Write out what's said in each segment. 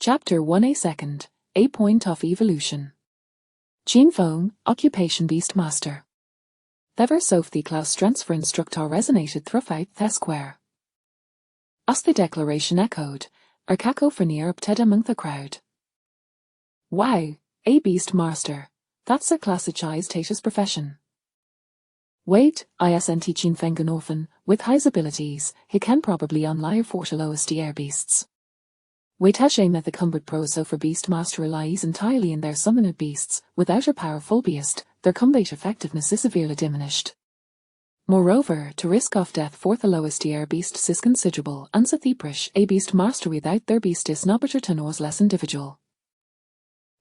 Chapter 1A Second, A Point of Evolution. Chin Feng, Occupation Beastmaster. Thever soph the Klaus Transfer Instructor resonated throughout the square. As the declaration echoed, a cacophony erupted among the crowd. Wow, a Beastmaster, that's a classicized profession. Wait, isn't Chin Feng an orphan, with high abilities, he can probably unlive for the lowest air beasts. Wait has shame that the cumbered pros so for Beastmaster relies entirely in their summoned beasts, without a powerful beast, their combat effectiveness is severely diminished. Moreover, to risk of death for the lowest air beasts is considerable, and so theprish, a Beastmaster without their beast is not better to know as less individual.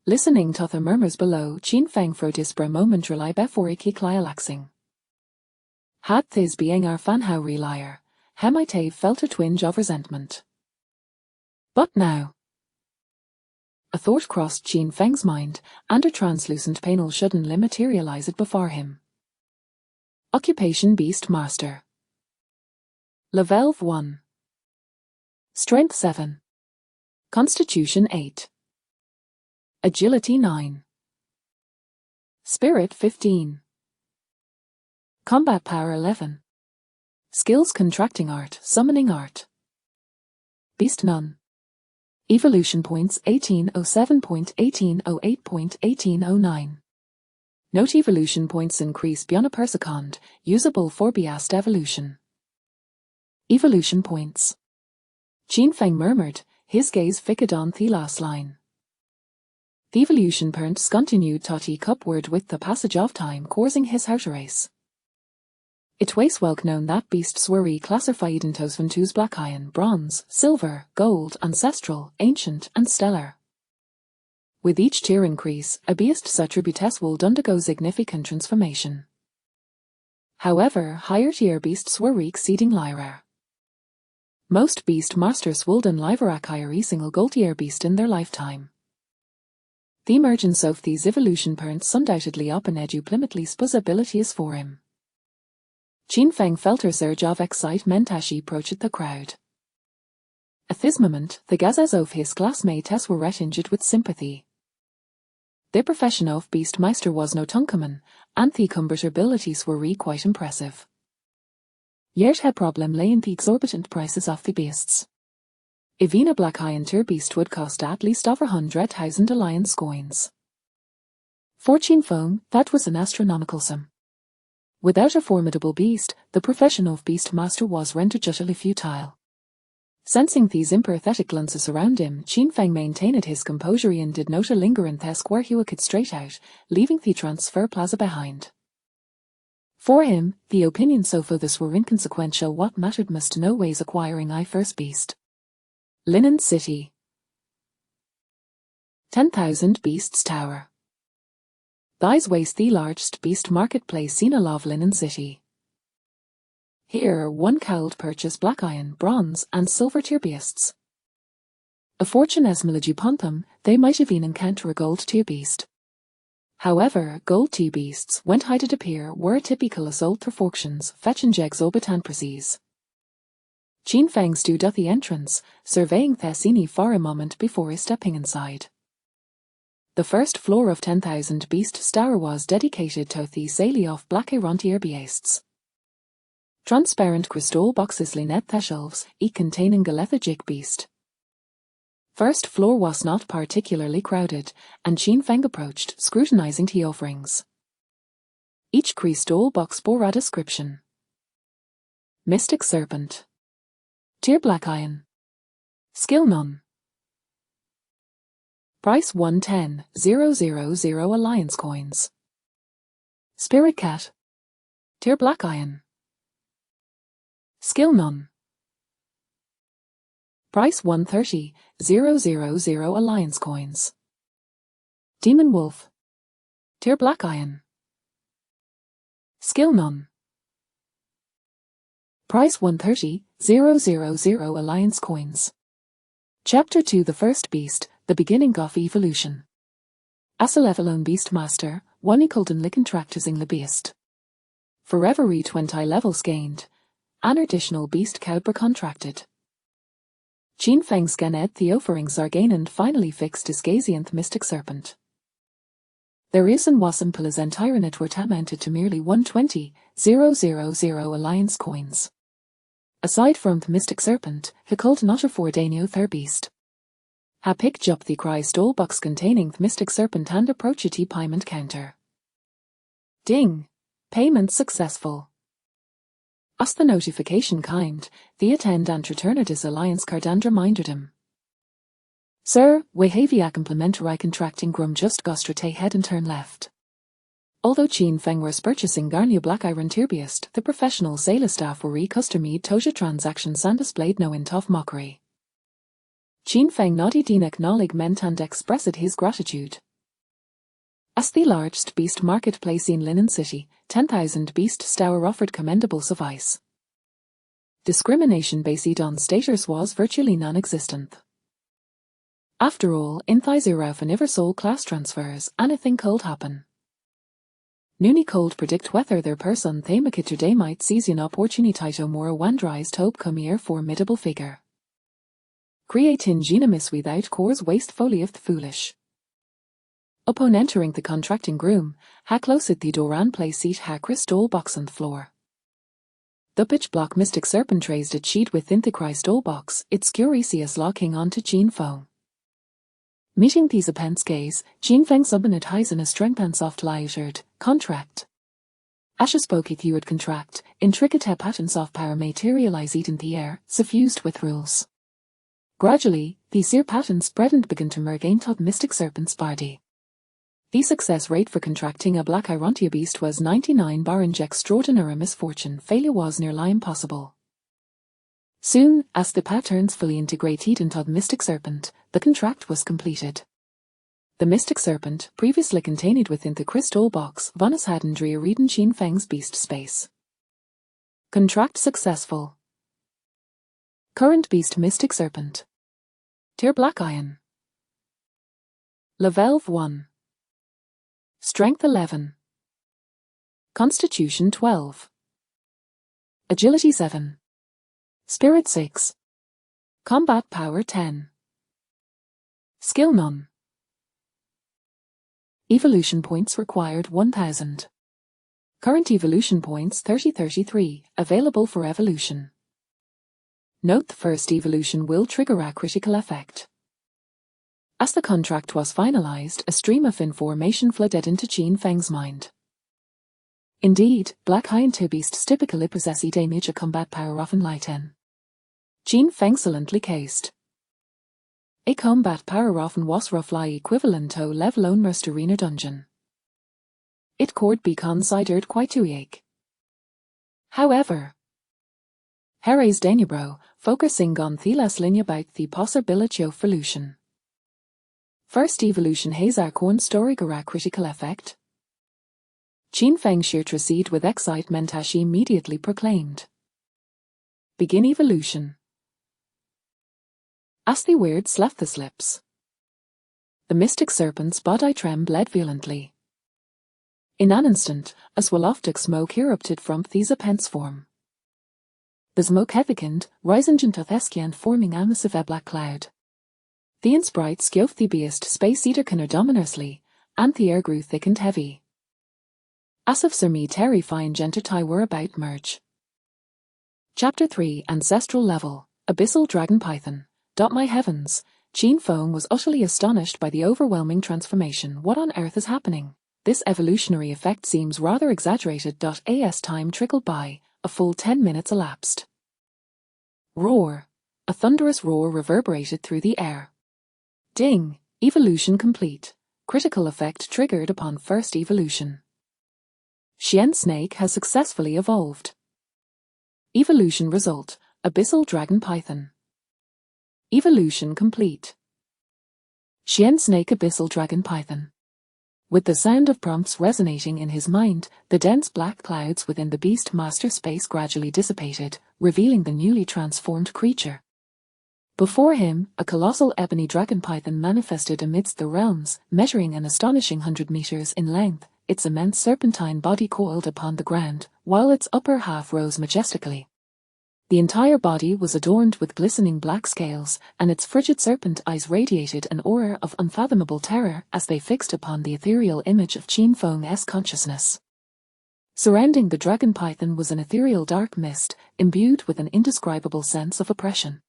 Listening to the murmurs below, Chin Feng for this for a moment rely before he clialaxing. Had this being our fan how relier, he might have felt a twinge of resentment. But now. A thought crossed Chin Feng's mind, and a translucent panel suddenly materialized before him. Occupation Beastmaster. Level 1. Strength 7. Constitution 8. Agility 9. Spirit 15. Combat Power 11. Skills Contracting Art, Summoning Art. Beast None. Evolution Points 1807.1808.1809. Note evolution points increase beyond a per second, usable for Beast evolution. Evolution points. Chin Feng murmured, his gaze fixed on the last line. The evolution points continued to upward with the passage of time, causing his heart to race. It was well known that beasts were reclassified into Ventus black iron, bronze, silver, gold, ancestral, ancient, and stellar. With each tier increase, a beast's attributes would undergo significant transformation. However, higher tier beasts were exceeding rare. Most beast masters would unlive a single gold tier beast in their lifetime. The emergence of these evolution points undoubtedly opened Plimitley's possibilities for him. Chin Feng felt a surge of excitement as she approached the crowd. At this moment, the gazes of his classmates were retinged with sympathy. The profession of Beastmaster was no uncommon, and the combat abilities were quite impressive. Yet the problem lay in the exorbitant prices of the beasts. Even a black iron tier beast would cost at least over 100,000 alliance coins. For Chin Feng, that was an astronomical sum. Without a formidable beast, the profession of Beastmaster was rendered utterly futile. Sensing these empathetic glances around him, Chin Feng maintained his composure and did not linger in the square he walked straight out, leaving the transfer plaza behind. For him, the opinions of others were inconsequential. What mattered must no ways acquiring I first beast. Linen City. 10,000 Beasts Tower. These ways the largest beast marketplace in all of Linen City. Here one could purchase black iron, bronze, and silver tier beasts. A fortune esmilage upon them, they might even encounter a gold tier beast. However, gold tier beasts, when high to appear, were typical sold through auctions, fetching exorbitant prices. Chin Feng stood at the entrance, surveying the scene for a moment before stepping inside. The first floor of 10,000 Beasts Tower was dedicated to the sale of black tier beasts. Transparent crystal boxes lined the shelves, each containing a lethargic beast. First floor was not particularly crowded, and Chin Feng approached, scrutinizing the offerings. Each crystal box bore a description. Mystic Serpent. Tier Black Iron. Skill None. Price 110,000 Alliance coins. Spirit Cat. Tier Black Iron. Skill None. Price 130,000 Alliance coins. Demon Wolf. Tier Black Iron. Skill None. Price 130,000 Alliance coins. Chapter 2 The First Beast, The Beginning of Evolution. As a level-own Beastmaster, one equaled in contracting the beast. For every 20 levels gained, an additional beast could be contracted. Chin Feng Skened Theophering Sarganand finally fixed Disgazianth Mystic Serpent. Their Usan Wasam Pilazent Tyranid were amounted to merely 120,000 alliance coins. Aside from the Mystic Serpent, he called not a for Danio Beast. Ha picked up the Crystal box containing the Mystic Serpent and approach a payment counter. Ding! Payment successful. As the notification kind, the attend and returnedis alliance cardand reminded him. Sir, we have a complementary contracting grum just gostrate head and turn left. Although Chin Feng was purchasing Garnia Black Iron Turbiest, the professional sales staff were re-customied Toja transactions and displayed no int of mockery. Chin Feng noddy din acknowledgement and expressed his gratitude. As the largest beast marketplace in Linen City, 10,000 beast stour offered commendable suffice. Discrimination based on status was virtually non-existent. After all, in Thizerauf and Iversol class transfers, anything could happen. Noonie cold predict whether their person Thamakiter day might seize an opportunity to more wandrise hope come here formidable figure. Creatin genemis without cores wastefully of the foolish. Upon entering the contracting room, ha closed the door and place seat ha crystal box on the floor. The pitch block Mystic Serpent raised its sheet within the crystal box, its curious locking onto Chin Feng. Meeting these appents gaze, Chin Feng subinit heisen a strength and soft lighted contract. Asha spoke it you would contract, intricate patterns of power materialize it in the air, suffused with rules. Gradually, these ear patterns spread and began to merge into the Mystic Serpent's body. The success rate for contracting a Black Irontia beast was 99 barring extraordinary misfortune failure was nearly impossible. Soon, as the patterns fully integrated into the Mystic Serpent, the contract was completed. The Mystic Serpent, previously contained within the crystal box, Vanus Hadendria Reden Chin Feng's beast space. Contract successful. Current beast Mystic Serpent. Tier Black Iron. Level 1. Strength 11. Constitution 12. Agility 7. Spirit 6. Combat Power 10. Skill none. Evolution points required 1000. Current evolution points 3033, available for evolution. Note the first evolution will trigger a critical effect. As the contract was finalized, a stream of information flooded into Chin Feng's mind. Indeed, Black Iron beasts typically possess a major combat power often light 10. Chin Feng excellently cased. A combat power often was roughly equivalent to level on Arena dungeon. It could be considered quite weak. However, Harry's Danubro, focusing on the less line about the possibility of evolution. First evolution has a corn story gara critical effect. Chin Feng sheared recede with excitement as she immediately proclaimed. Begin evolution. As the words left his lips, the Mystic Serpent's body trembled violently. In an instant, a swirl of smoke erupted from these appends form. The smoke thickened, rising into Thesky and forming a massive black cloud. The insprite skjove the beast space eater dominously, and the air grew thick and heavy. As if Sir Me terrifying Gentertai were about merge. Chapter 3 Ancestral Level, Abyssal Dragon Python. My heavens, Chin Feng was utterly astonished by the overwhelming transformation. What on earth is happening? This evolutionary effect seems rather exaggerated. As time trickled by, a full 10 minutes elapsed. Roar. A thunderous roar reverberated through the air. Ding. Evolution complete. Critical effect triggered upon first evolution. Xian Snake has successfully evolved. Evolution result, Abyssal Dragon Python. Evolution complete. Xian Snake Abyssal Dragon Python. With the sound of prompts resonating in his mind, the dense black clouds within the beast master space gradually dissipated, revealing the newly transformed creature. Before him, a colossal ebony dragon python manifested amidst the realms, measuring an astonishing 100 meters in length, its immense serpentine body coiled upon the ground, while its upper half rose majestically. The entire body was adorned with glistening black scales, and its frigid serpent eyes radiated an aura of unfathomable terror as they fixed upon the ethereal image of Qin Feng's consciousness. Surrounding the dragon python was an ethereal dark mist, imbued with an indescribable sense of oppression.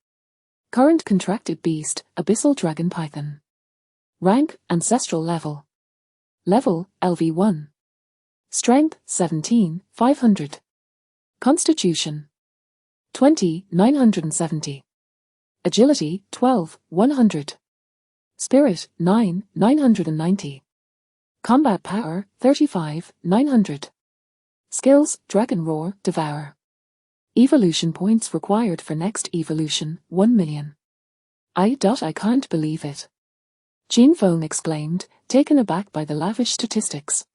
Current contracted beast, abyssal dragon python. Rank, ancestral level. Level, LV1. Strength, 17, 500. Constitution, 20, 970. Agility, 12, 100. Spirit, 9, 990. Combat power, 35, 900. Skills, Dragon Roar, Devour. Evolution points required for next evolution, 1 million. I can't believe it. Qin Feng exclaimed, taken aback by the lavish statistics.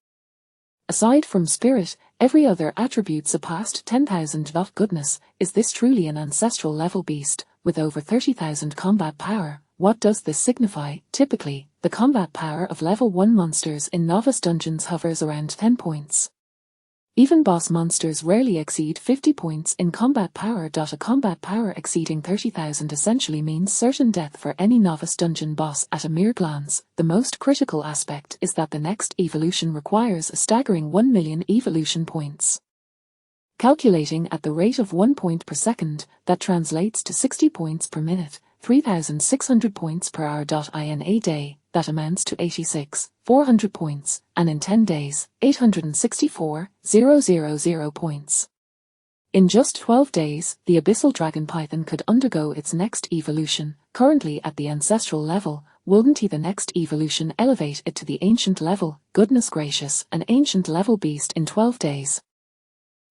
Aside from spirit, every other attribute surpassed 10,000. Goodness, is this truly an ancestral level beast, with over 30,000 combat power? What does this signify? Typically, the combat power of level 1 monsters in novice dungeons hovers around 10 points. Even boss monsters rarely exceed 50 points in combat power. A combat power exceeding 30,000 essentially means certain death for any novice dungeon boss at a mere glance. The most critical aspect is that the next evolution requires a staggering 1 million evolution points. Calculating at the rate of 1 point per second, that translates to 60 points per minute, 3,600 points per hour. In a day, that amounts to 86,400 points, and in 10 days, 864,000 points. In just 12 days, the abyssal dragon python could undergo its next evolution. Currently at the ancestral level, wouldn't the next evolution elevate it to the ancient level? Goodness gracious, an ancient level beast in 12 days.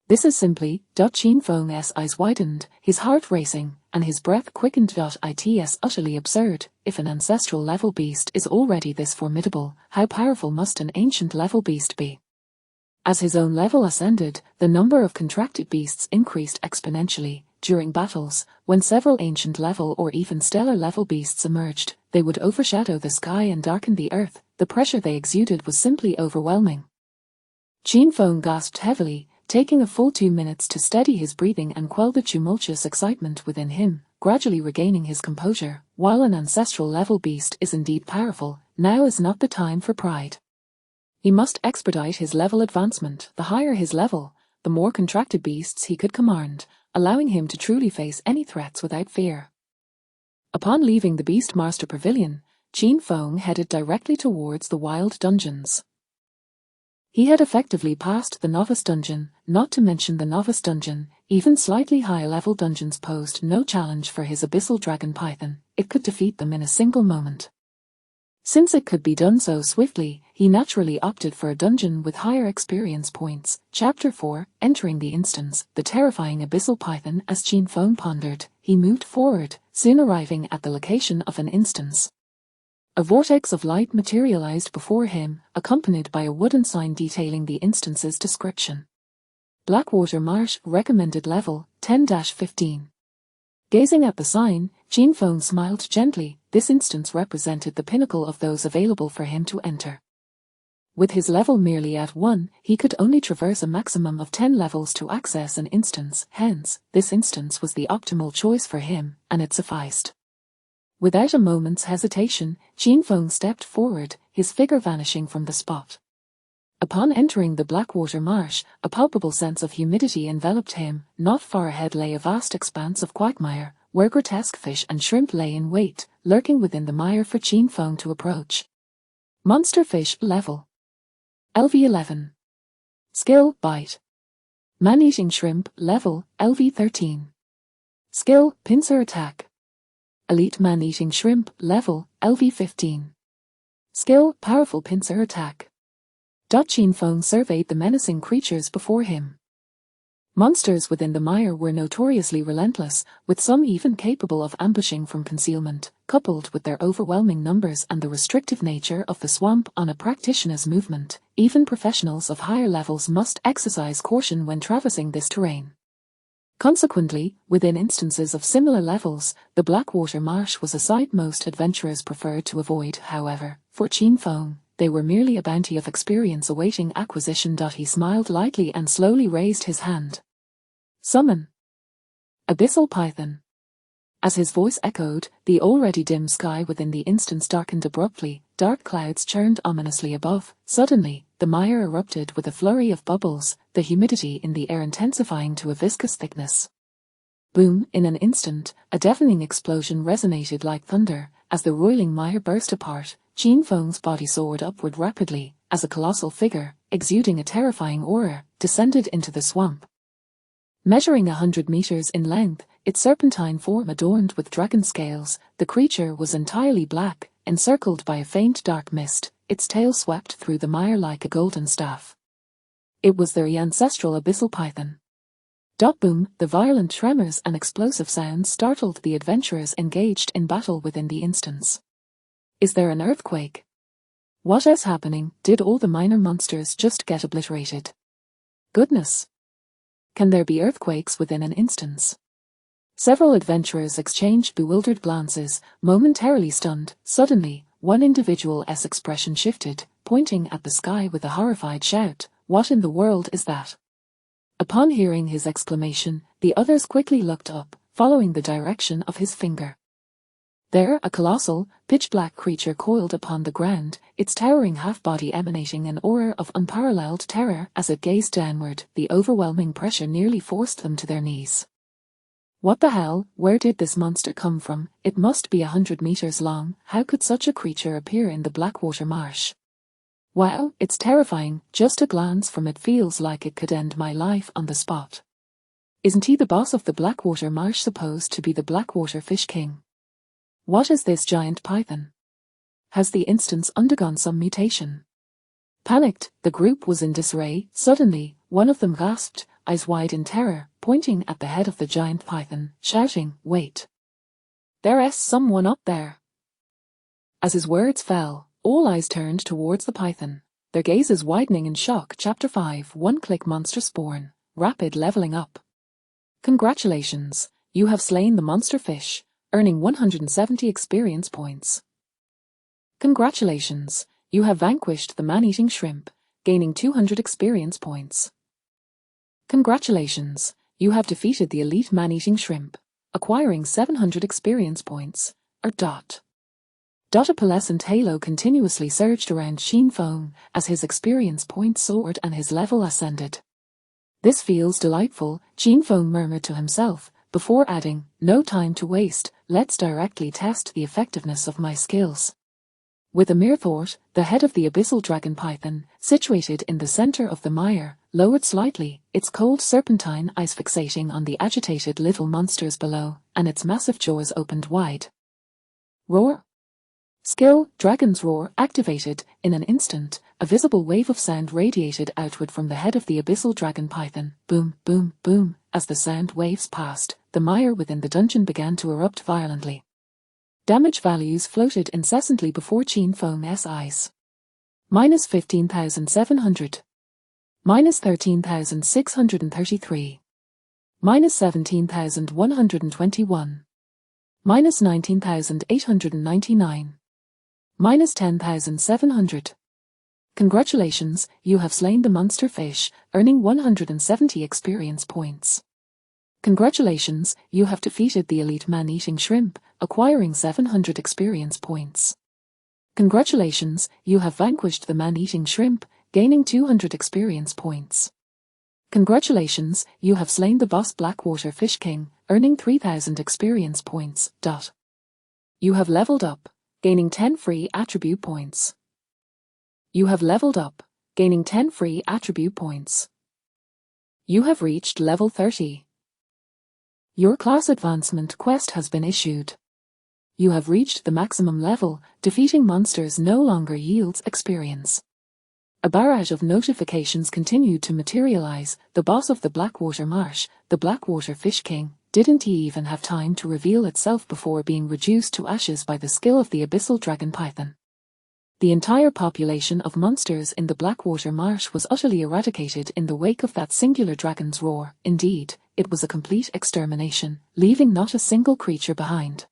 This is simply, Qin Feng's eyes widened, his heart racing, and his breath quickened. It's utterly absurd. If an ancestral level beast is already this formidable, how powerful must an ancient level beast be? As his own level ascended, the number of contracted beasts increased exponentially. During battles, when several ancient level or even stellar level beasts emerged, they would overshadow the sky and darken the earth. The pressure they exuded was simply overwhelming. Qin Feng gasped heavily, taking a full 2 minutes to steady his breathing and quell the tumultuous excitement within him, gradually regaining his composure. While an ancestral level beast is indeed powerful, now is not the time for pride. He must expedite his level advancement. The higher his level, the more contracted beasts he could command, allowing him to truly face any threats without fear. Upon leaving the Beastmaster Pavilion, Qin Feng headed directly towards the Wild Dungeons. He had effectively passed the Novice Dungeon, not to mention the Novice Dungeon. Even slightly high-level dungeons posed no challenge for his abyssal dragon python. It could defeat them in a single moment. Since it could be done so swiftly, he naturally opted for a dungeon with higher experience points. Chapter 4, Entering the Instance, the terrifying abyssal python. As Qin Feng pondered, he moved forward, soon arriving at the location of an instance. A vortex of light materialized before him, accompanied by a wooden sign detailing the instance's description. Blackwater Marsh, recommended level, 10-15. Gazing at the sign, Qin Feng smiled gently. This instance represented the pinnacle of those available for him to enter. With his level merely at 1, he could only traverse a maximum of 10 levels to access an instance. Hence, this instance was the optimal choice for him, and it sufficed. Without a moment's hesitation, Qin Feng stepped forward, his figure vanishing from the spot. Upon entering the Blackwater Marsh, a palpable sense of humidity enveloped him. Not far ahead lay a vast expanse of quagmire, where grotesque fish and shrimp lay in wait, lurking within the mire for Qin Feng to approach. Monster Fish Level LV11. Skill, Bite. Man-eating shrimp, Level, LV13. Skill, Pincer Attack. Elite Man-eating shrimp, Level, LV15. Skill, Powerful Pincer Attack. Qin Feng surveyed the menacing creatures before him. Monsters within the mire were notoriously relentless, with some even capable of ambushing from concealment. Coupled with their overwhelming numbers and the restrictive nature of the swamp on a practitioner's movement, even professionals of higher levels must exercise caution when traversing this terrain. Consequently, within instances of similar levels, the Blackwater Marsh was a sight most adventurers preferred to avoid. However, for Qin Feng, they were merely a bounty of experience awaiting acquisition. He smiled lightly and slowly raised his hand. Summon. Abyssal Python. As his voice echoed, the already dim sky within the instance darkened abruptly, dark clouds churned ominously above. Suddenly, the mire erupted with a flurry of bubbles, the humidity in the air intensifying to a viscous thickness. Boom! In an instant, a deafening explosion resonated like thunder. As the roiling mire burst apart, Qin Feng's body soared upward rapidly, as a colossal figure, exuding a terrifying aura, descended into the swamp. Measuring 100 meters in length, its serpentine form adorned with dragon scales, the creature was entirely black, encircled by a faint dark mist, its tail swept through the mire like a golden staff. It was their ancestral abyssal python. Boom! The violent tremors and explosive sounds startled the adventurers engaged in battle within the instance. Is there an earthquake? What is happening? Did all the minor monsters just get obliterated? Goodness! Can there be earthquakes within an instance? Several adventurers exchanged bewildered glances, momentarily stunned. Suddenly, one individual's expression shifted, pointing at the sky with a horrified shout. What in the world is that? Upon hearing his exclamation, the others quickly looked up, following the direction of his finger. There, a colossal, pitch-black creature coiled upon the ground, its towering half-body emanating an aura of unparalleled terror as it gazed downward. The overwhelming pressure nearly forced them to their knees. What the hell? Where did this monster come from? It must be 100 meters long. How could such a creature appear in the Blackwater Marsh? Wow, it's terrifying. Just a glance from it feels like it could end my life on the spot. Isn't he the boss of the Blackwater Marsh, supposed to be the Blackwater Fish King? What is this giant python? Has the instance undergone some mutation? Panicked, the group was in disarray. Suddenly, one of them gasped, eyes wide in terror, pointing at the head of the giant python, shouting, "Wait! There's someone up there!" As his words fell, all eyes turned towards the python, their gazes widening in shock. Chapter 5 One-Click Monster Spawn. Rapid leveling up. Congratulations, you have slain the monster fish, earning 170 experience points. Congratulations, you have vanquished the man-eating shrimp, gaining 200 experience points. Congratulations, you have defeated the elite man-eating shrimp, acquiring 700 experience points. A pearlescent halo continuously surged around Qin Feng as his experience points soared and his level ascended. This feels delightful, Qin Feng murmured to himself, before adding, no time to waste, let's directly test the effectiveness of my skills. With a mere thought, the head of the abyssal dragon python, situated in the center of the mire, lowered slightly, its cold serpentine eyes fixating on the agitated little monsters below, and its massive jaws opened wide. Roar! Skill, Dragon's Roar, activated. In an instant, a visible wave of sound radiated outward from the head of the abyssal dragon python. Boom, boom, boom. As the sound waves passed, the mire within the dungeon began to erupt violently. Damage values floated incessantly before Qin Feng's eyes. Minus 15,700. Minus 13,633. Minus 17,121. Minus 19,899. Minus 10,700. Congratulations, you have slain the monster fish, earning 170 experience points. Congratulations, you have defeated the elite man-eating shrimp, acquiring 700 experience points. Congratulations, you have vanquished the man-eating shrimp, gaining 200 experience points. Congratulations, you have slain the boss Blackwater Fish King, earning 3,000 experience points. You have leveled up, gaining 10 free attribute points. You have leveled up, gaining 10 free attribute points. You have reached level 30. Your class advancement quest has been issued. You have reached the maximum level. Defeating monsters no longer yields experience. A barrage of notifications continued to materialize. The boss of the Blackwater Marsh, the Blackwater Fish King, didn't even have time to reveal itself before being reduced to ashes by the skill of the abyssal dragon python. The entire population of monsters in the Blackwater Marsh was utterly eradicated in the wake of that singular dragon's roar. Indeed, it was a complete extermination, leaving not a single creature behind.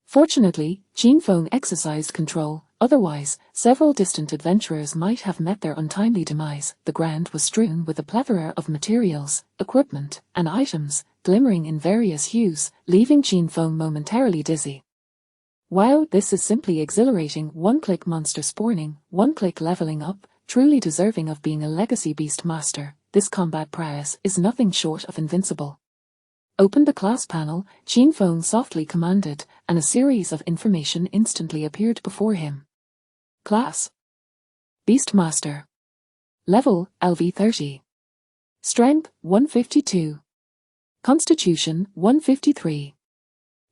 Fortunately, Qin Feng exercised control, otherwise, several distant adventurers might have met their untimely demise. The ground was strewn with a plethora of materials, equipment, and items, glimmering in various hues, leaving Qin Feng momentarily dizzy. Wow, this is simply exhilarating. One-click monster spawning, one-click leveling up, truly deserving of being a legacy beast master. This combat prowess is nothing short of invincible. Open the class panel, Qin Feng softly commanded, and a series of information instantly appeared before him. Class: Beastmaster. Level: LV30. Strength: 152. Constitution: 153.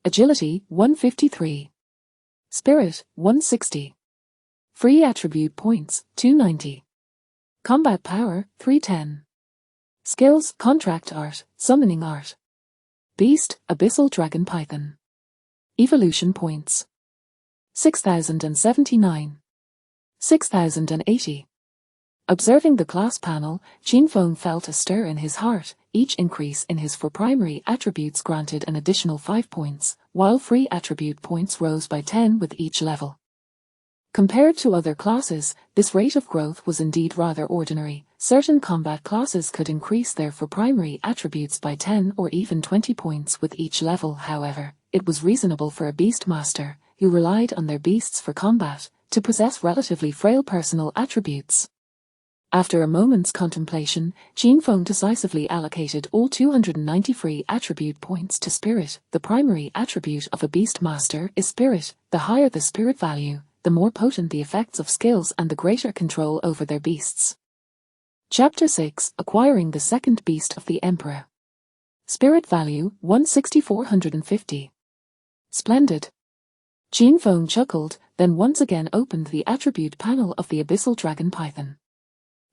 Agility: 153. Spirit: 160. Free attribute points: 290. Combat power: 310. Skills: Contract Art, Summoning Art. Beast: Abyssal Dragon Python. Evolution points: 6,079. 6,080. Observing the class panel, Qin Feng felt a stir in his heart. Each increase in his 4 primary attributes granted an additional 5 points, while free attribute points rose by 10 with each level. Compared to other classes, this rate of growth was indeed rather ordinary. Certain combat classes could increase their 4 primary attributes by 10 or even 20 points with each level. However, it was reasonable for a beastmaster, who relied on their beasts for combat, to possess relatively frail personal attributes. After a moment's contemplation, Qin Feng decisively allocated all 290 free attribute points to Spirit. The primary attribute of a Beastmaster is Spirit. The higher the Spirit value, the more potent the effects of skills and the greater control over their beasts. Chapter 6: Acquiring the Second Beast of the Emperor. Spirit value: 160-450. Splendid. Qin Feng chuckled, then once again opened the attribute panel of the Abyssal Dragon Python.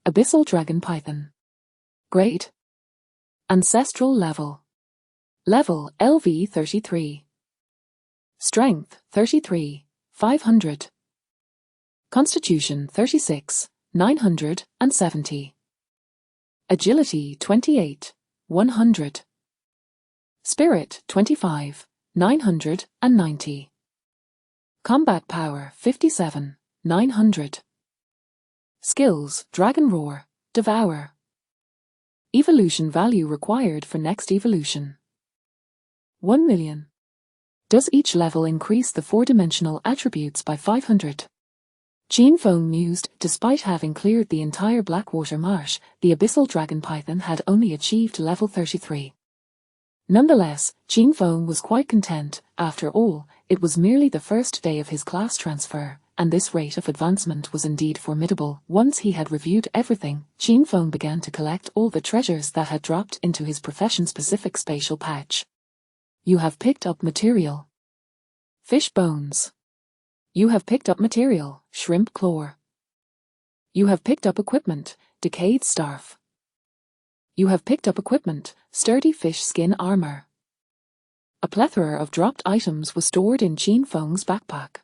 Abyssal Dragon Python. Grade: Ancestral Level. Level: LV33. Strength: 33, 500. Constitution: 36, 970. Agility: 28, 100. Spirit: 25, 990. Combat power: 57, 900. Skills: Dragon Roar, Devour. Evolution value required for next evolution: 1 million. Does each level increase the 4-dimensional attributes by 500? Qin Feng mused. Despite having cleared the entire Blackwater Marsh, the Abyssal Dragon Python had only achieved level 33. Nonetheless, Qin Feng was quite content. After all, it was merely the first day of his class transfer, and this rate of advancement was indeed formidable. Once he had reviewed everything, Qin Feng began to collect all the treasures that had dropped into his profession-specific spatial pouch. You have picked up material. Fish bones. You have picked up material, shrimp claw. You have picked up equipment, decayed staff. You have picked up equipment, sturdy fish skin armor. A plethora of dropped items was stored in Qin Feng's backpack.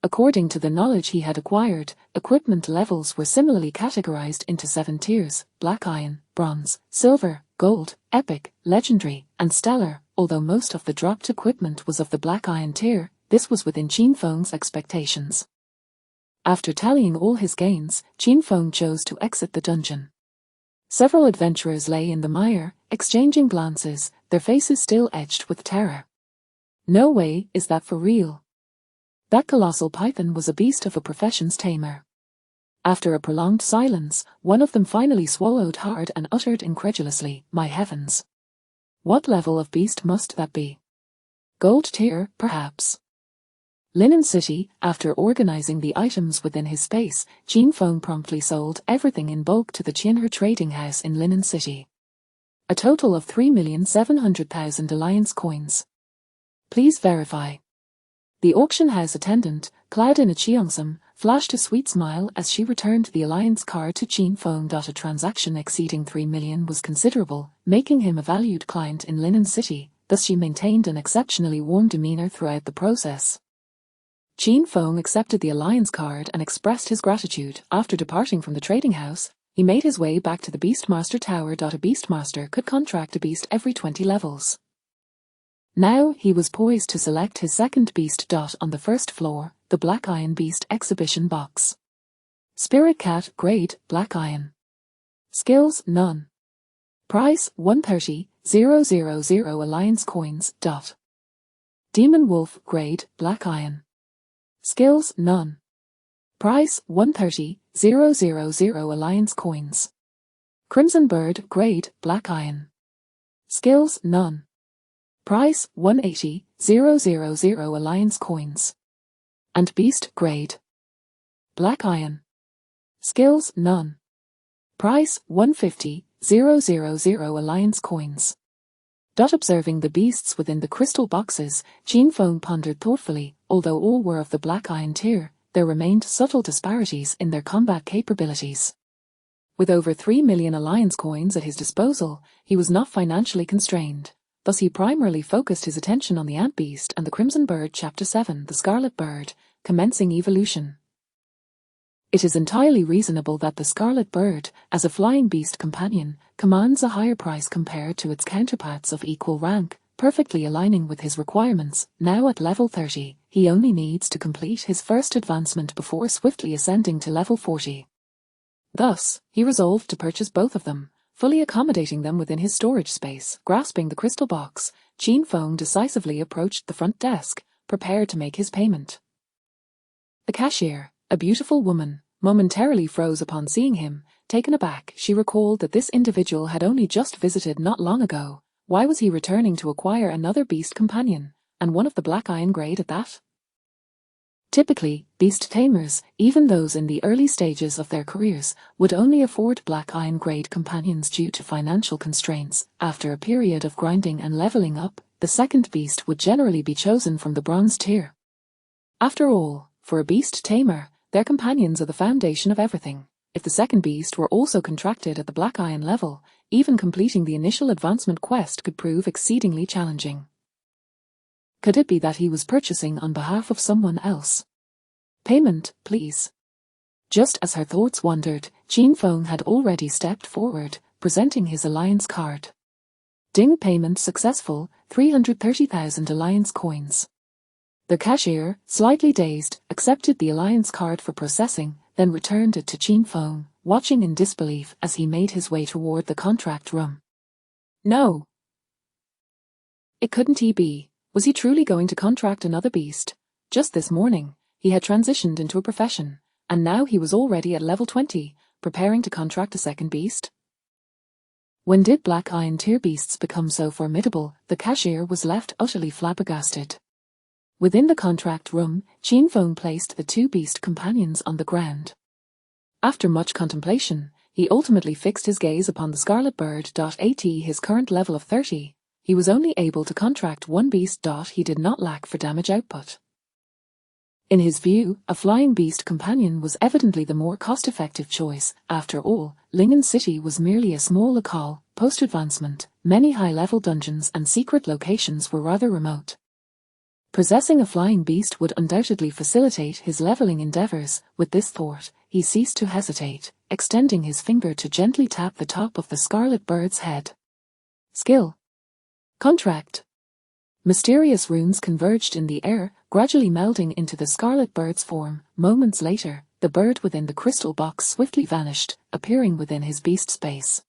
According to the knowledge he had acquired, equipment levels were similarly categorized into 7 tiers: Black Iron, Bronze, Silver, Gold, Epic, Legendary, and Stellar. Although most of the dropped equipment was of the Black Iron tier, this was within Qin Feng's expectations. After tallying all his gains, Qin Feng chose to exit the dungeon. Several adventurers lay in the mire, exchanging glances, their faces still etched with terror. No way, is that for real? That colossal python was a beast of a profession's tamer. After a prolonged silence, one of them finally swallowed hard and uttered incredulously, "My heavens! What level of beast must that be? Gold tier, perhaps?" Linen City. After organizing the items within his space, Qin Feng promptly sold everything in bulk to the Qianhe Trading House in Linen City. A total of 3,700,000 alliance coins. Please verify. The auction house attendant, clad in a cheongsam, flashed a sweet smile as she returned the alliance card to Qin Feng. A transaction exceeding 3 million was considerable, making him a valued client in Linen City, thus she maintained an exceptionally warm demeanor throughout the process. Qin Feng accepted the alliance card and expressed his gratitude. After departing from the trading house, he made his way back to the Beastmaster Tower. A Beastmaster could contract a beast every 20 levels. Now he was poised to select his second beast. On the first floor, the Black Iron Beast exhibition box. Spirit Cat, grade, Black Iron. Skills, none. Price, 130, 000 Alliance Coins. Demon Wolf Grade Black Iron. Skills None. Price 130 000 Alliance Coins. Crimson Bird Grade Black Iron. Skills None. Price 180 000 Alliance Coins. And Beast Grade Black Iron. Skills None. Price 150 000 Alliance Coins. Observing the beasts within the crystal boxes, Qin Feng pondered thoughtfully. Although all were of the Black Iron tier, there remained subtle disparities in their combat capabilities. With over 3 million Alliance coins at his disposal, he was not financially constrained. Thus he primarily focused his attention on the Ant Beast and the Crimson Bird. Chapter 7 The Scarlet Bird, Commencing Evolution. It is entirely reasonable that the Scarlet Bird, as a flying beast companion, commands a higher price compared to its counterparts of equal rank, perfectly aligning with his requirements. Now at level 30, he only needs to complete his first advancement before swiftly ascending to level 40. Thus, he resolved to purchase both of them, fully accommodating them within his storage space. Grasping the crystal box, Qin Feng decisively approached the front desk, prepared to make his payment. The cashier, a beautiful woman, momentarily froze upon seeing him. Taken aback, she recalled that this individual had only just visited not long ago. Why was he returning to acquire another beast companion, and one of the Black Iron grade at that? Typically, beast tamers, even those in the early stages of their careers, would only afford Black Iron grade companions due to financial constraints. After a period of grinding and leveling up, the second beast would generally be chosen from the bronze tier. After all, for a beast tamer, their companions are the foundation of everything. If the second beast were also contracted at the Black Iron level, even completing the initial advancement quest could prove exceedingly challenging. Could it be that he was purchasing on behalf of someone else? Payment, please. Just as her thoughts wandered, Qin Feng had already stepped forward, presenting his Alliance card. Ding payment successful, 330,000 Alliance coins. The cashier, slightly dazed, accepted the Alliance card for processing, then returned it to Qin Feng, watching in disbelief as he made his way toward the contract room. No. It couldn't he be. Was he truly going to contract another beast? Just this morning, he had transitioned into a profession, and now he was already at level 20, preparing to contract a second beast? When did Black Iron tier beasts become so formidable? The cashier was left utterly flabbergasted. Within the contract room, Qin Feng placed the two beast companions on the ground. After much contemplation, he ultimately fixed his gaze upon the Scarlet Bird. At his current level of 30, he was only able to contract one beast. He did not lack for damage output. In his view, a flying beast companion was evidently the more cost-effective choice. After all, Lingen City was merely a small locale. Post-advancement, many high-level dungeons and secret locations were rather remote. Possessing a flying beast would undoubtedly facilitate his leveling endeavors. With this thought, he ceased to hesitate, extending his finger to gently tap the top of the Scarlet Bird's head. Skill. Contract. Mysterious runes converged in the air, gradually melding into the Scarlet Bird's form. Moments later, the bird within the crystal box swiftly vanished, appearing within his beast space.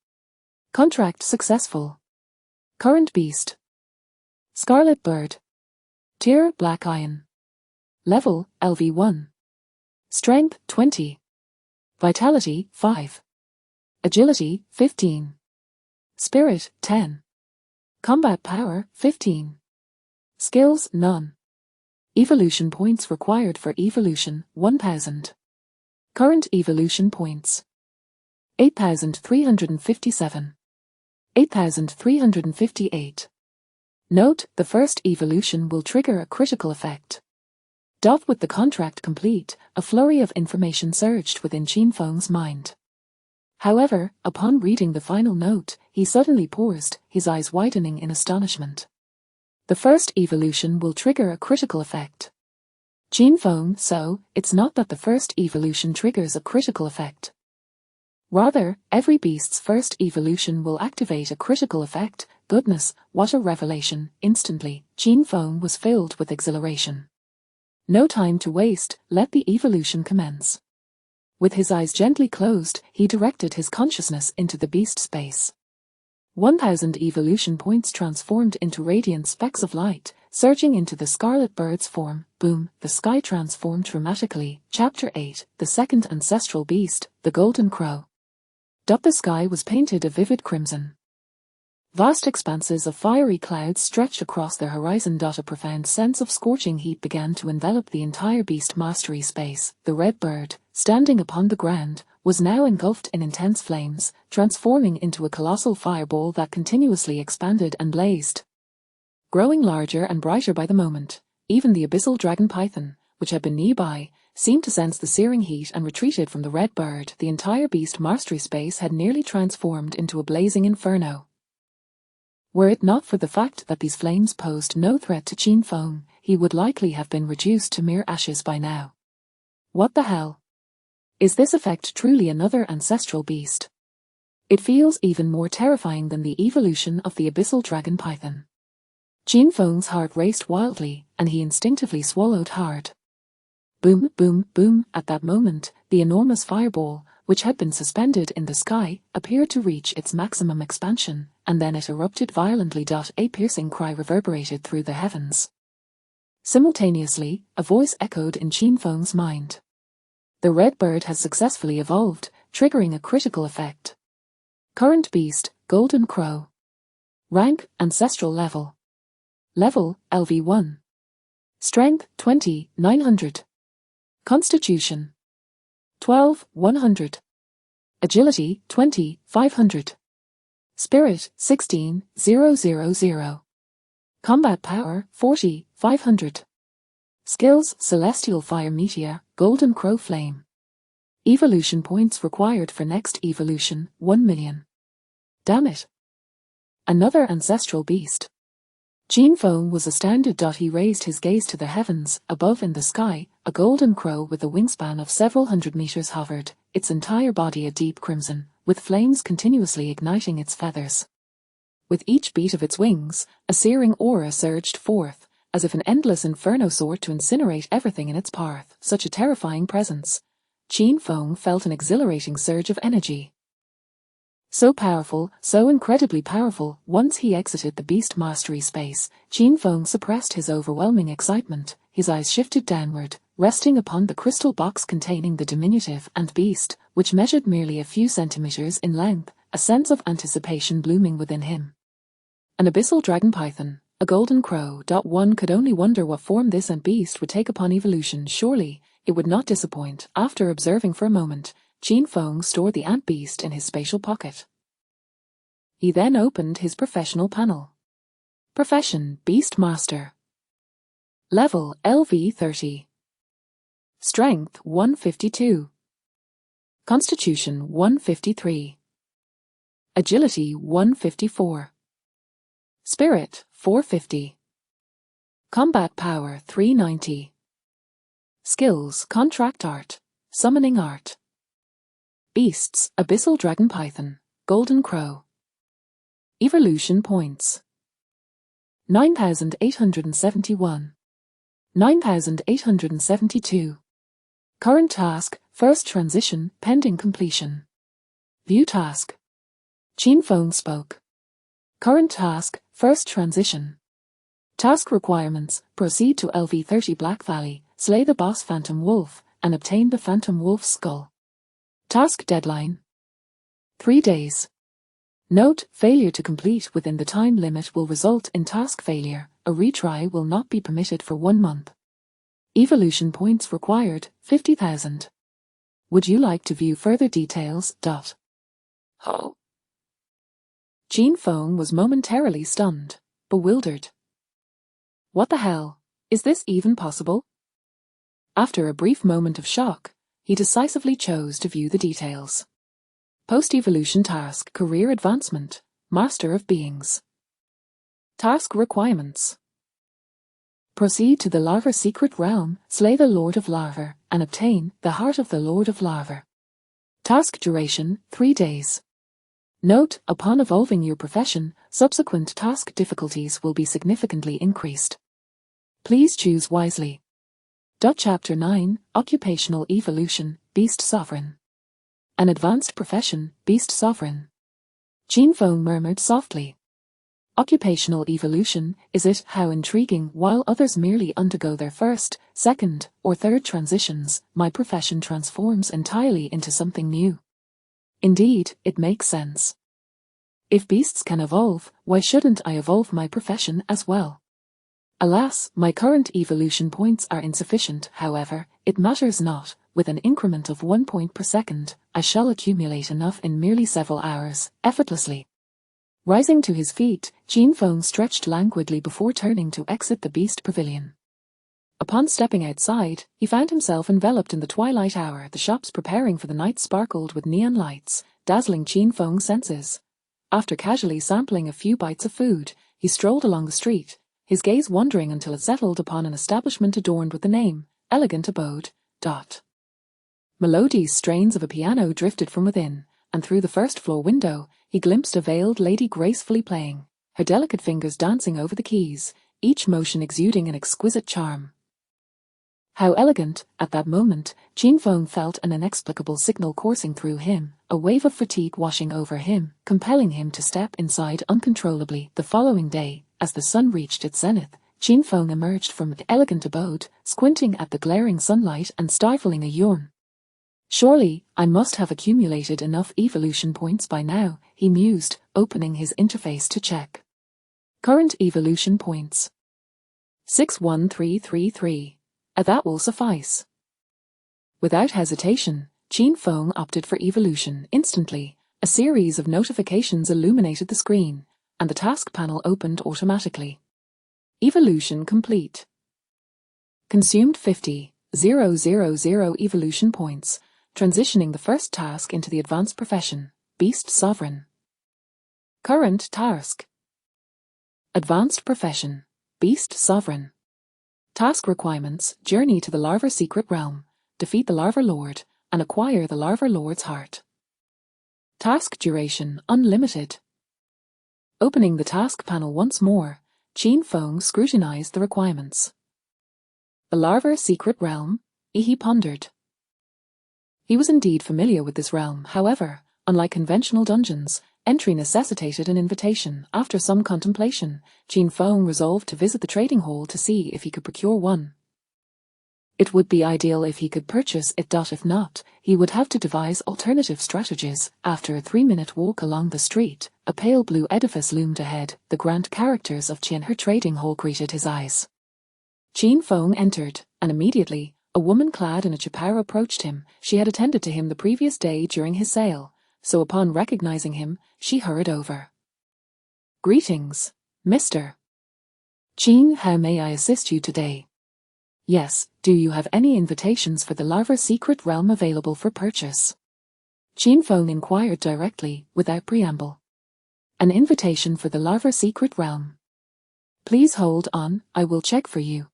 Contract successful. Current beast. Scarlet Bird. Tier Black Iron. Level LV1. Strength 20. Vitality 5. Agility 15. Spirit 10. Combat power 15. Skills none. Evolution points required for evolution 1000. Current evolution points 8,357. 8,358. Note, the first evolution will trigger a critical effect. With the contract complete, a flurry of information surged within Qin Feng's mind. However, upon reading the final note, he suddenly paused, his eyes widening in astonishment. The first evolution will trigger a critical effect. Qin Feng, so, it's not that the first evolution triggers a critical effect. Rather, every beast's first evolution will activate a critical effect. Goodness, what a revelation! Instantly, Qin Feng was filled with exhilaration. No time to waste, let the evolution commence. With his eyes gently closed, he directed his consciousness into the beast space. 1,000 evolution points transformed into radiant specks of light, surging into the scarlet bird's form. Boom, the sky transformed dramatically. Chapter 8, The Second Ancestral Beast, the Golden Crow. The sky was painted a vivid crimson. Vast expanses of fiery clouds stretched across the horizon. A profound sense of scorching heat began to envelop the entire beast mastery space. The red bird, standing upon the ground, was now engulfed in intense flames, transforming into a colossal fireball that continuously expanded and blazed. Growing larger and brighter by the moment, even the abyssal dragon python, which had been nearby, seemed to sense the searing heat and retreated from the red bird. The entire beast mastery space had nearly transformed into a blazing inferno. Were it not for the fact that these flames posed no threat to Qin Feng, he would likely have been reduced to mere ashes by now. What the hell? Is this effect truly another ancestral beast? It feels even more terrifying than the evolution of the abyssal dragon python. Qin Feng's heart raced wildly, and he instinctively swallowed hard. Boom, boom, boom. At that moment, the enormous fireball, which had been suspended in the sky, appeared to reach its maximum expansion, and then it erupted violently. A piercing cry reverberated through the heavens. Simultaneously, a voice echoed in Qin Feng's mind. The red bird has successfully evolved, triggering a critical effect. Current beast, Golden Crow. Rank, Ancestral Level. Level, LV1. Strength, 20, 900. Constitution, 12, 100. Agility, 20, 500. Spirit, 16, 000. Combat power, 40, 500. Skills, Celestial Fire Meteor, Golden Crow Flame. Evolution points required for next evolution, 1 million. Damn it. Another ancestral beast. Qin Feng was astounded. He raised his gaze to the heavens. Above in the sky, a golden crow with a wingspan of several hundred meters hovered, its entire body a deep crimson, with flames continuously igniting its feathers. With each beat of its wings, a searing aura surged forth, as if an endless inferno sought to incinerate everything in its path. Such a terrifying presence. Qin Feng felt an exhilarating surge of energy. So powerful, so incredibly powerful. Once he exited the beast mastery space, Qin Feng suppressed his overwhelming excitement. His eyes shifted downward, resting upon the crystal box containing the diminutive ant beast, which measured merely a few centimeters in length, a sense of anticipation blooming within him. An abyssal dragon python, a golden crow. One could only wonder what form this ant beast would take upon evolution. Surely, it would not disappoint. After observing for a moment, Qin Feng stored the ant beast in his spatial pocket. He then opened his professional panel. Profession, Beast Master. Level, LV30. Strength, 152. Constitution, 153. Agility, 154. Spirit, 450. Combat power, 390. Skills, Contract Art, Summoning Art. Beasts, Abyssal Dragon Python, Golden Crow. Evolution points. 9,871. 9,872. Current task, first transition, pending completion. View task. Qin Feng spoke. Current task, first transition. Task requirements, proceed to LV30 Black Valley, slay the boss Phantom Wolf, and obtain the Phantom Wolf's skull. Task deadline. 3 days. Note, failure to complete within the time limit will result in task failure. A retry will not be permitted for 1 month. Evolution points required, 50,000. Would you like to view further details? Oh. Qin Feng was momentarily stunned, bewildered. What the hell? Is this even possible? After a brief moment of shock, he decisively chose to view the details. Post-evolution task, career advancement, Master of Beings. Task requirements. Proceed to the Larva Secret Realm, slay the Lord of Larva, and obtain the Heart of the Lord of Larva. Task duration, 3 days. Note, upon evolving your profession, subsequent task difficulties will be significantly increased. Please choose wisely. Chapter 9, Occupational Evolution, Beast Sovereign. An advanced profession, Beast Sovereign. Qin Feng murmured softly. Occupational evolution, is it? How intriguing. While others merely undergo their first, second, or third transitions, my profession transforms entirely into something new. Indeed, it makes sense. If beasts can evolve, why shouldn't I evolve my profession as well? Alas, my current evolution points are insufficient. However, it matters not. With an increment of 1 point per second, I shall accumulate enough in merely several hours, effortlessly. Rising to his feet, Qin Feng stretched languidly before turning to exit the beast pavilion. Upon stepping outside, he found himself enveloped in the twilight hour. The shops preparing for the night sparkled with neon lights, dazzling Qin Feng's senses. After casually sampling a few bites of food, he strolled along the street, his gaze wandering until it settled upon an establishment adorned with the name, Elegant Abode. Melodious strains of a piano drifted from within, and through the first-floor window, he glimpsed a veiled lady gracefully playing, her delicate fingers dancing over the keys, each motion exuding an exquisite charm. How elegant! At that moment, Qin Feng felt an inexplicable signal coursing through him, a wave of fatigue washing over him, compelling him to step inside uncontrollably. The following day, as the sun reached its zenith, Qin Feng emerged from the Elegant Abode, squinting at the glaring sunlight and stifling a yawn. Surely, I must have accumulated enough evolution points by now, he mused, opening his interface to check. Current evolution points. 61333. That will suffice. Without hesitation, Qin Feng opted for evolution. Instantly, a series of notifications illuminated the screen, and the task panel opened automatically. Evolution complete. Consumed 50,000 evolution points, transitioning the first task into the advanced profession, Beast Sovereign. Current task. Advanced profession, Beast Sovereign. Task requirements: journey to the Larva Secret Realm, defeat the Larva Lord, and acquire the Larva Lord's heart. Task duration: unlimited. Opening the task panel once more, Qin Feng scrutinized the requirements. The Larva Secret Realm? He pondered. He was indeed familiar with this realm. However, unlike conventional dungeons, entry necessitated an invitation. After some contemplation, Qin Feng resolved to visit the trading hall to see if he could procure one. It would be ideal if he could purchase it. If not, he would have to devise alternative strategies. After a 3-minute walk along the street, a pale blue edifice loomed ahead. The grand characters of Qianhe Trading Hall greeted his eyes. Qin Feng entered, and immediately, a woman clad in a chapao approached him. She had attended to him the previous day during his sale, so upon recognizing him, she hurried over. Greetings, Mr. Qin. How may I assist you today? Yes, do you have any invitations for the Larva Secret Realm available for purchase? Qin Feng inquired directly, without preamble. An invitation for the Larva Secret Realm. Please hold on, I will check for you.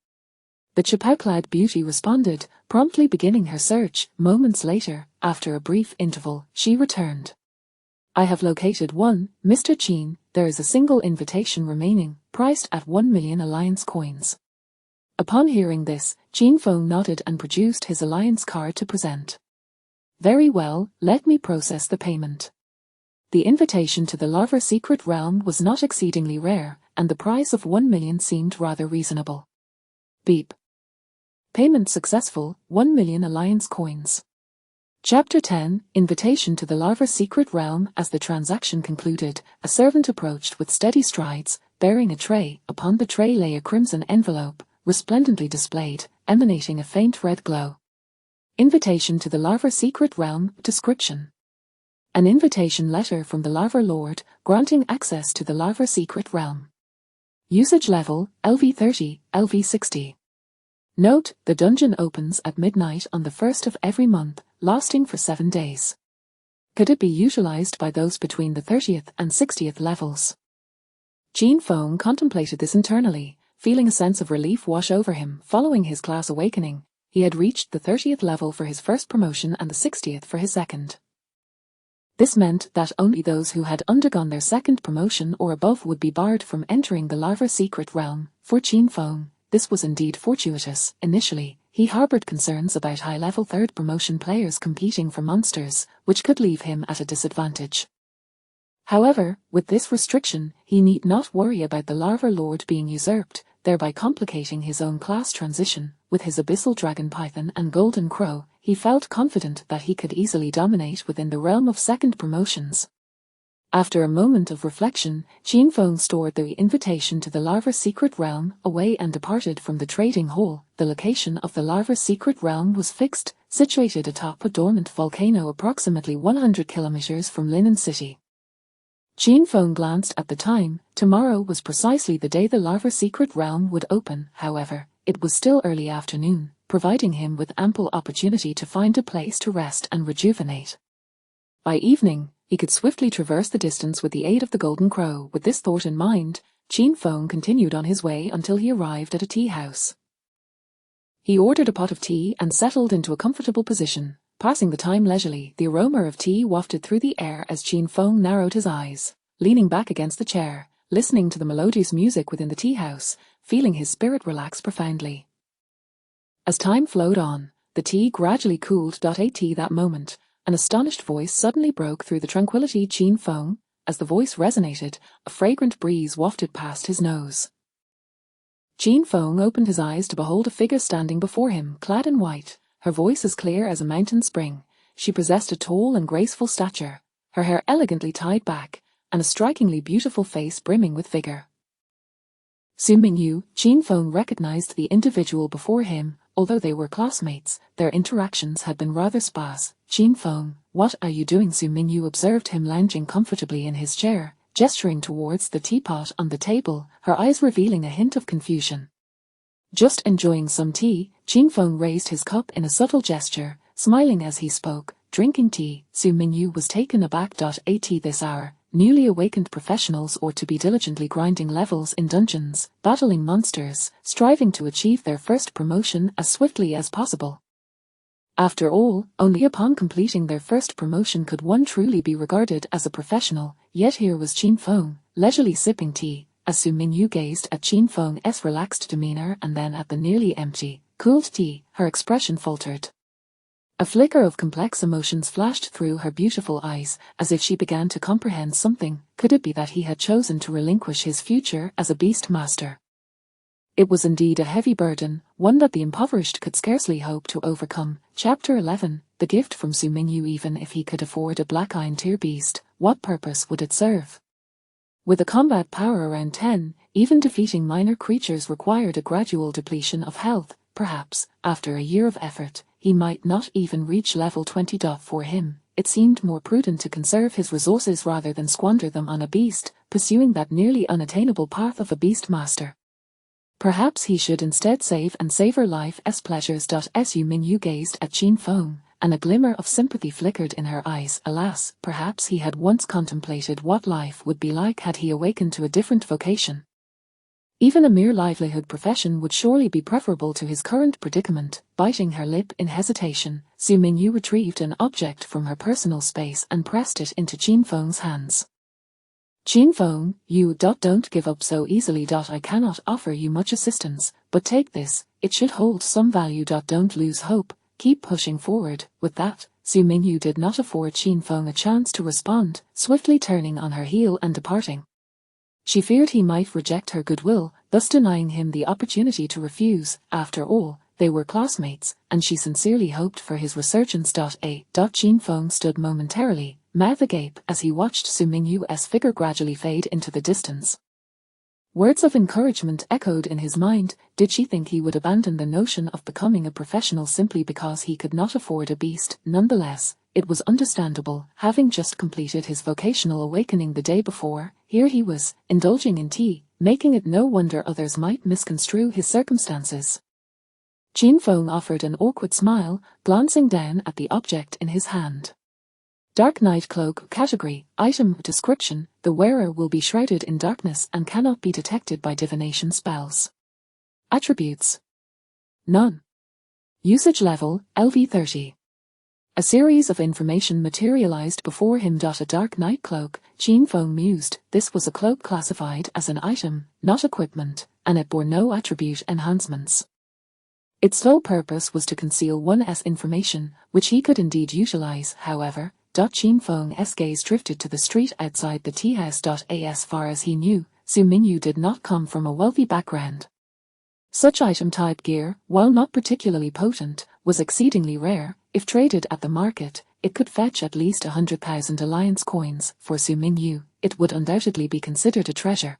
The chapao-clad beauty responded, promptly beginning her search. Moments later, after a brief interval, she returned. I have located one, Mr. Qin. There is a single invitation remaining, priced at 1 million alliance coins. Upon hearing this, Qin Feng nodded and produced his alliance card to present. Very well, let me process the payment. The invitation to the Larva Secret Realm was not exceedingly rare, and the price of 1 million seemed rather reasonable. Beep. Payment successful, 1 million alliance coins. Chapter 10, Invitation to the Larva Secret Realm. As the transaction concluded, a servant approached with steady strides, bearing a tray. Upon the tray lay a crimson envelope, resplendently displayed, emanating a faint red glow. Invitation to the Larva Secret Realm. Description: an invitation letter from the Larva Lord, granting access to the Larva Secret Realm. Usage level, LV30, LV60. Note: the dungeon opens at midnight on the 1st of every month, lasting for 7 days. Could it be utilized by those between the 30th and 60th levels? Qin Feng contemplated this internally, feeling a sense of relief wash over him. Following his class awakening, he had reached the 30th level for his first promotion and the 60th for his second. This meant that only those who had undergone their second promotion or above would be barred from entering the Larva Secret Realm. For Qin Feng, this was indeed fortuitous. Initially, he harbored concerns about high-level third promotion players competing for monsters, which could leave him at a disadvantage. However, with this restriction, he need not worry about the Larva Lord being usurped, thereby complicating his own class transition. With his Abyssal Dragon Python and Golden Crow, he felt confident that he could easily dominate within the realm of second promotions. After a moment of reflection, Qin Feng stored the invitation to the Larva Secret Realm away and departed from the trading hall. The location of the Larva Secret Realm was fixed, situated atop a dormant volcano approximately 100 kilometers from Linen City. Qin Feng glanced at the time. Tomorrow was precisely the day the Larva Secret Realm would open. However, it was still early afternoon, providing him with ample opportunity to find a place to rest and rejuvenate. By evening, he could swiftly traverse the distance with the aid of the Golden Crow. With this thought in mind, Qin Feng continued on his way until he arrived at a tea house. He ordered a pot of tea and settled into a comfortable position, passing the time leisurely. The aroma of tea wafted through the air as Qin Feng narrowed his eyes, leaning back against the chair, listening to the melodious music within the tea house, feeling his spirit relax profoundly. As time flowed on, the tea gradually cooled. At that moment, an astonished voice suddenly broke through the tranquility. Qin Feng. As the voice resonated, a fragrant breeze wafted past his nose. Qin Feng opened his eyes to behold a figure standing before him, clad in white, her voice as clear as a mountain spring. She possessed a tall and graceful stature, her hair elegantly tied back, and a strikingly beautiful face brimming with vigor. Su Mingyu. Qin Feng recognized the individual before him. Although they were classmates, their interactions had been rather sparse. Qin Feng, what are you doing? Su Mingyu observed him lounging comfortably in his chair, gesturing towards the teapot on the table, her eyes revealing a hint of confusion. Just enjoying some tea. Qin Feng raised his cup in a subtle gesture, smiling as he spoke. Drinking tea. Su Mingyu was taken aback. At this hour, newly awakened professionals ought to be diligently grinding levels in dungeons, battling monsters, striving to achieve their first promotion as swiftly as possible. After all, only upon completing their first promotion could one truly be regarded as a professional. Yet here was Qin Feng, leisurely sipping tea. As Su Mingyu gazed at Qin Feng's relaxed demeanor and then at the nearly empty, cooled tea, her expression faltered. A flicker of complex emotions flashed through her beautiful eyes, as if she began to comprehend something. Could it be that he had chosen to relinquish his future as a beast master? It was indeed a heavy burden, one that the impoverished could scarcely hope to overcome. Chapter 11. The gift from Su Mingyu. Even if he could afford a black iron tier beast, what purpose would it serve? With a combat power around 10, even defeating minor creatures required a gradual depletion of health. Perhaps, after a year of effort, he might not even reach level 20. For him, it seemed more prudent to conserve his resources rather than squander them on a beast, pursuing that nearly unattainable path of a beast master. Perhaps he should instead save and savor life's pleasures. Su Mingyu gazed at Qin Feng, and a glimmer of sympathy flickered in her eyes. Alas, perhaps he had once contemplated what life would be like had he awakened to a different vocation. Even a mere livelihood profession would surely be preferable to his current predicament. Biting her lip in hesitation, Su Mingyu retrieved an object from her personal space and pressed it into Qin Feng's hands. Qin Feng, you don't give up so easily. I cannot offer you much assistance, but take this, it should hold some value. Don't lose hope, keep pushing forward. With that, Su Mingyu did not afford Qin Feng a chance to respond, swiftly turning on her heel and departing. She feared he might reject her goodwill, thus denying him the opportunity to refuse. After all, they were classmates, and she sincerely hoped for his resurgence. Qin Feng stood momentarily, mouth agape, as he watched Su Mingyu's figure gradually fade into the distance. Words of encouragement echoed in his mind. Did she think he would abandon the notion of becoming a professional simply because he could not afford a beast? Nonetheless, it was understandable. Having just completed his vocational awakening the day before, here he was, indulging in tea, making it no wonder others might misconstrue his circumstances. Qin Feng offered an awkward smile, glancing down at the object in his hand. Dark Night Cloak. Category, Item Description: the wearer will be shrouded in darkness and cannot be detected by divination spells. Attributes: none. Usage level, LV30. A series of information materialized before him. A dark night cloak, Qin Feng mused. This was a cloak classified as an item, not equipment, and it bore no attribute enhancements. Its sole purpose was to conceal one's information, which he could indeed utilize. However, Qin Feng's gaze drifted to the street outside the tea house. As far as he knew, Su Mingyu did not come from a wealthy background. Such item-type gear, while not particularly potent, was exceedingly rare. If traded at the market, it could fetch at least 100,000 alliance coins. For Su Mingyu, it would undoubtedly be considered a treasure.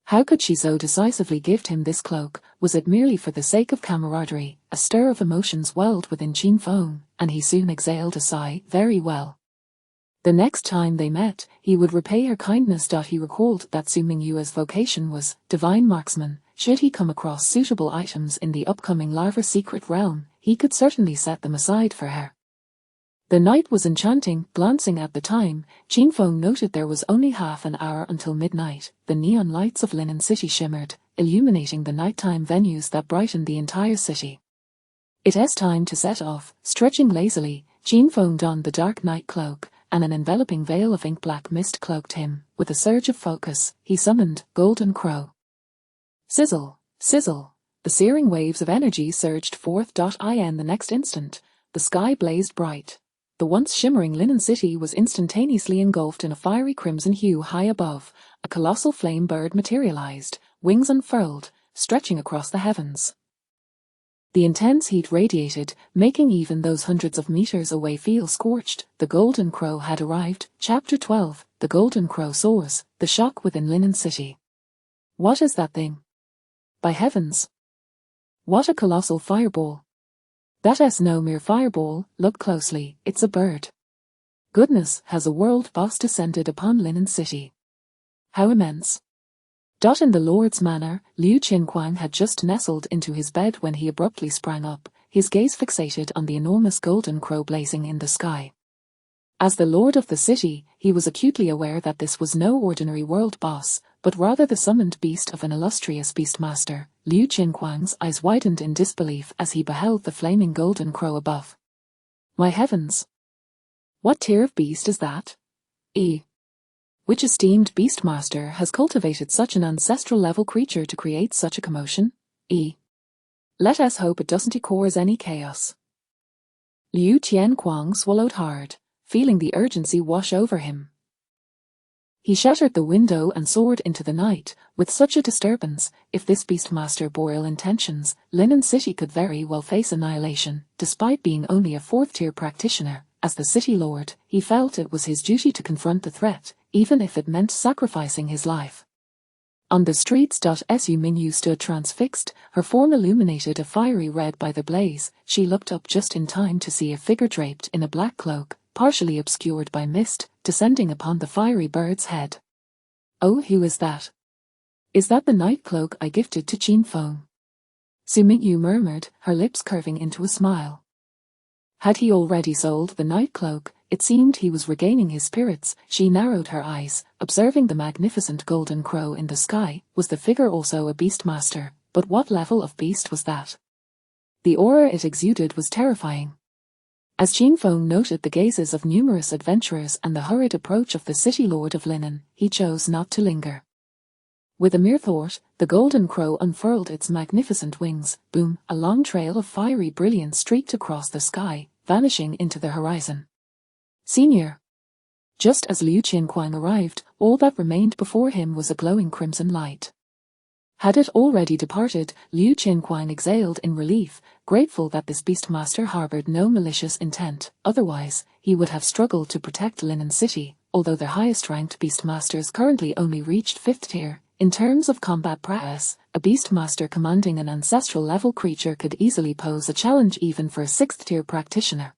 How could she so decisively gift him this cloak? Was it merely for the sake of camaraderie? A stir of emotions welled within Qin Feng, and he soon exhaled a sigh. Very well. The next time they met, he would repay her kindness. He recalled that Su Mingyu's vocation was divine marksman. Should he come across suitable items in the upcoming Larva secret realm, he could certainly set them aside for her. The night was enchanting. Glancing at the time, Qin Feng noted there was only half an hour until midnight. The neon lights of Linen City shimmered, illuminating the nighttime venues that brightened the entire city. It's time to set off. Stretching lazily, Qin Feng donned the dark night cloak, and an enveloping veil of ink-black mist cloaked him. With a surge of focus, he summoned Golden Crow. Sizzle, sizzle. The searing waves of energy surged forth. In the next instant, the sky blazed bright. The once shimmering Linen City was instantaneously engulfed in a fiery crimson hue. High above, a colossal flame bird materialized, wings unfurled, stretching across the heavens. The intense heat radiated, making even those hundreds of meters away feel scorched. The Golden Crow had arrived. Chapter 12. The Golden Crow soars. The shock within Linen City. What is that thing? By heavens! What a colossal fireball! That's no mere fireball. Look closely, it's a bird. Goodness, has a world boss descended upon Linen City? How immense! In the Lord's manor, Liu Qinquang had just nestled into his bed when he abruptly sprang up, his gaze fixated on the enormous Golden Crow blazing in the sky. As the Lord of the city, he was acutely aware that this was no ordinary world boss, but rather the summoned beast of an illustrious beastmaster. Liu Qinquang's eyes widened in disbelief as he beheld the flaming Golden Crow above. My heavens! What tier of beast is that? Which esteemed beastmaster has cultivated such an ancestral-level creature to create such a commotion? Let us hope it doesn't cause any chaos. Liu Qinquang swallowed hard, feeling the urgency wash over him. He shattered the window and soared into the night. With such a disturbance, if this beastmaster bore ill intentions, Linen City could very well face annihilation. Despite being only a fourth-tier practitioner, as the city lord, he felt it was his duty to confront the threat, even if it meant sacrificing his life. On the streets. Su Mingyu stood transfixed, her form illuminated a fiery red by the blaze. She looked up just in time to see a figure draped in a black cloak, partially obscured by mist, descending upon the fiery bird's head. Oh, who is that? Is that the night cloak I gifted to Qin Feng? Su Mingyu murmured, her lips curving into a smile. Had he already sold the night cloak? It seemed he was regaining his spirits. She narrowed her eyes, observing the magnificent Golden Crow in the sky. Was the figure also a beastmaster? But what level of beast was that? The aura it exuded was terrifying. As Qin Feng noted the gazes of numerous adventurers and the hurried approach of the city lord of linen, he chose not to linger. With a mere thought, the Golden Crow unfurled its magnificent wings. Boom! A long trail of fiery brilliance streaked across the sky, vanishing into the horizon. Senior! Just as Liu Qinquang arrived, all that remained before him was a glowing crimson light. Had it already departed, Liu Qinquang exhaled in relief, grateful that this beastmaster harbored no malicious intent. Otherwise, he would have struggled to protect Linen City. Although the highest-ranked beastmasters currently only reached 5th tier, in terms of combat prowess, a beastmaster commanding an ancestral-level creature could easily pose a challenge even for a 6th-tier practitioner.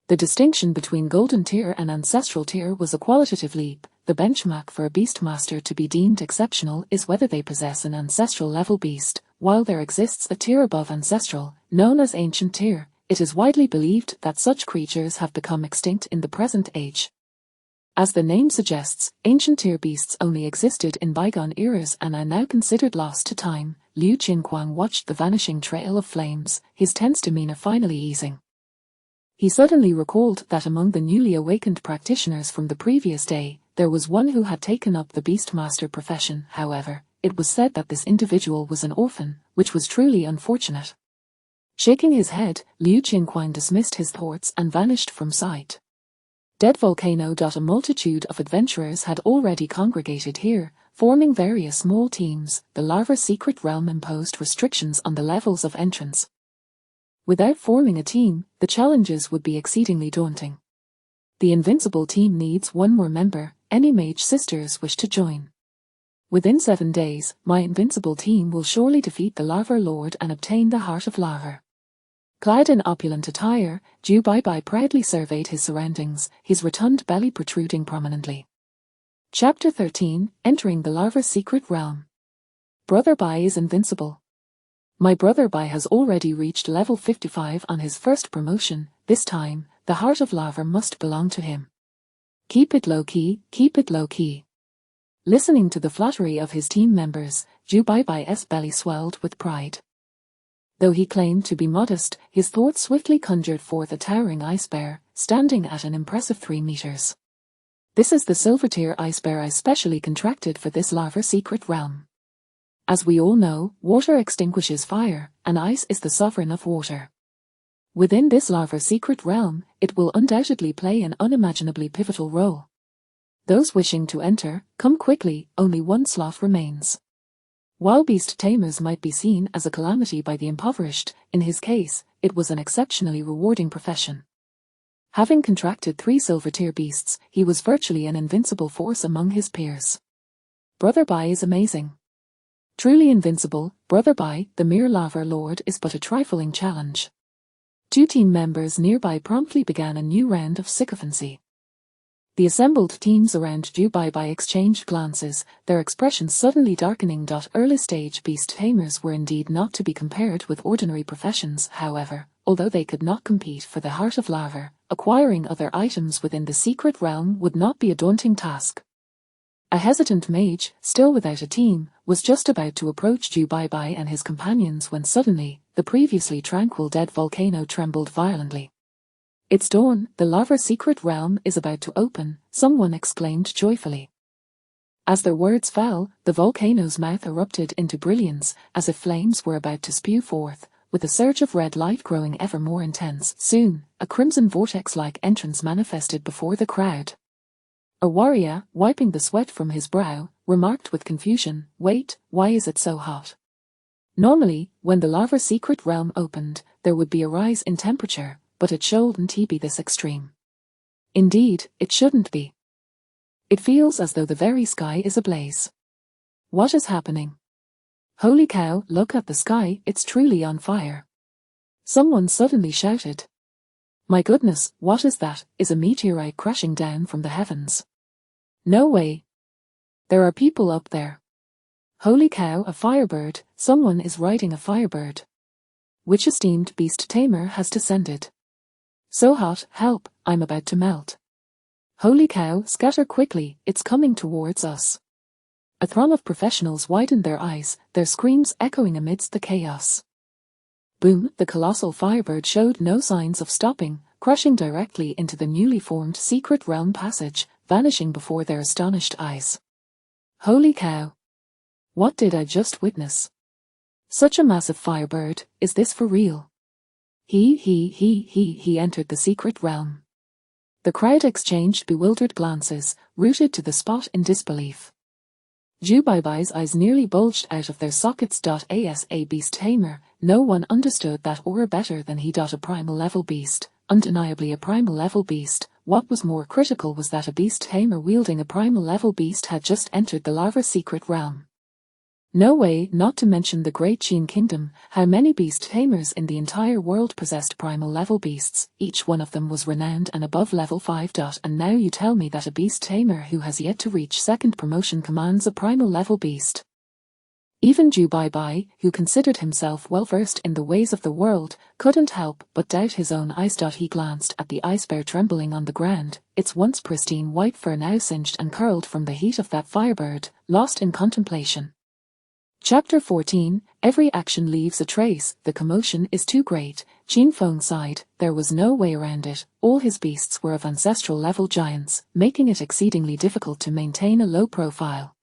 The distinction between Golden Tier and Ancestral Tier was a qualitative leap. The benchmark for a beastmaster to be deemed exceptional is whether they possess an ancestral-level beast. While there exists a tier above Ancestral, known as Ancient Tier, it is widely believed that such creatures have become extinct in the present age. As the name suggests, Ancient Tier beasts only existed in bygone eras and are now considered lost to time. Liu Qinquang watched the vanishing trail of flames, his tense demeanor finally easing. He suddenly recalled that among the newly awakened practitioners from the previous day, there was one who had taken up the beastmaster profession. However, it was said that this individual was an orphan, which was truly unfortunate. Shaking his head, Liu Qinquang dismissed his thoughts and vanished from sight. Dead volcano. A multitude of adventurers had already congregated here, forming various small teams. The lava secret realm imposed restrictions on the levels of entrance. Without forming a team, the challenges would be exceedingly daunting. The invincible team needs one more member. Any mage sisters wish to join? Within 7 days, my invincible team will surely defeat the Lava Lord and obtain the Heart of Lava. Clad in opulent attire, Ju Baibai proudly surveyed his surroundings, his rotund belly protruding prominently. Chapter 13, Entering the Lava Secret Realm. Brother Bai is invincible. My brother Bai has already reached level 55 on his first promotion. This time, the Heart of Lava must belong to him. Keep it low-key, keep it low-key. Listening to the flattery of his team members, Ju Baibai's belly swelled with pride. Though he claimed to be modest, his thoughts swiftly conjured forth a towering ice bear, standing at an impressive 3 meters. This is the silver tier ice bear I specially contracted for this lava secret realm. As we all know, water extinguishes fire, and ice is the sovereign of water. Within this lava secret realm, it will undoubtedly play an unimaginably pivotal role. Those wishing to enter, come quickly, only 1 slot remains. While beast tamers might be seen as a calamity by the impoverished, in his case, it was an exceptionally rewarding profession. Having contracted 3 silver tier beasts, he was virtually an invincible force among his peers. Brother Bai is amazing. Truly invincible, Brother Bai, the mere Lava Lord, is but a trifling challenge. 2 team members nearby promptly began a new round of sycophancy. The assembled teams around Ju Baibai exchanged glances, their expressions suddenly darkening. Early-stage beast tamers were indeed not to be compared with ordinary professions, however, although they could not compete for the Heart of Lava, acquiring other items within the secret realm would not be a daunting task. A hesitant mage, still without a team, was just about to approach Ju Baibai and his companions when suddenly, the previously tranquil dead volcano trembled violently. It's dawn, the lava secret realm is about to open, someone exclaimed joyfully. As their words fell, the volcano's mouth erupted into brilliance, as if flames were about to spew forth, with a surge of red light growing ever more intense. Soon, a crimson vortex-like entrance manifested before the crowd. A warrior, wiping the sweat from his brow, remarked with confusion, "Wait, why is it so hot?" Normally, when the lava secret realm opened, there would be a rise in temperature, but it shouldn't be this extreme. Indeed, it shouldn't be. It feels as though the very sky is ablaze. What is happening? Holy cow, look at the sky, it's truly on fire. Someone suddenly shouted. My goodness, what is that? Is a meteorite crashing down from the heavens? No way. There are people up there. Holy cow, a firebird, someone is riding a firebird. Which esteemed beast tamer has descended? So hot, help, I'm about to melt. Holy cow, scatter quickly, it's coming towards us. A throng of professionals widened their eyes, their screams echoing amidst the chaos. Boom, the colossal firebird showed no signs of stopping, crashing directly into the newly formed secret realm passage, vanishing before their astonished eyes. Holy cow! What did I just witness? Such a massive firebird, is this for real? He entered the secret realm. The crowd exchanged bewildered glances, rooted to the spot in disbelief. Ju Baibai's eyes nearly bulged out of their sockets. As a beast tamer, no one understood that aura better than he. A primal level beast, undeniably a primal level beast. What was more critical was that a beast tamer wielding a primal level beast had just entered the lava secret realm. No way, not to mention the Great Qin Kingdom, how many beast tamers in the entire world possessed primal level beasts, each one of them was renowned and above level 5. And now you tell me that a beast tamer who has yet to reach 2nd promotion commands a primal level beast. Even Ju Baibai, who considered himself well versed in the ways of the world, couldn't help but doubt his own eyes. He glanced at the ice bear trembling on the ground, its once pristine white fur now singed and curled from the heat of that firebird, lost in contemplation. Chapter 14, Every action leaves a trace, the commotion is too great. Qin Feng sighed, there was no way around it, all his beasts were of ancestral level giants, making it exceedingly difficult to maintain a low profile.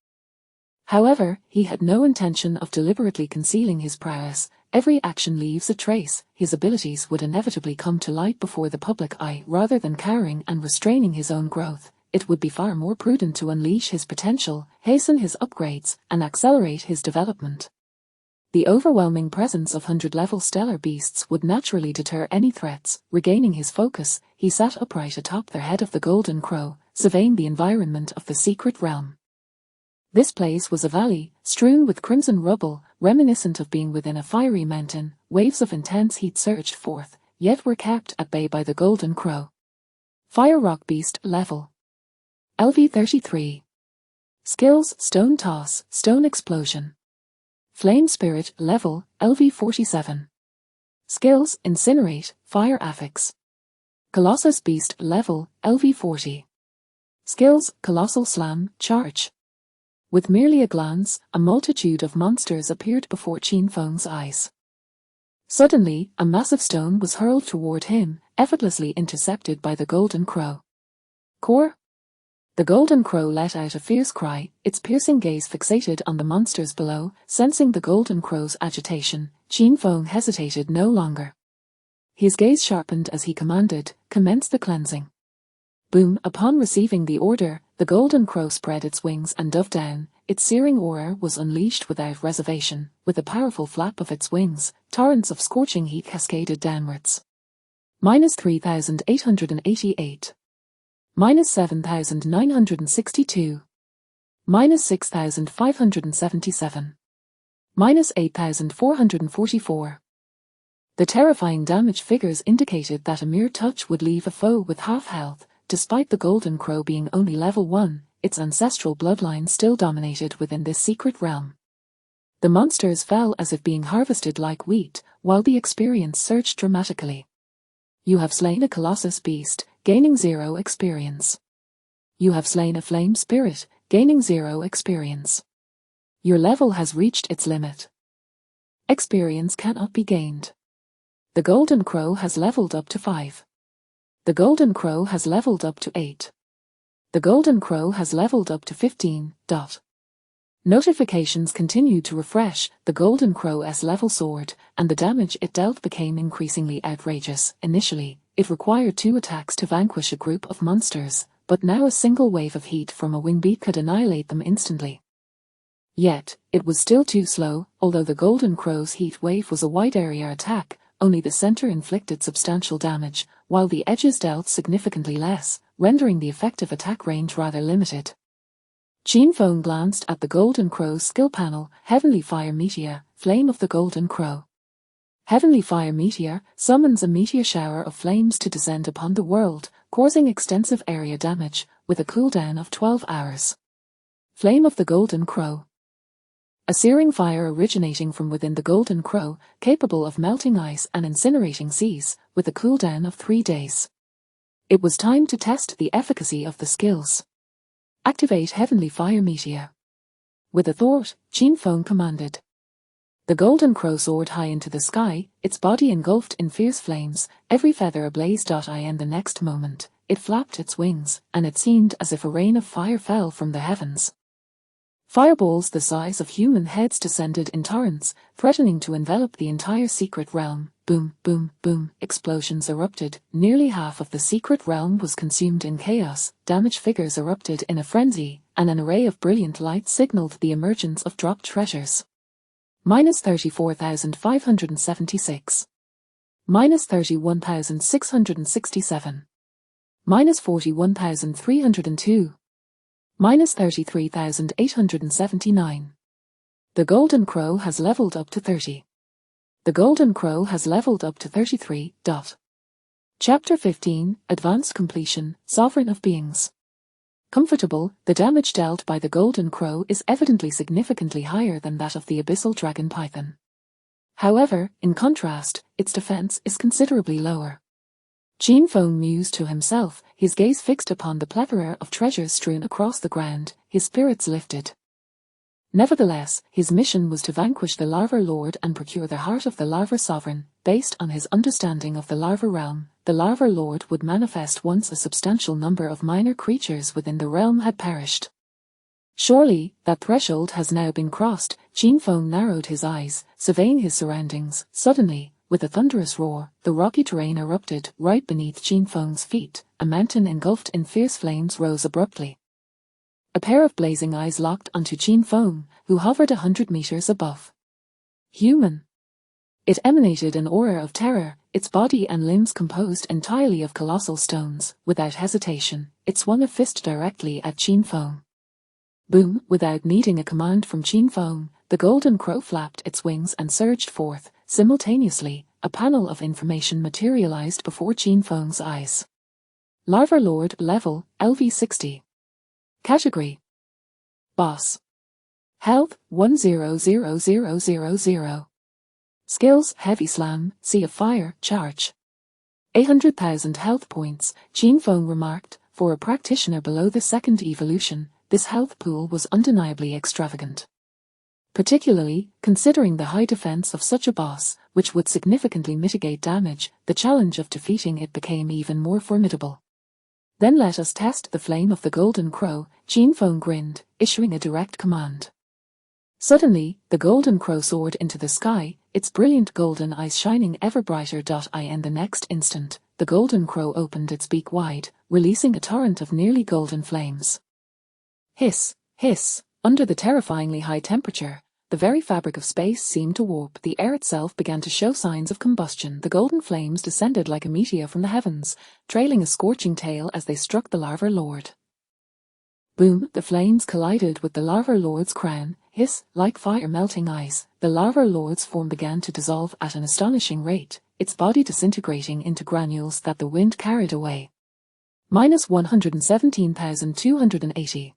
However, he had no intention of deliberately concealing his prowess. Every action leaves a trace. His abilities would inevitably come to light before the public eye. Rather than cowering and restraining his own growth, it would be far more prudent to unleash his potential, hasten his upgrades, and accelerate his development. The overwhelming presence of 100-level stellar beasts would naturally deter any threats. Regaining his focus, he sat upright atop the head of the Golden Crow, surveying the environment of the secret realm. This place was a valley, strewn with crimson rubble, reminiscent of being within a fiery mountain. Waves of intense heat surged forth, yet were kept at bay by the Golden Crow. Fire Rock Beast Level LV33. Skills: Stone Toss, Stone Explosion. Flame Spirit Level LV47. Skills: Incinerate, Fire Affix. Colossus Beast Level LV40. Skills: Colossal Slam, Charge. With merely a glance, a multitude of monsters appeared before Qin Feng's eyes. Suddenly, a massive stone was hurled toward him, effortlessly intercepted by the Golden Crow. Core? The Golden Crow let out a fierce cry, its piercing gaze fixated on the monsters below. Sensing the Golden Crow's agitation, Qin Feng hesitated no longer. His gaze sharpened as he commanded, "Commence the cleansing." Boom! Upon receiving the order, the Golden Crow spread its wings and dove down. Its searing aura was unleashed without reservation. With a powerful flap of its wings, torrents of scorching heat cascaded downwards. -3,888. -7,962. -6,577. -8,444. The terrifying damage figures indicated that a mere touch would leave a foe with half health. Despite the Golden Crow being only level 1, its ancestral bloodline still dominated within this secret realm. The monsters fell as if being harvested like wheat, while the experience surged dramatically. You have slain a Colossus Beast, gaining 0 experience. You have slain a Flame Spirit, gaining 0 experience. Your level has reached its limit. Experience cannot be gained. The Golden Crow has leveled up to 5. The Golden Crow has leveled up to 8. The Golden Crow has leveled up to 15. Notifications continued to refresh. The Golden Crow's level soared, and the damage it dealt became increasingly outrageous. Initially, it required 2 attacks to vanquish a group of monsters, but now a single wave of heat from a wing beat could annihilate them instantly. Yet, it was still too slow. Although the Golden Crow's heat wave was a wide-area attack, only the center inflicted substantial damage, while the edges dealt significantly less, rendering the effective attack range rather limited. Qin Feng glanced at the Golden Crow's skill panel. Heavenly Fire Meteor, Flame of the Golden Crow. Heavenly Fire Meteor summons a meteor shower of flames to descend upon the world, causing extensive area damage, with a cooldown of 12 hours. Flame of the Golden Crow. A searing fire originating from within the Golden Crow, capable of melting ice and incinerating seas, with a cooldown of 3 days. It was time to test the efficacy of the skills. Activate Heavenly Fire Meteor. With a thought, Qin Feng commanded. The Golden Crow soared high into the sky, its body engulfed in fierce flames, every feather ablaze. In the next moment, it flapped its wings, and it seemed as if a rain of fire fell from the heavens. Fireballs the size of human heads descended in torrents, threatening to envelop the entire secret realm. Boom, boom, boom, explosions erupted. Nearly half of the secret realm was consumed in chaos. Damage figures erupted in a frenzy, and an array of brilliant light signaled the emergence of dropped treasures. -34,576. -31,667. -41,302. -33,879. The Golden Crow has leveled up to 30. The Golden Crow has leveled up to 33. Chapter 15, Advanced Completion, Sovereign of Beings. Comfortable, the damage dealt by the Golden Crow is evidently significantly higher than that of the Abyssal Dragon Python. However, in contrast, its defense is considerably lower. Qin Feng mused to himself, his gaze fixed upon the plethora of treasures strewn across the ground. His spirits lifted. Nevertheless, his mission was to vanquish the Larva Lord and procure the heart of the Larva Sovereign. Based on his understanding of the Larva realm, the Larva Lord would manifest once a substantial number of minor creatures within the realm had perished. Surely, that threshold has now been crossed. Qin Feng narrowed his eyes, surveying his surroundings. Suddenly, with a thunderous roar, the rocky terrain erupted. Right beneath Qin Feng's feet, a mountain engulfed in fierce flames rose abruptly. A pair of blazing eyes locked onto Qin Feng, who hovered 100 meters above. Human. It emanated an aura of terror, its body and limbs composed entirely of colossal stones. Without hesitation, it swung a fist directly at Qin Feng. Boom! Without needing a command from Qin Feng, the golden crow flapped its wings and surged forth. Simultaneously, a panel of information materialized before Qin Feng's eyes. Larva Lord level, LV60. Category: Boss. Health, 100,000. Skills: Heavy Slam, Sea of Fire, Charge. 800,000 health points. Qin Feng remarked, for a practitioner below the second evolution, this health pool was undeniably extravagant. Particularly, considering the high defense of such a boss, which would significantly mitigate damage, the challenge of defeating it became even more formidable. Then let us test the flame of the golden crow. Qin Feng grinned, issuing a direct command. Suddenly, the golden crow soared into the sky, its brilliant golden eyes shining ever brighter. In the next instant, the golden crow opened its beak wide, releasing a torrent of nearly golden flames. Hiss, hiss, under the terrifyingly high temperature, the very fabric of space seemed to warp. The air itself began to show signs of combustion. The golden flames descended like a meteor from the heavens, trailing a scorching tail as they struck the Larva Lord. Boom! The flames collided with the Larva Lord's crown. Hiss, like fire-melting ice, the Larva Lord's form began to dissolve at an astonishing rate, its body disintegrating into granules that the wind carried away. Minus 117,280.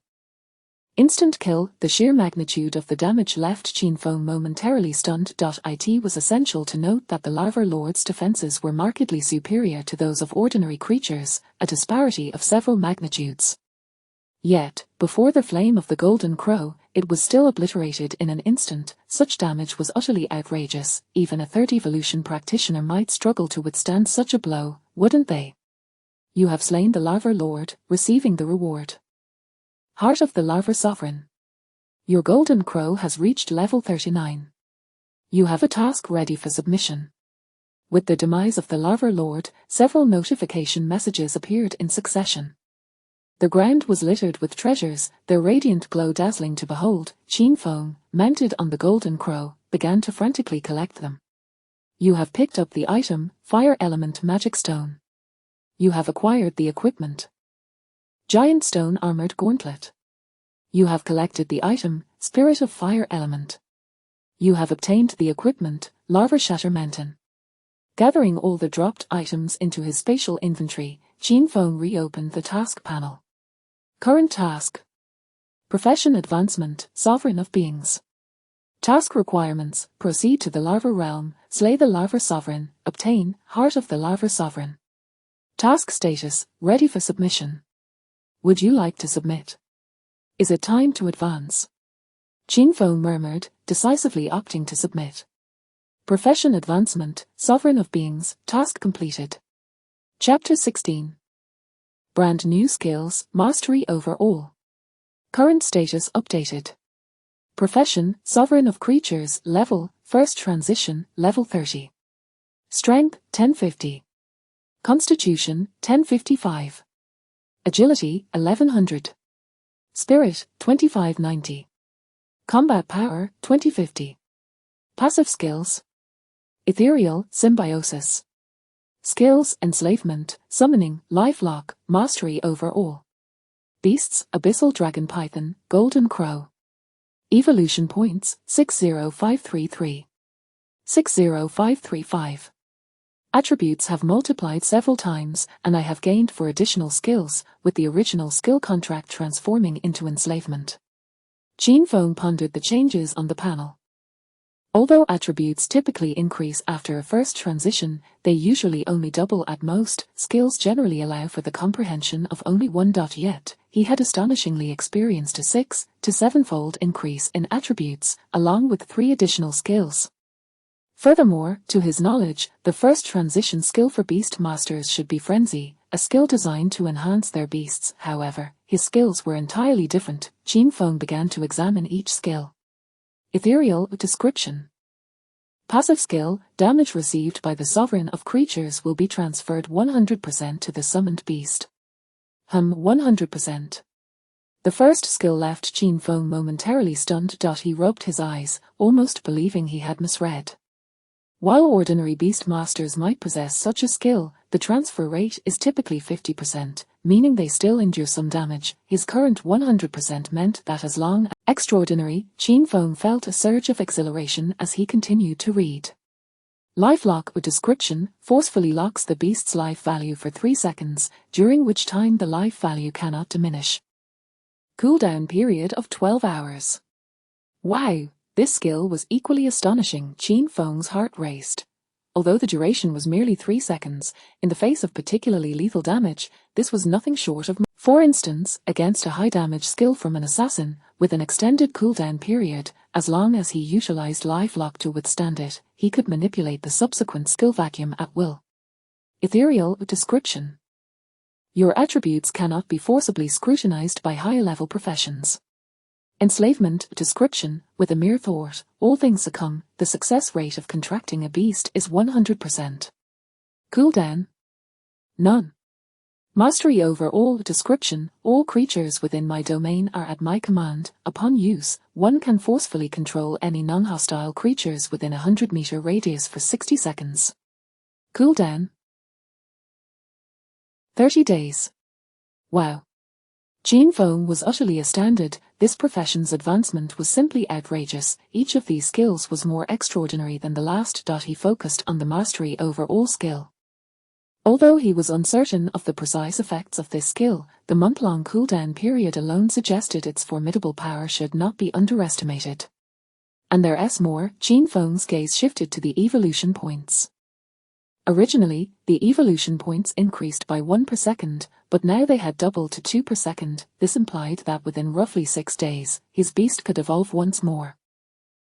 Instant kill. The sheer magnitude of the damage left Qin Feng momentarily stunned. It was essential to note that the Larva Lord's defenses were markedly superior to those of ordinary creatures, a disparity of several magnitudes. Yet, before the flame of the golden crow, it was still obliterated in an instant. Such damage was utterly outrageous. Even a third evolution practitioner might struggle to withstand such a blow, wouldn't they? You have slain the Larva Lord, receiving the reward. Heart of the Larva Sovereign. Your golden crow has reached level 39. You have a task ready for submission. With the demise of the Larva Lord, several notification messages appeared in succession. The ground was littered with treasures, their radiant glow dazzling to behold. Qin Feng, mounted on the golden crow, began to frantically collect them. You have picked up the item, Fire Element Magic Stone. You have acquired the equipment, Giant Stone Armored Gauntlet. You have collected the item, Spirit of Fire Element. You have obtained the equipment, Larva Shatter Mountain. Gathering all the dropped items into his spatial inventory, Qin Feng reopened the task panel. Current task. Profession Advancement, Sovereign of Beings. Task requirements: proceed to the Larva Realm, slay the Larva Sovereign, obtain Heart of the Larva Sovereign. Task status: ready for submission. Would you like to submit? Is it time to advance? Qin Feng murmured, decisively opting to submit. Profession Advancement, Sovereign of Beings, task completed. Chapter 16. Brand new skills, Mastery over all. Current status updated. Profession, Sovereign of Creatures, level, first transition, level 30. Strength, 1050. Constitution, 1055. Agility, 1100. Spirit, 2590. Combat Power, 2050. Passive skills. Ethereal, Symbiosis. Skills: Enslavement, Summoning, Lifelock, Mastery over all. Beasts: Abyssal Dragon Python, Golden Crow. Evolution points: 60533. 60535. Attributes have multiplied several times, and I have gained 4 additional skills, with the original skill contract transforming into enslavement. Qin Feng pondered the changes on the panel. Although attributes typically increase after a first transition, they usually only double at most. Skills generally allow for the comprehension of only one. Yet, he had astonishingly experienced a 6 to 7-fold increase in attributes, along with 3 additional skills. Furthermore, to his knowledge, the first transition skill for Beast Masters should be Frenzy, a skill designed to enhance their beasts. However, his skills were entirely different. Qin Feng began to examine each skill. Ethereal description. Passive skill, damage received by the sovereign of creatures will be transferred 100% to the summoned beast. 100%. The first skill left Qin Feng momentarily stunned. He rubbed his eyes, almost believing he had misread. While ordinary beast masters might possess such a skill, the transfer rate is typically 50%, meaning they still endure some damage. His current 100% meant that as long as extraordinary, Qin Feng felt a surge of exhilaration as he continued to read. Life lock with description forcefully locks the beast's life value for 3 seconds, during which time the life value cannot diminish. Cooldown period of 12 hours. Wow! This skill was equally astonishing. Qin Feng's heart raced. Although the duration was merely 3 seconds, in the face of particularly lethal damage, this was nothing short of. For instance, against a high-damage skill from an assassin, with an extended cooldown period, as long as he utilized Life Lock to withstand it, he could manipulate the subsequent skill vacuum at will. Ethereal description. Your attributes cannot be forcibly scrutinized by high-level professions. Enslavement description. With a mere thought, all things succumb. The success rate of contracting a beast is 100%. Cooldown? None. Mastery over all description. All creatures within my domain are at my command. Upon use, one can forcefully control any non-hostile creatures within a 100-meter radius for 60 seconds. Cooldown? 30 days. Wow. Qin Feng was utterly astounded. This profession's advancement was simply outrageous. Each of these skills was more extraordinary than the last. He focused on the mastery over all skill. Although he was uncertain of the precise effects of this skill, the month-long cooldown period alone suggested its formidable power should not be underestimated. And there's more. Qin Feng's gaze shifted to the evolution points. Originally, the evolution points increased by 1 per second, but now they had doubled to 2 per second. This implied that within roughly 6 days, his beast could evolve once more.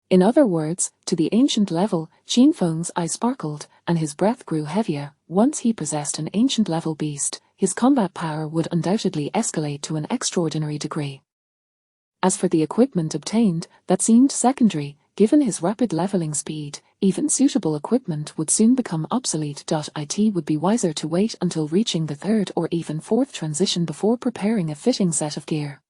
In other words, to the ancient level, Qin Feng's eyes sparkled, and his breath grew heavier. Once he possessed an ancient-level beast, his combat power would undoubtedly escalate to an extraordinary degree. As for the equipment obtained, that seemed secondary. Given his rapid leveling speed, even suitable equipment would soon become obsolete. It would be wiser to wait until reaching the 3rd or even 4th transition before preparing a fitting set of gear.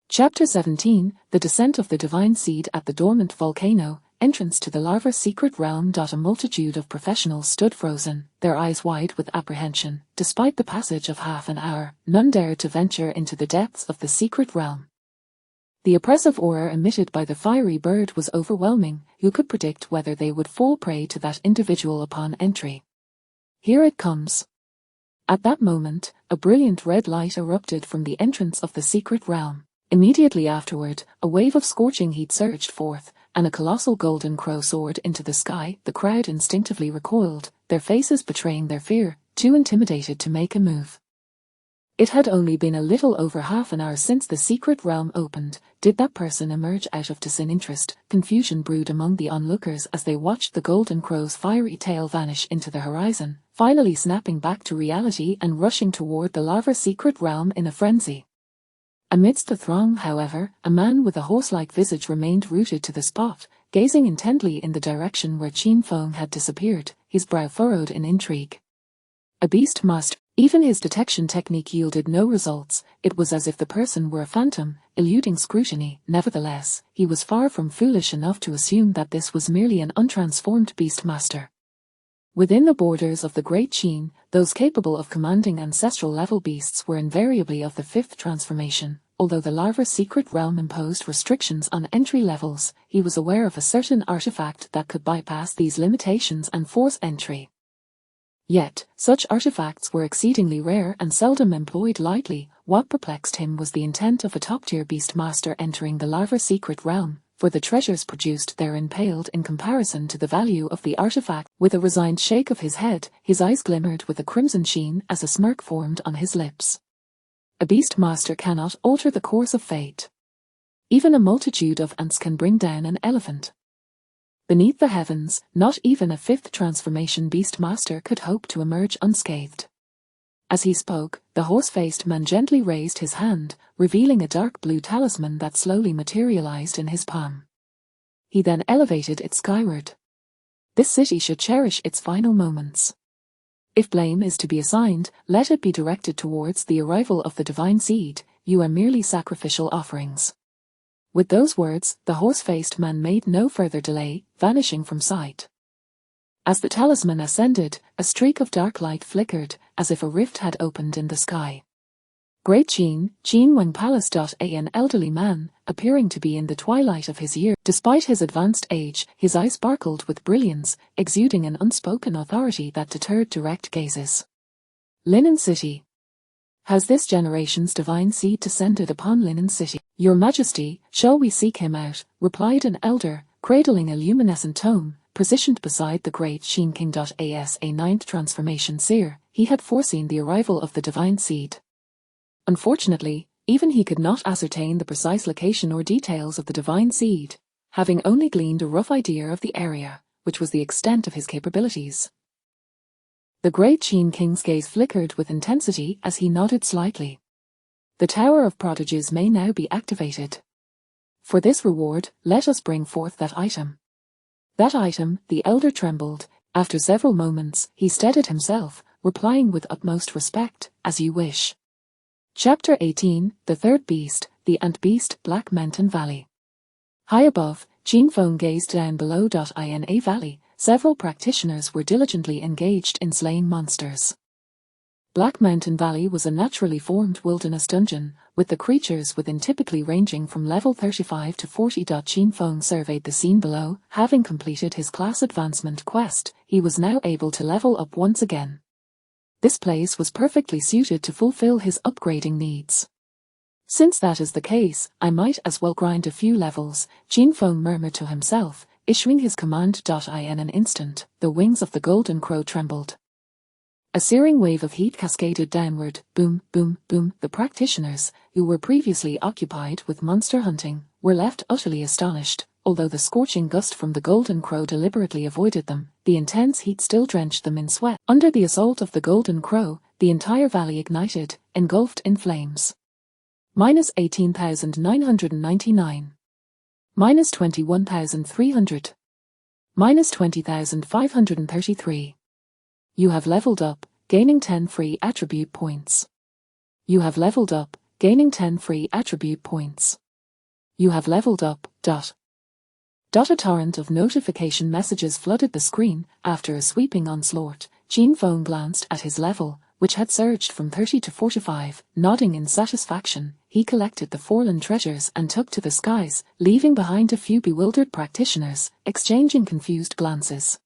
Chapter 17, The Descent of the Divine Seed at the Dormant Volcano, Entrance to the Larva Secret Realm. A multitude of professionals stood frozen, their eyes wide with apprehension. Despite the passage of half an hour, none dared to venture into the depths of the secret realm. The oppressive aura emitted by the fiery bird was overwhelming. Who could predict whether they would fall prey to that individual upon entry? Here it comes. At that moment, a brilliant red light erupted from the entrance of the secret realm. Immediately afterward, a wave of scorching heat surged forth, and a colossal golden crow soared into the sky. The crowd instinctively recoiled, their faces betraying their fear, too intimidated to make a move. It had only been a little over half an hour since the secret realm opened. Did that person emerge out of disinterest? Confusion brewed among the onlookers as they watched the golden crow's fiery tail vanish into the horizon, finally snapping back to reality and rushing toward the Larva Secret Realm in a frenzy. Amidst the throng, however, a man with a horse-like visage remained rooted to the spot, gazing intently in the direction where Qin Feng had disappeared, his brow furrowed in intrigue. A beast master. Even his detection technique yielded no results. It was as if the person were a phantom, eluding scrutiny. Nevertheless, he was far from foolish enough to assume that this was merely an untransformed beast master. Within the borders of the Great Qin, those capable of commanding ancestral-level beasts were invariably of the 5th transformation. Although the Larva Secret Realm imposed restrictions on entry levels, he was aware of a certain artifact that could bypass these limitations and force entry. Yet, such artifacts were exceedingly rare and seldom employed lightly. What perplexed him was the intent of a top-tier beast master entering the Larva Secret Realm, for the treasures produced therein paled in comparison to the value of the artifact. With a resigned shake of his head, his eyes glimmered with a crimson sheen as a smirk formed on his lips. A beast master cannot alter the course of fate. Even a multitude of ants can bring down an elephant. Beneath the heavens, not even a 5th transformation beast master could hope to emerge unscathed. As he spoke, the horse-faced man gently raised his hand, revealing a dark blue talisman that slowly materialized in his palm. He then elevated it skyward. This city should cherish its final moments. If blame is to be assigned, let it be directed towards the arrival of the divine seed. You are merely sacrificial offerings. With those words, the horse-faced man made no further delay, vanishing from sight. As the talisman ascended, a streak of dark light flickered, as if a rift had opened in the sky. Great Qin Wang Palace. An elderly man, appearing to be in the twilight of his years. Despite his advanced age, his eyes sparkled with brilliance, exuding an unspoken authority that deterred direct gazes. Linen City. Has this generation's divine seed descended upon Linen City? Your Majesty, shall we seek him out? Replied an elder, cradling a luminescent tome, positioned beside the great Qin King. As a ninth transformation seer, he had foreseen the arrival of the divine seed. Unfortunately, even he could not ascertain the precise location or details of the divine seed, having only gleaned a rough idea of the area, which was the extent of his capabilities. The great Qin King's gaze flickered with intensity as he nodded slightly. The Tower of Prodigies may now be activated. For this reward, let us bring forth that item. That item, the elder trembled. After several moments, he steadied himself, replying with utmost respect, as you wish. Chapter 18, The Third Beast, the Ant Beast, Black Mountain Valley. High above, Qin Feng gazed down below. In a valley, several practitioners were diligently engaged in slaying monsters. Black Mountain Valley was a naturally formed wilderness dungeon, with the creatures within typically ranging from level 35 to 40. Qin Feng surveyed the scene below. Having completed his class advancement quest, he was now able to level up once again. This place was perfectly suited to fulfill his upgrading needs. Since that is the case, I might as well grind a few levels, Qin Feng murmured to himself, issuing his command. In an instant, the wings of the golden crow trembled. A searing wave of heat cascaded downward, boom, boom, boom. The practitioners, who were previously occupied with monster hunting, were left utterly astonished. Although the scorching gust from the golden crow deliberately avoided them, the intense heat still drenched them in sweat. Under the assault of the golden crow, the entire valley ignited, engulfed in flames. Minus 18,999. Minus 21,300. Minus 20,533. You have leveled up, gaining 10 free attribute points. You have leveled up, gaining 10 free attribute points. You have leveled up. A torrent of notification messages flooded the screen. After a sweeping onslaught, Qin Feng glanced at his level, which had surged from 30 to 45. Nodding in satisfaction, he collected the fallen treasures and took to the skies, leaving behind a few bewildered practitioners, exchanging confused glances.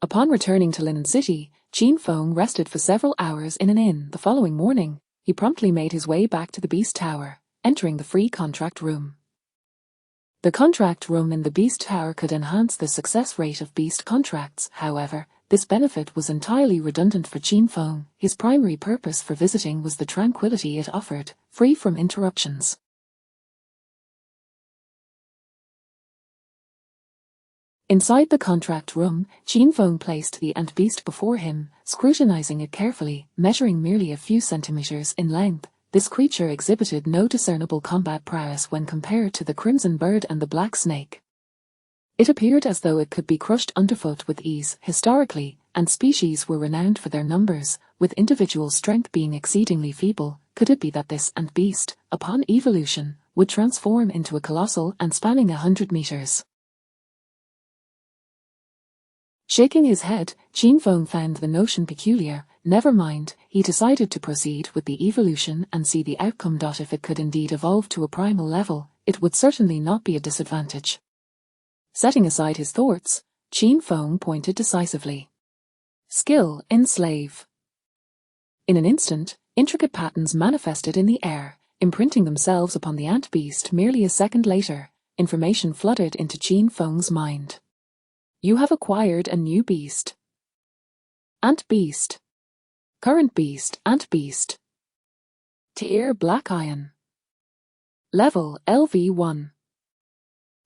Upon returning to Linen City, Qin Feng rested for several hours in an inn. The following morning, he promptly made his way back to the Beast Tower, entering the free contract room. The contract room in the Beast Tower could enhance the success rate of beast contracts. However, this benefit was entirely redundant for Qin Feng. His primary purpose for visiting was the tranquility it offered, free from interruptions. Inside the contract room, Qin Feng placed the ant beast before him, scrutinizing it carefully. Measuring merely a few centimeters in length, this creature exhibited no discernible combat prowess when compared to the crimson bird and the black snake. It appeared as though it could be crushed underfoot with ease. Historically, ant species were renowned for their numbers, with individual strength being exceedingly feeble. Could it be that this ant beast, upon evolution, would transform into a colossal ant spanning 100 meters? Shaking his head, Qin Feng found the notion peculiar. Never mind, he decided to proceed with the evolution and see the outcome. If it could indeed evolve to a primal level, it would certainly not be a disadvantage. Setting aside his thoughts, Qin Feng pointed decisively. Skill, enslave. In an instant, intricate patterns manifested in the air, imprinting themselves upon the ant beast. Merely a second later, information flooded into Qin Feng's mind. You have acquired a new beast. Ant beast. Current beast, ant beast. Tier Black Iron. Level LV1.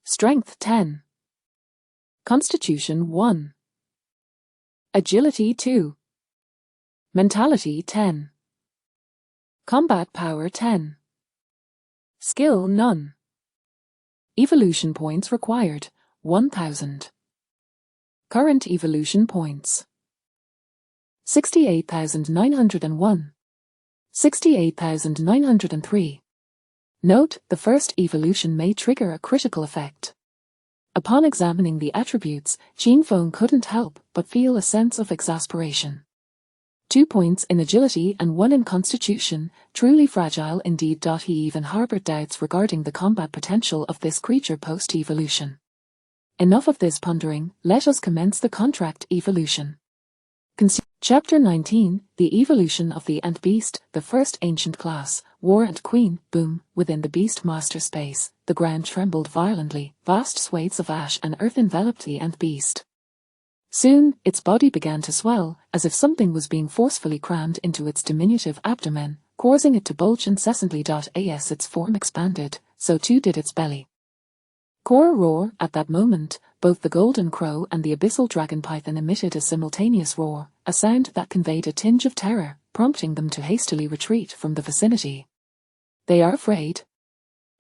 Strength 10. Constitution 1. Agility 2. Mentality 10. Combat power 10. Skill none. Evolution points required 1000. Current evolution points 68,901. 68,903. Note, the first evolution may trigger a critical effect. Upon examining the attributes, Qin Feng couldn't help but feel a sense of exasperation. 2 points in agility and 1 in constitution, truly fragile indeed. He even harbored doubts regarding the combat potential of this creature post-evolution. Enough of this pondering, let us commence the contract evolution. Chapter 19, The Evolution of the Ant Beast, the first ancient class, War Ant Queen. Boom, within the Beast Master space, the ground trembled violently, vast swathes of ash and earth enveloped the Ant Beast. Soon, its body began to swell, as if something was being forcefully crammed into its diminutive abdomen, causing it to bulge incessantly. As its form expanded, so too did its belly. Core roar. At that moment, both the golden crow and the abyssal dragon python emitted a simultaneous roar, a sound that conveyed a tinge of terror, prompting them to hastily retreat from the vicinity. They are afraid?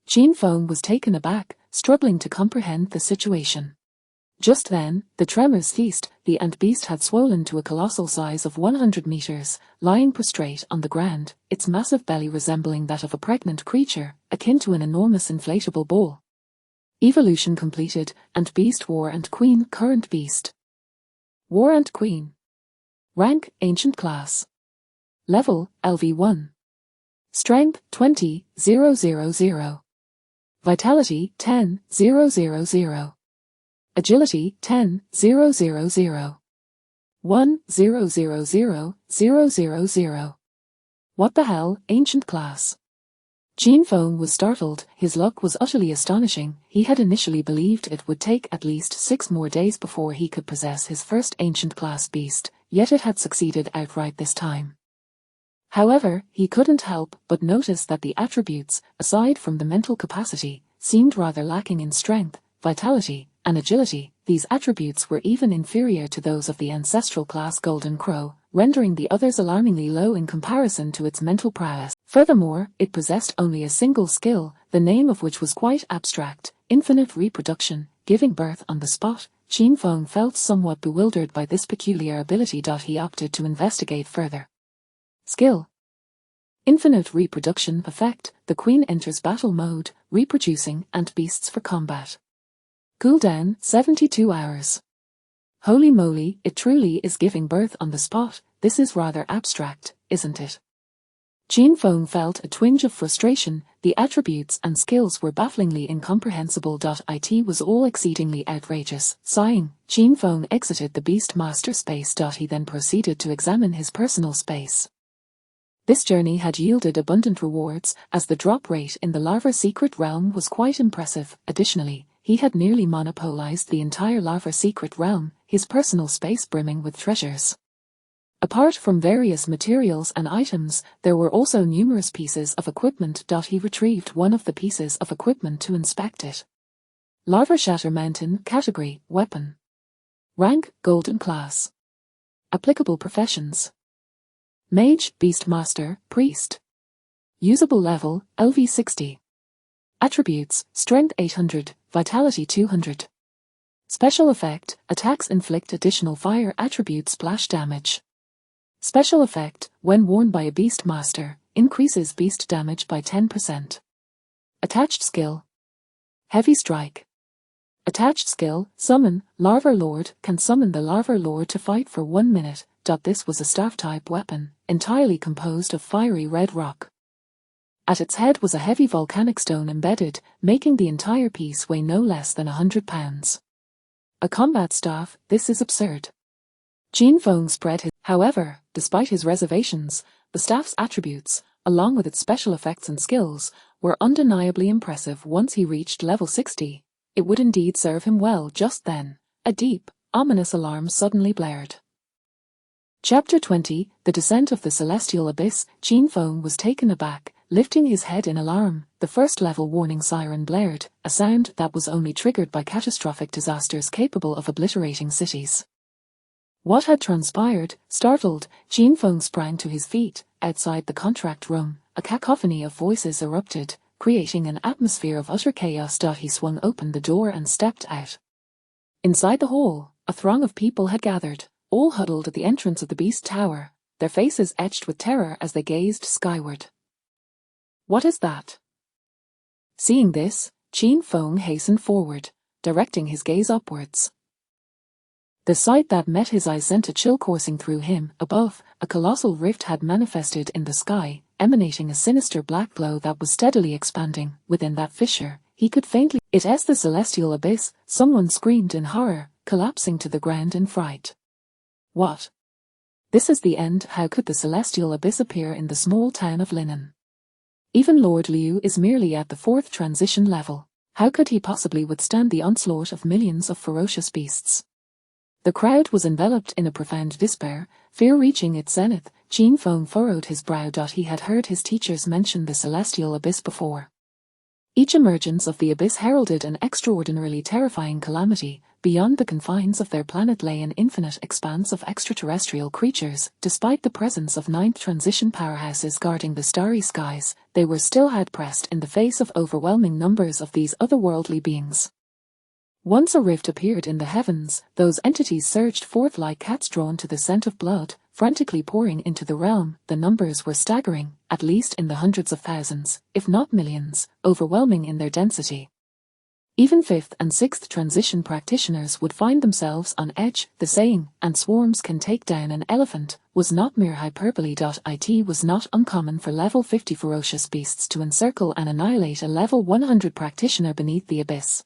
Qin Feng was taken aback, struggling to comprehend the situation. Just then, the tremors ceased. The ant beast had swollen to a colossal size of 100 meters, lying prostrate on the ground, its massive belly resembling that of a pregnant creature, akin to an enormous inflatable ball. Evolution completed. Ant Beast War Ant Queen. Current Beast. War Ant Queen. Rank, Ancient Class. Level, LV1. Strength, 20,000. Vitality, 10,000. Agility, 10,000. 1,000,000. What the hell, Ancient Class? Qin Feng was startled. His luck was utterly astonishing. He had initially believed it would take at least 6 more days before he could possess his first ancient class beast, yet it had succeeded outright this time. However, he couldn't help but notice that the attributes, aside from the mental capacity, seemed rather lacking in strength, vitality, and agility. These attributes were even inferior to those of the ancestral class Golden Crow, rendering the others alarmingly low in comparison to its mental prowess. Furthermore, it possessed only a single skill, the name of which was quite abstract: infinite reproduction, giving birth on the spot. Qin Feng felt somewhat bewildered by this peculiar ability. He opted to investigate further. Skill. Infinite reproduction effect. The queen enters battle mode, reproducing ant beasts for combat. Cooldown, 72 hours. Holy moly, it truly is giving birth on the spot. This is rather abstract, isn't it? Qin Feng felt a twinge of frustration. The attributes and skills were bafflingly incomprehensible. It was all exceedingly outrageous. Sighing, Qin Feng exited the Beast Master space. He then proceeded to examine his personal space. This journey had yielded abundant rewards, as the drop rate in the Larva Secret Realm was quite impressive. Additionally, he had nearly monopolized the entire Larva Secret Realm, his personal space brimming with treasures. Apart from various materials and items, there were also numerous pieces of equipment. He retrieved one of the pieces of equipment to inspect it. Larva Shatter Mountain. Category, Weapon. Rank, Golden Class. Applicable professions: Mage, Beastmaster, Priest. Usable level, LV60. Attributes: Strength 800, Vitality 200. Special effect: Attacks inflict additional fire attribute splash damage. Special effect: When worn by a Beastmaster, increases beast damage by 10%. Attached skill: Heavy Strike. Attached skill: Summon, Larva Lord. Can summon the Larva Lord to fight for 1 minute. This was a staff-type weapon, entirely composed of fiery red rock. At its head was a heavy volcanic stone embedded, making the entire piece weigh no less than 100 pounds. A combat staff. This is absurd. Qin Feng spread his. However, despite his reservations, the staff's attributes, along with its special effects and skills, were undeniably impressive. Once he reached level 60, it would indeed serve him well. Just then, a deep, ominous alarm suddenly blared. Chapter 20, The Descent of the Celestial Abyss. Qin Feng was taken aback. Lifting his head in alarm, the first-level warning siren blared, a sound that was only triggered by catastrophic disasters capable of obliterating cities. What had transpired? Startled, Qin Feng sprang to his feet. Outside the contract room, a cacophony of voices erupted, creating an atmosphere of utter chaos. He swung open the door and stepped out. Inside the hall, a throng of people had gathered, all huddled at the entrance of the Beast Tower, their faces etched with terror as they gazed skyward. What is that? Seeing this, Qin Feng hastened forward, directing his gaze upwards. The sight that met his eyes sent a chill coursing through him. Above, a colossal rift had manifested in the sky, emanating a sinister black glow that was steadily expanding. Within that fissure, he could faintly— "It is the celestial abyss," someone screamed in horror, collapsing to the ground in fright. What? This is the end. How could the celestial abyss appear in the small town of Linen? Even Lord Liu is merely at the 4th transition level. How could he possibly withstand the onslaught of millions of ferocious beasts? The crowd was enveloped in a profound despair, fear reaching its zenith. Qin Feng furrowed his brow. He had heard his teachers mention the celestial abyss before. Each emergence of the abyss heralded an extraordinarily terrifying calamity. Beyond the confines of their planet lay an infinite expanse of extraterrestrial creatures. Despite the presence of 9th transition powerhouses guarding the starry skies, they were still hard-pressed in the face of overwhelming numbers of these otherworldly beings. Once a rift appeared in the heavens, those entities surged forth like cats drawn to the scent of blood, frantically pouring into the realm. The numbers were staggering, at least in the hundreds of thousands, if not millions, overwhelming in their density. Even 5th and 6th transition practitioners would find themselves on edge. The saying, "and swarms can take down an elephant," was not mere hyperbole. It was not uncommon for level 50 ferocious beasts to encircle and annihilate a level 100 practitioner beneath the abyss.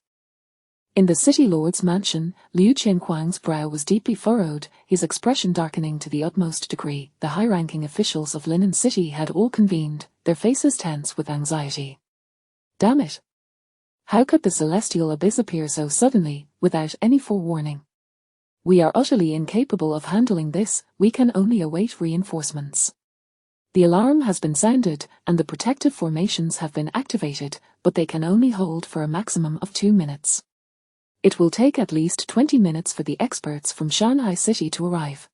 In the City Lord's mansion, Liu Qianhuang's brow was deeply furrowed, his expression darkening to the utmost degree. The high-ranking officials of Linen City had all convened, their faces tense with anxiety. Damn it! How could the celestial abyss appear so suddenly, without any forewarning? We are utterly incapable of handling this. We can only await reinforcements. The alarm has been sounded, and the protective formations have been activated, but they can only hold for a maximum of 2 minutes. It will take at least 20 minutes for the experts from Shanghai City to arrive.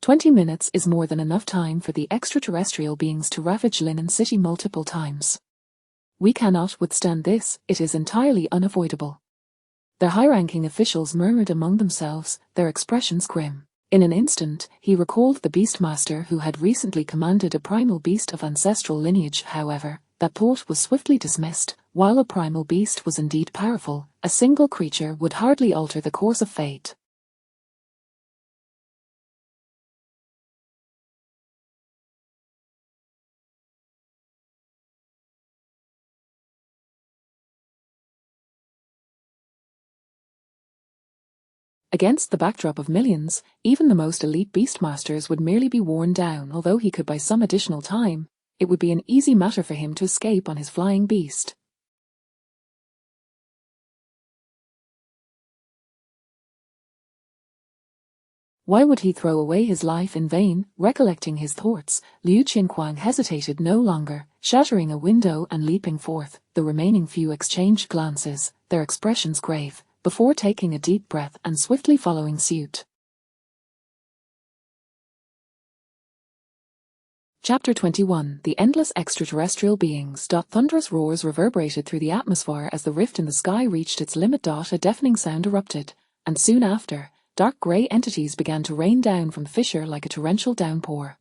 20 minutes is more than enough time for the extraterrestrial beings to ravage Linen City multiple times. We cannot withstand this. It is entirely unavoidable. The high-ranking officials murmured among themselves, their expressions grim. In an instant, he recalled the Beastmaster who had recently commanded a primal beast of ancestral lineage. However, that thought was swiftly dismissed. While a primal beast was indeed powerful, a single creature would hardly alter the course of fate. Against the backdrop of millions, even the most elite Beastmasters would merely be worn down. Although he could buy some additional time, it would be an easy matter for him to escape on his flying beast. Why would he throw away his life in vain? Recollecting his thoughts, Liu Qianhuang hesitated no longer, shattering a window and leaping forth. The remaining few exchanged glances, their expressions grave, before taking a deep breath and swiftly following suit. Chapter 21 The Endless Extraterrestrial Beings. Thunderous roars reverberated through the atmosphere as the rift in the sky reached its limit. A deafening sound erupted, and soon after, dark grey entities began to rain down from the fissure like a torrential downpour.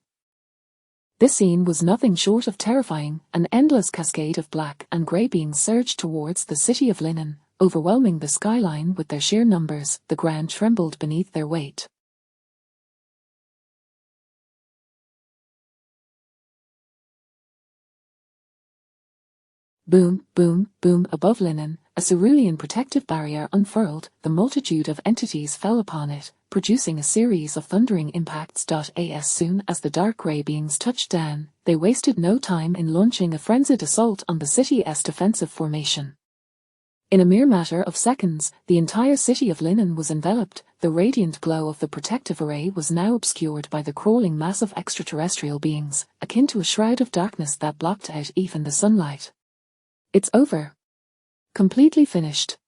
This scene was nothing short of terrifying. An endless cascade of black and grey beings surged towards the city of Linen, overwhelming the skyline with their sheer numbers. The ground trembled beneath their weight. Boom, boom, boom. Above Linen, a cerulean protective barrier unfurled. The multitude of entities fell upon it, producing a series of thundering impacts. As soon as the dark grey beings touched down, they wasted no time in launching a frenzied assault on the city's defensive formation. In a mere matter of seconds, the entire city of Linen was enveloped. The radiant glow of the protective array was now obscured by the crawling mass of extraterrestrial beings, akin to a shroud of darkness that blocked out even the sunlight. It's over. Completely finished.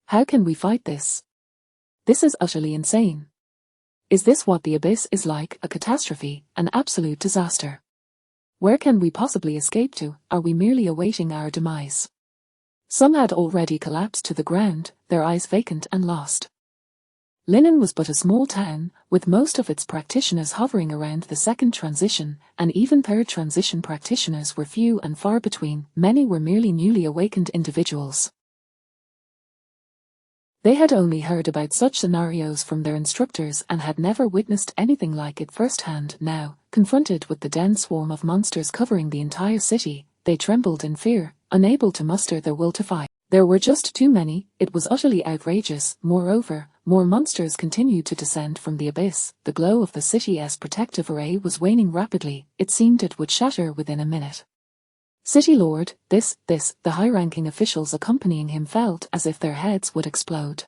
How can we fight this? This is utterly insane. Is this what the abyss is like, a catastrophe, an absolute disaster? Where can we possibly escape to? Are we merely awaiting our demise? Some had already collapsed to the ground, their eyes vacant and lost. Linen was but a small town, with most of its practitioners hovering around the second transition, and even third transition practitioners were few and far between. Many were merely newly awakened individuals. They had only heard about such scenarios from their instructors and had never witnessed anything like it firsthand. Now, confronted with the dense swarm of monsters covering the entire city, they trembled in fear, unable to muster their will to fight. There were just too many. It was utterly outrageous. Moreover, more monsters continued to descend from the abyss. The glow of the city's protective array was waning rapidly. It seemed it would shatter within a minute. City Lord, this, the high-ranking officials accompanying him felt as if their heads would explode.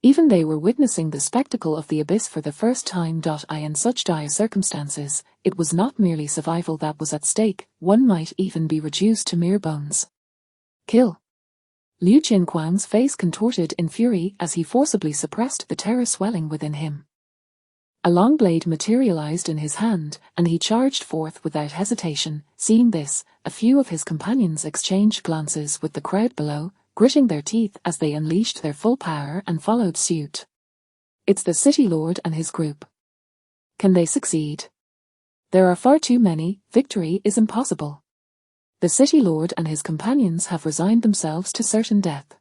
Even they were witnessing the spectacle of the abyss for the first time. In such dire circumstances, it was not merely survival that was at stake, one might even be reduced to mere bones. Kill. Liu Qinquang's face contorted in fury as he forcibly suppressed the terror swelling within him. A long blade materialized in his hand, and he charged forth without hesitation. Seeing this, a few of his companions exchanged glances with the crowd below, gritting their teeth as they unleashed their full power and followed suit. It's the City Lord and his group. Can they succeed? There are far too many. Victory is impossible. The City Lord and his companions have resigned themselves to certain death.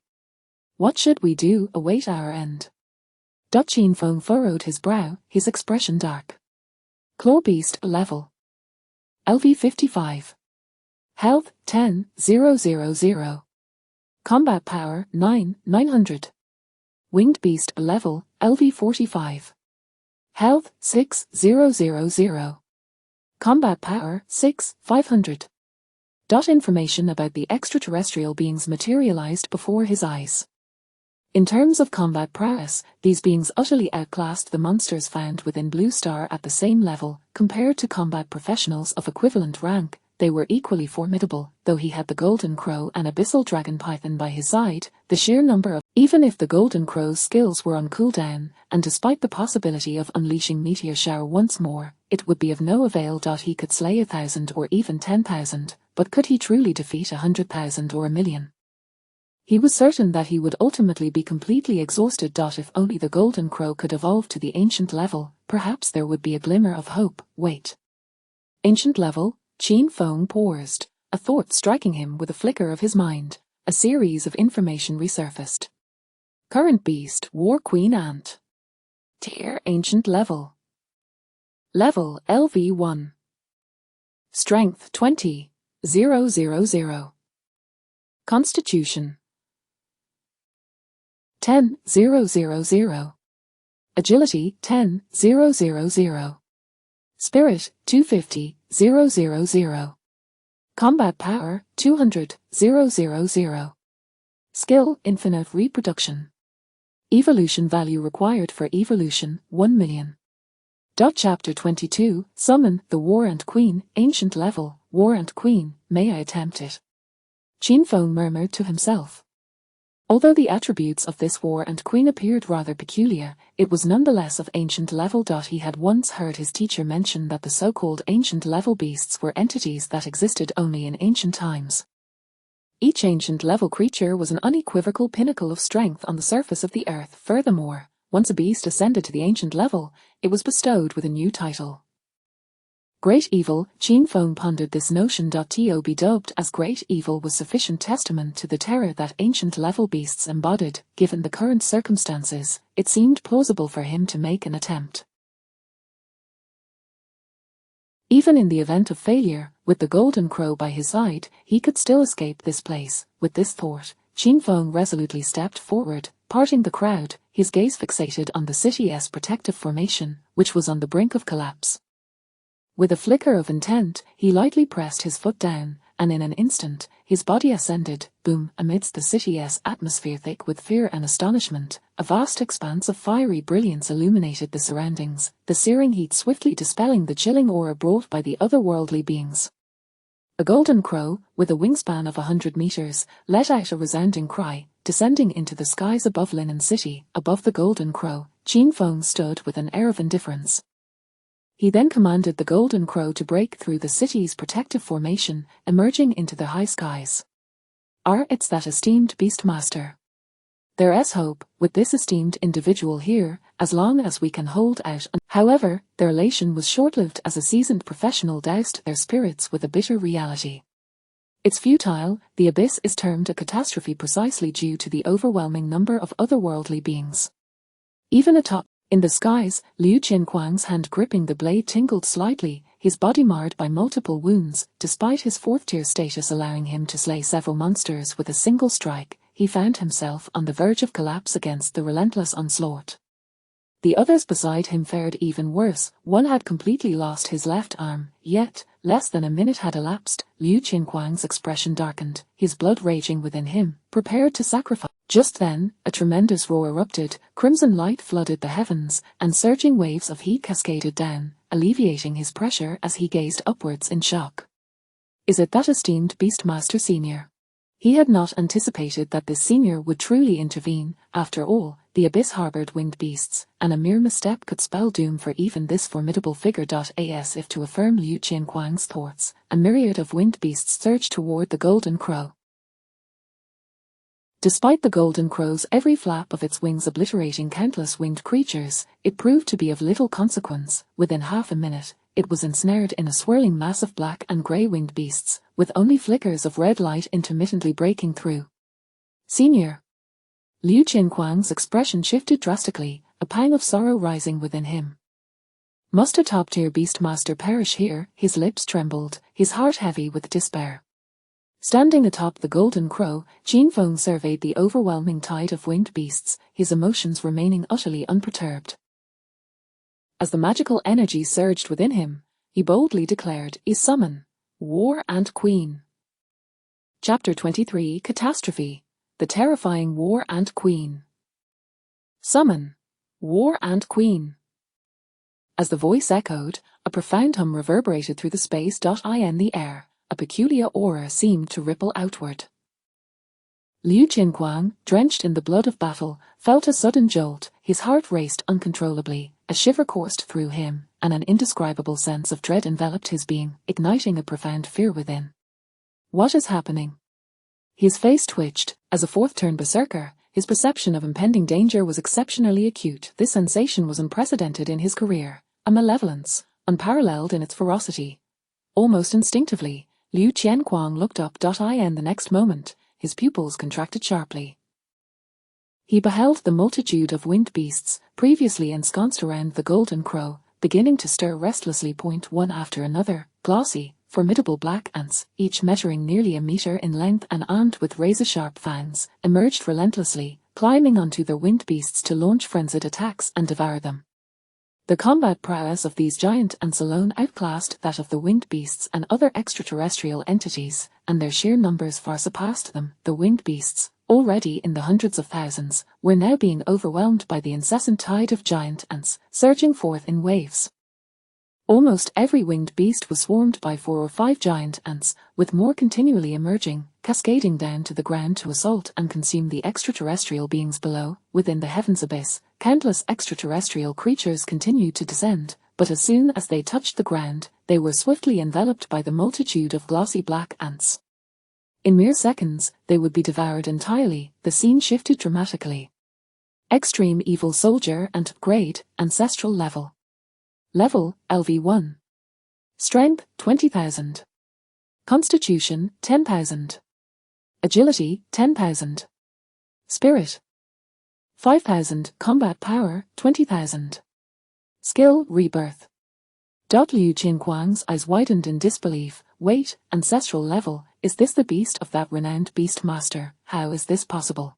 What should we do? Await our end. Qin Feng furrowed his brow, his expression dark. Claw Beast level. LV 55. Health 10,000. Combat power 900. Winged Beast level, LV 45. Health 6,000. Combat power 6,500. Information about the extraterrestrial beings materialized before his eyes. In terms of combat prowess, these beings utterly outclassed the monsters found within Blue Star at the same level. Compared to combat professionals of equivalent rank, they were equally formidable. Though he had the Golden Crow and Abyssal Dragon Python by his side, the sheer number of, even if the Golden Crow's skills were on cooldown, and despite the possibility of unleashing Meteor Shower once more, it would be of no avail. He could slay 1,000 or even 10,000, but could he truly defeat 100,000 or 1,000,000? He was certain that he would ultimately be completely exhausted. If only the Golden Crow could evolve to the ancient level, perhaps there would be a glimmer of hope. Wait. Ancient level? Qin Feng paused, a thought striking him with a flicker of his mind. A series of information resurfaced. Current beast, War Queen Ant. Tier Ancient level. Level LV1. Strength 20,000. Constitution 10,000. Agility 10,000. Spirit 250,000. Combat power 200,000. Skill infinite reproduction. Evolution value required for evolution 1,000,000. Chapter 22 Summon the War Ant Queen. Ancient level, War Ant Queen, may I attempt it? Qin Feng murmured to himself. Although the attributes of this War Ant Queen appeared rather peculiar, it was nonetheless of ancient level. He had once heard his teacher mention that the so-called ancient level beasts were entities that existed only in ancient times. Each ancient level creature was an unequivocal pinnacle of strength on the surface of the earth. Furthermore, once a beast ascended to the ancient level, it was bestowed with a new title. Great Evil. Qin Feng pondered this notion. To be dubbed as Great Evil was sufficient testament to the terror that ancient level beasts embodied. Given the current circumstances, it seemed plausible for him to make an attempt. Even in the event of failure, with the Golden Crow by his side, he could still escape this place. With this thought, Qin Feng resolutely stepped forward, parting the crowd, his gaze fixated on the city's protective formation, which was on the brink of collapse. With a flicker of intent, he lightly pressed his foot down, and in an instant, his body ascended, boom, amidst the city's atmosphere thick with fear and astonishment. A vast expanse of fiery brilliance illuminated the surroundings, the searing heat swiftly dispelling the chilling aura brought by the otherworldly beings. A Golden Crow, with a wingspan of 100 meters, let out a resounding cry, descending into the skies above Linen City. Above the Golden Crow, Qin Feng stood with an air of indifference. He then commanded the Golden Crow to break through the city's protective formation, emerging into the high skies. It's that esteemed Beastmaster. There's hope with this esteemed individual here, as long as we can hold out. However, their elation was short-lived as a seasoned professional doused their spirits with a bitter reality. It's futile. The abyss is termed a catastrophe precisely due to the overwhelming number of otherworldly beings. Even atop, in the skies, Liu Qinquang's hand gripping the blade tingled slightly, his body marred by multiple wounds. Despite his fourth-tier status allowing him to slay several monsters with a single strike, he found himself on the verge of collapse against the relentless onslaught. The others beside him fared even worse. One had completely lost his left arm, yet, less than a minute had elapsed. Liu Qinquang's expression darkened, his blood raging within him, prepared to sacrifice. Just then, a tremendous roar erupted, crimson light flooded the heavens, and surging waves of heat cascaded down, alleviating his pressure as he gazed upwards in shock. Is it that esteemed Beastmaster Senior? He had not anticipated that this senior would truly intervene. After all, the abyss harbored winged beasts, and a mere misstep could spell doom for even this formidable figure. As if to affirm Liu Qinquang's thoughts, a myriad of winged beasts surged toward the Golden Crow. Despite the Golden Crow's every flap of its wings obliterating countless winged creatures, it proved to be of little consequence. Within half a minute, it was ensnared in a swirling mass of black and grey winged beasts, with only flickers of red light intermittently breaking through. Senior. Liu Qinquang's expression shifted drastically, a pang of sorrow rising within him. Must a top-tier Beastmaster perish here? His lips trembled, his heart heavy with despair. Standing atop the Golden Crow, Qin Feng surveyed the overwhelming tide of winged beasts, his emotions remaining utterly unperturbed. As the magical energy surged within him, he boldly declared, summon, War Ant Queen. Chapter 23 Catastrophe, the terrifying War Ant Queen. Summon, War Ant Queen. As the voice echoed, a profound hum reverberated through the space. In the air, a peculiar aura seemed to ripple outward. Liu Qinquang, drenched in the blood of battle, felt a sudden jolt, his heart raced uncontrollably, a shiver coursed through him, and an indescribable sense of dread enveloped his being, igniting a profound fear within. What is happening? His face twitched. As a fourth-turn berserker, his perception of impending danger was exceptionally acute. This sensation was unprecedented in his career, a malevolence, unparalleled in its ferocity. Almost instinctively, Liu Qinquang looked up. In the next moment, his pupils contracted sharply. He beheld the multitude of winged beasts, previously ensconced around the Golden Crow, beginning to stir restlessly. One after another, glossy, formidable black ants, each measuring nearly a meter in length and armed with razor-sharp fangs, emerged relentlessly, climbing onto their winged beasts to launch frenzied attacks and devour them. The combat prowess of these giant ants alone outclassed that of the winged beasts and other extraterrestrial entities, and their sheer numbers far surpassed them. The winged beasts, already in the hundreds of thousands, were now being overwhelmed by the incessant tide of giant ants, surging forth in waves. Almost every winged beast was swarmed by 4 or 5 giant ants, with more continually emerging, cascading down to the ground to assault and consume the extraterrestrial beings below. Within the heavens abyss, countless extraterrestrial creatures continued to descend, but as soon as they touched the ground, they were swiftly enveloped by the multitude of glossy black ants. In mere seconds, they would be devoured entirely. The scene shifted dramatically. Extreme Evil Soldier and Grade, Ancestral Level. Level, LV1. Strength, 20,000. Constitution, 10,000. Agility, 10,000. Spirit, 5,000. Combat Power, 20,000. Skill, Rebirth. Liu Qinquang's eyes widened in disbelief. Wait, ancestral level, is this the beast of that renowned Beastmaster? How is this possible?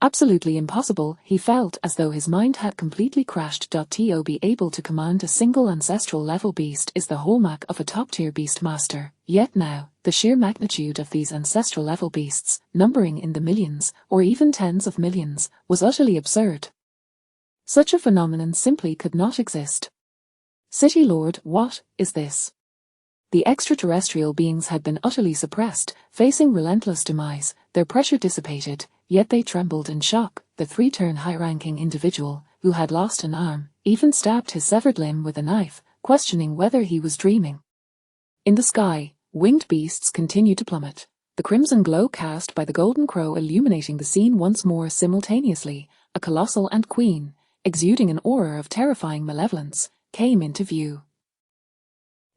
Absolutely impossible. He felt as though his mind had completely crashed. To be able to command a single ancestral level beast is the hallmark of a top-tier Beastmaster, yet now, the sheer magnitude of these ancestral level beasts, numbering in the millions, or even tens of millions, was utterly absurd. Such a phenomenon simply could not exist. City Lord, what is this? The extraterrestrial beings had been utterly suppressed, facing relentless demise. Their pressure dissipated, yet they trembled in shock. The 3-turn high-ranking individual, who had lost an arm, even stabbed his severed limb with a knife, questioning whether he was dreaming. In the sky, winged beasts continued to plummet, the crimson glow cast by the golden crow illuminating the scene once more simultaneously. A colossal ant queen, exuding an aura of terrifying malevolence, came into view.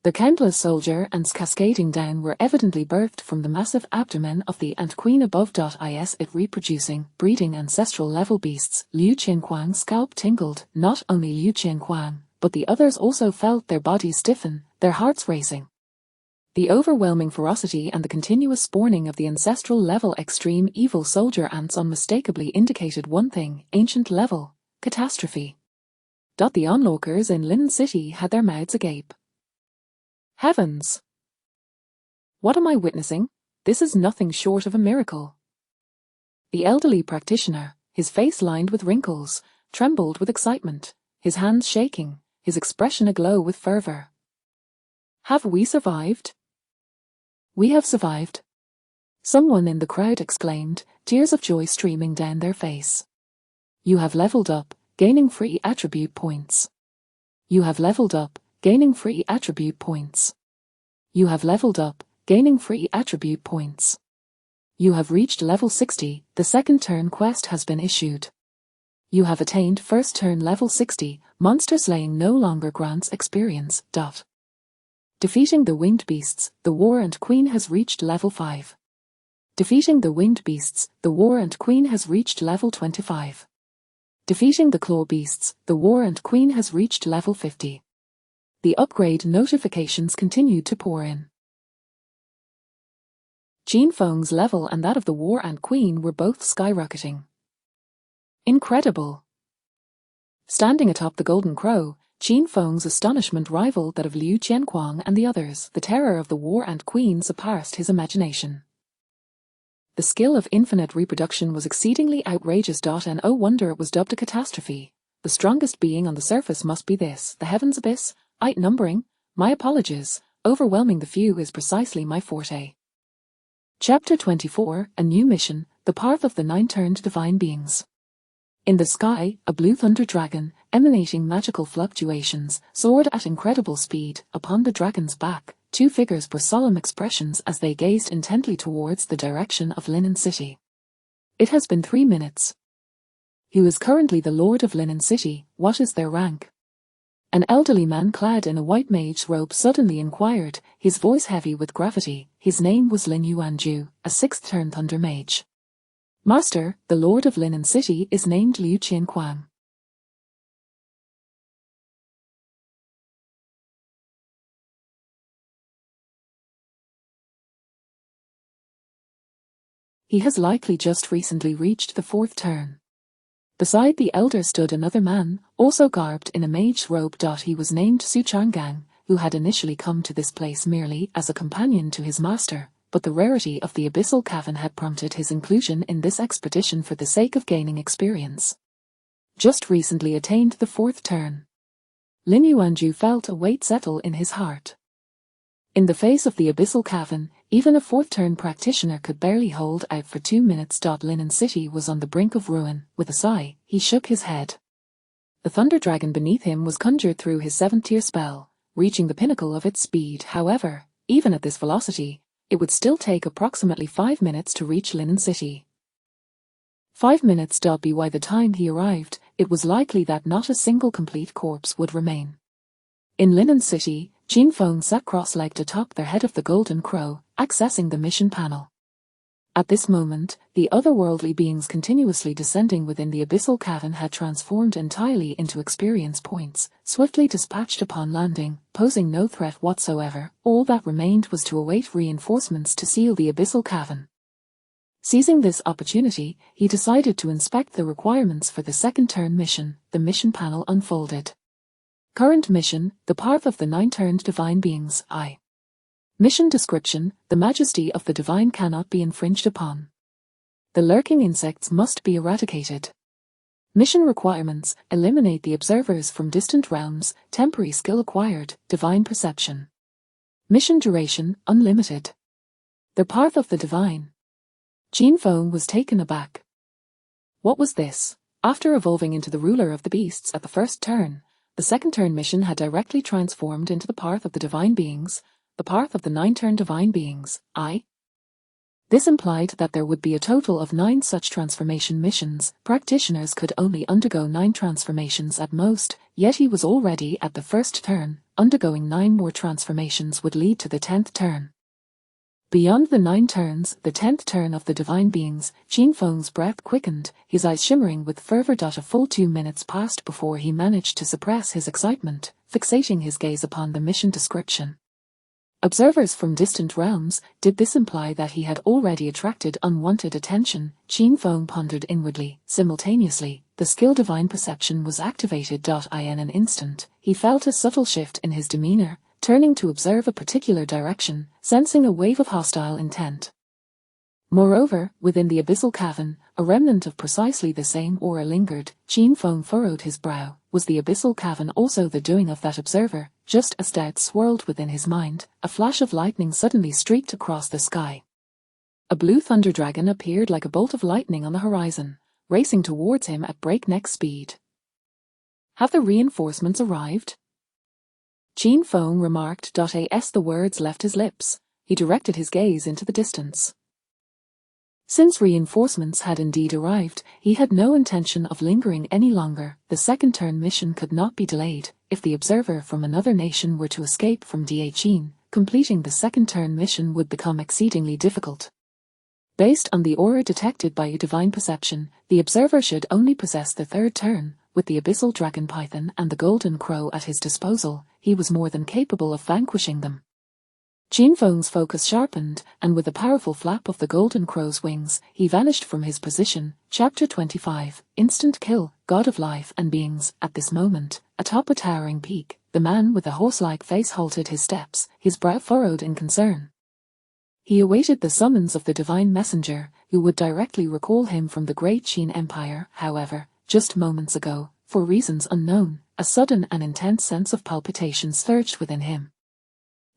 The countless soldier ants cascading down were evidently birthed from the massive abdomen of the ant queen above. Is it reproducing, breeding ancestral-level beasts? Liu Qianquang's scalp tingled. Not only Liu Qianquang, but the others also felt their bodies stiffen, their hearts racing. The overwhelming ferocity and the continuous spawning of the ancestral-level extreme evil soldier ants unmistakably indicated one thing: ancient-level catastrophe. The onlookers in Linen City had their mouths agape. Heavens! What am I witnessing? This is nothing short of a miracle. The elderly practitioner, his face lined with wrinkles, trembled with excitement, his hands shaking, his expression aglow with fervor. Have we survived? We have survived. Someone in the crowd exclaimed, tears of joy streaming down their face. You have leveled up, gaining free attribute points. You have leveled up, gaining free attribute points. You have leveled up, gaining free attribute points. You have reached level 60, the second turn quest has been issued. You have attained first turn level 60, monster slaying no longer grants experience. Defeating the winged beasts, the war ant queen has reached level 5. Defeating the winged beasts, the war ant queen has reached level 25. Defeating the claw beasts, the war ant queen has reached level 50. The upgrade notifications continued to pour in. Qin Feng's level and that of the war ant queen were both skyrocketing. Incredible! Standing atop the golden crow, Qin Feng's astonishment rivaled that of Liu Qianquang and the others. The terror of the war ant queen surpassed his imagination. The skill of infinite reproduction was exceedingly outrageous. And oh wonder it was dubbed a catastrophe. The strongest being on the surface must be this, the heavens abyss. Outnumbering, my apologies, overwhelming the few is precisely my forte. Chapter 24, A New Mission, The Path of the Nine-Turned Divine Beings. In the sky, a blue thunder dragon, emanating magical fluctuations, soared at incredible speed. Upon the dragon's back, two figures bore solemn expressions as they gazed intently towards the direction of Linen City. It has been 3 minutes. Who is currently the Lord of Linen City? What is their rank? An elderly man clad in a white mage's robe suddenly inquired, his voice heavy with gravity. His name was Lin Yuanju, a 6th-turn thunder mage. Master, the Lord of Linen City is named Liu Qianquang. He has likely just recently reached the 4th turn. Beside the elder stood another man, also garbed in a mage's robe. He was named Su Changgang, who had initially come to this place merely as a companion to his master, but the rarity of the abyssal cavern had prompted his inclusion in this expedition for the sake of gaining experience. Just recently attained the 4th turn. Lin Yuanju felt a weight settle in his heart. In the face of the abyssal cavern, even a 4th-turn practitioner could barely hold out for 2 minutes. Linen City was on the brink of ruin. With a sigh, he shook his head. The thunder dragon beneath him was conjured through his 7th-tier spell, reaching the pinnacle of its speed. However, even at this velocity, it would still take approximately 5 minutes to reach Linen City. 5 minutes. By the time he arrived, it was likely that not a single complete corpse would remain. In Linen City, Qin Feng sat cross-legged atop their head of the Golden Crow, accessing the mission panel. At this moment, the otherworldly beings continuously descending within the abyssal cavern had transformed entirely into experience points, swiftly dispatched upon landing, posing no threat whatsoever. All that remained was to await reinforcements to seal the abyssal cavern. Seizing this opportunity, he decided to inspect the requirements for the 2nd-turn mission. The mission panel unfolded. Current mission, the path of the 9-turned divine beings. Mission description, the majesty of the divine cannot be infringed upon. The lurking insects must be eradicated. Mission requirements, eliminate the observers from distant realms, temporary skill acquired, divine perception. Mission duration, unlimited. The path of the divine. Qin Feng was taken aback. What was this? After evolving into the ruler of the beasts at the first turn, the second turn mission had directly transformed into the path of the divine beings, the path of the 9-turn divine beings, I. This implied that there would be a total of 9 such transformation missions. Practitioners could only undergo 9 transformations at most, yet he was already at the first turn. Undergoing 9 more transformations would lead to the 10th turn. Beyond the 9 turns, the 10th turn of the divine beings, Qin Feng's breath quickened, his eyes shimmering with fervor. A full 2 minutes passed before he managed to suppress his excitement, fixating his gaze upon the mission description. Observers from distant realms, did this imply that he had already attracted unwanted attention? Qin Feng pondered inwardly. Simultaneously, the skill divine perception was activated. In an instant, he felt a subtle shift in his demeanor, turning to observe a particular direction, sensing a wave of hostile intent. Moreover, within the abyssal cavern, a remnant of precisely the same aura lingered. Qin Feng furrowed his brow. Was the abyssal cavern also the doing of that observer? Just as doubt swirled within his mind, a flash of lightning suddenly streaked across the sky. A blue thunder dragon appeared like a bolt of lightning on the horizon, racing towards him at breakneck speed. Have the reinforcements arrived? Qin Feng remarked. As the words left his lips, he directed his gaze into the distance. Since reinforcements had indeed arrived, he had no intention of lingering any longer. The second turn mission could not be delayed. If the observer from another nation were to escape from Diaqin, completing the second turn mission would become exceedingly difficult. Based on the aura detected by a divine perception, the observer should only possess the third turn. With the abyssal dragon python and the golden crow at his disposal, he was more than capable of vanquishing them. Qin Feng's focus sharpened, and with a powerful flap of the golden crow's wings, he vanished from his position. Chapter 25, Instant Kill, God of Life and Beings. At this moment, atop a towering peak, the man with the horse-like face halted his steps, his brow furrowed in concern. He awaited the summons of the divine messenger, who would directly recall him from the great Qin Empire. However, just moments ago, for reasons unknown, a sudden and intense sense of palpitation surged within him.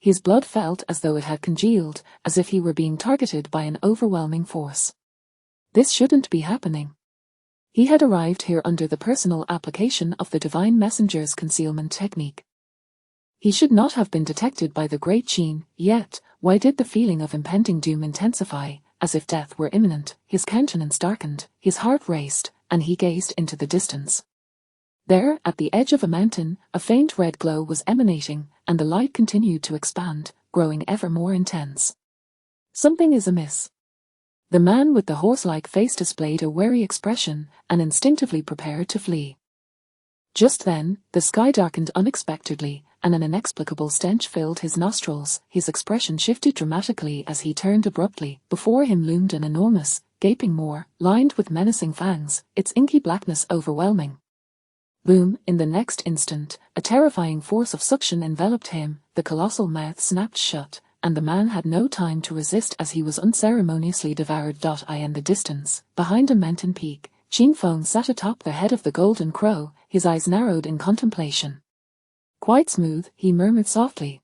His blood felt as though it had congealed, as if he were being targeted by an overwhelming force. This shouldn't be happening. He had arrived here under the personal application of the divine messenger's concealment technique. He should not have been detected by the great Qin, yet, why did the feeling of impending doom intensify, as if death were imminent? His countenance darkened, his heart raced, and he gazed into the distance. There, at the edge of a mountain, a faint red glow was emanating, and the light continued to expand, growing ever more intense. Something is amiss. The man with the horse-like face displayed a wary expression, and instinctively prepared to flee. Just then, the sky darkened unexpectedly, and an inexplicable stench filled his nostrils. His expression shifted dramatically as he turned abruptly. Before him loomed an enormous, gaping maw, lined with menacing fangs, its inky blackness overwhelming. Boom! In the next instant, a terrifying force of suction enveloped him, the colossal mouth snapped shut, and the man had no time to resist as he was unceremoniously devoured. In the distance, behind a mountain peak, Qin Feng sat atop the head of the golden crow, his eyes narrowed in contemplation. Quite smooth, he murmured softly.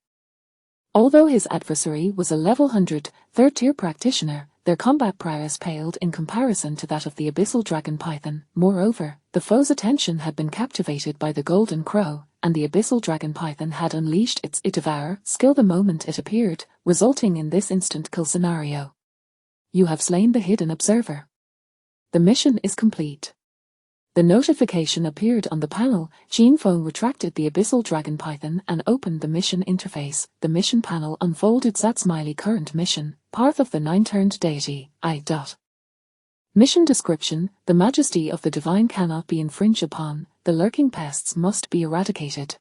Although his adversary was a level 100, third-tier practitioner, their combat prowess paled in comparison to that of the abyssal dragon python. Moreover, the foe's attention had been captivated by the golden crow, and the abyssal dragon python had unleashed its devour skill the moment it appeared, resulting in this instant kill scenario. You have slain the hidden observer. The mission is complete. The notification appeared on the panel. Qin Feng retracted the abyssal dragon python and opened the mission interface. The mission panel unfolded Zatsmiley current mission, path of the 9-turned deity, I. Mission description: the majesty of the divine cannot be infringed upon, the lurking pests must be eradicated.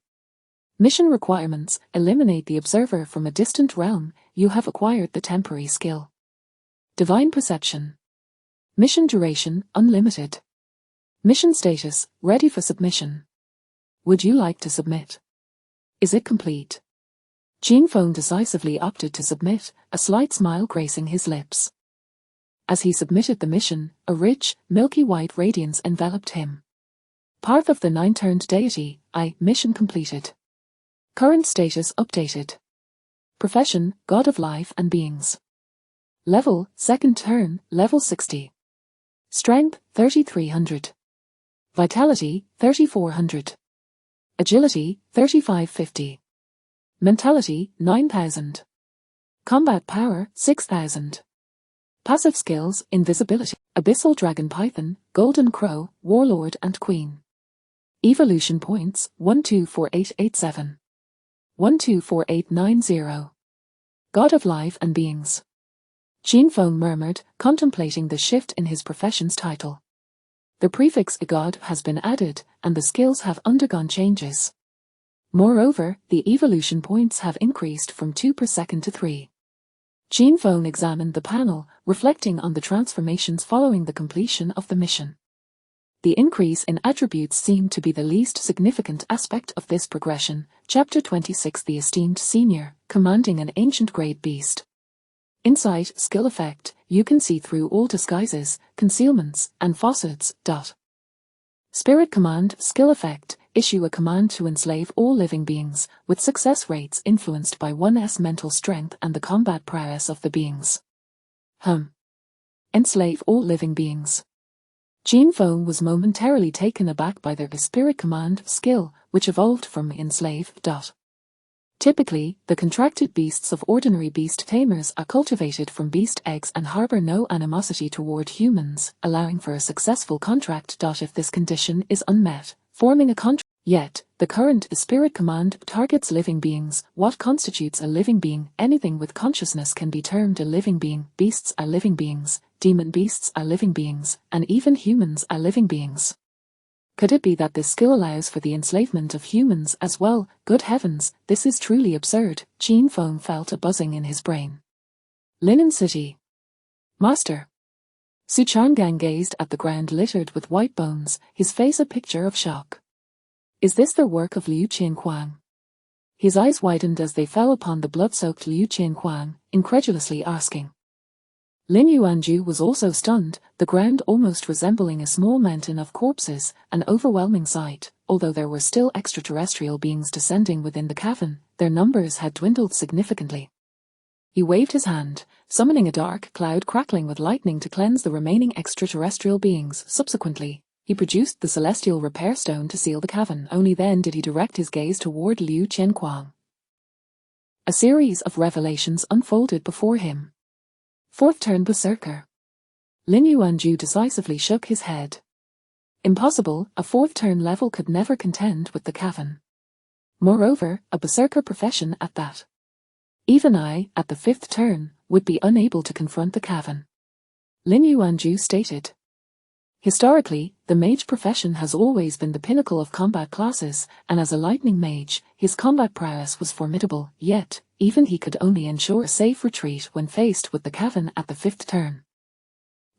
Mission requirements: eliminate the observer from a distant realm, you have acquired the temporary skill. Divine perception. Mission duration: unlimited. Mission status: ready for submission. Would you like to submit? Is it complete? Qin Feng decisively opted to submit, a slight smile gracing his lips. As he submitted the mission, a rich, milky white radiance enveloped him. Path of the 9-turned deity, I. Mission completed. Current status updated. Profession: God of Life and Beings. Level: second turn, level 60. Strength: 3300. Vitality, 3400. Agility, 3550. Mentality, 9000. Combat power, 6000. Passive skills, invisibility, abyssal dragon python, golden crow, warlord and queen. Evolution points, 124887. 124890. God of life and beings. Qin Feng murmured, contemplating the shift in his profession's title. The prefix God has been added, and the skills have undergone changes. Moreover, the evolution points have increased from 2 per second to 3. Qin Feng examined the panel, reflecting on the transformations following the completion of the mission. The increase in attributes seemed to be the least significant aspect of this progression. Chapter 26. The esteemed senior, commanding an ancient grade beast. Insight skill effect, you can see through all disguises, concealments, and facades. Spirit command skill effect, issue a command to enslave all living beings, with success rates influenced by one's mental strength and the combat prowess of the beings. Enslave all living beings. Qin Feng was momentarily taken aback by their spirit command skill, which evolved from enslave. Typically, the contracted beasts of ordinary beast tamers are cultivated from beast eggs and harbor no animosity toward humans, allowing for a successful contract. If this condition is unmet, forming a contract. Yet, the current spirit command targets living beings. What constitutes a living being? Anything with consciousness can be termed a living being. Beasts are living beings, demon beasts are living beings, and even humans are living beings. Could it be that this skill allows for the enslavement of humans as well? Good heavens, this is truly absurd. Qin Feng felt a buzzing in his brain. Linen City. Master. Su Changgang gazed at the ground littered with white bones, his face a picture of shock. Is this the work of Liu Qianquang? His eyes widened as they fell upon the blood-soaked Liu Qianquang, incredulously asking. Lin Yuanju was also stunned, the ground almost resembling a small mountain of corpses, an overwhelming sight. Although there were still extraterrestrial beings descending within the cavern, their numbers had dwindled significantly. He waved his hand, summoning a dark cloud crackling with lightning to cleanse the remaining extraterrestrial beings. Subsequently, he produced the celestial repair stone to seal the cavern. Only then did he direct his gaze toward Liu Qianquang. A series of revelations unfolded before him. Fourth turn Berserker. Lin Yuanju decisively shook his head. Impossible, a fourth turn level could never contend with the cavern. Moreover, a Berserker profession at that. Even I, at the fifth turn, would be unable to confront the cavern. Lin Yuanju stated. Historically, the mage profession has always been the pinnacle of combat classes, and as a lightning mage, his combat prowess was formidable, yet, even he could only ensure a safe retreat when faced with the cavern at the fifth turn.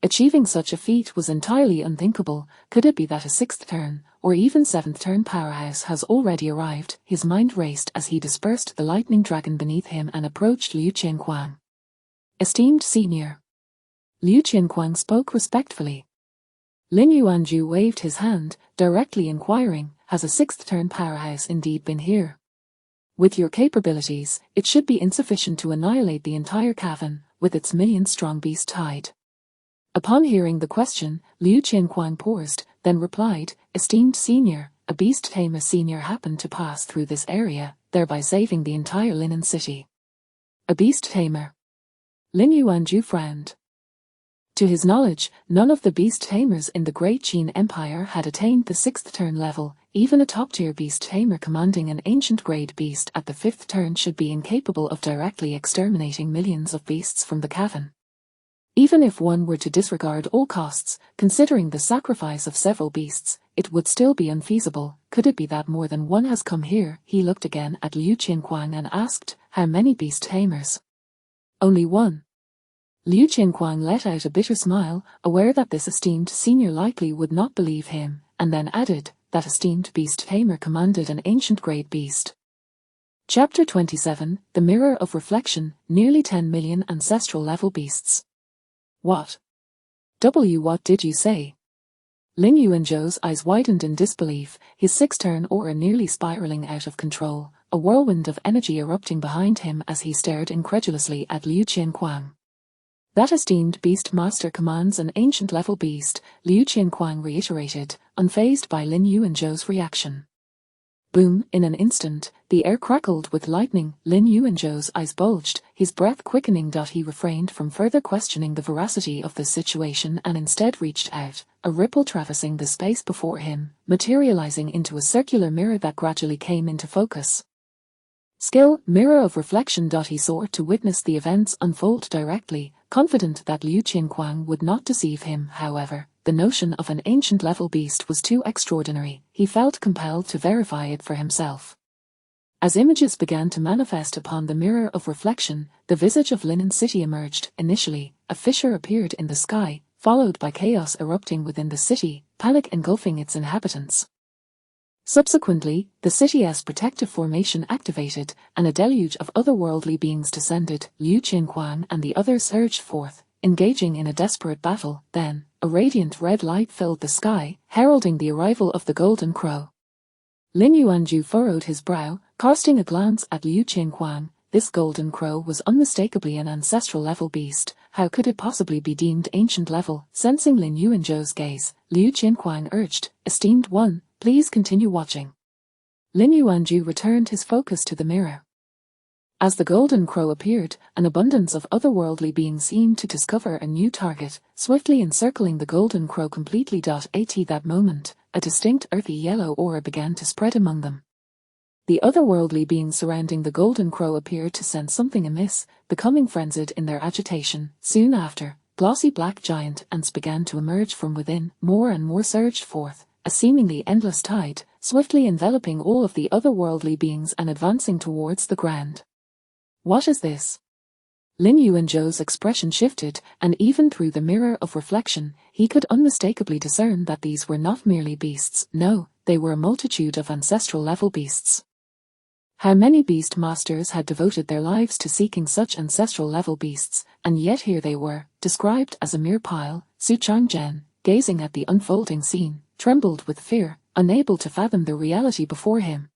Achieving such a feat was entirely unthinkable. Could it be that a sixth turn, or even seventh turn powerhouse has already arrived? His mind raced as he dispersed the lightning dragon beneath him and approached Liu Qianquang. Esteemed senior. Liu Qianquang spoke respectfully. Lin Yuanju waved his hand, directly inquiring, has a sixth turn powerhouse indeed been here? With your capabilities, it should be insufficient to annihilate the entire cavern, with its million-strong beast tide. Upon hearing the question, Liu Qianquang paused, then replied, Esteemed senior, a beast tamer senior happened to pass through this area, thereby saving the entire Linen City. A beast tamer. Lin Yuanju frowned. To his knowledge, none of the beast tamers in the Great Qin Empire had attained the sixth turn level. Even a top-tier beast tamer commanding an ancient-grade beast at the fifth turn should be incapable of directly exterminating millions of beasts from the cavern. Even if one were to disregard all costs, considering the sacrifice of several beasts, it would still be unfeasible. Could it be that more than one has come here? He looked again at Liu Qianquang and asked, how many beast tamers? Only one. Liu Qianquang let out a bitter smile, aware that this esteemed senior likely would not believe him, and then added, that esteemed beast tamer commanded an ancient-grade beast. Chapter 27, The Mirror of Reflection, nearly 10 million ancestral-level beasts. What? What did you say? Lin Yuanzhou's eyes widened in disbelief, his sixth turn aura nearly spiraling out of control, a whirlwind of energy erupting behind him as he stared incredulously at Liu Qianquang. That esteemed beast master commands an ancient level beast, Liu Qianquang reiterated, unfazed by Lin Yuanzhou's reaction. Boom, in an instant, the air crackled with lightning, Lin Yuanzhou's eyes bulged, his breath quickening. He refrained from further questioning the veracity of the situation and instead reached out, a ripple traversing the space before him, materializing into a circular mirror that gradually came into focus. Skill, mirror of reflection. He sought to witness the events unfold directly, confident that Liu Qianquang would not deceive him. However, the notion of an ancient level beast was too extraordinary. He felt compelled to verify it for himself. As images began to manifest upon the mirror of reflection, the visage of Linen City emerged. Initially, a fissure appeared in the sky, followed by chaos erupting within the city, panic engulfing its inhabitants. Subsequently, the city's protective formation activated, and a deluge of otherworldly beings descended. Liu Qianquang and the others surged forth, engaging in a desperate battle. Then, a radiant red light filled the sky, heralding the arrival of the Golden Crow. Lin Yuanzhou furrowed his brow, casting a glance at Liu Qianquang. This Golden Crow was unmistakably an ancestral level beast. How could it possibly be deemed ancient level? Sensing Lin Yuanzhou's gaze, Liu Qianquang urged, "Esteemed one, please continue watching." Lin Yuanzhou returned his focus to the mirror. As the Golden Crow appeared, an abundance of otherworldly beings seemed to discover a new target, swiftly encircling the Golden Crow completely. At that moment, a distinct earthy yellow aura began to spread among them. The otherworldly beings surrounding the Golden Crow appeared to sense something amiss, becoming frenzied in their agitation. Soon after, glossy black giant ants began to emerge from within. More and more surged forth, a seemingly endless tide, swiftly enveloping all of the otherworldly beings and advancing towards the ground. What is this? Lin Yuanzhou's expression shifted, and even through the mirror of reflection, he could unmistakably discern that these were not merely beasts. No, they were a multitude of ancestral level beasts. How many beast masters had devoted their lives to seeking such ancestral level beasts, and yet here they were, described as a mere pile. Su Changzhen, gazing at the unfolding scene, trembled with fear, unable to fathom the reality before him.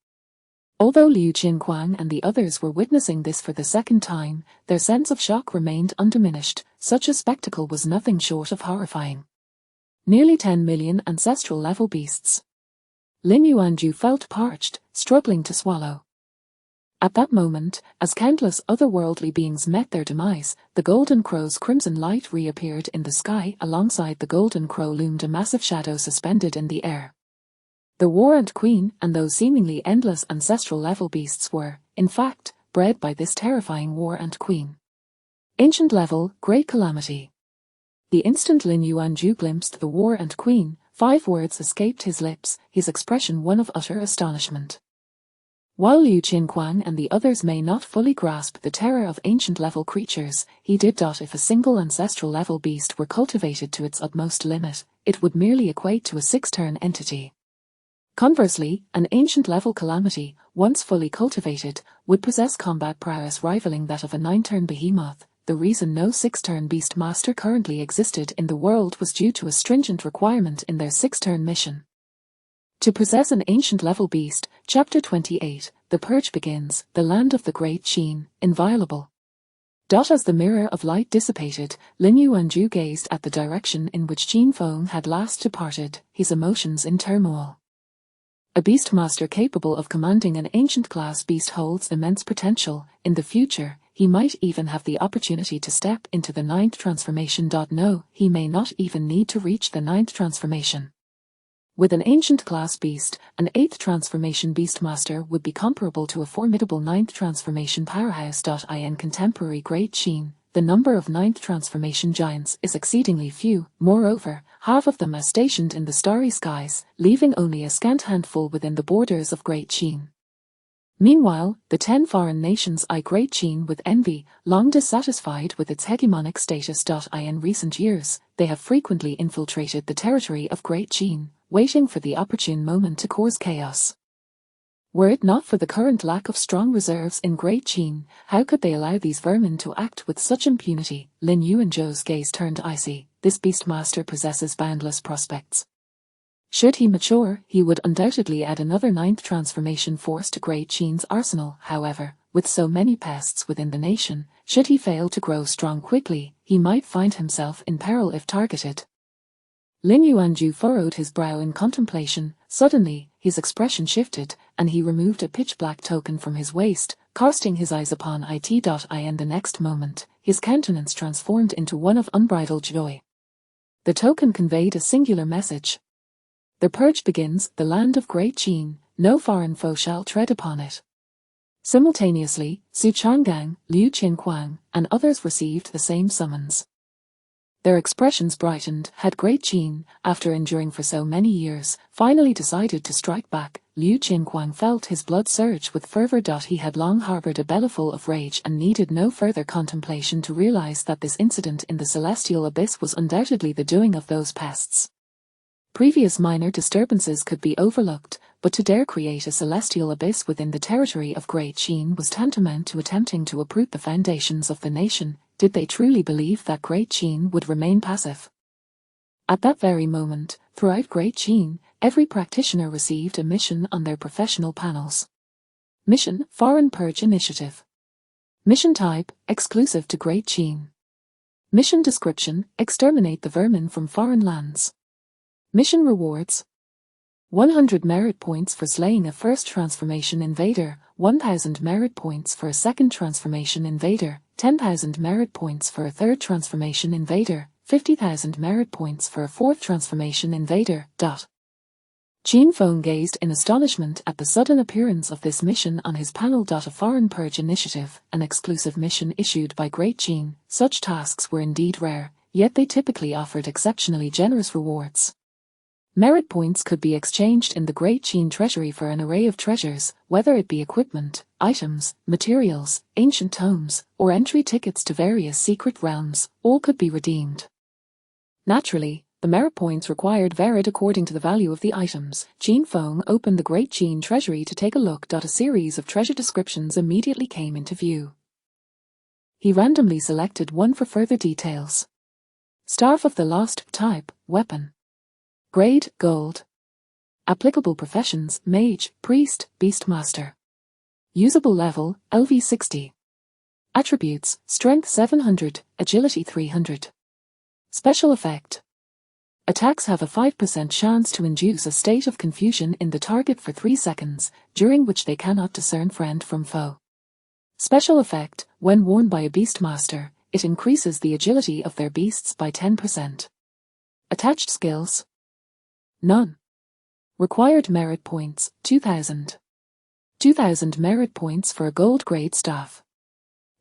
Although Liu Qianquang and the others were witnessing this for the second time, their sense of shock remained undiminished. Such a spectacle was nothing short of horrifying. Nearly 10 million ancestral level beasts. Lin Yuanzhou felt parched, struggling to swallow. At that moment, as countless otherworldly beings met their demise, the Golden Crow's crimson light reappeared in the sky. Alongside the Golden Crow loomed a massive shadow suspended in the air. The War Ant Queen and those seemingly endless ancestral level beasts were, in fact, bred by this terrifying War Ant Queen. Ancient level, great calamity. The instant Lin Yuanzhou glimpsed the War Ant Queen, 5 words escaped his lips, his expression one of utter astonishment. While Liu Qianquang and the others may not fully grasp the terror of ancient level creatures, he did. If a single ancestral level beast were cultivated to its utmost limit, it would merely equate to a 6-turn entity. Conversely, an ancient level calamity, once fully cultivated, would possess combat prowess rivaling that of a 9-turn behemoth. The reason no 6-turn beast master currently existed in the world was due to a stringent requirement in their 6-turn mission. To possess an ancient level beast, Chapter 28, The Purge begins, the land of the great Qin, inviolable. As the mirror of light dissipated, Lin Yuanzhou gazed at the direction in which Qin Feng had last departed, his emotions in turmoil. A beastmaster capable of commanding an ancient-class beast holds immense potential. In the future, he might even have the opportunity to step into the 9th transformation. No, he may not even need to reach the 9th transformation. With an ancient-class beast, an 8th transformation beastmaster would be comparable to a formidable 9th transformation powerhouse. In contemporary Great Qin, the number of 9th transformation giants is exceedingly few. Moreover, half of them are stationed in the starry skies, leaving only a scant handful within the borders of Great Qin. Meanwhile, the 10 foreign nations eye Great Qin with envy, long dissatisfied with its hegemonic status. In recent years, they have frequently infiltrated the territory of Great Qin, waiting for the opportune moment to cause chaos. Were it not for the current lack of strong reserves in Great Qin, how could they allow these vermin to act with such impunity? Lin Yuanzhou's gaze turned icy. This beastmaster possesses boundless prospects. Should he mature, he would undoubtedly add another 9th transformation force to Great Qin's arsenal. However, with so many pests within the nation, should he fail to grow strong quickly, he might find himself in peril if targeted. Lin Yuanju furrowed his brow in contemplation. Suddenly, his expression shifted, and he removed a pitch-black token from his waist, casting his eyes upon it.in. The next moment, his countenance transformed into one of unbridled joy. The token conveyed a singular message. The purge begins, the land of Great Qin, no foreign foe shall tread upon it. Simultaneously, Su Changgang, Liu Qinquang, and others received the same summons. Their expressions brightened. Had Great Qin, after enduring for so many years, finally decided to strike back, Liu Qinquang felt his blood surge with fervor. He had long harbored a bellyful of rage and needed no further contemplation to realize that this incident in the celestial abyss was undoubtedly the doing of those pests. Previous minor disturbances could be overlooked, but to dare create a celestial abyss within the territory of Great Qin was tantamount to attempting to uproot the foundations of the nation. Did they truly believe that Great Qin would remain passive? At that very moment, throughout Great Qin, every practitioner received a mission on their professional panels. Mission: Foreign Purge Initiative. Mission type: exclusive to Great Qin. Mission description: exterminate the vermin from foreign lands. Mission rewards: 100 merit points for slaying a first transformation invader, 1000 merit points for a second transformation invader, 10,000 merit points for a third transformation invader, 50,000 merit points for a fourth transformation invader. Qin Feng gazed in astonishment at the sudden appearance of this mission on his panel. A foreign purge initiative, an exclusive mission issued by Great Qin. Such tasks were indeed rare, yet they typically offered exceptionally generous rewards. Merit points could be exchanged in the Great Qin treasury for an array of treasures, whether it be equipment, items, materials, ancient tomes, or entry tickets to various secret realms. All could be redeemed. Naturally, the merit points required varied according to the value of the items. Qin Feng opened the Great Qin treasury to take a look. A series of treasure descriptions immediately came into view. He randomly selected one for further details. Staff of the Lost, type, weapon. Grade, gold. Applicable professions: mage, priest, beastmaster. Usable level, LV60. Attributes: strength 700, agility 300. Special effect. Attacks have a 5% chance to induce a state of confusion in the target for 3 seconds, during which they cannot discern friend from foe. Special effect: when worn by a beastmaster, it increases the agility of their beasts by 10%. Attached skills: none. Required merit points: 2,000. 2,000 merit points for a gold grade staff.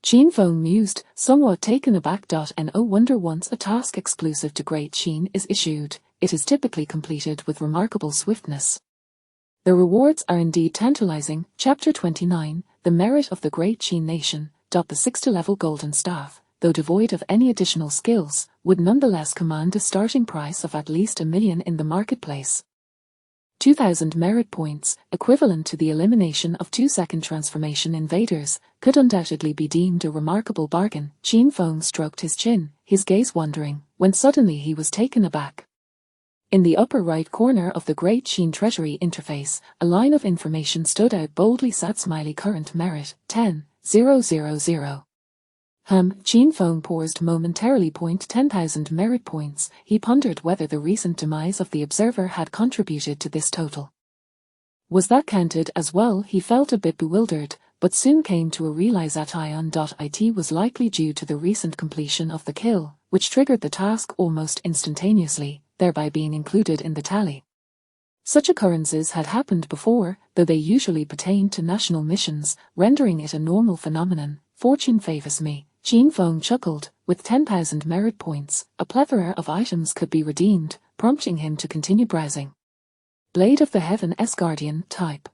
Qin Feng mused, somewhat taken aback. No wonder once a task exclusive to Great Qin is issued, it is typically completed with remarkable swiftness. The rewards are indeed tantalizing. Chapter 29, The Merit of the Great Qin Nation. The 6th level golden staff, though devoid of any additional skills, would nonetheless command a starting price of at least 1 million in the marketplace. 2,000 merit points, equivalent to the elimination of 2 second transformation invaders, could undoubtedly be deemed a remarkable bargain. Qin Feng stroked his chin, his gaze wandering, when suddenly he was taken aback. In the upper right corner of the Great Qin Treasury interface, a line of information stood out boldly. Sat smiley current merit, 10,000. Qin Feng paused momentarily. 10,000 merit points. He pondered whether the recent demise of the observer had contributed to this total. Was that counted as well? He felt a bit bewildered, but soon came to a realization. It was likely due to the recent completion of the kill, which triggered the task almost instantaneously, thereby being included in the tally. Such occurrences had happened before, though they usually pertained to national missions, rendering it a normal phenomenon. Fortune favors me. Qin Feng chuckled. With 10,000 merit points, a plethora of items could be redeemed, prompting him to continue browsing. Blade of the Heaven Guardian, type.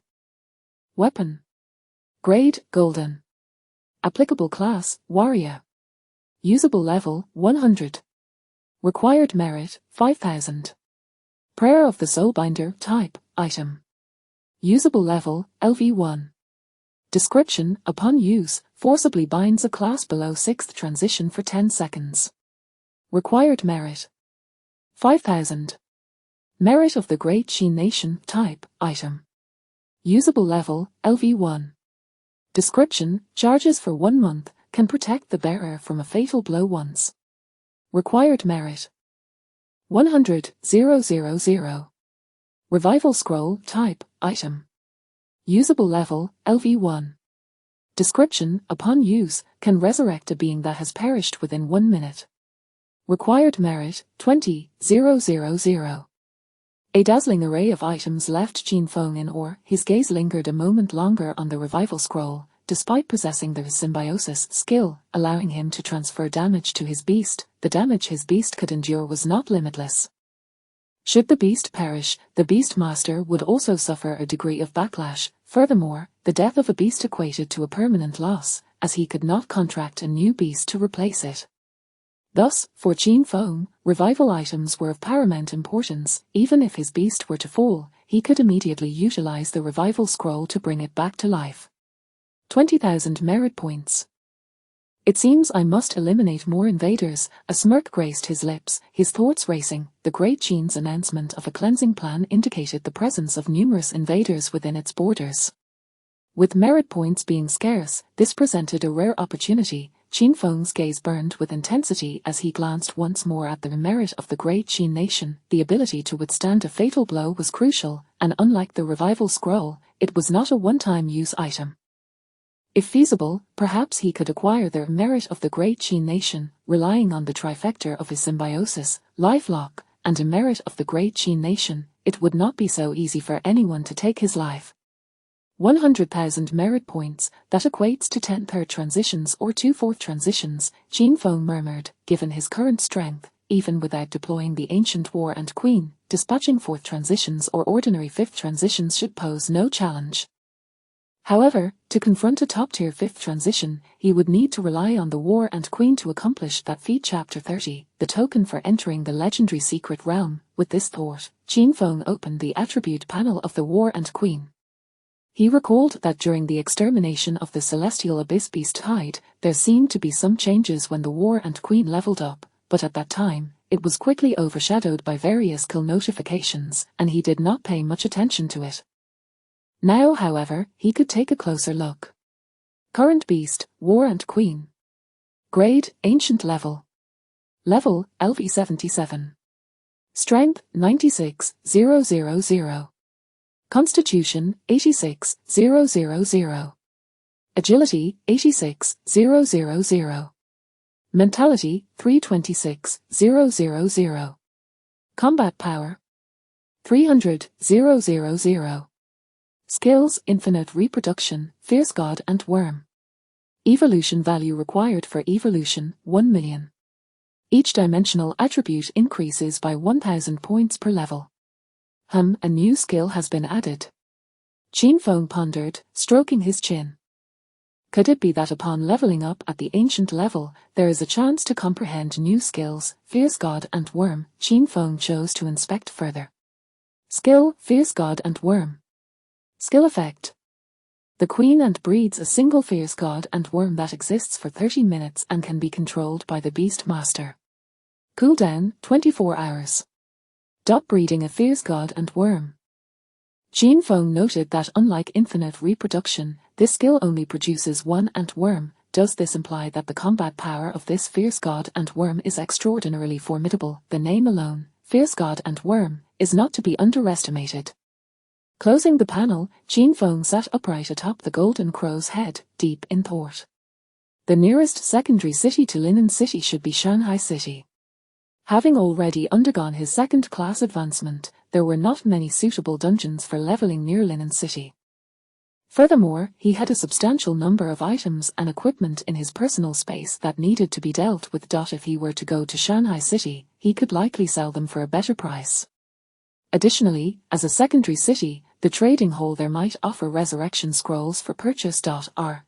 Weapon. Grade, golden. Applicable class, warrior. Usable level, 100. Required merit, 5,000. Prayer of the Soulbinder, type, item. Usable level, LV1. Description: upon use, forcibly binds a class below 6th transition for 10 seconds. Required merit: 5,000. Merit of the Great Qin Nation, type, item. Usable level, LV1. Description: charges for 1 month, can protect the bearer from a fatal blow once. Required merit 100,000. Revival scroll, type, item. Usable level, LV1. Description: upon use, can resurrect a being that has perished within 1 minute. Required merit, 20,000. A dazzling array of items left Qin Feng in awe. His gaze lingered a moment longer on the revival scroll, despite possessing the symbiosis skill, allowing him to transfer damage to his beast. The damage his beast could endure was not limitless. Should the beast perish, the Beastmaster would also suffer a degree of backlash. Furthermore, the death of a beast equated to a permanent loss, as he could not contract a new beast to replace it. Thus, for Qin Feng, revival items were of paramount importance. Even if his beast were to fall, he could immediately utilize the revival scroll to bring it back to life. 20,000 merit points. It seems I must eliminate more invaders. A smirk graced his lips, his thoughts racing. The Great Qin's announcement of a cleansing plan indicated the presence of numerous invaders within its borders. With merit points being scarce, this presented a rare opportunity. Qin Feng's gaze burned with intensity as he glanced once more at the merit of the Great Qin nation. The ability to withstand a fatal blow was crucial, and unlike the revival scroll, it was not a one-time use item. If feasible, perhaps he could acquire the merit of the Great Qin nation, relying on the trifecta of his symbiosis, lifelock, and a merit of the Great Qin nation. It would not be so easy for anyone to take his life. 100,000 merit points, that equates to 10 third transitions or 2 fourth transitions, Qin Feng murmured. Given his current strength, even without deploying the Ancient War and Queen, dispatching 4th transitions or ordinary 5th transitions should pose no challenge. However, to confront a top-tier 5th transition, he would need to rely on the War and Queen to accomplish that feat. Chapter 30, the token for entering the legendary secret realm. With this thought, Qin Feng opened the attribute panel of the War and Queen. He recalled that during the extermination of the Celestial Abyss Beast Tide, there seemed to be some changes when the War and Queen leveled up, but at that time, it was quickly overshadowed by various kill notifications, and he did not pay much attention to it. Now, however, he could take a closer look. Current Beast, War and Queen. Grade, Ancient Level. Level, LV77. Strength, 96,000. Constitution, 86,000. Agility, 86,000. Mentality, 326,000. Combat Power, 300,000. Skills, Infinite Reproduction, Fierce God and Worm. Evolution value required for evolution, 1 million. Each dimensional attribute increases by 1,000 points per level. A new skill has been added. Qin Feng pondered, stroking his chin. Could it be that upon leveling up at the ancient level, there is a chance to comprehend new skills? Fierce God and Worm. Qin Feng chose to inspect further. Skill, Fierce God and Worm. Skill effect. The Queen and breeds a single Fierce God and Worm that exists for 30 minutes and can be controlled by the Beastmaster. Cooldown, 24 hours. Breeding a Fierce God and Worm. Qin Feng noted that unlike infinite reproduction, this skill only produces one ant worm. Does this imply that the combat power of this Fierce God and Worm is extraordinarily formidable? The name alone, Fierce God and Worm, is not to be underestimated. Closing the panel, Qin Feng sat upright atop the Golden Crow's head, deep in thought. The nearest secondary city to Linen City should be Shanghai City. Having already undergone his second-class advancement, there were not many suitable dungeons for leveling near Linen City. Furthermore, he had a substantial number of items and equipment in his personal space that needed to be dealt with. If he were to go to Shanghai City, he could likely sell them for a better price. Additionally, as a secondary city, the trading hall there might offer resurrection scrolls for purchase.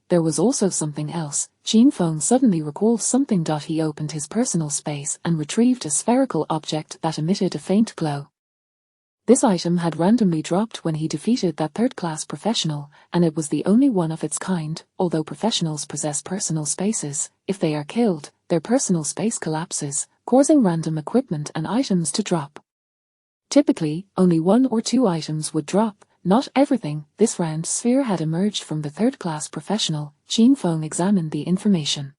There was also something else. Qin Feng suddenly recalled something. He opened his personal space and retrieved a spherical object that emitted a faint glow. This item had randomly dropped when he defeated that third-class professional, and it was the only one of its kind. Although professionals possess personal spaces, if they are killed, their personal space collapses, causing random equipment and items to drop. Typically, only 1 or 2 items would drop. not everything. This round sphere had emerged from the third-class professional. Qin Feng examined the information.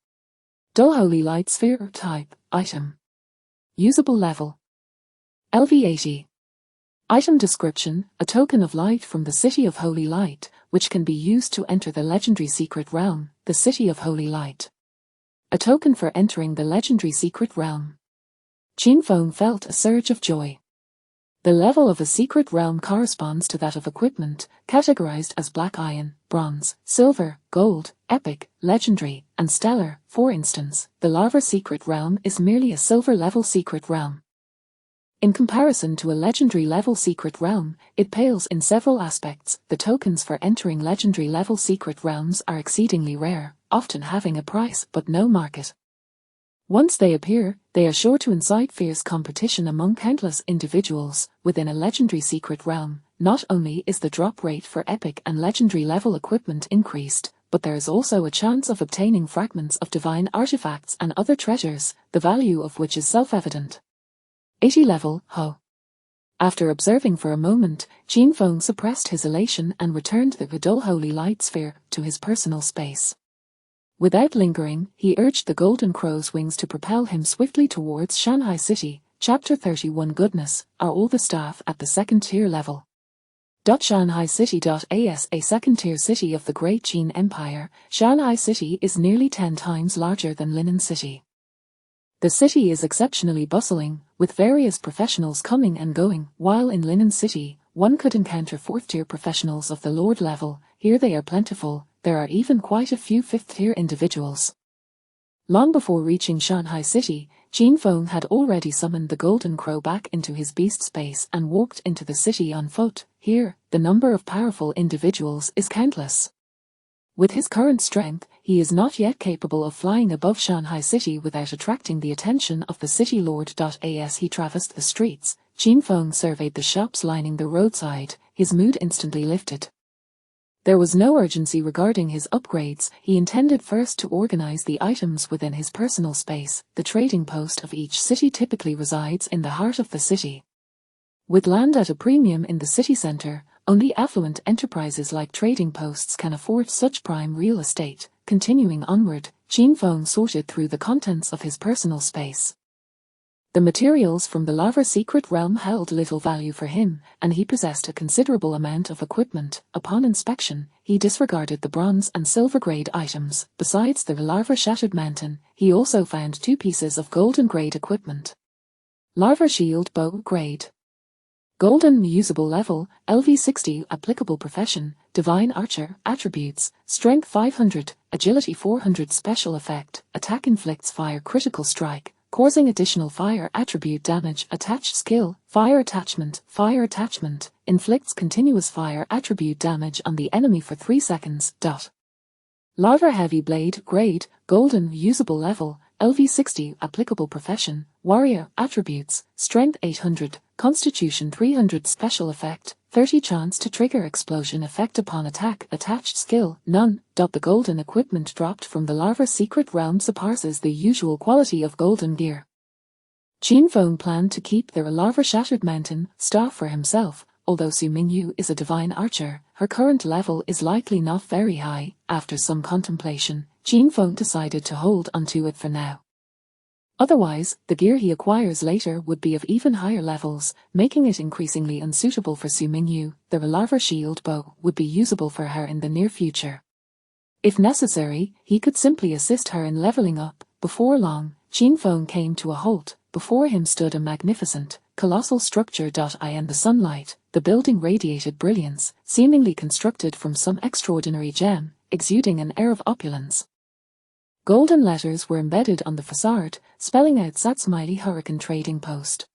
Dull Holy Light Sphere Type, Item. Usable Level. LV80. Item description, a token of light from the City of Holy Light, which can be used to enter the legendary secret realm, the City of Holy Light. A token for entering the legendary secret realm. Qin Feng felt a surge of joy. The level of a secret realm corresponds to that of equipment, categorized as black iron, bronze, silver, gold, epic, legendary, and stellar. For instance, the Larva secret realm is merely a silver-level secret realm. In comparison to a legendary-level secret realm, it pales in several aspects. The tokens for entering legendary-level secret realms are exceedingly rare, often having a price but no market. Once they appear, they are sure to incite fierce competition among countless individuals. Within a legendary secret realm, not only is the drop rate for epic and legendary level equipment increased, but there is also a chance of obtaining fragments of divine artifacts and other treasures, the value of which is self-evident. 80 level, Ho. After observing for a moment, Qin Feng suppressed his elation and returned the Dull Holy Light Sphere to his personal space. Without lingering, he urged the Golden Crow's wings to propel him swiftly towards Shanghai City. Chapter 31 Goodness, are all the staff at the second-tier level. Shanghai City. As a second-tier city of the Great Qin Empire, Shanghai City is nearly 10 times larger than Linen City. The city is exceptionally bustling, with various professionals coming and going. While in Linen City, one could encounter fourth-tier professionals of the Lord level. Here they are plentiful. There are even quite a few fifth-tier individuals. Long before reaching Shanghai City, Qin Feng had already summoned the Golden Crow back into his beast space and walked into the city on foot. Here, the number of powerful individuals is countless. With his current strength, he is not yet capable of flying above Shanghai City without attracting the attention of the city lord. As he traversed the streets, Qin Feng surveyed the shops lining the roadside. His mood instantly lifted. There was no urgency regarding his upgrades. He intended first to organize the items within his personal space. The trading post of each city typically resides in the heart of the city. With land at a premium in the city center, only affluent enterprises like trading posts can afford such prime real estate. Continuing onward, Qin Feng sorted through the contents of his personal space. The materials from the Larva secret realm held little value for him, and he possessed a considerable amount of equipment. Upon inspection, he disregarded the bronze and silver-grade items. Besides the Larva Shattered Mountain, he also found 2 pieces of golden-grade equipment. Larva Shield Bow Grade. Golden Usable Level, LV60 Applicable Profession, Divine Archer, Attributes, Strength 500, Agility 400 Special Effect, Attack Inflicts Fire Critical Strike, causing additional fire attribute damage. Attached skill, Fire Attachment, inflicts continuous fire attribute damage on the enemy for 3 seconds. Larva Heavy Blade Grade, Golden Usable Level, LV60 Applicable Profession, Warrior, Attributes, Strength 800, Constitution 300 Special Effect, 30 Chance to trigger Explosion Effect upon attack. Attached skill, None. The golden equipment dropped from the Larva secret realm surpasses the usual quality of golden gear. Qin Feng planned to keep the Larva Shattered Mountain staff for himself. Although Su Mingyu is a divine archer, her current level is likely not very high. After some contemplation, Qin Feng decided to hold onto it for now. Otherwise, the gear he acquires later would be of even higher levels, making it increasingly unsuitable for Su Mingyu. The Larva Shield Bow would be usable for her in the near future. If necessary, he could simply assist her in leveling up. Before long, Qin Feng came to a halt. Before him stood a magnificent, colossal structure. In the sunlight, the building radiated brilliance, seemingly constructed from some extraordinary gem, exuding an air of opulence. Golden letters were embedded on the facade, spelling out Satsumili Hurricane Trading Post.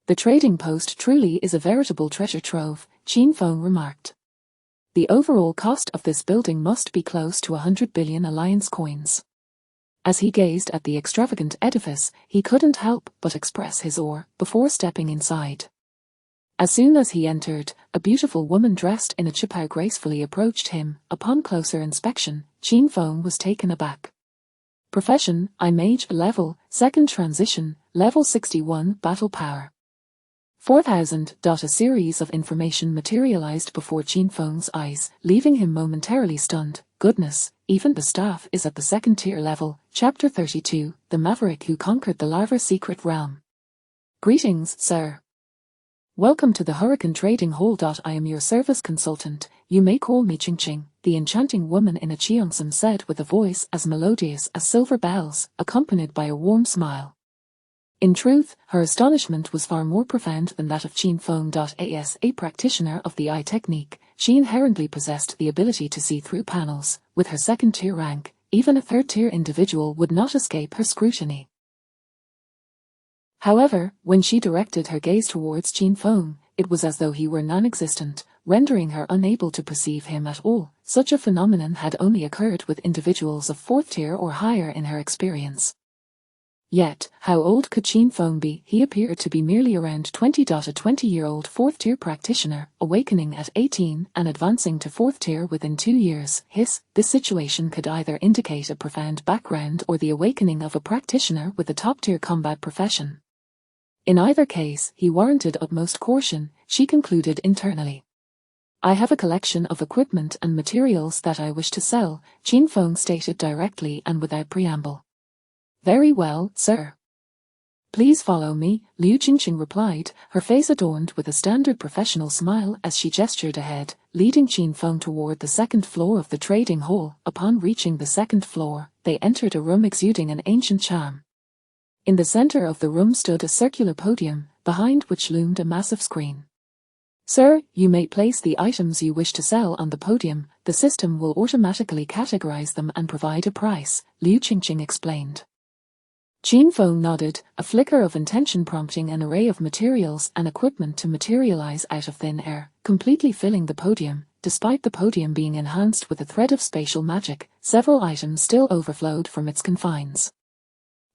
The trading post truly is a veritable treasure trove, Qin Feng remarked. The overall cost of this building must be close to 100 billion alliance coins. As he gazed at the extravagant edifice, he couldn't help but express his awe before stepping inside. As soon as he entered, a beautiful woman dressed in a chipao gracefully approached him. Upon closer inspection, Qin Feng was taken aback. Profession, I Mage Level, Second Transition, Level 61 Battle Power. 4,000. A series of information materialized before Qin Feng's eyes, leaving him momentarily stunned. Goodness, even the staff is at the second tier level. Chapter 32, The Maverick Who Conquered the Larva Secret Realm. Greetings, sir. Welcome to the Hurricane Trading Hall. I am your service consultant. You may call me Ching Ching, the enchanting woman in a cheongsam said with a voice as melodious as silver bells, accompanied by a warm smile. In truth, her astonishment was far more profound than that of Qin Feng. As a practitioner of the eye technique, she inherently possessed the ability to see through panels. With her second-tier rank, even a third-tier individual would not escape her scrutiny. However, when she directed her gaze towards Qin Feng, it was as though he were non-existent, rendering her unable to perceive him at all. Such a phenomenon had only occurred with individuals of fourth tier or higher in her experience. Yet, how old could Qin Feng be? He appeared to be merely around 20. A 20-year-old fourth-tier practitioner, awakening at 18 and advancing to fourth tier within 2 years. This situation could either indicate a profound background or the awakening of a practitioner with a top-tier combat profession. In either case, he warranted utmost caution, she concluded internally. I have a collection of equipment and materials that I wish to sell, Qin Feng stated directly and without preamble. Very well, sir. Please follow me, Liu Qingqing replied, her face adorned with a standard professional smile as she gestured ahead, leading Qin Feng toward the second floor of the trading hall. Upon reaching the second floor, they entered a room exuding an ancient charm. In the center of the room stood a circular podium, behind which loomed a massive screen. Sir, you may place the items you wish to sell on the podium. The system will automatically categorize them and provide a price, Liu Qingqing explained. Qin Feng nodded, a flicker of intention prompting an array of materials and equipment to materialize out of thin air, completely filling the podium. Despite the podium being enhanced with a thread of spatial magic, several items still overflowed from its confines.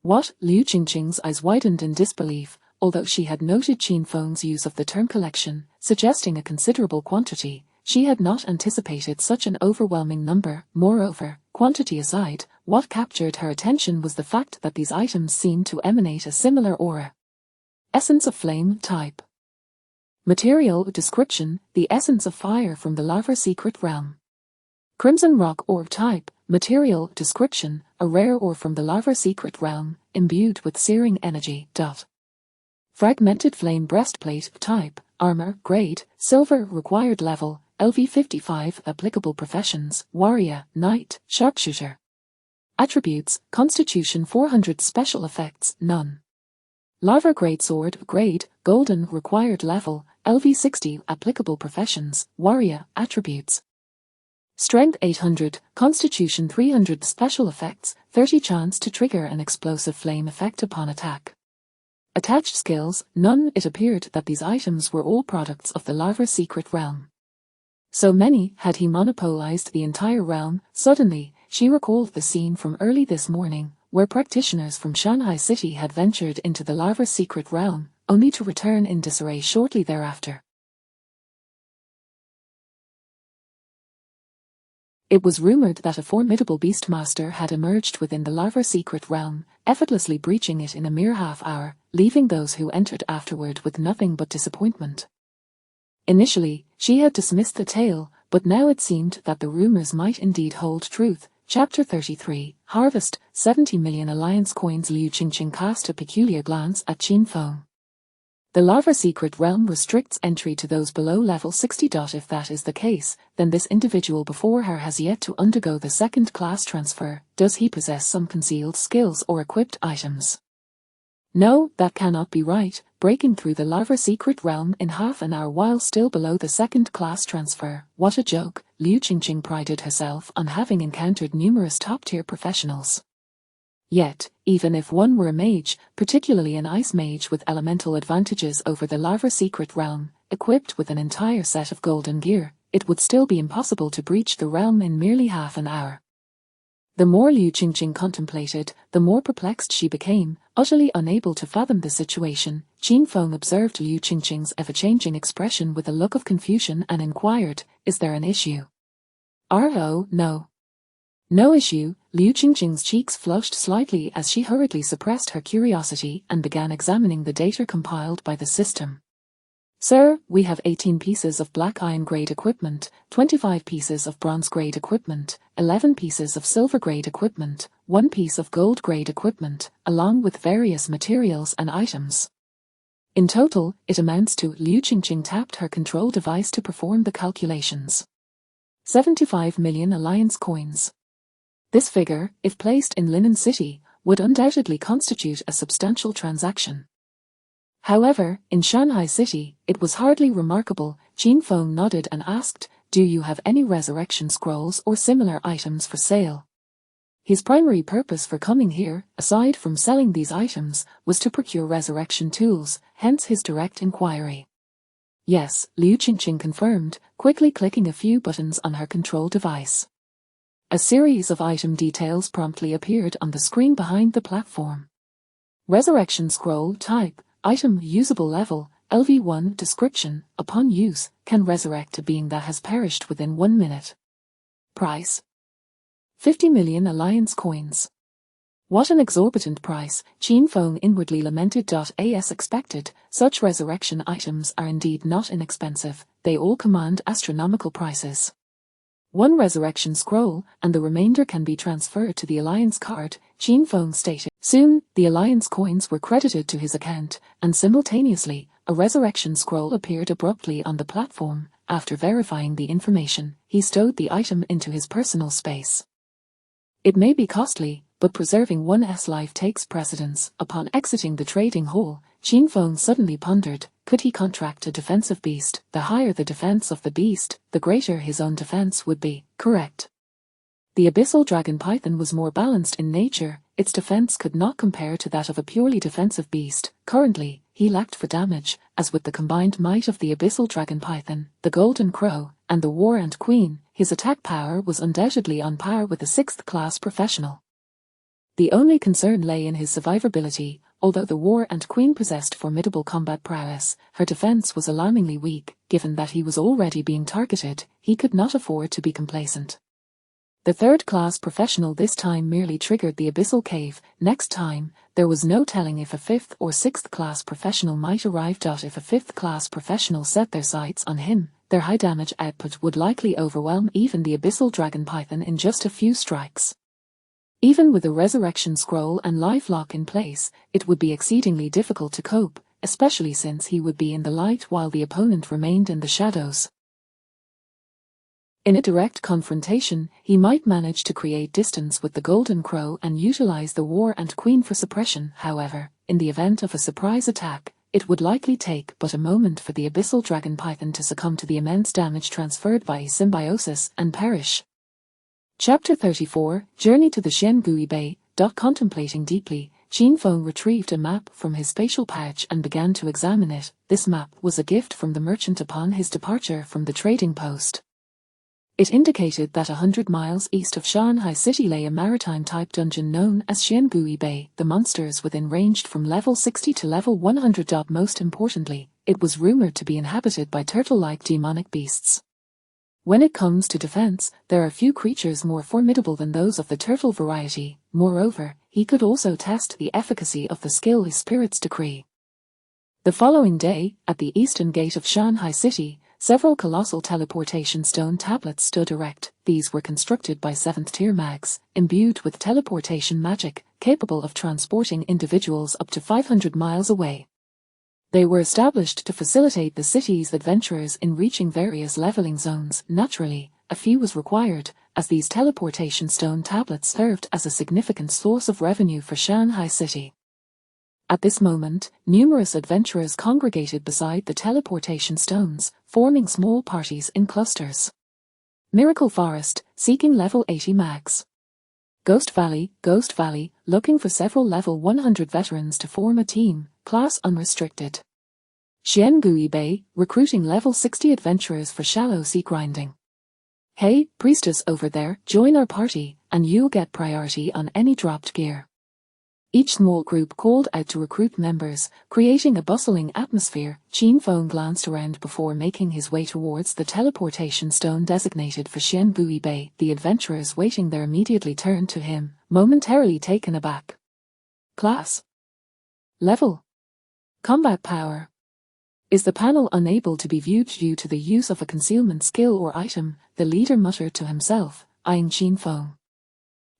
What? Liu Qingqing's eyes widened in disbelief, although she had noted Qin Feng's use of the term collection, suggesting a considerable quantity. She had not anticipated such an overwhelming number. Moreover, quantity aside, what captured her attention was the fact that these items seemed to emanate a similar aura. Essence of flame type. Material description: the essence of fire from the Larva Secret Realm. Crimson rock orb type. Material description: a rare ore from the Larva Secret Realm, imbued with searing energy. Fragmented flame breastplate type. Armor grade: silver. Required level: LV55. Applicable professions: warrior, knight, sharpshooter. Attributes: Constitution 400. Special effects: none. Larva greatsword grade: golden. Required level: LV60. Applicable professions: warrior. Attributes: Strength 800, Constitution 300. Special effects: 30 chance to trigger an explosive flame effect upon attack. Attached skills: none. It appeared that these items were all products of the Larva Secret Realm. So many had he monopolized the entire realm. Suddenly, she recalled the scene from early this morning, where practitioners from Shanghai City had ventured into the Larva Secret Realm, only to return in disarray shortly thereafter. It was rumored that a formidable beastmaster had emerged within the Larva Secret Realm, effortlessly breaching it in a mere half-hour, leaving those who entered afterward with nothing but disappointment. Initially, she had dismissed the tale, but now it seemed that the rumors might indeed hold truth. Chapter 33, Harvest, 70 million Alliance coins. Liu Qingqing cast a peculiar glance at Qin Feng. The Larva Secret Realm restricts entry to those below level 60. If that is the case, then this individual before her has yet to undergo the second class transfer. Does he possess some concealed skills or equipped items? No, that cannot be right. Breaking through the Larva Secret Realm in half an hour while still below the second class transfer. What a joke. Liu Qingqing prided herself on having encountered numerous top-tier professionals. Yet, even if one were a mage, particularly an ice mage with elemental advantages over the Larva Secret Realm, equipped with an entire set of golden gear, it would still be impossible to breach the realm in merely half an hour. The more Liu Qingqing contemplated, the more perplexed she became. Utterly unable to fathom the situation, Qin Feng observed Liu Qingqing's ever-changing expression with a look of confusion and inquired, "Is there an issue?" "Oh, no. No issue." Liu Qingqing's cheeks flushed slightly as she hurriedly suppressed her curiosity and began examining the data compiled by the system. Sir, we have 18 pieces of black iron grade equipment, 25 pieces of bronze grade equipment, 11 pieces of silver grade equipment, 1 piece of gold grade equipment, along with various materials and items. In total, it amounts to Liu Qingqing tapped her control device to perform the calculations. 75 million alliance coins. This figure, if placed in Linen City, would undoubtedly constitute a substantial transaction. However, in Shanghai City, it was hardly remarkable. Qin Feng nodded and asked, "Do you have any resurrection scrolls or similar items for sale?" His primary purpose for coming here, aside from selling these items, was to procure resurrection tools, hence his direct inquiry. Yes, Liu Qingqing confirmed, quickly clicking a few buttons on her control device. A series of item details promptly appeared on the screen behind the platform. Resurrection scroll type, item usable level, LV1 description, upon use, can resurrect a being that has perished within 1 minute. Price: 50 million alliance coins. What an exorbitant price, Qin Feng inwardly lamented. As expected, such resurrection items are indeed not inexpensive, they all command astronomical prices. 1 resurrection scroll, and the remainder can be transferred to the alliance card, Qin Feng stated. Soon, the alliance coins were credited to his account, and simultaneously, a resurrection scroll appeared abruptly on the platform. After verifying the information, he stowed the item into his personal space. It may be costly, but preserving one's life takes precedence. Upon exiting the trading hall, Qin Feng suddenly pondered, could he contract a defensive beast? The higher the defense of the beast, the greater his own defense would be. Correct. The abyssal dragon python was more balanced in nature, its defense could not compare to that of a purely defensive beast. Currently, he lacked for damage, as with the combined might of the abyssal dragon python, the golden crow, and the war ant queen, his attack power was undoubtedly on par with a 6th class professional. The only concern lay in his survivability. Although the war ant queen possessed formidable combat prowess, her defense was alarmingly weak. Given that he was already being targeted, he could not afford to be complacent. The 3rd class professional this time merely triggered the abyssal cave. Next time, there was no telling if a 5th or 6th class professional might arrive. If a 5th class professional set their sights on him, their high damage output would likely overwhelm even the abyssal dragon python in just a few strikes. Even with a resurrection scroll and lifelock in place, it would be exceedingly difficult to cope, especially since he would be in the light while the opponent remained in the shadows. In a direct confrontation, he might manage to create distance with the golden crow and utilize the war ant queen for suppression. However, in the event of a surprise attack, it would likely take but a moment for the abyssal dragon python to succumb to the immense damage transferred by symbiosis and perish. Chapter 34, Journey to the Xiangui Bay. Contemplating deeply, Qin Feng retrieved a map from his spatial pouch and began to examine it. This map was a gift from the merchant upon his departure from the trading post. It indicated that 100 miles east of Shanghai City lay a maritime-type dungeon known as Xiangui Bay. The monsters within ranged from level 60 to level 100. Most importantly, it was rumored to be inhabited by turtle-like demonic beasts. When it comes to defense, there are few creatures more formidable than those of the turtle variety. Moreover, he could also test the efficacy of the skill his spirits decree. The following day, at the eastern gate of Shanghai City, several colossal teleportation stone tablets stood erect. These were constructed by 7th-tier mags, imbued with teleportation magic, capable of transporting individuals up to 500 miles away. They were established to facilitate the city's adventurers in reaching various leveling zones. Naturally, a fee was required, as these teleportation stone tablets served as a significant source of revenue for Shanghai City. At this moment, numerous adventurers congregated beside the teleportation stones, forming small parties in clusters. Miracle Forest, seeking level 80 mags. Ghost Valley, looking for several level 100 veterans to form a team, class unrestricted. Xiangui Bay, recruiting level 60 adventurers for shallow sea grinding. Hey, priestess over there, join our party, and you'll get priority on any dropped gear. Each small group called out to recruit members, creating a bustling atmosphere. Qin Feng glanced around before making his way towards the teleportation stone designated for Xiangui Bay. The adventurers waiting there immediately turned to him, momentarily taken aback. Class. Level. Combat power. Is the panel unable to be viewed due to the use of a concealment skill or item? The leader muttered to himself, eyeing Qin Feng.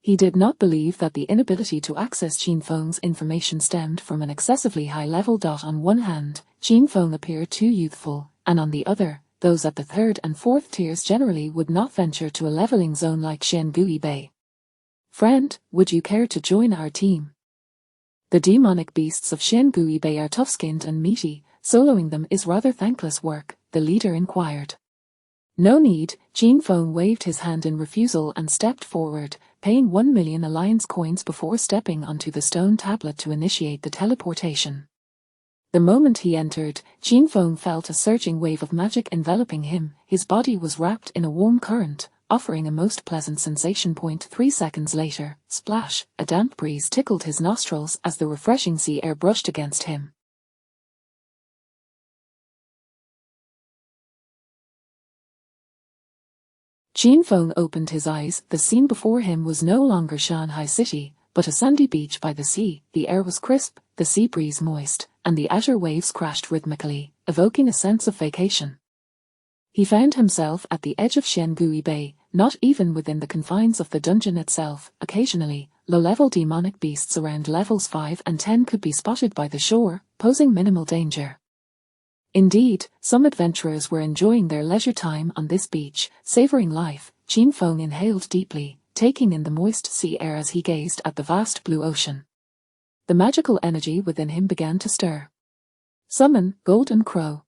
He did not believe that the inability to access Qin Feng's information stemmed from an excessively high level. On one hand, Qin Feng appeared too youthful, and on the other, those at the third and fourth tiers generally would not venture to a leveling zone like Xiangui Bei. Friend, would you care to join our team? The demonic beasts of Xiangui Bei are tough-skinned and meaty. Soloing them is rather thankless work, the leader inquired. No need, Qin Feng waved his hand in refusal and stepped forward, paying 1 million alliance coins before stepping onto the stone tablet to initiate the teleportation. The moment he entered, Qin Feng felt a surging wave of magic enveloping him. His body was wrapped in a warm current, offering a most pleasant sensation. 3 seconds later, splash, a damp breeze tickled his nostrils as the refreshing sea air brushed against him. Qin Feng opened his eyes. The scene before him was no longer Shanghai City, but a sandy beach by the sea. The air was crisp, the sea breeze moist, and the azure waves crashed rhythmically, evoking a sense of vacation. He found himself at the edge of Xiangui Bei, not even within the confines of the dungeon itself. Occasionally, low-level demonic beasts around levels 5 and 10 could be spotted by the shore, posing minimal danger. Indeed, some adventurers were enjoying their leisure time on this beach, savoring life. Qin Feng inhaled deeply, taking in the moist sea air as he gazed at the vast blue ocean. The magical energy within him began to stir. Summon, Golden Crow.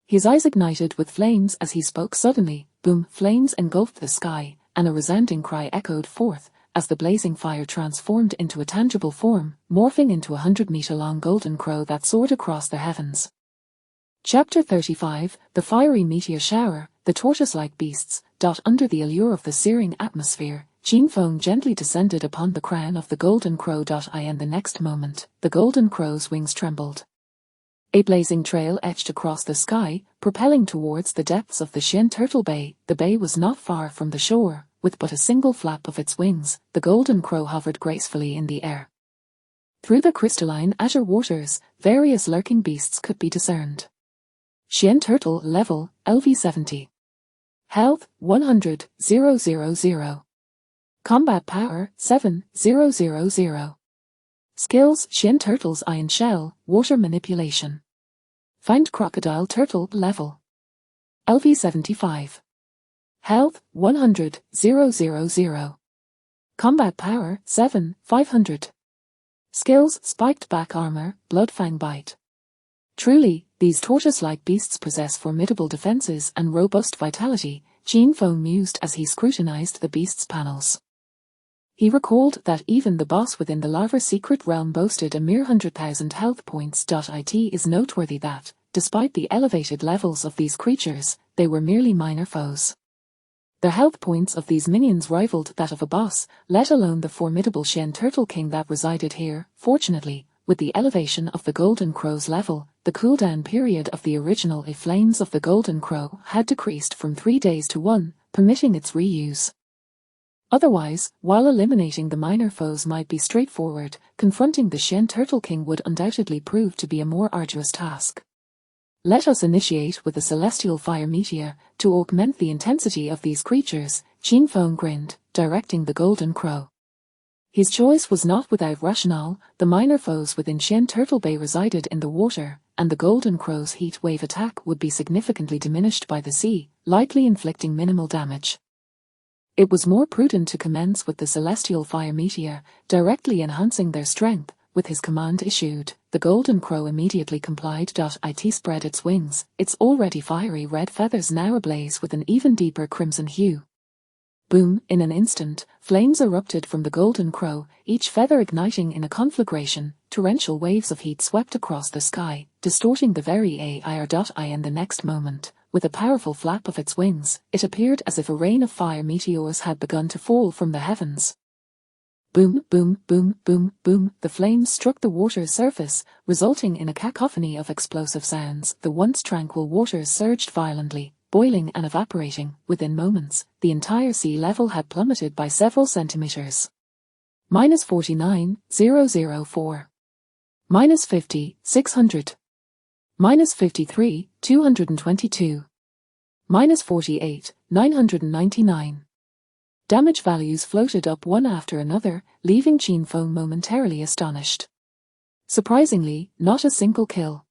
His eyes ignited with flames as he spoke. Suddenly, boom, flames engulfed the sky, and a resounding cry echoed forth, as the blazing fire transformed into a tangible form, morphing into a 100-meter-long golden crow that soared across the heavens. Chapter 35, The Fiery Meteor Shower. The tortoise-like beasts. Under the allure of the searing atmosphere, Qin Feng gently descended upon the crown of the golden crow. And the next moment, the golden crow's wings trembled. A blazing trail etched across the sky, propelling towards the depths of the Xian Turtle Bay. The bay was not far from the shore. With but a single flap of its wings, the golden crow hovered gracefully in the air. Through the crystalline azure waters, various lurking beasts could be discerned. Xian Turtle level, LV70. Health, 100,000. Combat power, 7,000. Skills, Xian Turtle's Iron Shell, Water Manipulation. Find Crocodile Turtle level. LV75. Health, 100,000. Combat power, 7,500. Skills, Spiked Back Armor, Bloodfang Bite. Truly, these tortoise-like beasts possess formidable defenses and robust vitality, Qin Feng mused as he scrutinized the beasts' panels. He recalled that even the boss within the Larva Secret Realm boasted a mere 100,000 health points. It is noteworthy that, despite the elevated levels of these creatures, they were merely minor foes. The health points of these minions rivaled that of a boss, let alone the formidable Xian Turtle King that resided here. Fortunately, with the elevation of the Golden Crow's level, the cooldown period of the original Flames of the Golden Crow had decreased from 3 days to 1, permitting its reuse. Otherwise, while eliminating the minor foes might be straightforward, confronting the Xian Turtle King would undoubtedly prove to be a more arduous task. Let us initiate with a celestial fire meteor, to augment the intensity of these creatures, Qin Feng grinned, directing the Golden Crow. His choice was not without rationale. The minor foes within Xian Turtle Bay resided in the water, and the Golden Crow's heat wave attack would be significantly diminished by the sea, lightly inflicting minimal damage. It was more prudent to commence with the celestial fire meteor, directly enhancing their strength. With his command issued, the Golden Crow immediately complied. It spread its wings, its already fiery red feathers now ablaze with an even deeper crimson hue. Boom! In an instant, flames erupted from the Golden Crow, each feather igniting in a conflagration. Torrential waves of heat swept across the sky, distorting the very air. In the next moment, with a powerful flap of its wings, it appeared as if a rain of fire meteors had begun to fall from the heavens. Boom, boom, boom, boom, boom, the flames struck the water's surface, resulting in a cacophony of explosive sounds. The once tranquil waters surged violently, boiling and evaporating. Within moments, the entire sea level had plummeted by several centimeters. -49,004. -50,600. minus 53, 222. Minus 48, 999. Damage values floated up one after another, leaving Qin Feng momentarily astonished. Surprisingly, not a single kill.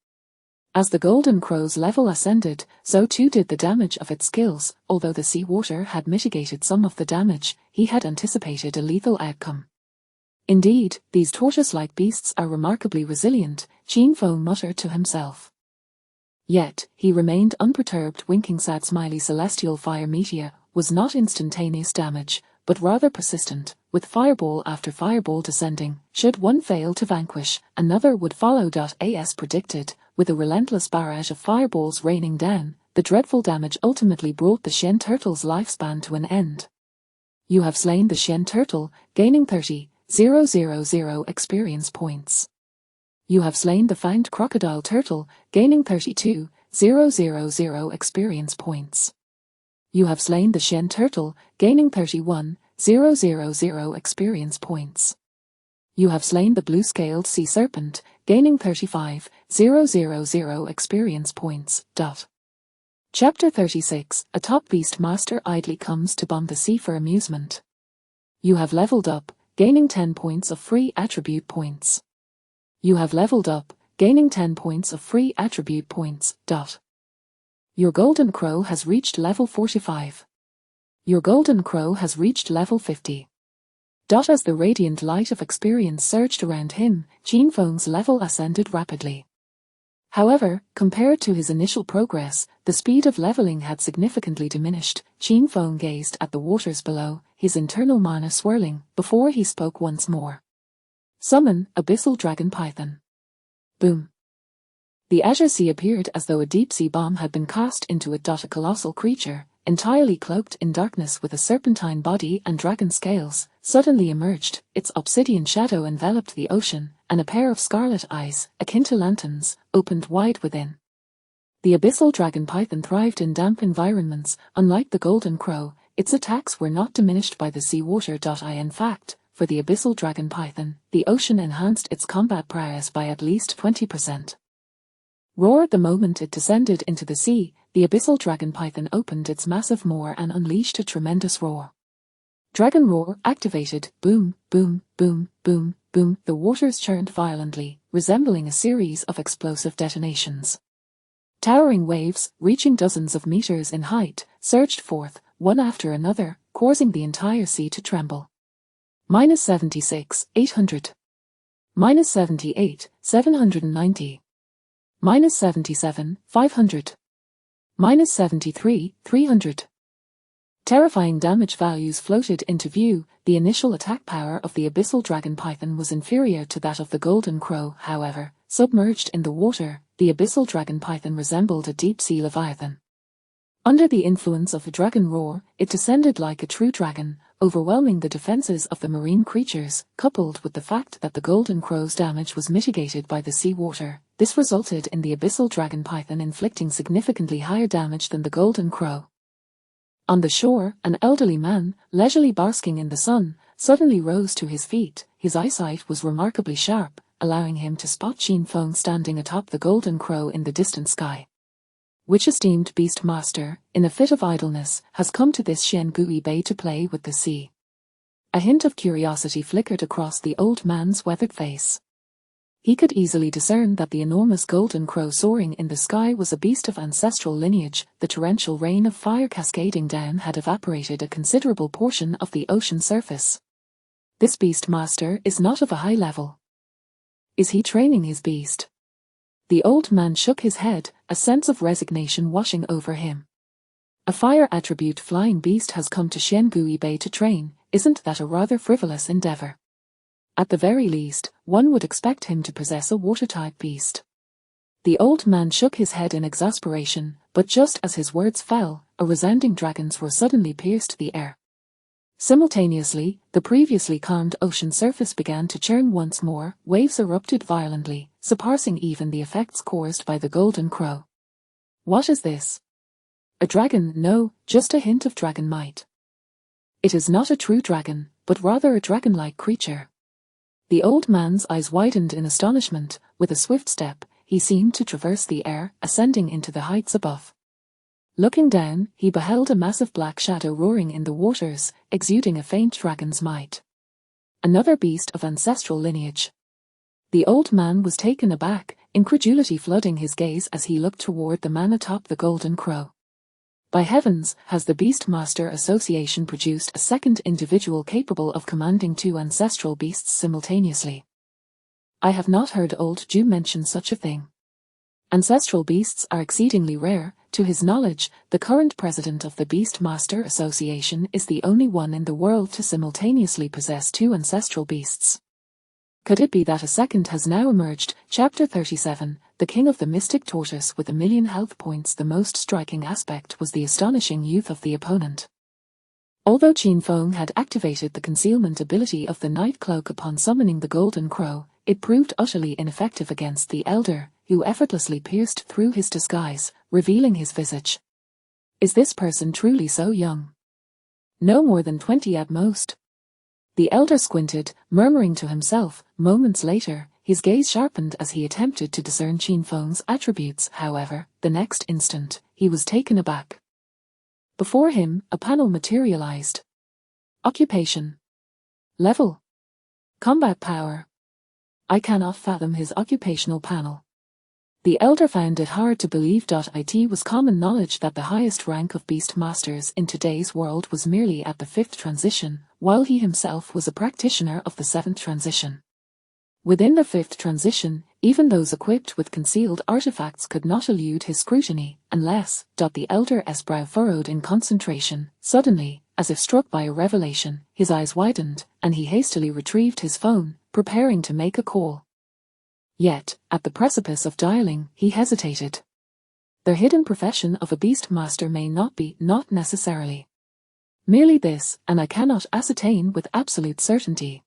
As the Golden Crow's level ascended, so too did the damage of its skills. Although the seawater had mitigated some of the damage, he had anticipated a lethal outcome. Indeed, these tortoise-like beasts are remarkably resilient, Qin Feng muttered to himself. Yet, he remained unperturbed. Winking sad smiley celestial fire meteor was not instantaneous damage, but rather persistent, with fireball after fireball descending. Should one fail to vanquish, another would follow. As predicted, with a relentless barrage of fireballs raining down, the dreadful damage ultimately brought the Shen Turtle's lifespan to an end. You have slain the Shen Turtle, gaining 30,000 experience points. You have slain the Fanged Crocodile Turtle, gaining 32,000 experience points. You have slain the Shen Turtle, gaining 31,000 experience points. You have slain the Blue-Scaled Sea Serpent, gaining 35,000 experience points. Chapter 36, A top beast master idly comes to bomb the sea for amusement. You have leveled up, gaining 10 points of free attribute points. You have leveled up, gaining 10 points of free attribute points. Your Golden Crow has reached level 45. Your Golden Crow has reached level 50. As the radiant light of experience surged around him, Qin Feng's level ascended rapidly. However, compared to his initial progress, the speed of leveling had significantly diminished. Qin Feng gazed at the waters below, his internal mana swirling, before he spoke once more. Summon, Abyssal Dragon Python. Boom. The Azure Sea appeared as though a deep-sea bomb had been cast into it. A colossal creature, entirely cloaked in darkness with a serpentine body and dragon scales, suddenly emerged. Its obsidian shadow enveloped the ocean, and a pair of scarlet eyes, akin to lanterns, opened wide within. The Abyssal Dragon Python thrived in damp environments. Unlike the Golden Crow, its attacks were not diminished by the seawater. In fact, for the Abyssal Dragon Python, the ocean enhanced its combat prowess by at least 20%. Roar. The moment it descended into the sea, the Abyssal Dragon Python opened its massive maw and unleashed a tremendous roar. Dragon Roar activated. Boom, boom, boom, boom, boom. The waters churned violently, resembling a series of explosive detonations. Towering waves, reaching dozens of meters in height, surged forth, one after another, causing the entire sea to tremble. Minus 76, 800. Minus 78, 790. Minus 77, 500. Minus 73, 300. Terrifying damage values floated into view. The initial attack power of the Abyssal Dragon Python was inferior to that of the Golden Crow. However, submerged in the water, the Abyssal Dragon Python resembled a deep-sea leviathan. Under the influence of the dragon roar, it descended like a true dragon, overwhelming the defenses of the marine creatures. Coupled with the fact that the Golden Crow's damage was mitigated by the seawater, this resulted in the Abyssal Dragon Python inflicting significantly higher damage than the Golden Crow. On the shore, an elderly man, leisurely basking in the sun, suddenly rose to his feet. His eyesight was remarkably sharp, allowing him to spot Qin Feng standing atop the Golden Crow in the distant sky. Which esteemed beast master, in a fit of idleness, has come to this Xiangui Bay to play with the sea? A hint of curiosity flickered across the old man's weathered face. He could easily discern that the enormous Golden Crow soaring in the sky was a beast of ancestral lineage. The torrential rain of fire cascading down had evaporated a considerable portion of the ocean surface. This beast master is not of a high level. Is he training his beast? The old man shook his head, a sense of resignation washing over him. A fire attribute flying beast has come to Xiangui Bay to train. Isn't that a rather frivolous endeavor? At the very least, one would expect him to possess a water-type beast. The old man shook his head in exasperation, but just as his words fell, a resounding dragon's roar suddenly pierced the air. Simultaneously, the previously calmed ocean surface began to churn once more. Waves erupted violently, surpassing even the effects caused by the Golden Crow. What is this? A dragon? No, just a hint of dragon might. It is not a true dragon, but rather a dragon-like creature. The old man's eyes widened in astonishment. With a swift step, he seemed to traverse the air, ascending into the heights above. Looking down, he beheld a massive black shadow roaring in the waters, exuding a faint dragon's might. Another beast of ancestral lineage. The old man was taken aback, incredulity flooding his gaze as he looked toward the man atop the golden crow. By heavens, has the Beastmaster Association produced a second individual capable of commanding two ancestral beasts simultaneously? I have not heard old Jew mention such a thing. Ancestral beasts are exceedingly rare. To his knowledge, the current president of the Beastmaster Association is the only one in the world to simultaneously possess two ancestral beasts. Could it be that a second has now emerged? Chapter 37, The King of the Mystic Tortoise with 1,000,000 health points. The most striking aspect was the astonishing youth of the opponent. Although Qin Feng had activated the concealment ability of the Night Cloak upon summoning the Golden Crow, it proved utterly ineffective against the elder, who effortlessly pierced through his disguise, revealing his visage. Is this person truly so young? No more than 20 at most. The elder squinted, murmuring to himself. Moments later, his gaze sharpened as he attempted to discern Qin Feng's attributes. However, the next instant, he was taken aback. Before him, a panel materialized. Occupation. Level. Combat power. I cannot fathom his occupational panel. The elder found it hard to believe. It was common knowledge that the highest rank of beast masters in today's world was merely at the 5th transition, while he himself was a practitioner of the 7th transition. Within the 5th transition, even those equipped with concealed artifacts could not elude his scrutiny, unless, the elder's brow furrowed in concentration. Suddenly, as if struck by a revelation, his eyes widened, and he hastily retrieved his phone, preparing to make a call. Yet, at the precipice of dialing, he hesitated. The hidden profession of a beastmaster may not be, not necessarily. Merely this, and I cannot ascertain with absolute certainty.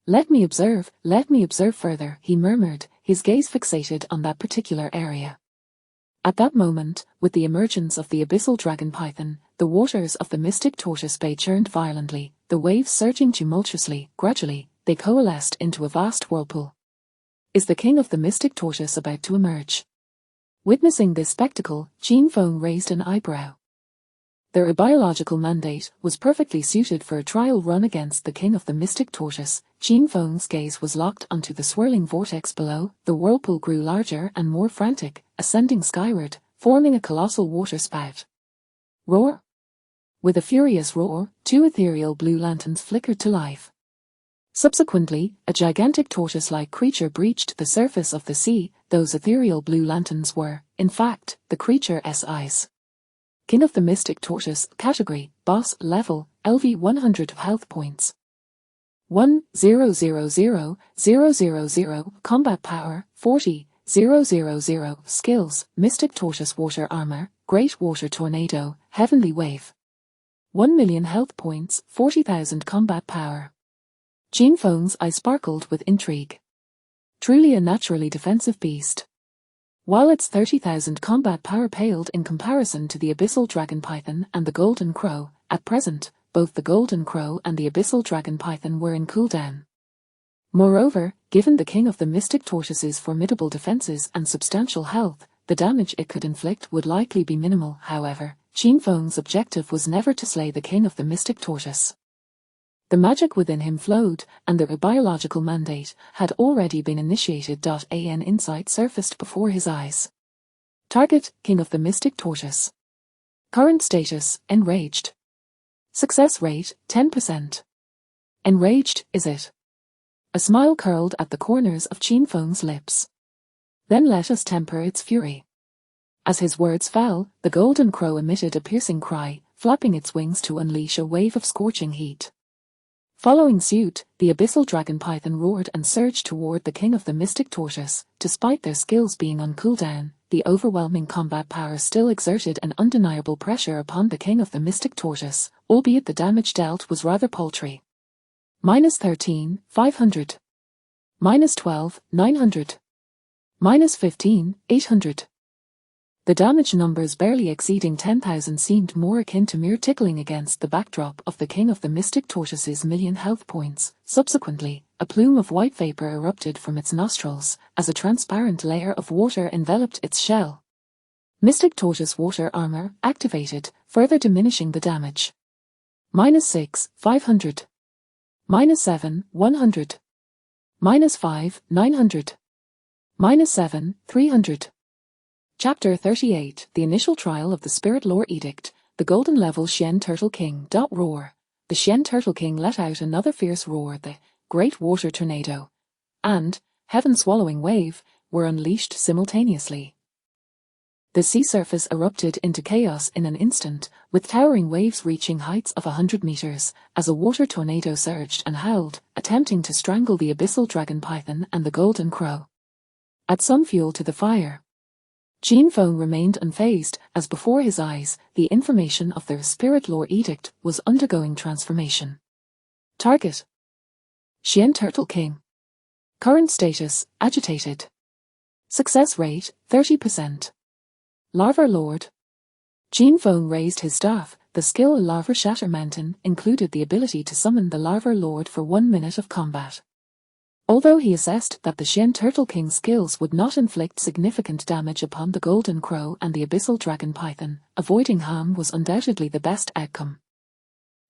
Let me observe further, he murmured, his gaze fixated on that particular area. At that moment, with the emergence of the abyssal dragon python, the waters of the mystic tortoise bay churned violently, the waves surging tumultuously. Gradually, they coalesced into a vast whirlpool. Is the king of the mystic tortoise about to emerge? Witnessing this spectacle, Qin Feng raised an eyebrow. Their biological mandate was perfectly suited for a trial run against the king of the mystic tortoise. Qin Feng's gaze was locked onto the swirling vortex below. The whirlpool grew larger and more frantic, ascending skyward, forming a colossal water spout. Roar! With a furious roar, 2 ethereal blue lanterns flickered to life. Subsequently, a gigantic tortoise-like creature breached the surface of the sea. Those ethereal blue lanterns were, in fact, the creature's eyes. King of the Mystic Tortoise, category, boss, level, LV 100 of health points. 1,000,000, combat power, 40,000, skills, Mystic Tortoise water armor, Great Water Tornado, Heavenly Wave. 1,000,000 health points, 40,000 combat power. Qin Feng's eye sparkled with intrigue. Truly a naturally defensive beast. While its 30,000 combat power paled in comparison to the abyssal dragon python and the golden crow, at present, both the golden crow and the abyssal dragon python were in cooldown. Moreover, given the king of the mystic tortoise's formidable defenses and substantial health, the damage it could inflict would likely be minimal. However, Qin Feng's objective was never to slay the king of the mystic tortoise. The magic within him flowed, and the biological mandate had already been initiated. An insight surfaced before his eyes. Target, King of the Mystic Tortoise. Current status, enraged. Success rate, 10%. Enraged, is it? A smile curled at the corners of Qin Feng's lips. Then let us temper its fury. As his words fell, the golden crow emitted a piercing cry, flapping its wings to unleash a wave of scorching heat. Following suit, the abyssal dragon python roared and surged toward the king of the mystic tortoise. Despite their skills being on cooldown, the overwhelming combat power still exerted an undeniable pressure upon the king of the mystic tortoise, albeit the damage dealt was rather paltry. -13, 500. -12, 900. -15, 800. The damage numbers barely exceeding 10,000 seemed more akin to mere tickling against the backdrop of the King of the Mystic Tortoise's million health points. Subsequently, a plume of white vapor erupted from its nostrils, as a transparent layer of water enveloped its shell. Mystic Tortoise Water Armor activated, further diminishing the damage. -6, 500. -7, 100. -5, 900. -7, 300. Chapter 38, The Initial Trial of the Spirit Lore Edict, the Golden Level Shen Turtle King. Roar. The Shen Turtle King let out another fierce roar. The Great Water Tornado and Heaven-Swallowing Wave were unleashed simultaneously. The sea surface erupted into chaos in an instant, with towering waves reaching heights of 100 meters, as a water tornado surged and howled, attempting to strangle the abyssal dragon python and the golden crow. Add some fuel to the fire. Qin Feng remained unfazed, as before his eyes, the information of their Spirit Lore Edict was undergoing transformation. Target: Shen Turtle King. Current status: agitated. Success rate: 30%. Larva Lord. Qin Feng raised his staff. The skill Larva Shatter Mountain included the ability to summon the Larva Lord for 1 minute of combat. Although he assessed that the Shen Turtle King's skills would not inflict significant damage upon the Golden Crow and the Abyssal Dragon Python, avoiding harm was undoubtedly the best outcome.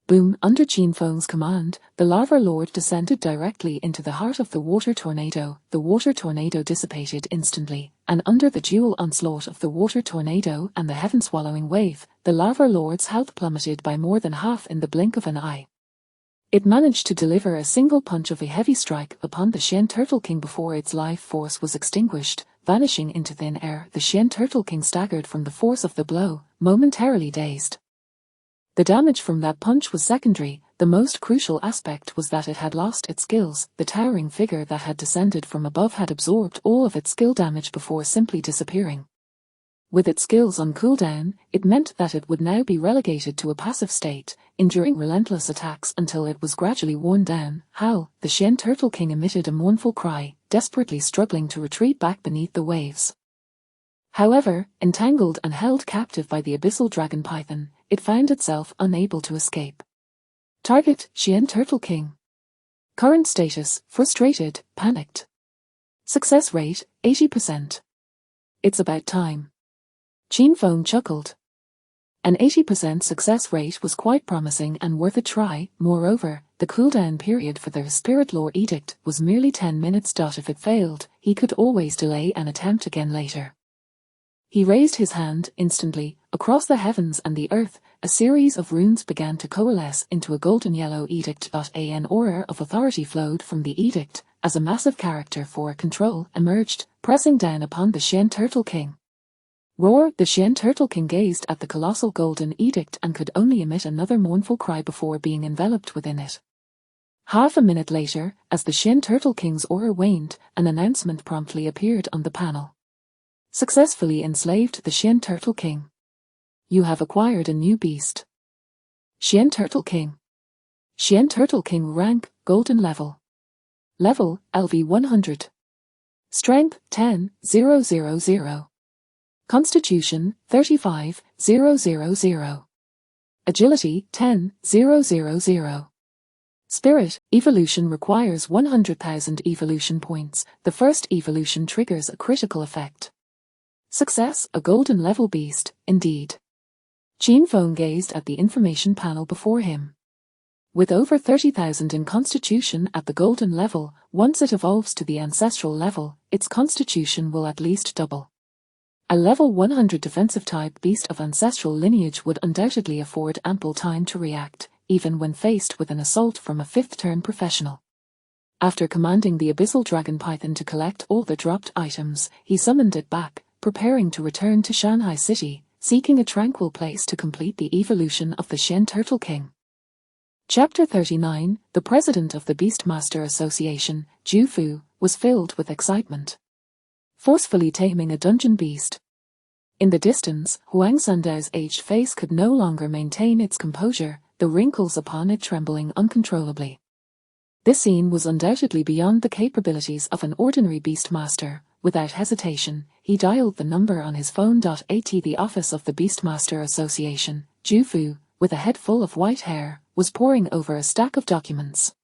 Boom! Under Qin Feng's command, the Larva Lord descended directly into the heart of the water tornado. The water tornado dissipated instantly, and under the dual onslaught of the water tornado and the heaven-swallowing wave, the Larva Lord's health plummeted by more than half in the blink of an eye. It managed to deliver a single punch of a heavy strike upon the Shen Turtle King before its life force was extinguished, vanishing into thin air. The Shen Turtle King staggered from the force of the blow, momentarily dazed. The damage from that punch was secondary. The most crucial aspect was that it had lost its skills. The towering figure that had descended from above had absorbed all of its skill damage before simply disappearing. With its skills on cooldown, it meant that it would now be relegated to a passive state, enduring relentless attacks until it was gradually worn down. Howl! The Shen Turtle King emitted a mournful cry, desperately struggling to retreat back beneath the waves. However, entangled and held captive by the Abyssal Dragon Python, it found itself unable to escape. Target: Shen Turtle King. Current status: frustrated, panicked. Success rate: 80%. It's about time. Qin Feng chuckled. An 80% success rate was quite promising and worth a try. Moreover, the cooldown period for the Spirit Lore Edict was merely 10 minutes. If it failed, he could always delay and attempt again later. He raised his hand. Instantly, across the heavens and the earth, a series of runes began to coalesce into a golden yellow edict. An aura of authority flowed from the edict, as a massive character for control emerged, pressing down upon the Shen Turtle King. Roar! The Shen Turtle King gazed at the colossal golden edict and could only emit another mournful cry before being enveloped within it. Half a minute later, as the Shen Turtle King's aura waned, an announcement promptly appeared on the panel. Successfully enslaved the Shen Turtle King. You have acquired a new beast. Shen Turtle King. Shen Turtle King rank, golden level. Level, LV 100. Strength, 10,000. Constitution, 35,000. Agility, 10,000. Spirit, evolution requires 100,000 evolution points. The first evolution triggers a critical effect. Success, a golden level beast, indeed. Qin Feng gazed at the information panel before him. With over 30,000 in constitution at the golden level, once it evolves to the ancestral level, its constitution will at least double. A level 100 defensive type beast of ancestral lineage would undoubtedly afford ample time to react, even when faced with an assault from a fifth-turn professional. After commanding the Abyssal Dragon Python to collect all the dropped items, he summoned it back, preparing to return to Shanghai City, seeking a tranquil place to complete the evolution of the Shen Turtle King. Chapter 39, The President of the Beastmaster Association, Zhu Fu, was filled with excitement. Forcefully taming a dungeon beast. In the distance, Huang Sandao's aged face could no longer maintain its composure, the wrinkles upon it trembling uncontrollably. This scene was undoubtedly beyond the capabilities of an ordinary beastmaster, Without hesitation, he dialed the number on his phone. At the office of the Beastmaster Association. Ju Fu, with a head full of white hair, was poring over a stack of documents.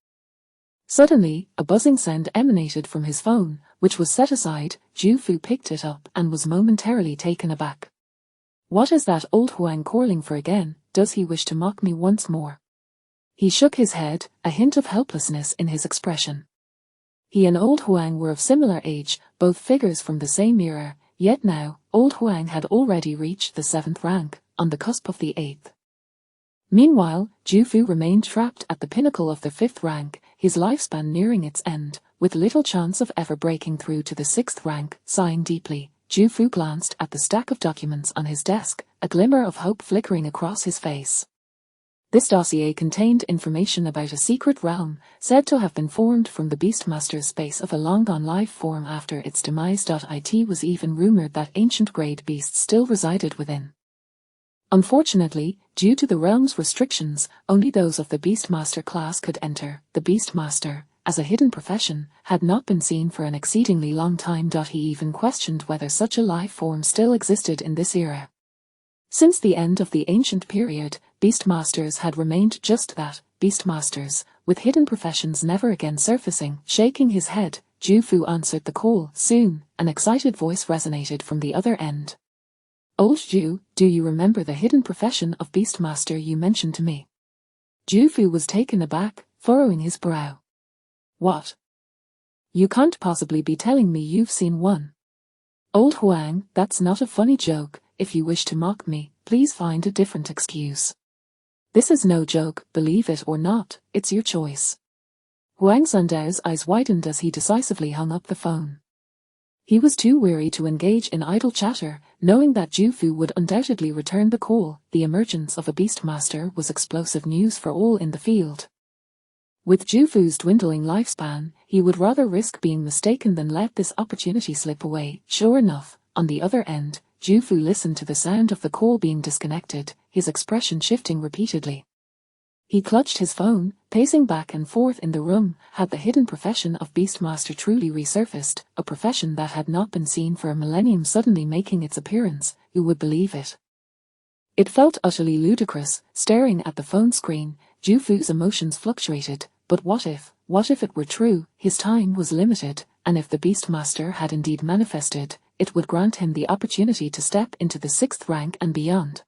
Suddenly, a buzzing sound emanated from his phone, which was set aside. Ju Fu picked it up and was momentarily taken aback. What is that old Huang calling for again? Does he wish to mock me once more? He shook his head, a hint of helplessness in his expression. He and old Huang were of similar age, both figures from the same era, yet now, old Huang had already reached the 7th rank, on the cusp of the 8th. Meanwhile, Ju Fu remained trapped at the pinnacle of the 5th rank, his lifespan nearing its end, with little chance of ever breaking through to the 6th rank. Sighing deeply, Ju Fu glanced at the stack of documents on his desk, a glimmer of hope flickering across his face. This dossier contained information about a secret realm, said to have been formed from the Beastmaster's space of a long-gone life form after its demise. It was even rumored that ancient great beasts still resided within. Unfortunately, due to the realm's restrictions, only those of the Beastmaster class could enter. The Beastmaster, as a hidden profession, had not been seen for an exceedingly long time. He even questioned whether such a life form still existed in this era. Since the end of the ancient period, Beastmasters had remained just that, Beastmasters, with hidden professions never again surfacing. Shaking his head, Ju Fu answered the call. Soon, an excited voice resonated from the other end. Old Ju, do you remember the hidden profession of Beastmaster you mentioned to me? Ju Fu was taken aback, furrowing his brow. What? You can't possibly be telling me you've seen one. Old Huang, that's not a funny joke. If you wish to mock me, please find a different excuse. This is no joke, believe it or not, it's your choice. Huang Sandao's eyes widened as he decisively hung up the phone. He was too weary to engage in idle chatter, knowing that Ju Fu would undoubtedly return the call. The emergence of a Beastmaster was explosive news for all in the field. With Ju Fu's dwindling lifespan, he would rather risk being mistaken than let this opportunity slip away. Sure enough, on the other end, Ju Fu listened to the sound of the call being disconnected, his expression shifting repeatedly. He clutched his phone, pacing back and forth in the room. Had the hidden profession of Beastmaster truly resurfaced, a profession that had not been seen for a millennium suddenly making its appearance, who would believe it? It felt utterly ludicrous. Staring at the phone screen, Ju Fu's emotions fluctuated. But what if it were true? His time was limited, and if the Beastmaster had indeed manifested, it would grant him the opportunity to step into the 6th rank and beyond.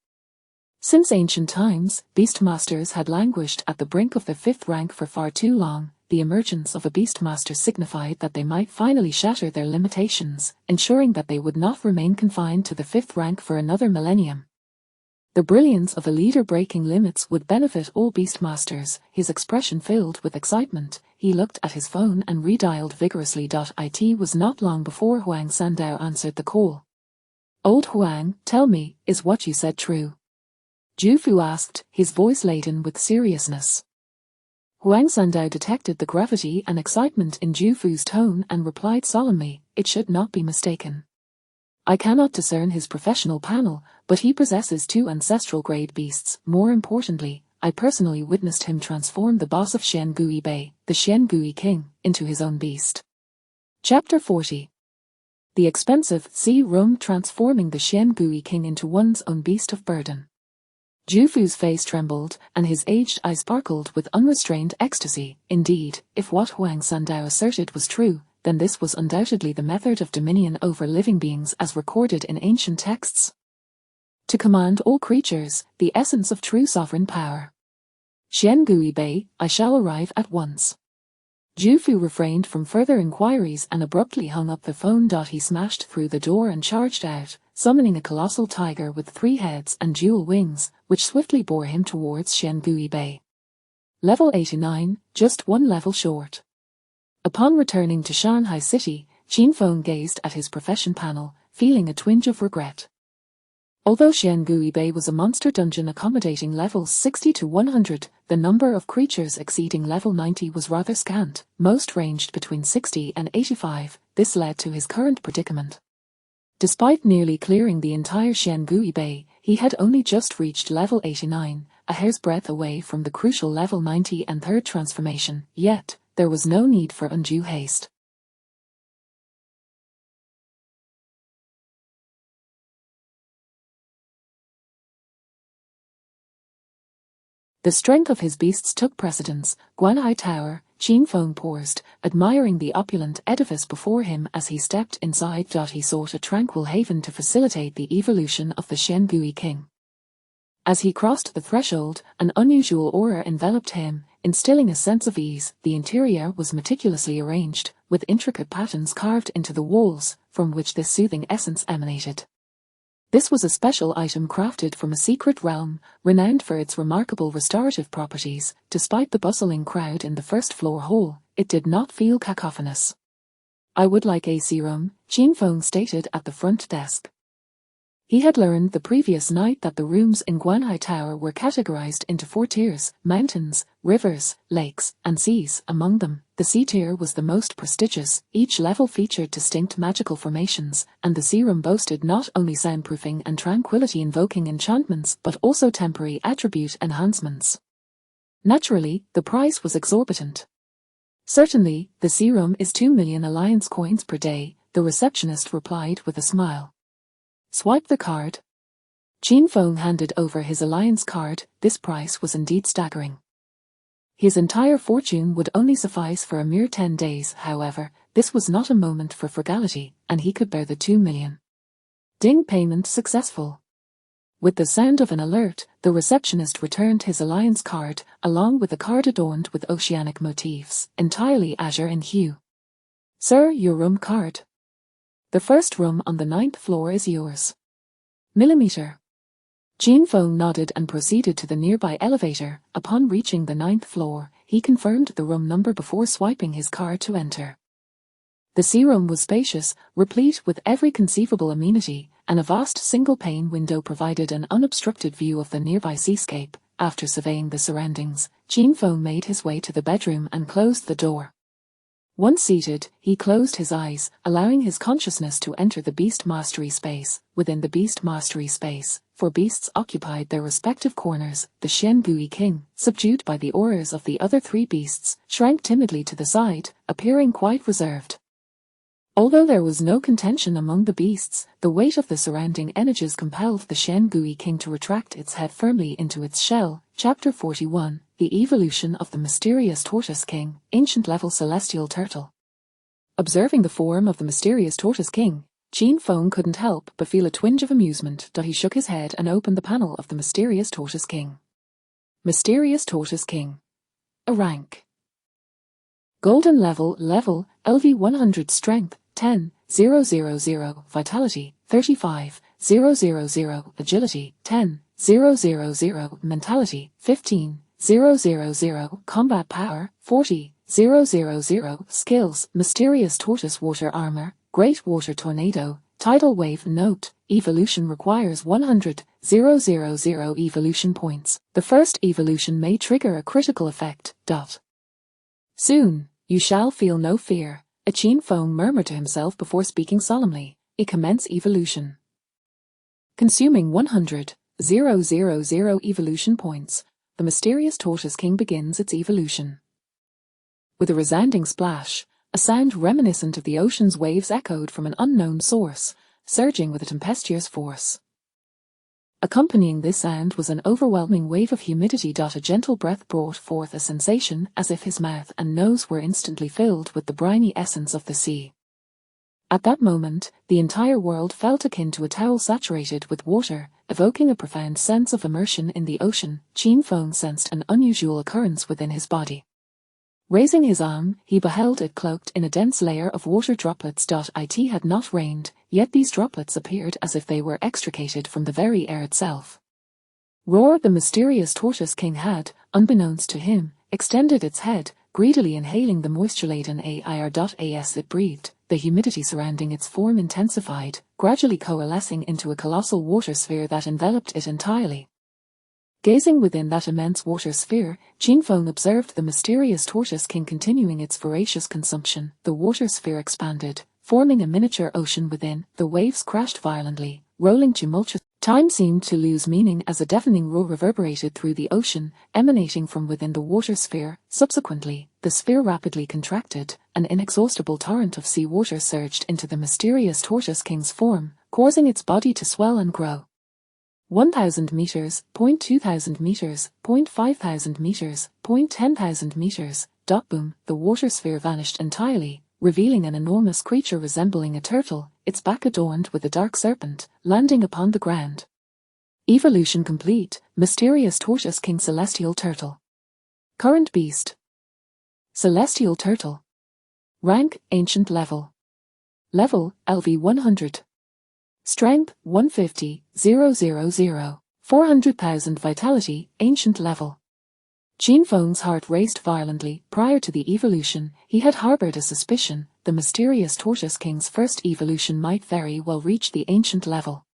Since ancient times, Beastmasters had languished at the brink of the 5th rank for far too long. The emergence of a Beastmaster signified that they might finally shatter their limitations, ensuring that they would not remain confined to the 5th rank for another millennium. The brilliance of a leader breaking limits would benefit all Beastmasters. His expression filled with excitement. He looked at his phone and redialed vigorously. It was not long before Huang Sandao answered the call. Old Huang, tell me, is what you said true? Ju Fu asked, his voice laden with seriousness. Huang Sandao detected the gravity and excitement in Ju Fu's tone and replied solemnly, it should not be mistaken. I cannot discern his professional panel, but he possesses 2 ancestral-grade beasts. More importantly, I personally witnessed him transform the boss of Xiangui Bei, the Xiangui King, into his own beast. Chapter 40. The expensive C-Room transforming the Xiangui King into one's own beast of burden. Ju Fu's face trembled, and his aged eyes sparkled with unrestrained ecstasy. Indeed, if what Huang Sandao asserted was true, then this was undoubtedly the method of dominion over living beings as recorded in ancient texts. To command all creatures, the essence of true sovereign power. Xiangui Bei, I shall arrive at once. Ju Fu refrained from further inquiries and abruptly hung up the phone. He smashed through the door and charged out, summoning a colossal tiger with 3 heads and dual wings, which swiftly bore him towards Xiangui Bei. Level 89, just 1 level short. Upon returning to Shanghai City, Qin Feng gazed at his profession panel, feeling a twinge of regret. Although Xiangui Bei was a monster dungeon accommodating levels 60 to 100, the number of creatures exceeding level 90 was rather scant. Most ranged between 60 and 85. This led to his current predicament. Despite nearly clearing the entire Xiangui Bei, he had only just reached level 89, a hair's breadth away from the crucial level 90 and 3rd transformation. Yet, there was no need for undue haste. The strength of his beasts took precedence. Guanhai Tower, Qin Feng paused, admiring the opulent edifice before him as he stepped inside. He sought a tranquil haven to facilitate the evolution of the Xiangui king. As he crossed the threshold, an unusual aura enveloped him, instilling a sense of ease. The interior was meticulously arranged, with intricate patterns carved into the walls, from which this soothing essence emanated. This was a special item crafted from a secret realm, renowned for its remarkable restorative properties. Despite the bustling crowd in the first-floor hall, it did not feel cacophonous. "I would like a serum," Qin Feng stated at the front desk. He had learned the previous night that the rooms in Guanhai Tower were categorized into 4 tiers: mountains, rivers, lakes, and seas. Among them, the sea tier was the most prestigious. Each level featured distinct magical formations, and the serum boasted not only soundproofing and tranquility-invoking enchantments but also temporary attribute enhancements. Naturally, the price was exorbitant. "Certainly, the serum is 2 million alliance coins per day," the receptionist replied with a smile. "Swipe the card." Qin Feng handed over his alliance card. This price was indeed staggering. His entire fortune would only suffice for a mere 10 days. However, this was not a moment for frugality, and he could bear the 2 million. Ding, payment successful. With the sound of an alert, the receptionist returned his alliance card, along with a card adorned with oceanic motifs, entirely azure in hue. "Sir, your room card. The first room on the 9th floor is yours." Millimeter. Qin Feng nodded and proceeded to the nearby elevator. Upon reaching the 9th floor, he confirmed the room number before swiping his card to enter. The searoom was spacious, replete with every conceivable amenity, and a vast single-pane window provided an unobstructed view of the nearby seascape. After surveying the surroundings, Qin Feng made his way to the bedroom and closed the door. Once seated, he closed his eyes, allowing his consciousness to enter the Beast Mastery space. Within the Beast Mastery space, 4 beasts occupied their respective corners. The Xiangui king, subdued by the auras of the other 3 beasts, shrank timidly to the side, appearing quite reserved. Although there was no contention among the beasts, the weight of the surrounding energies compelled the Xiangui king to retract its head firmly into its shell. Chapter 41. The Evolution of the Mysterious Tortoise King, Ancient Level Celestial Turtle. Observing the form of the mysterious Tortoise King, Qin Feng couldn't help but feel a twinge of amusement. He shook his head and opened the panel of the Mysterious Tortoise King. Mysterious Tortoise King. A rank. Golden level, LV 100 Strength, 10, 000, Vitality, 35, 000, Agility, 10, 000, Mentality, 15, 000, Combat Power, 40, 000, Skills, Mysterious Tortoise Water Armor, Great Water Tornado, Tidal Wave. Note, evolution requires 100, 000 evolution points. The first evolution may trigger a critical effect. "Soon, you shall feel no fear," Qin Feng murmured to himself before speaking solemnly. Commence evolution. Consuming 100, 000 evolution points, the Mysterious Tortoise King begins its evolution. With a resounding splash, a sound reminiscent of the ocean's waves echoed from an unknown source, surging with a tempestuous force. Accompanying this sound was an overwhelming wave of humidity. A gentle breath brought forth a sensation as if his mouth and nose were instantly filled with the briny essence of the sea. At that moment, the entire world felt akin to a towel saturated with water, evoking a profound sense of immersion in the ocean. Qin Feng sensed an unusual occurrence within his body. Raising his arm, he beheld it cloaked in a dense layer of water droplets. It had not rained, yet these droplets appeared as if they were extricated from the very air itself. Roar! The Mysterious Tortoise King had, unbeknownst to him, extended its head, greedily inhaling the moisture-laden air. As it breathed, the humidity surrounding its form intensified, gradually coalescing into a colossal water sphere that enveloped it entirely. Gazing within that immense water sphere, Qin Feng observed the Mysterious Tortoise King continuing its voracious consumption. The water sphere expanded, forming a miniature ocean within. The waves crashed violently, rolling tumultuously. Time seemed to lose meaning as a deafening roar reverberated through the ocean, emanating from within the water sphere. Subsequently, the sphere rapidly contracted. An inexhaustible torrent of sea water surged into the Mysterious Tortoise King's form, causing its body to swell and grow. 1,000 meters, 0.2,000 meters, 0.5,000 meters, 0.10,000 meters. Boom, the water sphere vanished entirely, revealing an enormous creature resembling a turtle, its back adorned with a dark serpent, landing upon the ground. Evolution complete, mysterious tortoise king celestial turtle. Current beast. Celestial turtle. Rank, ancient level. Level, LV 100. Strength, 150, 000. 400,000 vitality, ancient level. Qin Feng's heart raced violently. Prior to the evolution, he had harbored a suspicion the mysterious Tortoise King's first evolution might very well reach the ancient level.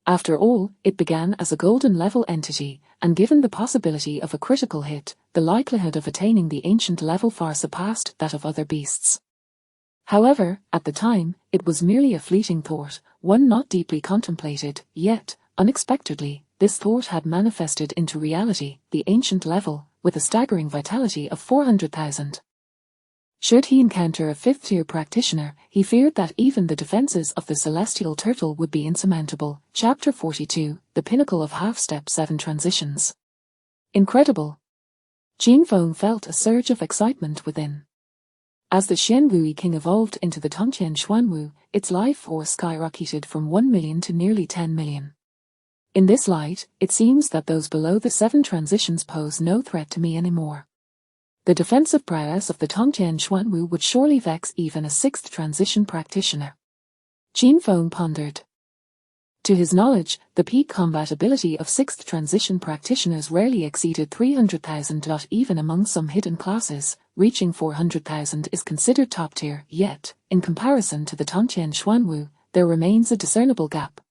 After all, it began as a golden level entity, and given the possibility of a critical hit, the likelihood of attaining the ancient level far surpassed that of other beasts. However, at the time, it was merely a fleeting thought, one not deeply contemplated, yet, unexpectedly, this thought had manifested into reality, the ancient level, with a staggering vitality of 400,000. Should he encounter a fifth-tier practitioner, he feared that even the defenses of the celestial turtle would be insurmountable. Chapter 42, The Pinnacle of Half-Step 7 Transitions. Incredible! Qin Feng felt a surge of excitement within. As the Xianwui King evolved into the Tongqian Xuanwu, its life force skyrocketed from 1 million to nearly 10 million. In this light, it seems that those below the 7 transitions pose no threat to me anymore. The defensive prowess of the Tongqian Xuanwu would surely vex even a 6th transition practitioner. Qin Feng pondered. To his knowledge, the peak combat ability of 6th transition practitioners rarely exceeded 300,000. Even among some hidden classes, reaching 400,000 is considered top tier, yet, in comparison to the Tongqian Xuanwu, there remains a discernible gap.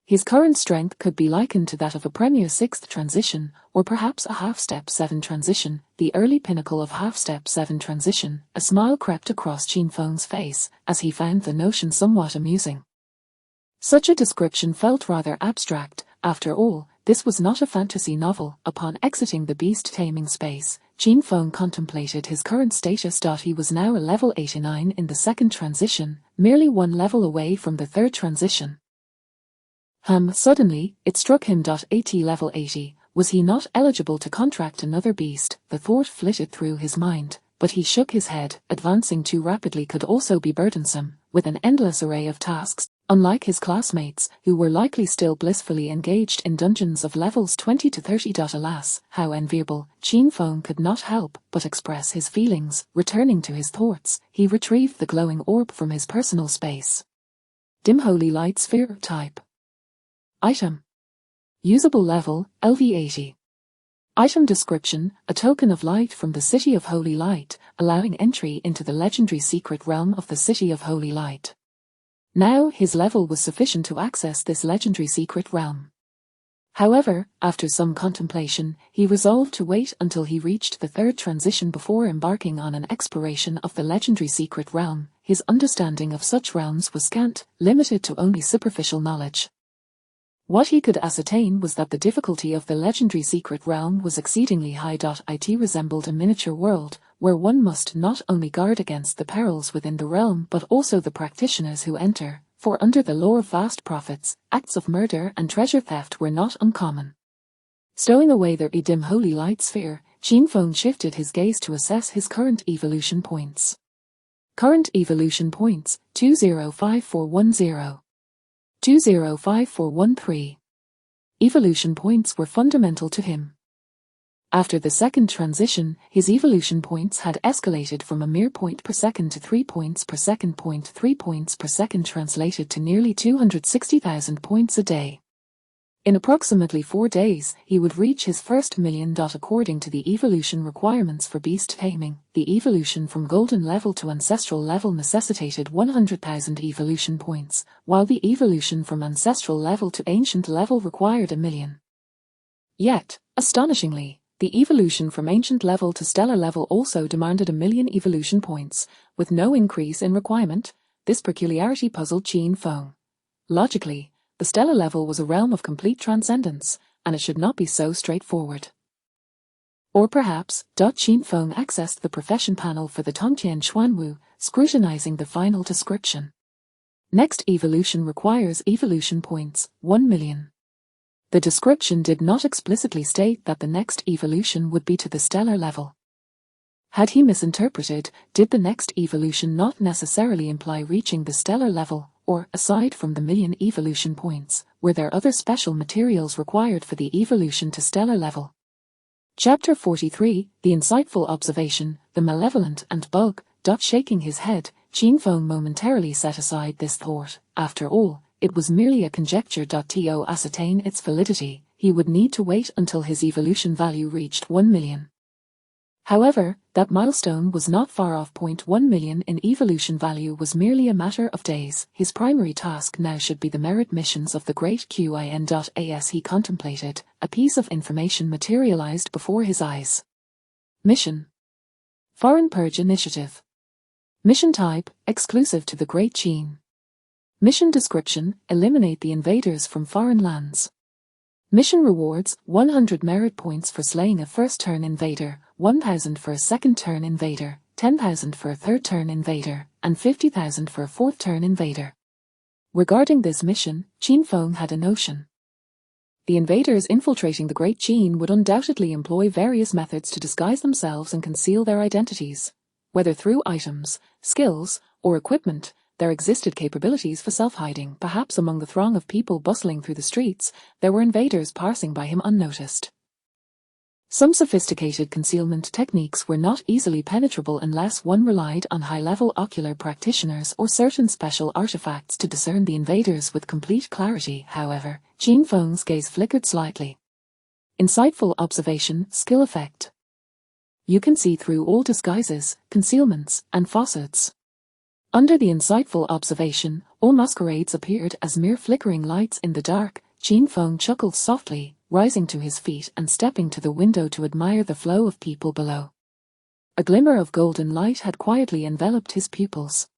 His current strength could be likened to that of a premier 6th transition, or perhaps a half-step 7 transition, the early pinnacle of half-step 7 transition. A smile crept across Qin Feng's face, as he found the notion somewhat amusing. Such a description felt rather abstract. After all, this was not a fantasy novel. Upon exiting the beast-taming space, Qin Feng contemplated his current status. He was now a level 89 in the 2nd transition, merely 1 level away from the 3rd transition. Suddenly, it struck him. At level 80, was he not eligible to contract another beast? The thought flitted through his mind, but he shook his head. Advancing too rapidly could also be burdensome, with an endless array of tasks, unlike his classmates, who were likely still blissfully engaged in dungeons of levels 20 to 30. Alas, how enviable! Qin Feng could not help but express his feelings. Returning to his thoughts, he retrieved the glowing orb from his personal space. Dim Holy Light Sphere Type. Item. Usable level, LV80. Item description, a token of light from the City of Holy Light, allowing entry into the legendary secret realm of the City of Holy Light. Now his level was sufficient to access this legendary secret realm. However, after some contemplation, he resolved to wait until he reached the 3rd transition before embarking on an exploration of the legendary secret realm. His understanding of such realms was scant, limited to only superficial knowledge. What he could ascertain was that the difficulty of the legendary secret realm was exceedingly high. It resembled a miniature world, where one must not only guard against the perils within the realm but also the practitioners who enter, for under the law of vast profits, acts of murder and treasure theft were not uncommon. Stowing away their dim holy light sphere, Qin Feng shifted his gaze to assess his current evolution points. Current evolution points, 205410. 205413. Evolution points were fundamental to him. After the 2nd transition, his evolution points had escalated from a mere point per second to 3 points per second. 3 points per second translated to nearly 260,000 points a day. In approximately 4 days, he would reach his first million. According to the evolution requirements for beast taming, the evolution from golden level to ancestral level necessitated 100,000 evolution points, while the evolution from ancestral level to ancient level required 1 million. Yet, astonishingly, the evolution from ancient level to stellar level also demanded 1 million evolution points, with no increase in requirement. This peculiarity puzzled Qin Feng. Logically, the stellar level was a realm of complete transcendence, and it should not be so straightforward. Or perhaps, Qin Feng accessed the profession panel for the Tongqian Xuanwu, scrutinizing the final description. Next evolution requires evolution points, 1 million. The description did not explicitly state that the next evolution would be to the stellar level. Had he misinterpreted, did the next evolution not necessarily imply reaching the stellar level, or, aside from the million evolution points, were there other special materials required for the evolution to stellar level? Chapter 43, The Insightful Observation, The Malevolent and Bug. Shaking his head, Qin Feng momentarily set aside this thought. After all, it was merely a conjecture. To ascertain its validity, he would need to wait until his evolution value reached 1 million. However, that milestone was not far off. 1 million in evolution value was merely a matter of days. His primary task now should be the merit missions of the Great Qin.as he contemplated. A piece of information materialized before his eyes. Mission: Foreign Purge Initiative. Mission type: exclusive to the Great Qin. Mission description: eliminate the invaders from foreign lands. Mission rewards: 100 merit points for slaying a first-turn invader, 1,000 for a second-turn invader, 10,000 for a third-turn invader, and 50,000 for a fourth-turn invader. Regarding this mission, Qin Feng had a notion. The invaders infiltrating the Great Qin would undoubtedly employ various methods to disguise themselves and conceal their identities. Whether through items, skills, or equipment, there existed capabilities for self-hiding. Perhaps among the throng of people bustling through the streets, there were invaders passing by him unnoticed. Some sophisticated concealment techniques were not easily penetrable unless one relied on high-level ocular practitioners or certain special artifacts to discern the invaders with complete clarity. However, Qin Feng's gaze flickered slightly. Insightful observation, skill effect. You can see through all disguises, concealments, and facades. Under the insightful observation, all masquerades appeared as mere flickering lights in the dark. Qin Feng chuckled softly, rising to his feet and stepping to the window to admire the flow of people below. A glimmer of golden light had quietly enveloped his pupils.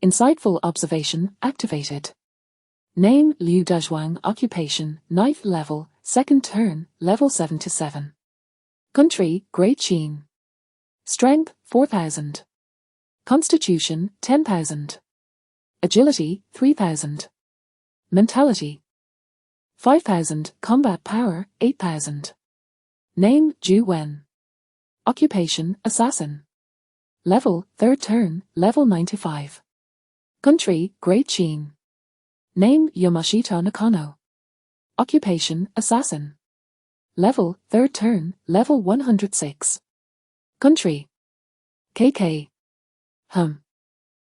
Insightful observation activated. Name: Liu Dazhuang. Occupation: knife level, second turn, level 77. Country: Great Qin. Strength: 4,000. Constitution: 10,000. Agility: 3,000. Mentality: 5,000. Combat power: 8,000. Name: Zhu Wen. Occupation: assassin. Level: third turn, level 95. Country: Great Qin. Name: Yamashita Nakano. Occupation: assassin. Level: third turn, level 106. Country: KK.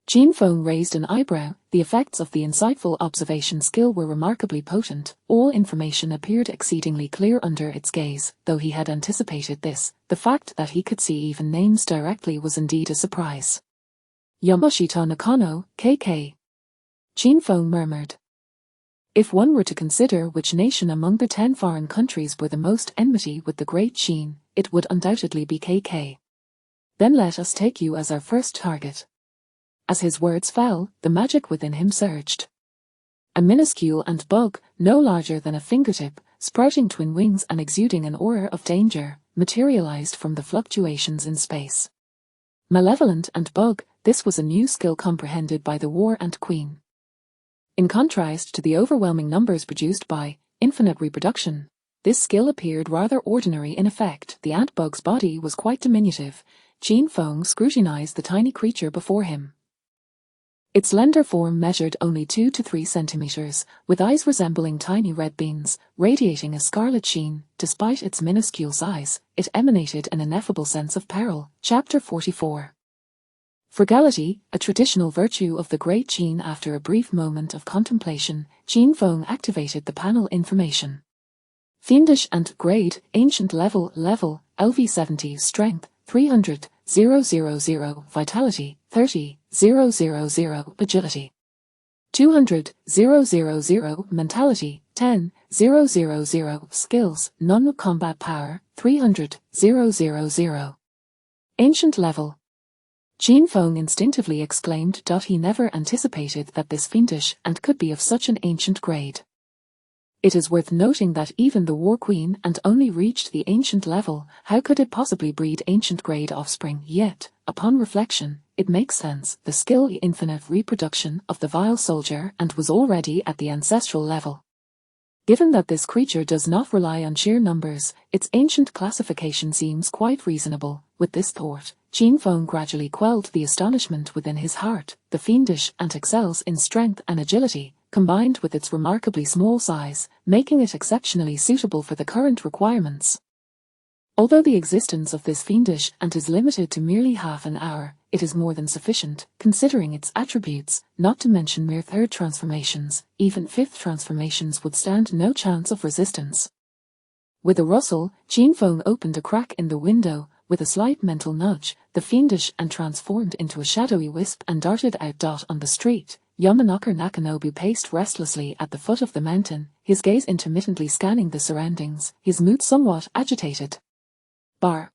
Qin Feng raised an eyebrow. The effects of the insightful observation skill were remarkably potent. All information appeared exceedingly clear under its gaze. Though he had anticipated this, the fact that he could see even names directly was indeed a surprise. Yamashita Nakano, KK. Qin Feng murmured. If one were to consider which nation among the 10 foreign countries were the most enmity with the Great Qin, it would undoubtedly be KK. Then let us take you as our first target. As his words fell, the magic within him surged. A minuscule ant bug, no larger than a fingertip, sprouting twin wings and exuding an aura of danger, materialized from the fluctuations in space. Malevolent ant bug, this was a new skill comprehended by the war ant queen. In contrast to the overwhelming numbers produced by infinite reproduction, this skill appeared rather ordinary in effect. The ant bug's body was quite diminutive. Qin Feng scrutinized the tiny creature before him. Its slender form measured only 2 to 3 centimeters, with eyes resembling tiny red beans, radiating a scarlet sheen. Despite its minuscule size, it emanated an ineffable sense of peril. Chapter 44. Frugality, a traditional virtue of the Great Qin. After a brief moment of contemplation, Qin Feng activated the panel information. Fiendish and grade, ancient level, LV70, strength, 300, 000, vitality, 30, 000, agility, 200, 000, mentality, 10, 000, skills, non-combat power, 300, 000. Ancient level. Qin Feng instinctively exclaimed. He never anticipated that this fiendish and could be of such an ancient grade. It is worth noting that even the War Queen and only reached the ancient level. How could it possibly breed ancient grade offspring? Yet, upon reflection, it makes sense. The skill infinite reproduction of the vile soldier and was already at the ancestral level. Given that this creature does not rely on sheer numbers, its ancient classification seems quite reasonable. With this thought, Qin Feng gradually quelled the astonishment within his heart. The fiendish ant excels in strength and agility, combined with its remarkably small size, making it exceptionally suitable for the current requirements. Although the existence of this fiendish ant is limited to merely half an hour, it is more than sufficient, considering its attributes, not to mention mere third transformations. Even fifth transformations would stand no chance of resistance. With a rustle, Qin Feng opened a crack in the window. With a slight mental nudge, the fiendish ant transformed into a shadowy wisp and darted out. On the street, Yamanaka Nakanobu paced restlessly at the foot of the mountain, his gaze intermittently scanning the surroundings, his mood somewhat agitated. Bar.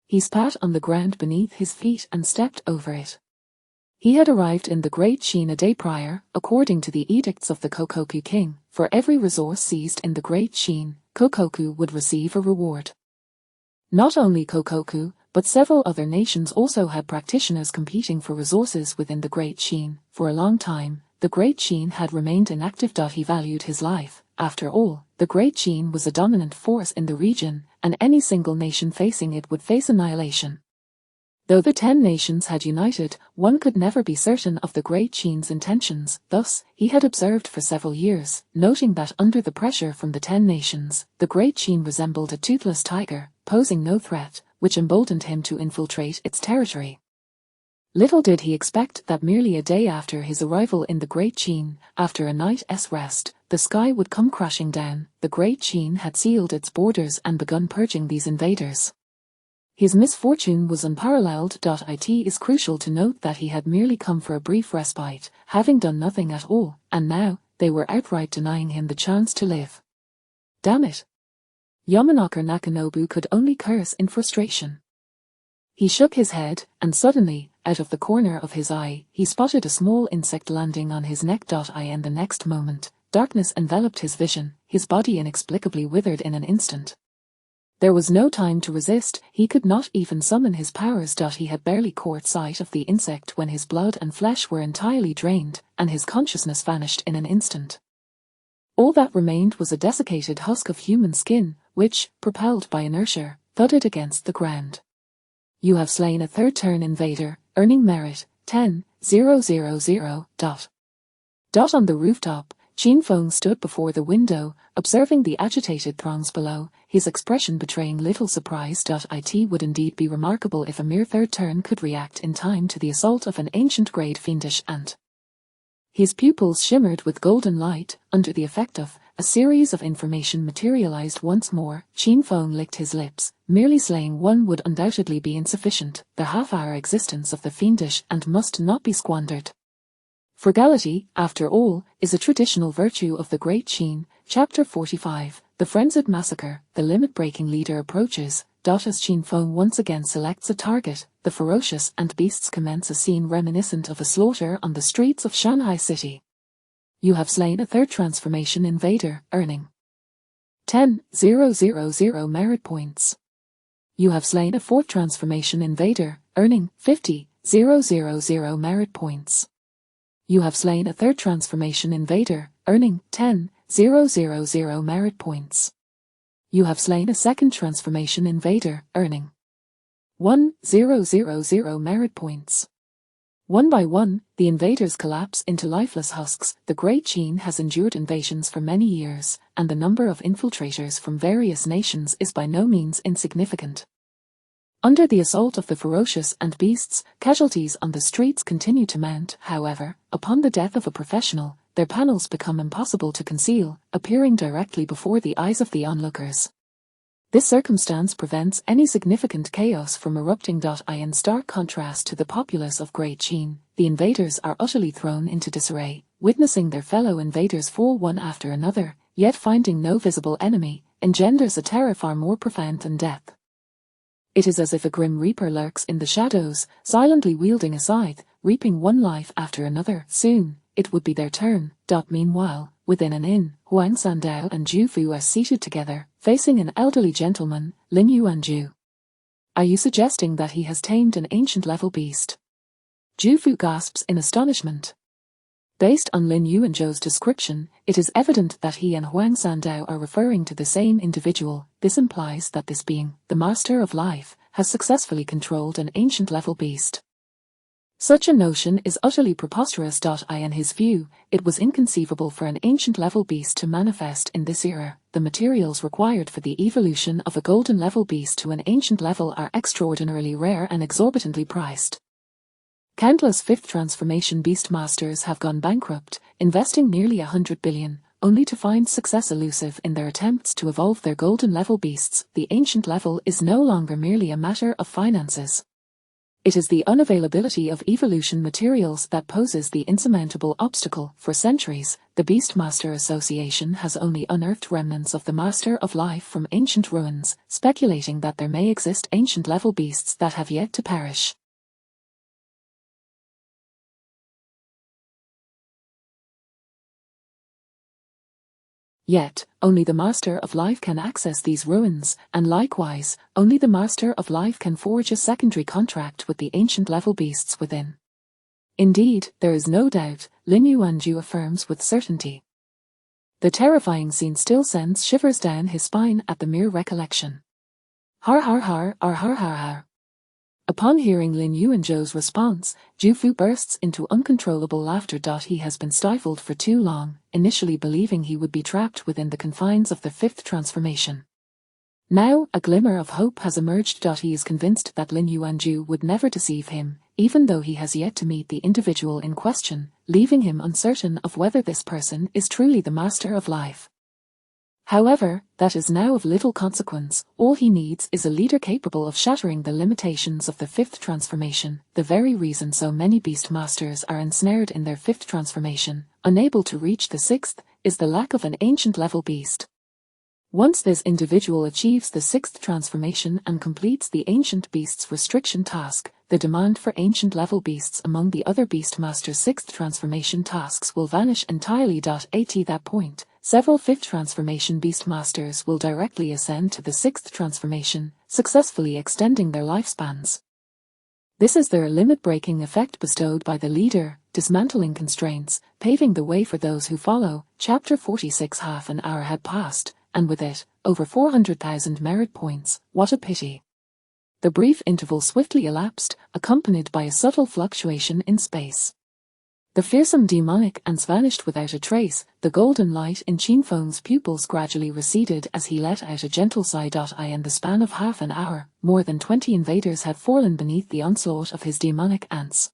He spat on the ground beneath his feet and stepped over it. He had arrived in the Great Qin a day prior, according to the edicts of the Kokoku king. For every resource seized in the Great Qin, Kokoku would receive a reward. Not only Kokoku, but several other nations also had practitioners competing for resources within the Great Qin. For a long time, the Great Qin had remained inactive. He valued his life. After all, the Great Qin was a dominant force in the region, and any single nation facing it would face annihilation. Though the 10 nations had united, one could never be certain of the Great Qin's intentions. Thus, he had observed for several years, noting that under the pressure from the 10 nations, the Great Qin resembled a toothless tiger, posing no threat, which emboldened him to infiltrate its territory. Little did he expect that merely a day after his arrival in the Great Qin, after a night's rest, the sky would come crashing down. The Great Qin had sealed its borders and begun purging these invaders. His misfortune was unparalleled. It is crucial to note that he had merely come for a brief respite, having done nothing at all, and now, they were outright denying him the chance to live. Damn it! Yamanaka Nakanobu could only curse in frustration. He shook his head, and suddenly, out of the corner of his eye, he spotted a small insect landing on his neck. And the next moment, darkness enveloped his vision, his body inexplicably withered in an instant. There was no time to resist, he could not even summon his powers. He had barely caught sight of the insect when his blood and flesh were entirely drained, and his consciousness vanished in an instant. All that remained was a desiccated husk of human skin, which, propelled by inertia, thudded against the ground. You have slain a third-turn invader, earning merit, 10,000. On the rooftop, Qin Feng stood before the window, observing the agitated throngs below, his expression betraying little surprise. It would indeed be remarkable if a mere third turn could react in time to the assault of an ancient-grade fiendish ant. His pupils shimmered with golden light, under the effect of a series of information materialized once more. Qin Feng licked his lips. Merely slaying one would undoubtedly be insufficient. The half-hour existence of the fiendish ant must not be squandered. Frugality, after all, is a traditional virtue of the Great Qin. Chapter 45. The Frenzied Massacre. The limit-breaking leader approaches. As Qin Feng once again selects a target, the ferocious ant beasts commence a scene reminiscent of a slaughter on the streets of Shanghai City. You have slain a third transformation invader, earning 10,000 merit points. You have slain a fourth transformation invader, earning 50,000 merit points. You have slain a third transformation invader, earning 10,000 merit points. You have slain a second transformation invader, earning 1,000 merit points. One by one, the invaders collapse into lifeless husks. The Great Qin has endured invasions for many years, and the number of infiltrators from various nations is by no means insignificant. Under the assault of the ferocious ant beasts, casualties on the streets continue to mount. However, upon the death of a professional, their panels become impossible to conceal, appearing directly before the eyes of the onlookers. This circumstance prevents any significant chaos from erupting. In stark contrast to the populace of Great Qin, the invaders are utterly thrown into disarray, witnessing their fellow invaders fall one after another, yet finding no visible enemy, engenders a terror far more profound than death. It is as if a grim reaper lurks in the shadows, silently wielding a scythe, reaping one life after another. Soon, it would be their turn. Meanwhile, within an inn, Huang Sandao and Zhu Fu are seated together, facing an elderly gentleman, Lin Yuanju. Are you suggesting that he has tamed an ancient level beast? Zhu Fu gasps in astonishment. Based on Lin Yuanzhou's description, it is evident that he and Huang Sandao are referring to the same individual. This implies that this being, the Master of Life, has successfully controlled an ancient level beast. Such a notion is utterly preposterous. In his view, it was inconceivable for an ancient level beast to manifest in this era. The materials required for the evolution of a golden level beast to an ancient level are extraordinarily rare and exorbitantly priced. Countless fifth transformation beastmasters have gone bankrupt, investing nearly 100 billion, only to find success elusive in their attempts to evolve their golden level beasts. The ancient level is no longer merely a matter of finances. It is the unavailability of evolution materials that poses the insurmountable obstacle. For centuries, the Beastmaster Association has only unearthed remnants of the Master of Life from ancient ruins, speculating that there may exist ancient level beasts that have yet to perish. Yet, only the Master of Life can access these ruins, and likewise, only the Master of Life can forge a secondary contract with the ancient level beasts within. Indeed, there is no doubt, Lin Yuanzhou affirms with certainty. The terrifying scene still sends shivers down his spine at the mere recollection. Har har har, har har har har. Upon hearing Lin Yuanzhou's response, Zhu Fu bursts into uncontrollable laughter. He has been stifled for too long, initially believing he would be trapped within the confines of the fifth transformation. Now, a glimmer of hope has emerged. He is convinced that Lin Yuanzhou would never deceive him, even though he has yet to meet the individual in question, leaving him uncertain of whether this person is truly the Master of Life. However, that is now of little consequence. All he needs is a leader capable of shattering the limitations of the fifth transformation. The very reason so many beastmasters are ensnared in their fifth transformation, unable to reach the sixth, is the lack of an ancient level beast. Once this individual achieves the sixth transformation and completes the ancient beast's restriction task, the demand for ancient level beasts among the other beastmasters' sixth transformation tasks will vanish entirely. At that point, several fifth transformation beastmasters will directly ascend to the sixth transformation, successfully extending their lifespans. This is their limit-breaking effect bestowed by the leader, dismantling constraints, paving the way for those who follow. Chapter 46. Half an hour had passed, and with it, over 400,000 merit points. What a pity. The brief interval swiftly elapsed, accompanied by a subtle fluctuation in space. The fearsome demonic ants vanished without a trace. The golden light in Qin Feng's pupils gradually receded as he let out a gentle sigh. In the span of half an hour, more than 20 invaders had fallen beneath the onslaught of his demonic ants.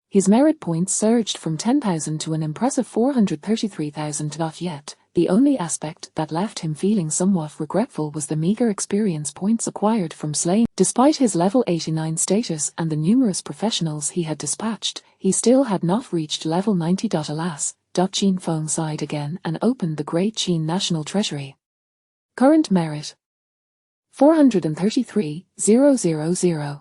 His merit points surged from 10,000 to an impressive 433,000. Yet, the only aspect that left him feeling somewhat regretful was the meager experience points acquired from slaying. Despite his level 89 status and the numerous professionals he had dispatched, he still had not reached level 90. Alas, Qin Feng sighed again and opened the Great Qin National Treasury. Current merit 433,000.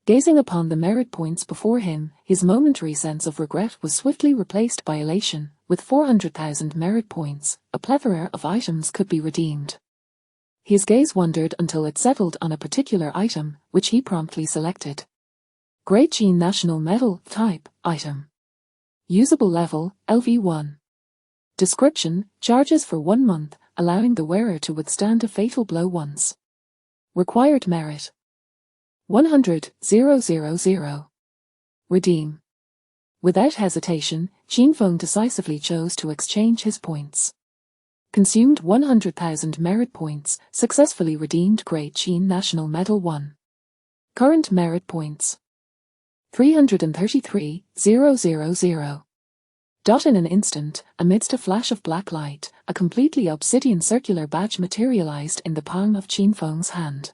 Gazing upon the merit points before him, his momentary sense of regret was swiftly replaced by elation. With 400,000 merit points, a plethora of items could be redeemed. His gaze wandered until it settled on a particular item, which he promptly selected. Great Qin National Medal, Type, Item. Usable Level, LV1. Description, charges for 1 month, allowing the wearer to withstand a fatal blow once. Required merit 100,000. Redeem. Without hesitation, Qin Feng decisively chose to exchange his points. Consumed 100,000 merit points, successfully redeemed Great Qin National Medal 1. Current merit points 333,000. In an instant, amidst a flash of black light, a completely obsidian circular badge materialized in the palm of Qin Feng's hand.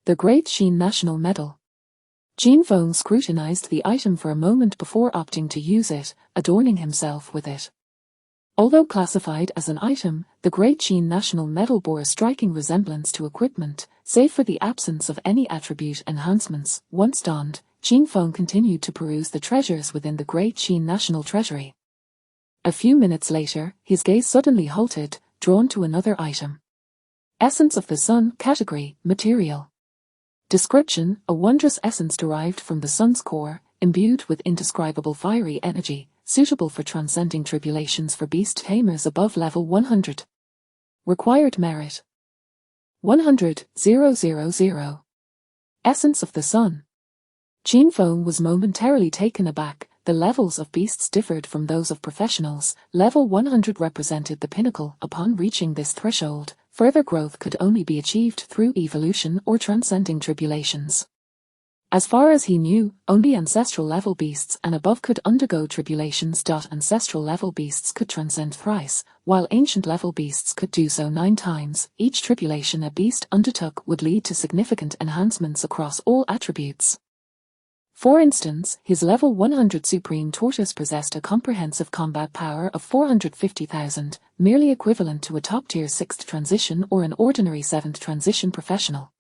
The Great Qin National Medal. Qin Feng scrutinized the item for a moment before opting to use it, adorning himself with it. Although classified as an item, the Great Qin National Medal bore a striking resemblance to equipment, save for the absence of any attribute enhancements. Once donned, Qin Feng continued to peruse the treasures within the Great Qin National Treasury. A few minutes later, his gaze suddenly halted, drawn to another item. Essence of the Sun, category, material. Description, a wondrous essence derived from the sun's core, imbued with indescribable fiery energy, suitable for transcending tribulations for beast tamers above level 100. Required merit 100,000. Essence of the Sun. Qin Feng was momentarily taken aback. The levels of beasts differed from those of professionals. Level 100 represented the pinnacle. Upon reaching this threshold, further growth could only be achieved through evolution or transcending tribulations. As far as he knew, only ancestral level beasts and above could undergo tribulations. Ancestral level beasts could transcend thrice, while ancient level beasts could do so 9 times. Each tribulation a beast undertook would lead to significant enhancements across all attributes. For instance, his level 100 Supreme Tortoise possessed a comprehensive combat power of 450,000, merely equivalent to a top-tier 6th transition or an ordinary 7th transition professional.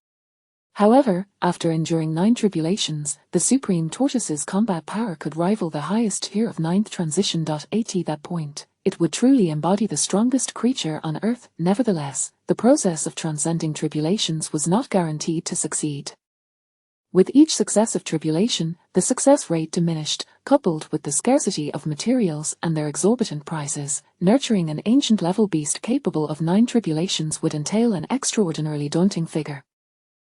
However, after enduring 9 tribulations, the Supreme Tortoise's combat power could rival the highest tier of 9th transition. At that point, it would truly embody the strongest creature on Earth. Nevertheless, the process of transcending tribulations was not guaranteed to succeed. With each successive tribulation, the success rate diminished, coupled with the scarcity of materials and their exorbitant prices. Nurturing an ancient level beast capable of 9 tribulations would entail an extraordinarily daunting figure.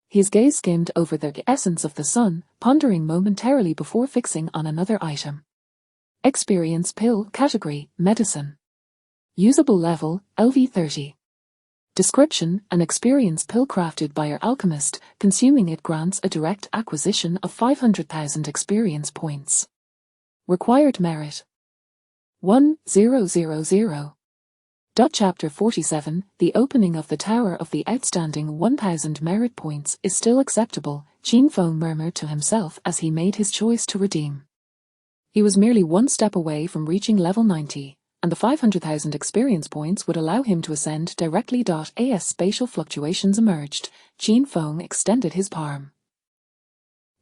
His gaze skimmed over the essence of the sun, pondering momentarily before fixing on another item. Experience pill category, medicine. Usable level, LV30. Description: an experience pill crafted by an alchemist. Consuming it grants a direct acquisition of 500,000 experience points. Required merit 1000. Chapter 47, the opening of the Tower of the Outstanding. 1,000 merit points is still acceptable, Qin Feng murmured to himself as he made his choice to redeem. He was merely 1 step away from reaching level 90, and the 500,000 experience points would allow him to ascend directly. As spatial fluctuations emerged, Qin Feng extended his palm.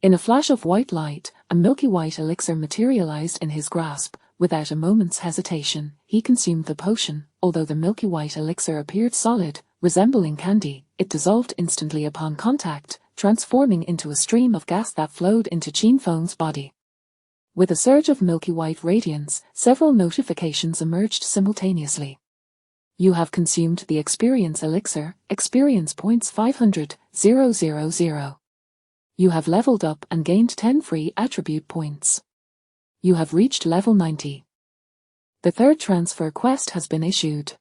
In a flash of white light, a milky white elixir materialized in his grasp. Without a moment's hesitation, he consumed the potion. Although the milky white elixir appeared solid, resembling candy, it dissolved instantly upon contact, transforming into a stream of gas that flowed into Qin Feng's body. With a surge of milky white radiance, several notifications emerged simultaneously. You have consumed the experience elixir, experience points 500,000. You have leveled up and gained 10 free attribute points. You have reached level 90. The third transfer quest has been issued.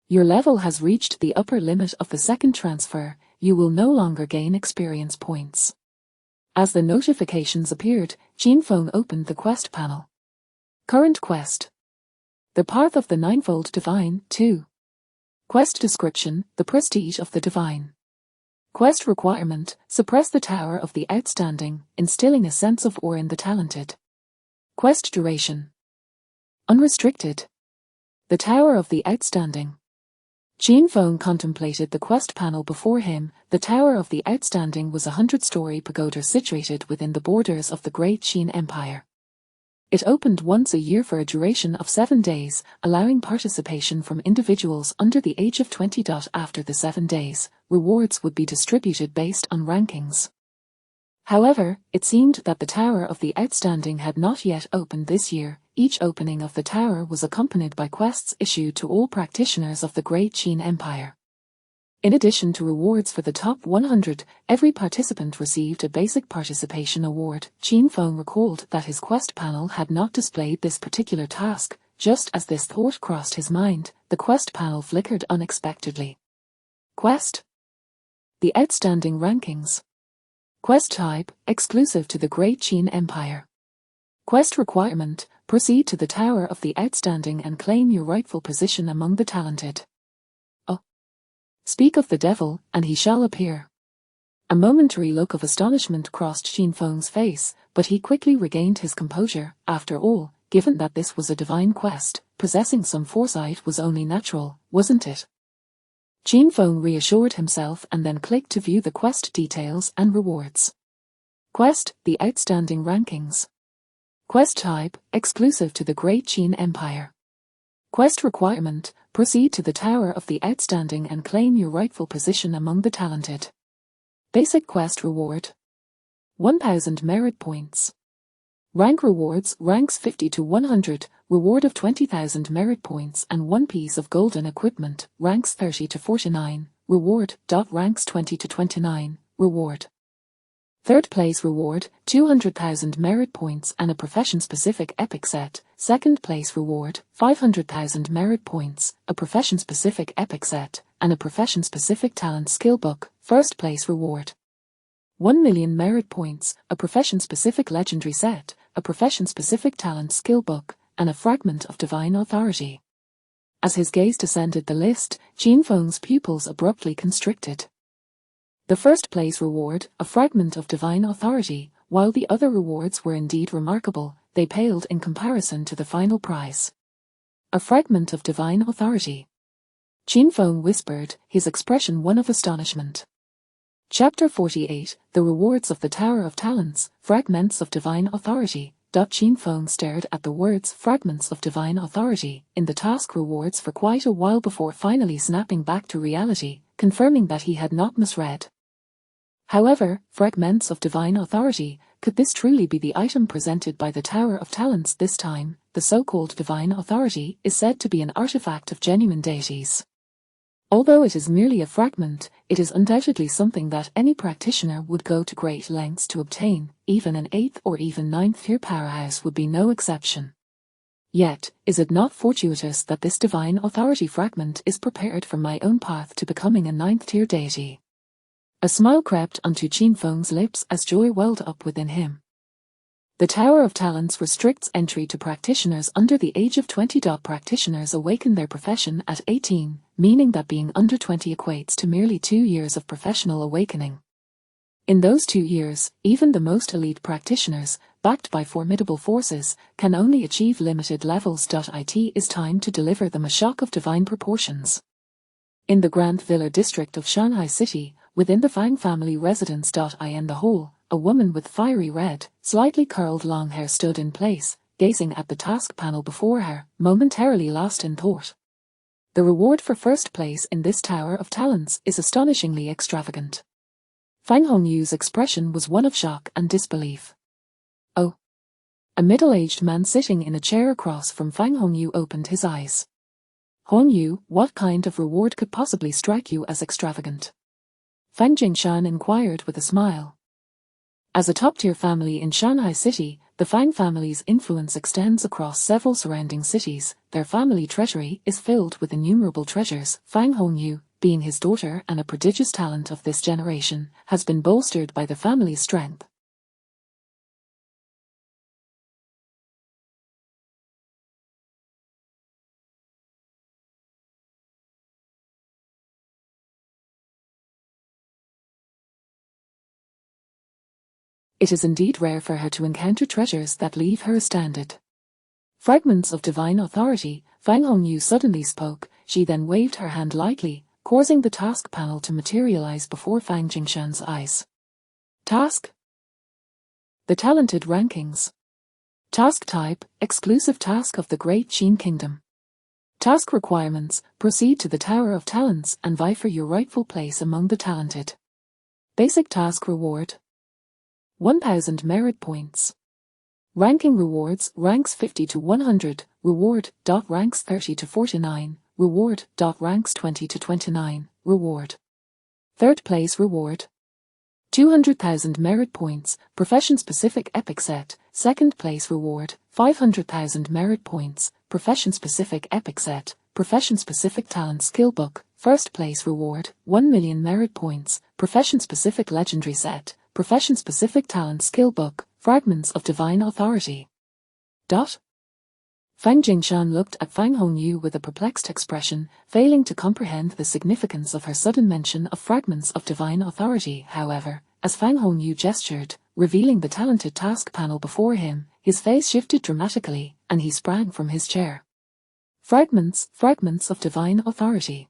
Your level has reached the upper limit of the second transfer. You will no longer gain experience points. As the notifications appeared, Qin Feng opened the quest panel. Current quest: The Path of the Ninefold Divine, 2. Quest description: The Prestige of the Divine. Quest requirement: suppress the Tower of the Outstanding, instilling a sense of awe in the talented. Quest duration: unrestricted. The Tower of the Outstanding. Qin Feng contemplated the quest panel before him. The Tower of the Outstanding was a 100-story pagoda situated within the borders of the Great Qin Empire. It opened once a year for a duration of 7 days, allowing participation from individuals under the age of 20. After the 7 days, rewards would be distributed based on rankings. However, it seemed that the Tower of the Outstanding had not yet opened this year. Each opening of the tower was accompanied by quests issued to all practitioners of the Great Qin Empire. In addition to rewards for the top 100, every participant received a basic participation award. Qin Feng recalled that his quest panel had not displayed this particular task. Just as this thought crossed his mind, the quest panel flickered unexpectedly. Quest: The Outstanding Rankings. Quest type: exclusive to the Great Qin Empire. Quest requirement: proceed to the Tower of the Outstanding and claim your rightful position among the talented. Speak of the devil, and he shall appear. A momentary look of astonishment crossed Qin Feng's face, but he quickly regained his composure. After all, given that this was a divine quest, possessing some foresight was only natural, wasn't it? Qin Feng reassured himself and then clicked to view the quest details and rewards. Quest: The Outstanding Rankings. Quest type: exclusive to the Great Qin Empire. Quest requirement: proceed to the Tower of the Outstanding and claim your rightful position among the talented. Basic quest reward: 1,000 merit points. Rank rewards, ranks 50 to 100, reward of 20,000 merit points and 1 piece of golden equipment, ranks 30 to 49, reward. Ranks 20 to 29, reward. Third place reward, 200,000 merit points and a profession-specific epic set. Second place reward, 500,000 merit points, a profession-specific epic set, and a profession-specific talent skill book. First place reward, 1 million merit points, a profession-specific legendary set, a profession-specific talent skill book, and a fragment of divine authority. As his gaze descended the list, Qin Feng's pupils abruptly constricted. The first place reward, a fragment of divine authority, while the other rewards were indeed remarkable, they paled in comparison to the final prize. A fragment of divine authority. Qin Feng whispered, his expression one of astonishment. Chapter 48, The Rewards of the Tower of Talents, Fragments of Divine Authority. Qin Feng stared at the words fragments of divine authority in the task rewards for quite a while before finally snapping back to reality, confirming that he had not misread. However, fragments of divine authority, could this truly be the item presented by the Tower of Talents this time? The so-called divine authority is said to be an artifact of genuine deities. Although it is merely a fragment, it is undoubtedly something that any practitioner would go to great lengths to obtain, even an 8th or even 9th tier powerhouse would be no exception. Yet, is it not fortuitous that this divine authority fragment is prepared for my own path to becoming a 9th tier deity? A smile crept onto Qin Feng's lips as joy welled up within him. The Tower of Talents restricts entry to practitioners under the age of 20. Practitioners awaken their profession at 18, meaning that being under 20 equates to merely 2 years of professional awakening. In those 2 years, even the most elite practitioners, backed by formidable forces, can only achieve limited levels. It is time to deliver them a shock of divine proportions. In the Grand Villa district of Shanghai City, within the Fang family residence. In the hall, a woman with fiery red, slightly curled long hair stood in place, gazing at the task panel before her, momentarily lost in thought. The reward for first place in this Tower of Talents is astonishingly extravagant. Fang Hongyu's expression was one of shock and disbelief. Oh! A middle-aged man sitting in a chair across from Fang Hongyu opened his eyes. Hongyu, what kind of reward could possibly strike you as extravagant? Fang Jingshan inquired with a smile. As a top-tier family in Shanghai City, the Fang family's influence extends across several surrounding cities. Their family treasury is filled with innumerable treasures. Fang Hongyu, being his daughter and a prodigious talent of this generation, has been bolstered by the family's strength. It is indeed rare for her to encounter treasures that leave her astounded. Fragments of divine authority, Fang Hongyu suddenly spoke. She then waved her hand lightly, causing the task panel to materialize before Fang Jingshan's eyes. Task: the talented rankings. Task type: exclusive task of the Great Qin Kingdom. Task requirements: proceed to the Tower of Talents and vie for your rightful place among the talented. Basic task reward: 1,000 merit points. Ranking rewards, ranks 50 to 100, reward. Ranks 30 to 49, reward. Ranks 20 to 29, reward. Third place reward: 200,000 merit points, profession-specific epic set. Second place reward: 500,000 merit points, profession-specific epic set, profession-specific talent skill book. First place reward: 1 million merit points, profession-specific legendary set, profession-specific talent skill book, fragments of divine authority. Fang Jingshan looked at Fang Hongyu with a perplexed expression, failing to comprehend the significance of her sudden mention of fragments of divine authority. However, as Fang Hongyu gestured, revealing the talented task panel before him, his face shifted dramatically, and he sprang from his chair. Fragments of divine authority.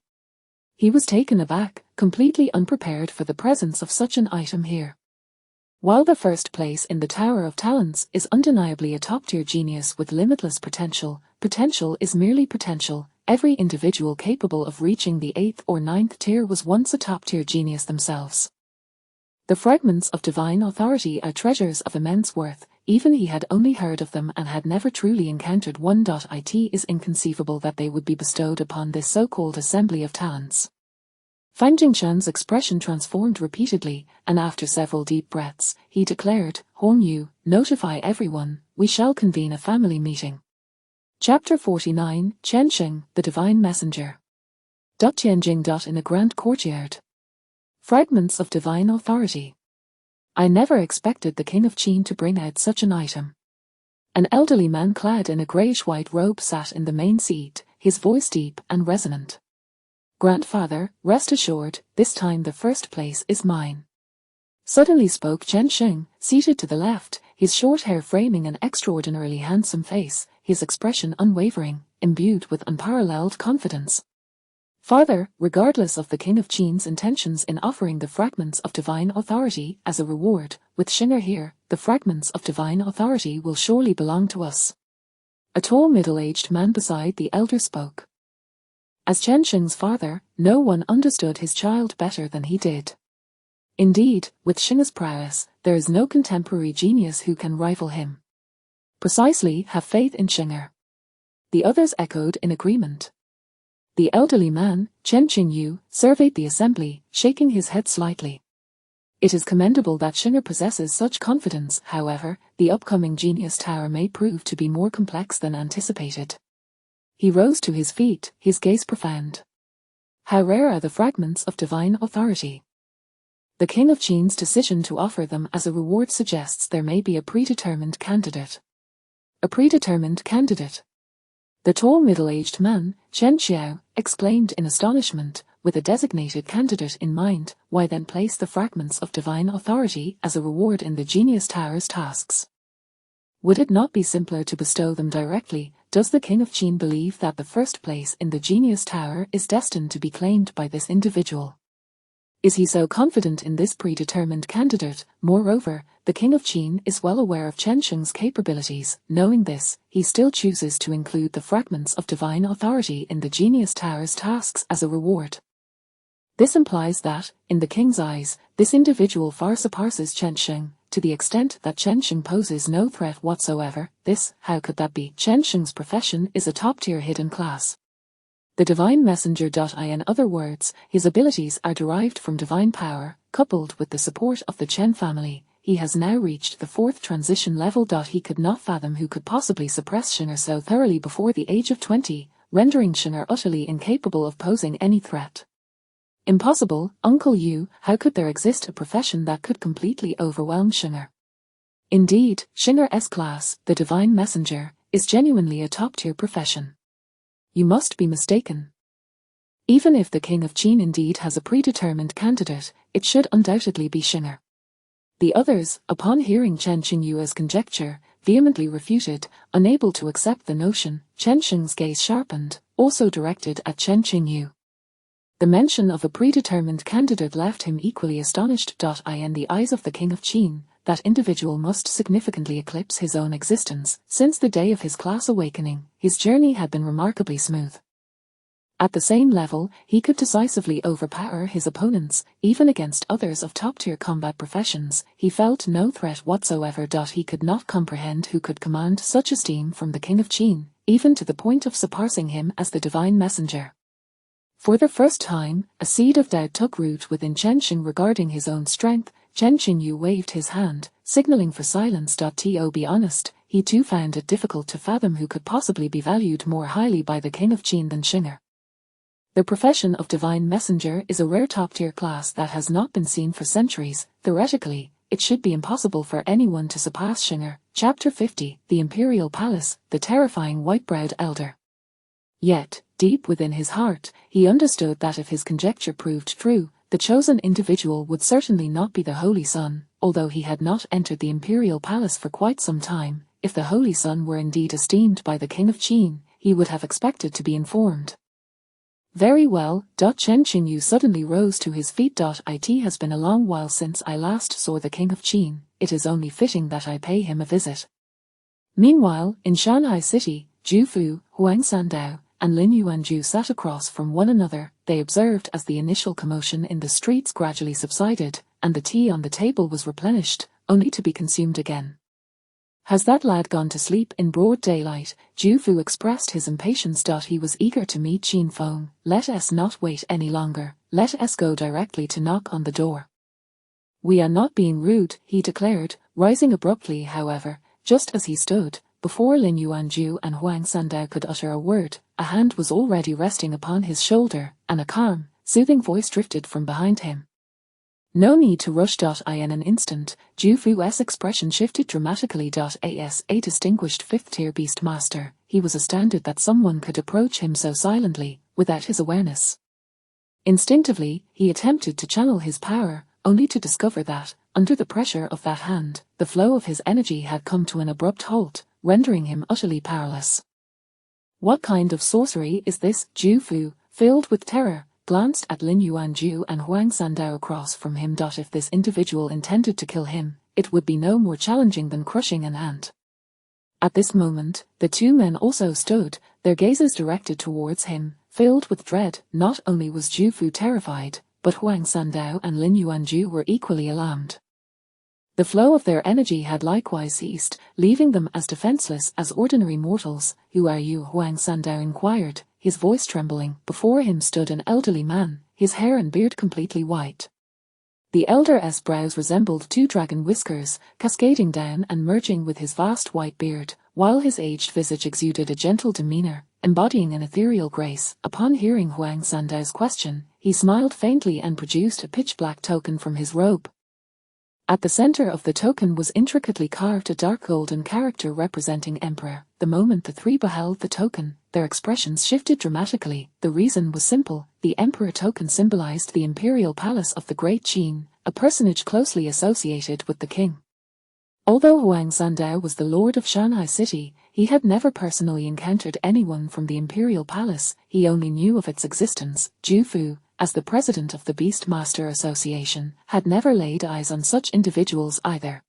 He was taken aback, completely unprepared for the presence of such an item here. While the first place in the Tower of Talents is undeniably a top-tier genius with limitless potential, potential is merely potential. Every individual capable of reaching the 8th or 9th tier was once a top-tier genius themselves. The fragments of divine authority are treasures of immense worth, even he had only heard of them and had never truly encountered one. It is inconceivable that they would be bestowed upon this so-called assembly of talents. Fang Jingshan's expression transformed repeatedly, and after several deep breaths, he declared, Hong Yu, notify everyone, we shall convene a family meeting. Chapter 49, Chen Xing, the Divine Messenger. Tianjing. In a grand courtyard. Fragments of divine authority. I never expected the King of Qin to bring out such an item. An elderly man clad in a greyish-white robe sat in the main seat, his voice deep and resonant. Grandfather, rest assured, this time the first place is mine. Suddenly spoke Chen Xing, seated to the left, his short hair framing an extraordinarily handsome face, his expression unwavering, imbued with unparalleled confidence. Father, regardless of the King of Qin's intentions in offering the fragments of divine authority as a reward, with Xing'er here, the fragments of divine authority will surely belong to us. A tall middle-aged man beside the elder spoke. As Chen Xing's father, no one understood his child better than he did. Indeed, with Xing'er's prowess, there is no contemporary genius who can rival him. Precisely, have faith in Xing'er. The others echoed in agreement. The elderly man, Chen Qingyu, surveyed the assembly, shaking his head slightly. It is commendable that Xing'er possesses such confidence, however, the upcoming Genius Tower may prove to be more complex than anticipated. He rose to his feet, his gaze profound. How rare are the fragments of divine authority. The King of Qin's decision to offer them as a reward suggests there may be a predetermined candidate. A predetermined candidate. The tall middle-aged man, Chen Xiao, exclaimed in astonishment, with a designated candidate in mind, why then place the fragments of divine authority as a reward in the Genius Tower's tasks? Would it not be simpler to bestow them directly? Does the King of Qin believe that the first place in the Genius Tower is destined to be claimed by this individual? Is he so confident in this predetermined candidate? Moreover, the King of Qin is well aware of Chen Xing's capabilities. Knowing this, he still chooses to include the fragments of divine authority in the Genius Tower's tasks as a reward. This implies that, in the King's eyes, this individual far surpasses Chen Xing, to the extent that Chen Xing poses no threat whatsoever. How could that be? Chen Xing's profession is a top-tier hidden class. The Divine Messenger. In other words, his abilities are derived from divine power, coupled with the support of the Chen family. He has now reached the fourth transition level. He could not fathom who could possibly suppress Xing'er so thoroughly before the age of 20, rendering Xing'er utterly incapable of posing any threat. Impossible, Uncle Yu, how could there exist a profession that could completely overwhelm Xing'er? Indeed, Xing'er's class, the Divine Messenger, is genuinely a top-tier profession. You must be mistaken. Even if the King of Qin indeed has a predetermined candidate, it should undoubtedly be Xing'er. The others, upon hearing Chen Qingyu's conjecture, vehemently refuted, unable to accept the notion. Chen Xing's gaze sharpened, also directed at Chen Qingyu. The mention of a predetermined candidate left him equally astonished. In the eyes of the King of Qin, that individual must significantly eclipse his own existence. Since the day of his class awakening, his journey had been remarkably smooth. At the same level, he could decisively overpower his opponents, even against others of top-tier combat professions. He felt no threat whatsoever. He could not comprehend who could command such esteem from the King of Qin, even to the point of surpassing him as the Divine Messenger. For the first time, a seed of doubt took root within Chen Xing regarding his own strength. Chen Qingyu waved his hand, signaling for silence. To be honest, he too found it difficult to fathom who could possibly be valued more highly by the King of Qin than Xing'er. The profession of Divine Messenger is a rare top-tier class that has not been seen for centuries. Theoretically, it should be impossible for anyone to surpass Xing'er. Chapter 50, The Imperial Palace, the terrifying white-browed elder. Yet, deep within his heart, he understood that if his conjecture proved true, the chosen individual would certainly not be the Holy Son. Although he had not entered the Imperial Palace for quite some time, if the Holy Son were indeed esteemed by the King of Qin, he would have expected to be informed. Very well. Chen Qingyu suddenly rose to his feet. It has been a long while since I last saw the King of Qin. It is only fitting that I pay him a visit. Meanwhile, in Shanghai City, Zhu Fu, Huang Sandao, and Lin Yuanju sat across from one another. They observed as the initial commotion in the streets gradually subsided, and the tea on the table was replenished, only to be consumed again. Has that lad gone to sleep in broad daylight? Ju Fu expressed his impatience. He was eager to meet Qin Feng. Let us not wait any longer. Let us go directly to knock on the door. We are not being rude, he declared, rising abruptly. However, just as he stood, before Lin Yuanju and Huang Sandao could utter a word, a hand was already resting upon his shoulder, and a calm, soothing voice drifted from behind him. No need to rush. In an instant, Ju Fu's expression shifted dramatically. As a distinguished fifth-tier beast master, he was astounded that someone could approach him so silently, without his awareness. Instinctively, he attempted to channel his power, only to discover that, under the pressure of that hand, the flow of his energy had come to an abrupt halt, rendering him utterly powerless. What kind of sorcery is this? Ju Fu, filled with terror, glanced at Lin Yuanju and Huang Sandao across from him. If this individual intended to kill him, it would be no more challenging than crushing an ant. At this moment, the two men also stood, their gazes directed towards him, filled with dread. Not only was Ju Fu terrified, but Huang Sandao and Lin Yuanju were equally alarmed. The flow of their energy had likewise ceased, leaving them as defenseless as ordinary mortals. Who are you? Huang Sandao inquired, his voice trembling. Before him stood an elderly man, his hair and beard completely white. The elder's brows resembled two dragon whiskers, cascading down and merging with his vast white beard, while his aged visage exuded a gentle demeanor, embodying an ethereal grace. Upon hearing Huang Sandao's question, he smiled faintly and produced a pitch-black token from his robe. At the center of the token was intricately carved a dark golden character representing Emperor. The moment the three beheld the token, their expressions shifted dramatically. The reason was simple: the Emperor token symbolized the imperial palace of the Great Qin, a personage closely associated with the king. Although Huang Sandao was the lord of Shanghai City, he had never personally encountered anyone from the imperial palace. He only knew of its existence. Ju Fu, as the president of the Beastmaster Association, had never laid eyes on such individuals either.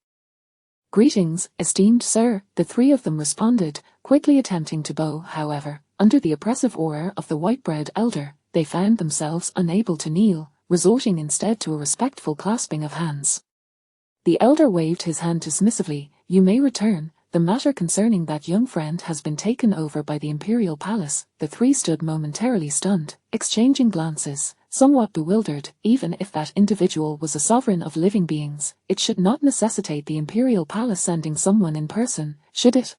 Greetings, esteemed sir, the three of them responded, quickly attempting to bow. However, under the oppressive aura of the white-browed elder, they found themselves unable to kneel, resorting instead to a respectful clasping of hands. The elder waved his hand dismissively. You may return. The matter concerning that young friend has been taken over by the imperial palace. The three stood momentarily stunned, exchanging glances, somewhat bewildered. Even if that individual was a sovereign of living beings, it should not necessitate the imperial palace sending someone in person, should it?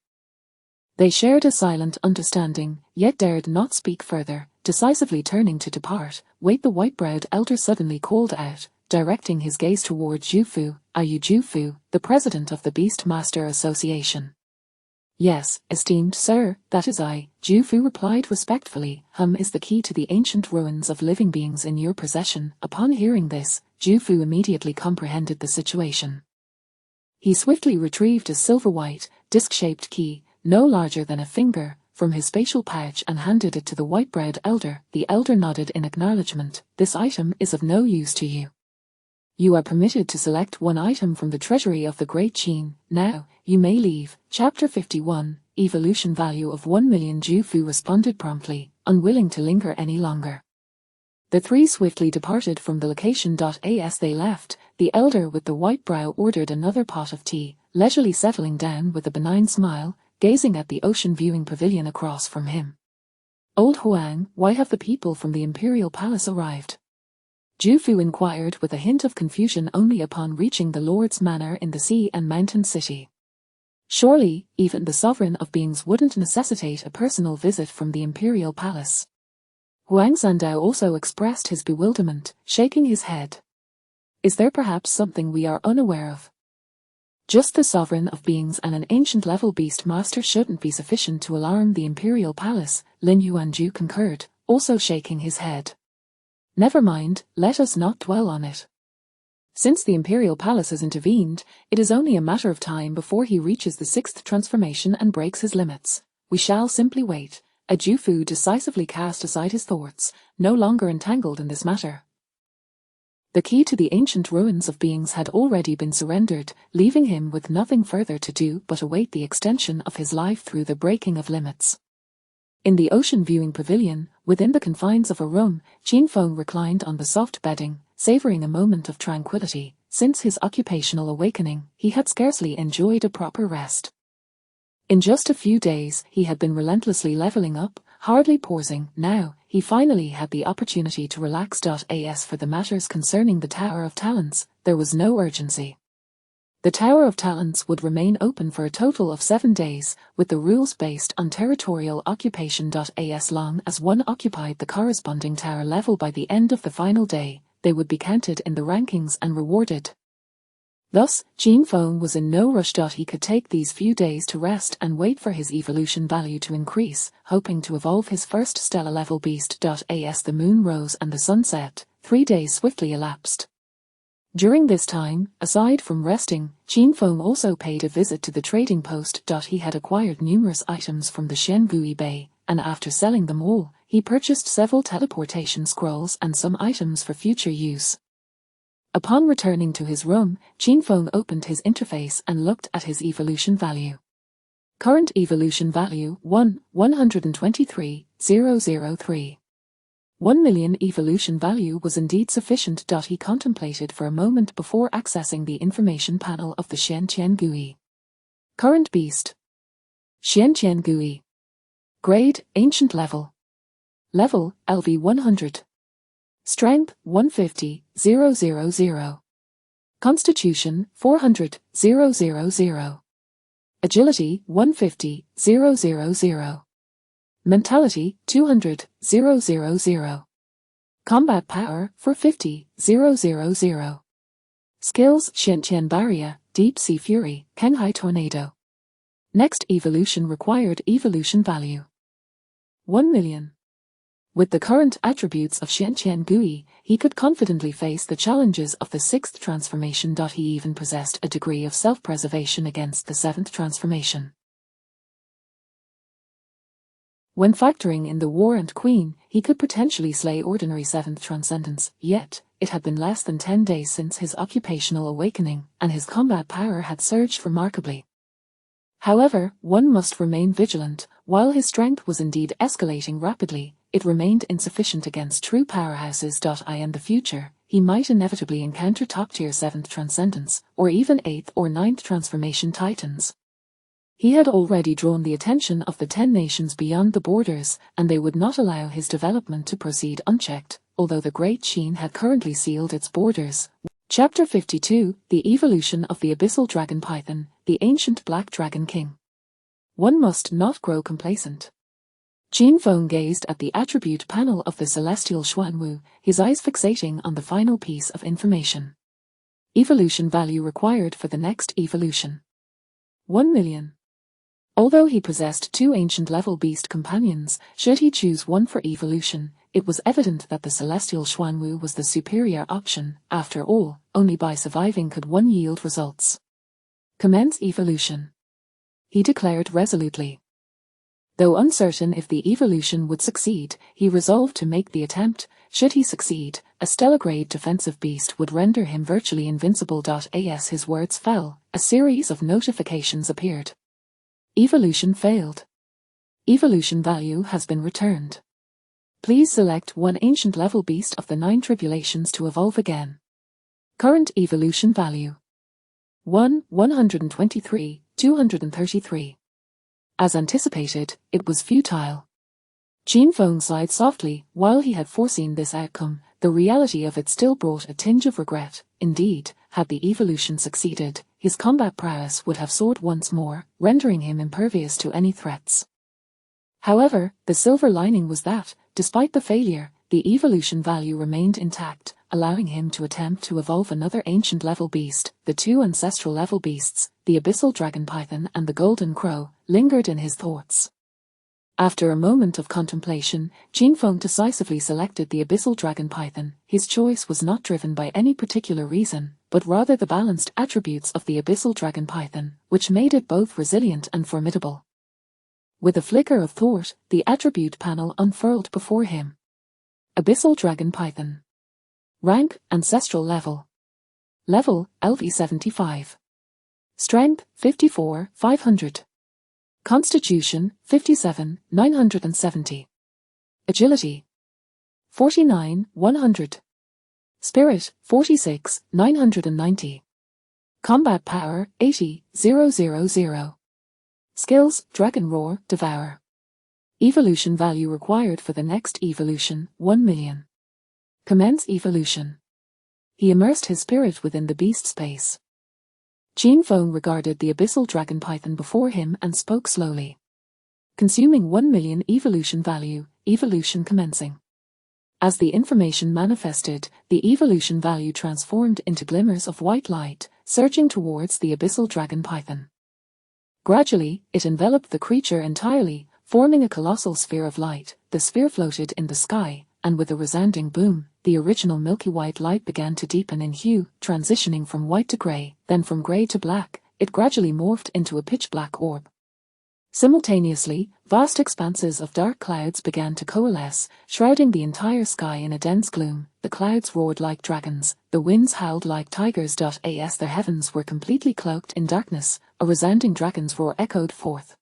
They shared a silent understanding, yet dared not speak further. Decisively turning to depart, "Wait!" the white-browed elder suddenly called out, directing his gaze toward Ju Fu. Are you Ju Fu, the president of the Beastmaster Association? Yes, esteemed sir, that is I, Ju Fu replied respectfully. Is the key to the ancient ruins of living beings in your possession? Upon hearing this, Ju Fu immediately comprehended the situation. He swiftly retrieved a silver-white, disc-shaped key, no larger than a finger, from his spatial pouch and handed it to the white-browed elder. The elder nodded in acknowledgement. This item is of no use to you. You are permitted to select one item from the treasury of the Great Qin. Now, you may leave. Chapter 51, Evolution Value of 1 million. Ju Fu responded promptly, unwilling to linger any longer. The three swiftly departed from the location. As they left, the elder with the white brow ordered another pot of tea, leisurely settling down with a benign smile, gazing at the ocean viewing pavilion across from him. Old Huang, why have the people from the imperial palace arrived? Ju Fu inquired with a hint of confusion only upon reaching the Lord's manor in the sea and mountain city. Surely, even the sovereign of beings wouldn't necessitate a personal visit from the imperial palace. Huang Sandao also expressed his bewilderment, shaking his head. Is there perhaps something we are unaware of? Just the sovereign of beings and an ancient-level beast master shouldn't be sufficient to alarm the imperial palace, Lin Yuanju concurred, also shaking his head. Never mind, let us not dwell on it. Since the imperial palace has intervened, it is only a matter of time before he reaches the sixth transformation and breaks his limits. We shall simply wait. Ju Fu decisively cast aside his thoughts, no longer entangled in this matter. The key to the ancient ruins of beings had already been surrendered, leaving him with nothing further to do but await the extension of his life through the breaking of limits. In the ocean viewing pavilion, within the confines of a room, Qin Feng reclined on the soft bedding, savoring a moment of tranquility. Since his occupational awakening, he had scarcely enjoyed a proper rest. In just a few days, he had been relentlessly leveling up, hardly pausing. Now, he finally had the opportunity to relax. As for the matters concerning the Tower of Talents, there was no urgency. The Tower of Talents would remain open for a total of 7 days, with the rules based on territorial occupation. As long as one occupied the corresponding tower level by the end of the final day, they would be counted in the rankings and rewarded. Thus, Jin Feng was in no rush. He could take these few days to rest and wait for his evolution value to increase, hoping to evolve his first stellar level beast. As the moon rose and the sun set, 3 days swiftly elapsed. During this time, aside from resting, Jin Feng also paid a visit to the trading post. He had acquired numerous items from the Xiangui Bay, and after selling them all, he purchased several teleportation scrolls and some items for future use. Upon returning to his room, Jin Feng opened his interface and looked at his evolution value. Current evolution value 1,123,003. 1 million evolution value was indeed sufficient. He contemplated for a moment before accessing the information panel of the Xianqian GUI. Current beast. Xianqian GUI. Grade, Ancient Level. Level, LV 100. Strength, 150,000. Constitution, 400,000. Agility, 150,000. Mentality, 200,000. Combat power, 450,000. Skills, Xianqian Barrier, Deep Sea Fury, Kenghai Tornado. Next evolution required evolution value. 1 million. With the current attributes of Xianqian GUI, he could confidently face the challenges of the 6th transformation. He even possessed a degree of self-preservation against the 7th transformation. When factoring in the War and Queen, he could potentially slay ordinary 7th Transcendence, yet, it had been less than 10 days since his occupational awakening, and his combat power had surged remarkably. However, one must remain vigilant. While his strength was indeed escalating rapidly, it remained insufficient against true powerhouses. In the future, he might inevitably encounter top-tier 7th Transcendence, or even 8th or 9th Transformation Titans. He had already drawn the attention of the 10 nations beyond the borders, and they would not allow his development to proceed unchecked, although the Great Qin had currently sealed its borders. Chapter 52, The Evolution of the Abyssal Dragon Python, the Ancient Black Dragon King. One must not grow complacent. Jin Feng gazed at the attribute panel of the celestial Xuanwu, his eyes fixating on the final piece of information. Evolution value required for the next evolution. 1 million. Although he possessed 2 ancient level beast companions, should he choose one for evolution, it was evident that the celestial Xuanwu was the superior option. After all, only by surviving could one yield results. Commence evolution, he declared resolutely. Though uncertain if the evolution would succeed, he resolved to make the attempt. Should he succeed, a stellar-grade defensive beast would render him virtually invincible. As his words fell, a series of notifications appeared. Evolution failed. Evolution value has been returned. Please select one ancient level beast of the 9 tribulations to evolve again. Current evolution value. 1,123,233. As anticipated, it was futile. Jin Feng sighed softly. While he had foreseen this outcome, the reality of it still brought a tinge of regret. Indeed, had the evolution succeeded, his combat prowess would have soared once more, rendering him impervious to any threats. However, the silver lining was that, despite the failure, the evolution value remained intact, allowing him to attempt to evolve another ancient level beast. The 2 ancestral level beasts, the Abyssal Dragon Python and the Golden Crow, lingered in his thoughts. After a moment of contemplation, Jin Feng decisively selected the Abyssal Dragon Python. His choice was not driven by any particular reason, but rather the balanced attributes of the Abyssal Dragon Python, which made it both resilient and formidable. With a flicker of thought, the attribute panel unfurled before him. Abyssal Dragon Python. Rank, Ancestral Level. Level, LV 75. Strength, 54,500. Constitution, 57,970. Agility, 49,100. Spirit, 46,990. Combat power, 80,000. Skills, Dragon Roar, Devour. Evolution value required for the next evolution, 1 million. Commence evolution. He immersed his spirit within the beast space. Qin Feng regarded the abyssal dragon python before him and spoke slowly. Consuming 1 million evolution value, evolution commencing. As the information manifested, the evolution value transformed into glimmers of white light, surging towards the abyssal dragon python. Gradually, it enveloped the creature entirely, forming a colossal sphere of light. The sphere floated in the sky, and with a resounding boom, the original milky white light began to deepen in hue, transitioning from white to grey, then from grey to black. It gradually morphed into a pitch-black orb. Simultaneously, vast expanses of dark clouds began to coalesce, shrouding the entire sky in a dense gloom. The clouds roared like dragons, the winds howled like tigers. As the heavens were completely cloaked in darkness, a resounding dragon's roar echoed forth.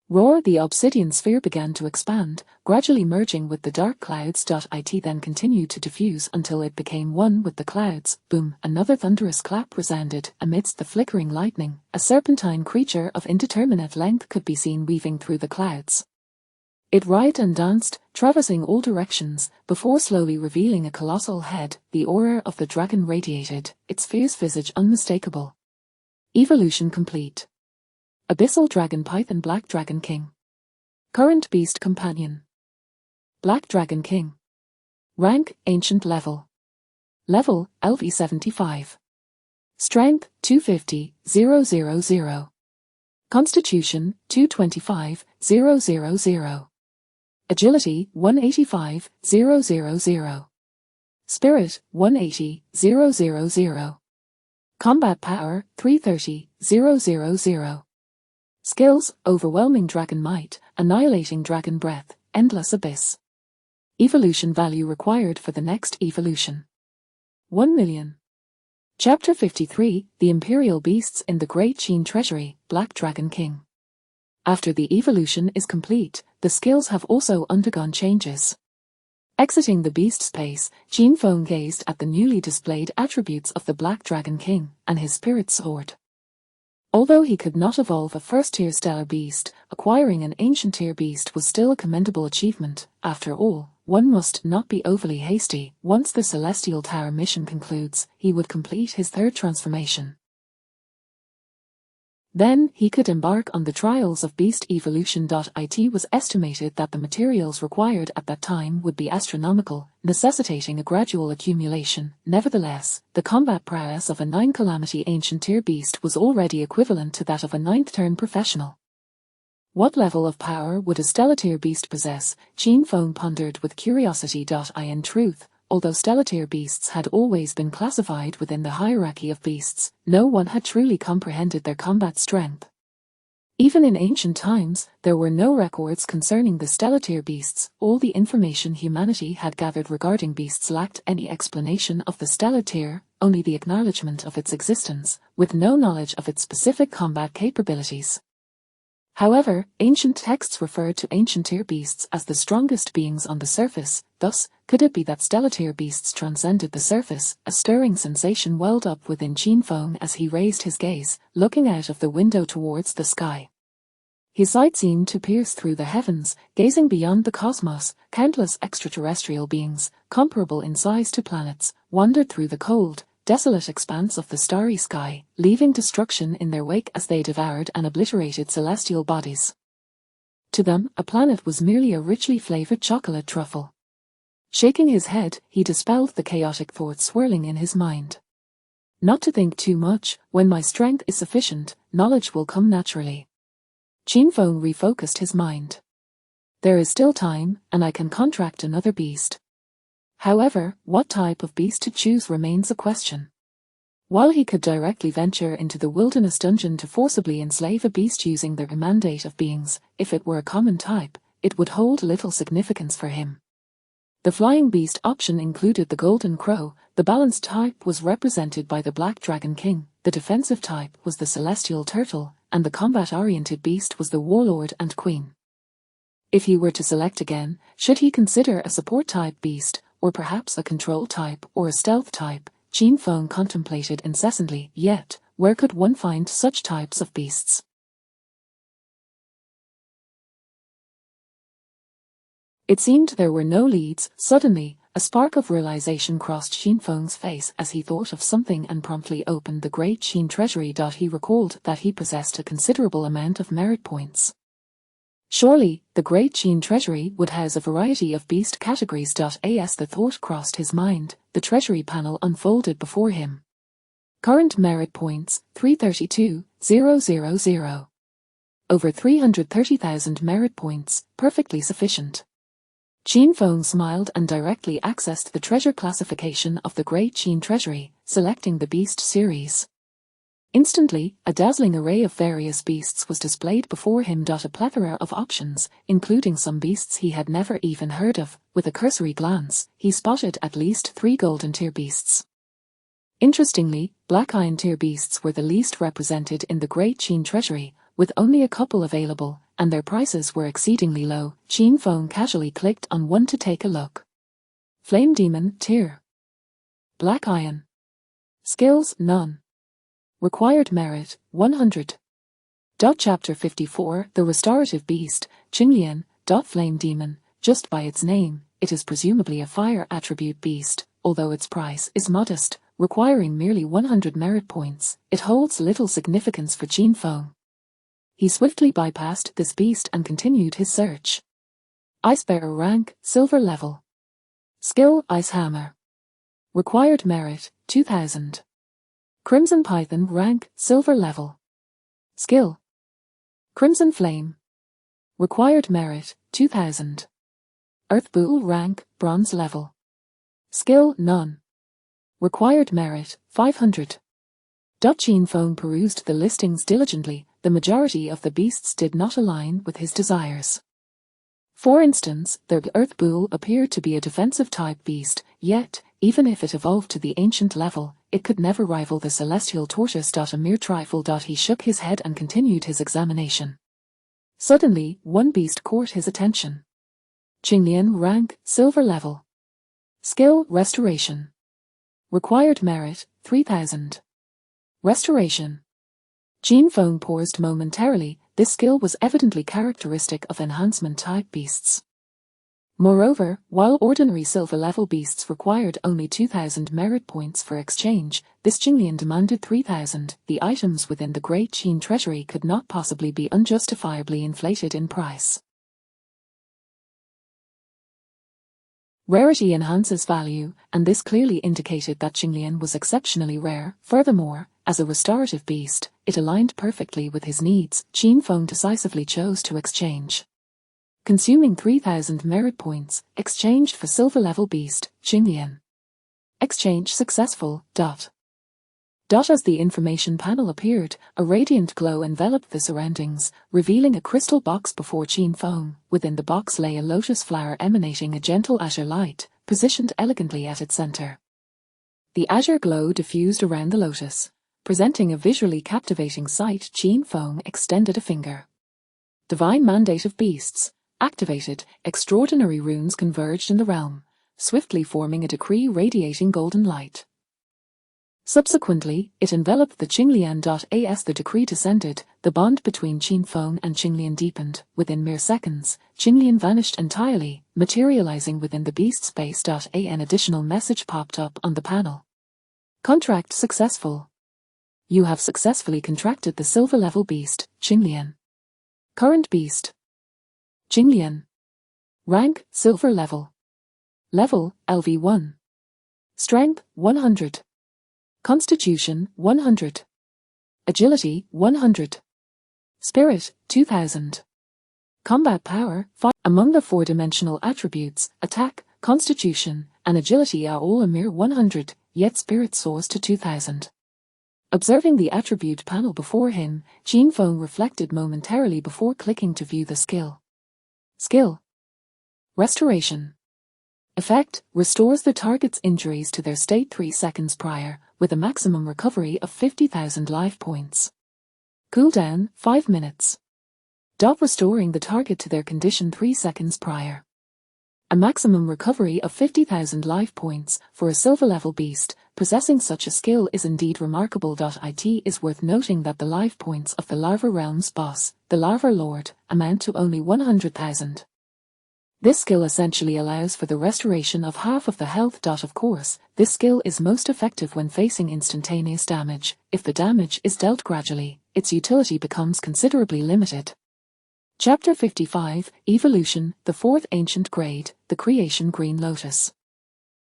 Roar. The obsidian sphere began to expand, gradually merging with the dark clouds. It then continued to diffuse until it became one with the clouds. Boom! Another thunderous clap resounded. Amidst the flickering lightning, a serpentine creature of indeterminate length could be seen weaving through the clouds. It writhed and danced, traversing all directions, before slowly revealing a colossal head. The aura of the dragon radiated, its fierce visage unmistakable. Evolution complete. Abyssal Dragon Python Black Dragon King. Current Beast Companion. Black Dragon King. Rank, Ancient Level. Level, LV75. Strength, 250, 000. Constitution, 225, 000. Agility, 185, 000. Spirit, 180, 000. Combat Power, 330, 000. Skills, Overwhelming Dragon Might, Annihilating Dragon Breath, Endless Abyss. Evolution value required for the next evolution. 1 million. Chapter 53, The Imperial Beasts in the Great Qin Treasury, Black Dragon King. After the evolution is complete, the skills have also undergone changes. Exiting the beast space, Qin Feng gazed at the newly displayed attributes of the Black Dragon King and his spirit sword. Although he could not evolve a first-tier stellar beast, acquiring an ancient-tier beast was still a commendable achievement. After all, one must not be overly hasty. Once the Celestial Tower mission concludes, he would complete his third transformation. Then, he could embark on the trials of beast evolution. It was estimated that the materials required at that time would be astronomical, necessitating a gradual accumulation. Nevertheless, the combat prowess of a 9-calamity ancient tier beast was already equivalent to that of a 9th-turn professional. What level of power would a stellar tier beast possess? Qin Feng pondered with curiosity. In truth, although stellar tier beasts had always been classified within the hierarchy of beasts, no one had truly comprehended their combat strength. Even in ancient times, there were no records concerning the stellar tier beasts. All the information humanity had gathered regarding beasts lacked any explanation of the stellar tier, only the acknowledgement of its existence, with no knowledge of its specific combat capabilities. However, ancient texts referred to ancient tier beasts as the strongest beings on the surface. Thus, could it be that stellar tier beasts transcended the surface? A stirring sensation welled up within Qin Feng as he raised his gaze, looking out of the window towards the sky. His sight seemed to pierce through the heavens, gazing beyond the cosmos. Countless extraterrestrial beings, comparable in size to planets, wandered through the cold, desolate expanse of the starry sky, leaving destruction in their wake as they devoured and obliterated celestial bodies. To them, a planet was merely a richly flavored chocolate truffle. Shaking his head, he dispelled the chaotic thoughts swirling in his mind. Not to think too much. When my strength is sufficient, knowledge will come naturally. Qin Feng refocused his mind. There is still time, and I can contract another beast. However, what type of beast to choose remains a question. While he could directly venture into the wilderness dungeon to forcibly enslave a beast using the mandate of beings, if it were a common type, it would hold little significance for him. The flying beast option included the golden crow, the balanced type was represented by the Black Dragon King, the defensive type was the celestial turtle, and the combat-oriented beast was the warlord and queen. If he were to select again, should he consider a support-type beast, or perhaps a control type or a stealth type? Qin Feng contemplated incessantly. Yet, where could one find such types of beasts? It seemed there were no leads. Suddenly, a spark of realization crossed Xinfeng's face as he thought of something and promptly opened the Great Qin treasury. He recalled that he possessed a considerable amount of merit points. Surely, the Great Qin treasury would house a variety of beast categories. As the thought crossed his mind, the treasury panel unfolded before him. Current merit points, 332,000. Over 330,000 merit points, perfectly sufficient. Xinfeng smiled and directly accessed the treasure classification of the Great Qin treasury, selecting the beast series. Instantly, a dazzling array of various beasts was displayed before him. A plethora of options, including some beasts he had never even heard of. With a cursory glance, he spotted at least 3 golden tier beasts. Interestingly, black iron tier beasts were the least represented in the Great Qin treasury, with only a couple available, and their prices were exceedingly low. Xinfeng casually clicked on one to take a look. Flame Demon tier. Black Iron. Skills none. Required merit 100. Chapter 54 The Restorative Beast, Qinglian. Flame Demon. Just by its name, it is presumably a fire attribute beast, although its price is modest, requiring merely 100 merit points. It holds little significance for Xinfeng. He swiftly bypassed this beast and continued his search. Icebearer rank, silver level. Skill, Ice Hammer. Required merit, 2000. Crimson Python rank, silver level. Skill. Crimson Flame. Required merit, 2000. Earth Bull rank, bronze level. Skill, none. Required merit, 500. Xinfeng perused the listings diligently. The majority of the beasts did not align with his desires. For instance, the Earth Bull appeared to be a defensive type beast, yet, even if it evolved to the ancient level, it could never rival the Celestial Tortoise. A mere trifle. He shook his head and continued his examination. Suddenly, one beast caught his attention. Qinglian rank, silver level. Skill, Restoration. Required merit, 3000. Restoration. Xinfeng paused momentarily. This skill was evidently characteristic of enhancement-type beasts. Moreover, while ordinary silver-level beasts required only 2000 merit points for exchange, this Qinglian demanded 3000. The items within the Great Qin treasury could not possibly be unjustifiably inflated in price. Rarity enhances value, and this clearly indicated that Qinglian was exceptionally rare. Furthermore, as a restorative beast, it aligned perfectly with his needs. Xinfeng decisively chose to exchange. Consuming 3000 merit points, exchanged for silver-level beast, Qinglian. Exchange successful. As the information panel appeared, a radiant glow enveloped the surroundings, revealing a crystal box before Xinfeng. Within the box lay a lotus flower emanating a gentle azure light, positioned elegantly at its center. The azure glow diffused around the lotus, presenting a visually captivating sight. Xinfeng extended a finger. Divine Mandate of Beasts. Activated, extraordinary runes converged in the realm, swiftly forming a decree radiating golden light. Subsequently, it enveloped the Qinglian. As the decree descended, the bond between Xinfeng and Qinglian deepened. Within mere seconds, Qinglian vanished entirely, materializing within the beast space. An additional message popped up on the panel. Contract successful. You have successfully contracted the silver-level beast, Qinglian. Current beast. Qinglian. Rank, silver level. Level, LV1. Strength, 100. Constitution, 100. Agility, 100. Spirit, 2000. Combat power, 5. Among the four-dimensional attributes, attack, constitution, and agility are all a mere 100, yet spirit soars to 2000. Observing the attribute panel before him, Xinfeng reflected momentarily before clicking to view the skill. Skill. Restoration. Effect, restores the target's injuries to their state 3 seconds prior, with a maximum recovery of 50,000 life points. Cooldown, 5 minutes. Restoring the target to their condition 3 seconds prior. A maximum recovery of 50,000 life points for a silver-level beast. Possessing such a skill is indeed remarkable. It is worth noting that the life points of the Larva Realm's boss, the Larva Lord, amount to only 100,000. This skill essentially allows for the restoration of half of the health. Of course, this skill is most effective when facing instantaneous damage. If the damage is dealt gradually, its utility becomes considerably limited. Chapter 55, Evolution, the fourth ancient grade, the Creation Green Lotus.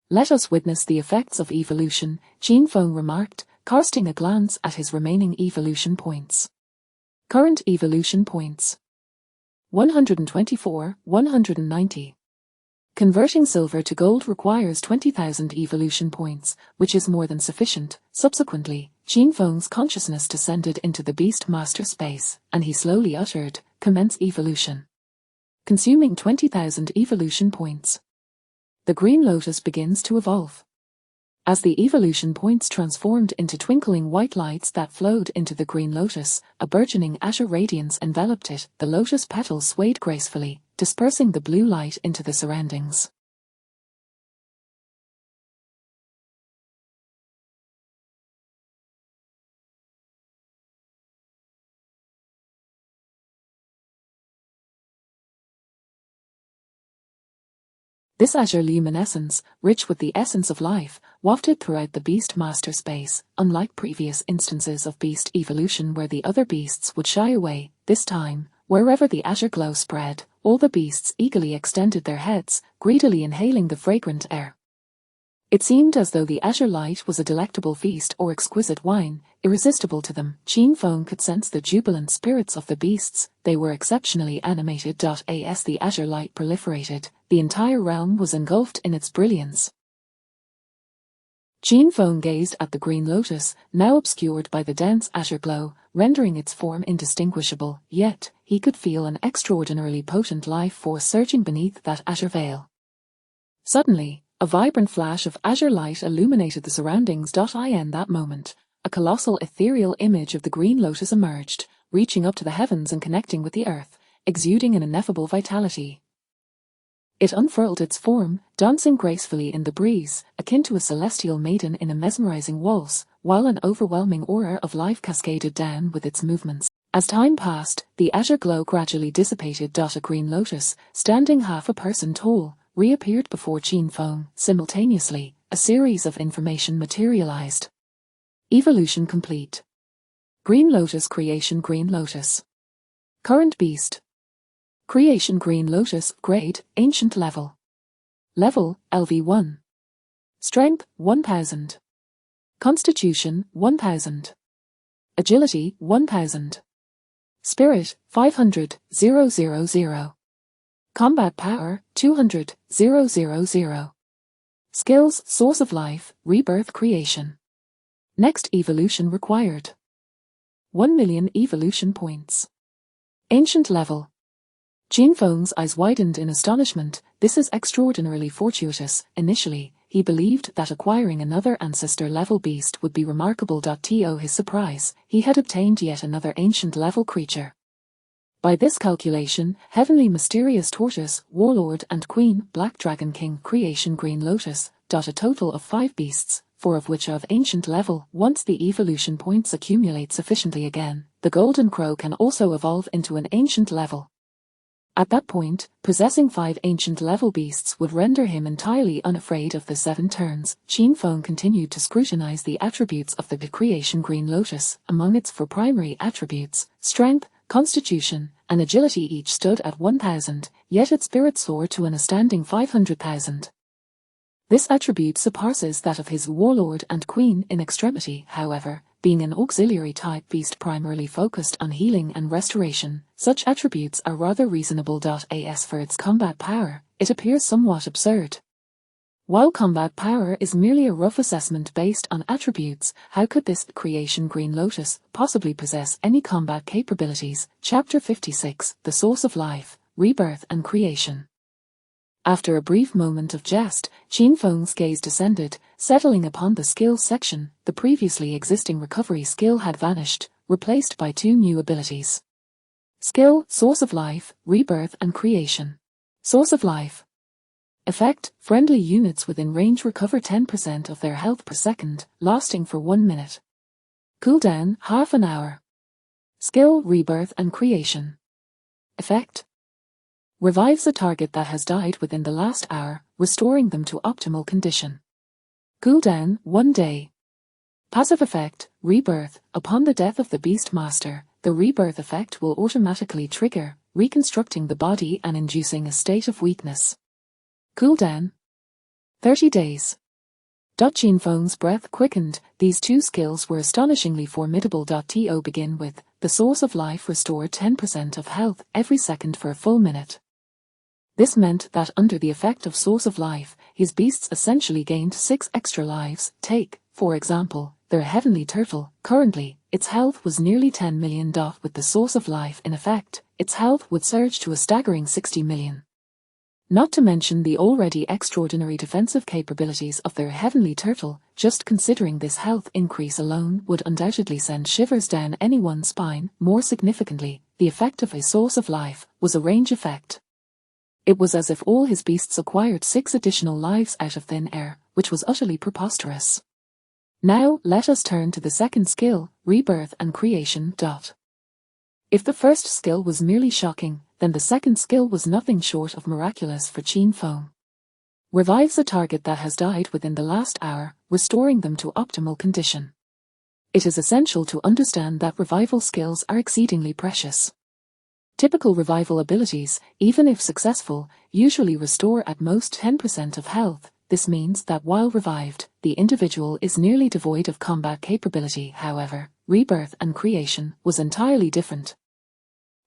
Let us witness the effects of evolution, Qin Feng remarked, casting a glance at his remaining evolution points. Current evolution points: 124, 190. Converting silver to gold requires 20,000 evolution points, which is more than sufficient. Subsequently, Qin Feng's consciousness descended into the Beast Master space, and he slowly uttered, "Commence evolution." Consuming 20,000 evolution points. The Green Lotus begins to evolve. As the evolution points transformed into twinkling white lights that flowed into the Green Lotus, a burgeoning azure radiance enveloped it. The lotus petals swayed gracefully, dispersing the blue light into the surroundings. This azure luminescence, rich with the essence of life, wafted throughout the Beast Master space. Unlike previous instances of beast evolution where the other beasts would shy away, this time, wherever the azure glow spread, all the beasts eagerly extended their heads, greedily inhaling the fragrant air. It seemed as though the azure light was a delectable feast or exquisite wine, irresistible to them. Qin Feng could sense the jubilant spirits of the beasts. They were exceptionally animated. As the azure light proliferated, the entire realm was engulfed in its brilliance. Qin Feng gazed at the Green Lotus, now obscured by the dense azure glow, rendering its form indistinguishable, yet he could feel an extraordinarily potent life force surging beneath that azure veil. Suddenly, a vibrant flash of azure light illuminated the surroundings. In that moment, a colossal ethereal image of the Green Lotus emerged, reaching up to the heavens and connecting with the earth, exuding an ineffable vitality. It unfurled its form, dancing gracefully in the breeze, akin to a celestial maiden in a mesmerizing waltz, while an overwhelming aura of life cascaded down with its movements. As time passed, the azure glow gradually dissipated. A Green Lotus, standing half a person tall, reappeared before Qin Feng. Simultaneously, a series of information materialized. Evolution complete. Green Lotus Creation Green Lotus. Current beast. Creation Green Lotus, grade, ancient level. Level, LV1. Strength, 1000. Constitution, 1000. Agility, 1000. Spirit, 500, 000. Combat power, 200, 000. Skills, Source of Life, Rebirth Creation. Next evolution required. 1 million evolution points. Ancient level. Qin Feng's eyes widened in astonishment. This is extraordinarily fortuitous. Initially, he believed that acquiring another ancestor-level beast would be remarkable. To his surprise, he had obtained yet another ancient-level creature. By this calculation, Heavenly Mysterious Tortoise, Warlord and Queen, Black Dragon King, Creation Green Lotus, a total of 5 beasts, 4 of which are of ancient level. Once the evolution points accumulate sufficiently again, the Golden Crow can also evolve into an ancient level. At that point, possessing 5 ancient level beasts would render him entirely unafraid of the 7 turns. Qin Feng continued to scrutinize the attributes of the Creation Green Lotus. Among its 4 primary attributes, strength, constitution, and agility each stood at 1000, yet its spirit soared to an astounding 500,000. This attribute surpasses that of his Warlord and Queen in extremity. However, being an auxiliary-type beast primarily focused on healing and restoration, such attributes are rather reasonable. As for its combat power, it appears somewhat absurd. While combat power is merely a rough assessment based on attributes, how could this Creation Green Lotus possibly possess any combat capabilities? Chapter 56, The Source of Life, Rebirth and Creation. After a brief moment of jest, Qin Feng's gaze descended, settling upon the skills section. The previously existing recovery skill had vanished, replaced by 2 new abilities. Skill, Source of Life, Rebirth and Creation. Source of Life. Effect, friendly units within range recover 10% of their health per second, lasting for 1 minute. Cooldown, half an hour. Skill, Rebirth and Creation. Effect. Revives a target that has died within the last hour, restoring them to optimal condition. Cooldown, 1 day. Passive effect, rebirth. Upon the death of the Beast Master, the rebirth effect will automatically trigger, reconstructing the body and inducing a state of weakness. Cooldown, 30 days. Qinfeng's breath quickened. These two skills were astonishingly formidable. To begin with, the source of life restored 10% of health every second for a full minute. This meant that under the effect of source of life, his beasts essentially gained 6 extra lives. Take, for example, their heavenly turtle. Currently, its health was nearly 10 million. With the source of life in effect, its health would surge to a staggering 60 million. Not to mention the already extraordinary defensive capabilities of their heavenly turtle. Just considering this health increase alone would undoubtedly send shivers down anyone's spine. More significantly, the effect of a source of life was a range effect. It was as if all his beasts acquired 6 additional lives out of thin air, which was utterly preposterous. Now, let us turn to the second skill, rebirth and creation. If the first skill was merely shocking, then the second skill was nothing short of miraculous for Qinfeng. Revives a target that has died within the last hour, restoring them to optimal condition. It is essential to understand that revival skills are exceedingly precious. Typical revival abilities, even if successful, usually restore at most 10% of health. This means that while revived, the individual is nearly devoid of combat capability. However, rebirth and creation was entirely different.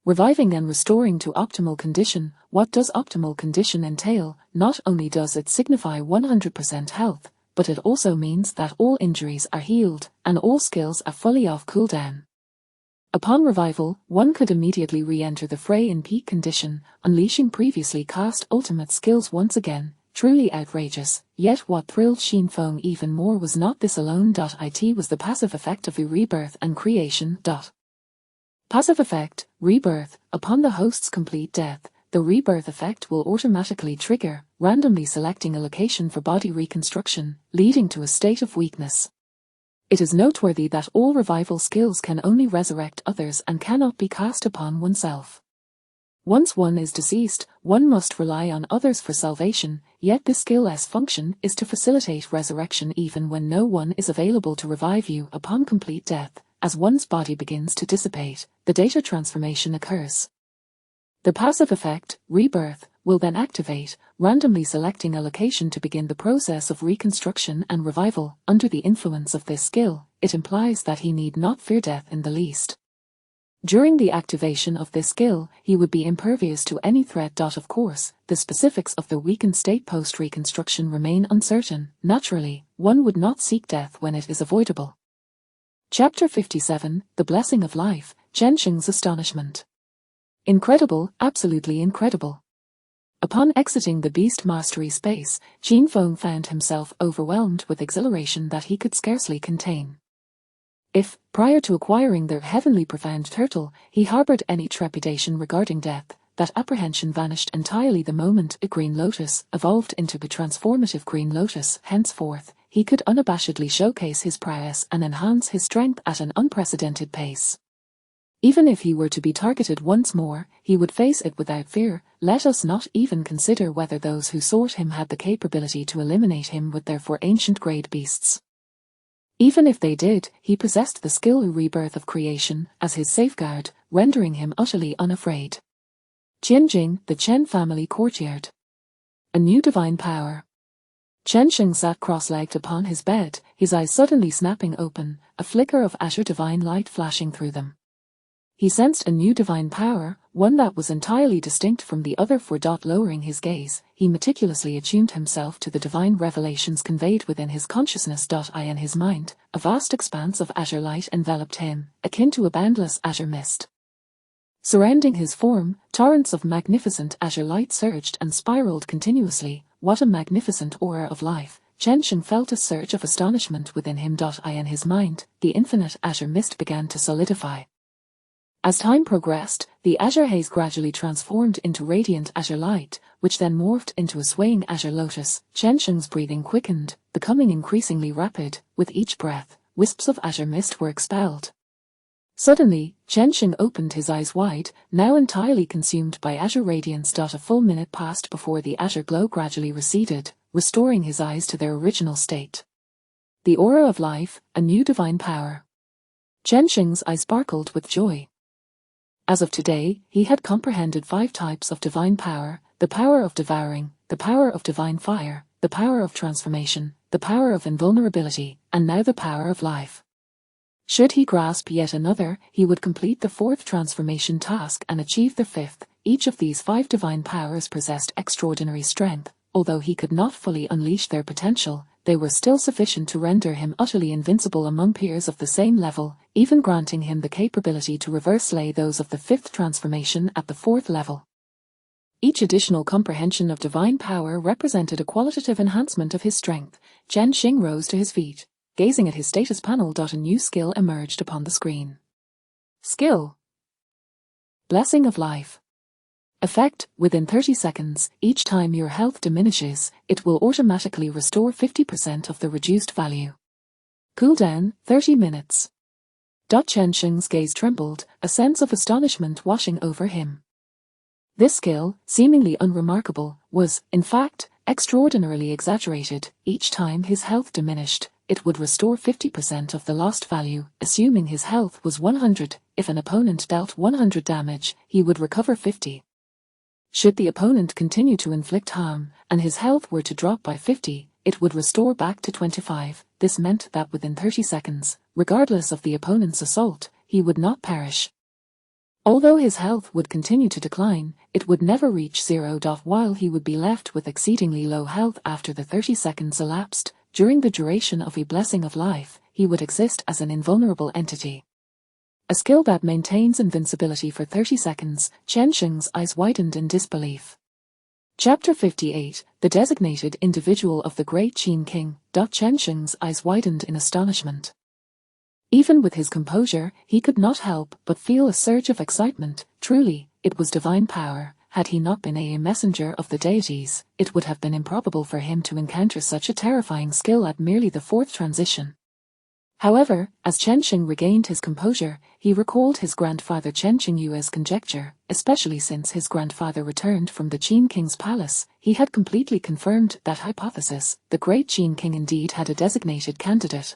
Reviving and restoring to optimal condition. What does optimal condition entail? Not only does it signify 100% health, but it also means that all injuries are healed, and all skills are fully off cooldown. Upon revival, one could immediately re-enter the fray in peak condition, unleashing previously cast ultimate skills once again. Truly outrageous, yet what thrilled Qinfeng even more was not this alone. It was the passive effect of the rebirth and creation. Passive effect, rebirth. Upon the host's complete death, the rebirth effect will automatically trigger, randomly selecting a location for body reconstruction, leading to a state of weakness. It is noteworthy that all revival skills can only resurrect others and cannot be cast upon oneself. Once one is deceased, one must rely on others for salvation, yet this skill's function is to facilitate resurrection even when no one is available to revive you. Upon complete death, as one's body begins to dissipate, the data transformation occurs. The passive effect, rebirth, will then activate, randomly selecting a location to begin the process of reconstruction and revival. Under the influence of this skill, it implies that he need not fear death in the least. During the activation of this skill, he would be impervious to any threat. Of course, the specifics of the weakened state post-reconstruction remain uncertain. Naturally, one would not seek death when it is avoidable. Chapter 57, The Blessing of Life, Qiansheng's Astonishment. Incredible, absolutely incredible. Upon exiting the Beast Mastery space, Qinfeng found himself overwhelmed with exhilaration that he could scarcely contain. If, prior to acquiring their heavenly profound turtle, he harbored any trepidation regarding death, that apprehension vanished entirely the moment a green lotus evolved into the transformative green lotus. Henceforth, he could unabashedly showcase his prowess and enhance his strength at an unprecedented pace. Even if he were to be targeted once more, he would face it without fear. Let us not even consider whether those who sought him had the capability to eliminate him with their 4 ancient grade beasts. Even if they did, he possessed the skill rebirth of creation as his safeguard, rendering him utterly unafraid. Qianjing, the Chen family courtyard. A new divine power. Qiansheng sat cross-legged upon his bed, his eyes suddenly snapping open, a flicker of azure divine light flashing through them. He sensed a new divine power, one that was entirely distinct from the other. Lowering his gaze, he meticulously attuned himself to the divine revelations conveyed within his consciousness. In his mind, a vast expanse of azure light enveloped him, akin to a boundless azure mist. Surrounding his form, torrents of magnificent azure light surged and spiraled continuously. What a magnificent aura of life! Qiansheng felt a surge of astonishment within him. In his mind, the infinite azure mist began to solidify. As time progressed, the azure haze gradually transformed into radiant azure light, which then morphed into a swaying azure lotus. Qiansheng's breathing quickened, becoming increasingly rapid. With each breath, wisps of azure mist were expelled. Suddenly, Chen Sheng opened his eyes wide, now entirely consumed by azure radiance. A full minute passed before the azure glow gradually receded, restoring his eyes to their original state. The aura of life, a new divine power. Chen Sheng's eyes sparkled with joy. As of today, he had comprehended 5 types of divine power: the power of devouring, the power of divine fire, the power of transformation, the power of invulnerability, and now the power of life. Should he grasp yet another, he would complete the 4th transformation task and achieve the 5th. Each of these 5 divine powers possessed extraordinary strength. Although he could not fully unleash their potential, they were still sufficient to render him utterly invincible among peers of the same level, even granting him the capability to reverse-lay those of the 5th transformation at the 4th level. Each additional comprehension of divine power represented a qualitative enhancement of his strength. Chen Sheng rose to his feet, gazing at his status panel. A new skill emerged upon the screen. Skill: Blessing of Life. Effect: within 30 seconds, each time your health diminishes, it will automatically restore 50% of the reduced value. Cooldown: 30 minutes. Chen Sheng's gaze trembled, a sense of astonishment washing over him. This skill, seemingly unremarkable, was, in fact, extraordinarily exaggerated. Each time his health diminished, it would restore 50% of the lost value. Assuming his health was 100, if an opponent dealt 100 damage, he would recover 50. Should the opponent continue to inflict harm, and his health were to drop by 50, it would restore back to 25. This meant that within 30 seconds, regardless of the opponent's assault, he would not perish. Although his health would continue to decline, it would never reach 0. While he would be left with exceedingly low health after the 30 seconds elapsed, during the duration of a blessing of life, he would exist as an invulnerable entity. A skill that maintains invincibility for 30 seconds. Chen Sheng's eyes widened in disbelief. Chapter 58, The Designated Individual of the Great Qin King. Chen Sheng's eyes widened in astonishment. Even with his composure, he could not help but feel a surge of excitement. Truly, it was divine power. Had he not been a messenger of the deities, it would have been improbable for him to encounter such a terrifying skill at merely the 4th transition. However, as Chen Sheng regained his composure, he recalled his grandfather Chen Qingyue's conjecture. Especially since his grandfather returned from the Qin King's palace, he had completely confirmed that hypothesis. The great Qin King indeed had a designated candidate.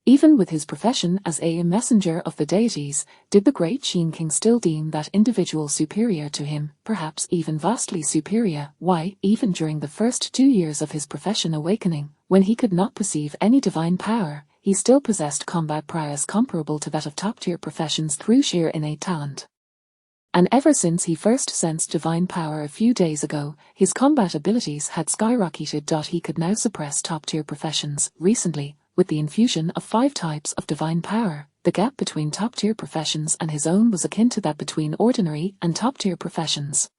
Even with his profession as a messenger of the deities, did the great Qin King still deem that individual superior to him, perhaps even vastly superior? Why, even during the first 2 years of his profession awakening, when he could not perceive any divine power, he still possessed combat prowess comparable to that of top-tier professions through sheer innate talent. And ever since he first sensed divine power a few days ago, his combat abilities had skyrocketed. He could now suppress top-tier professions. Recently, with the infusion of 5 types of divine power, the gap between top-tier professions and his own was akin to that between ordinary and top-tier professions.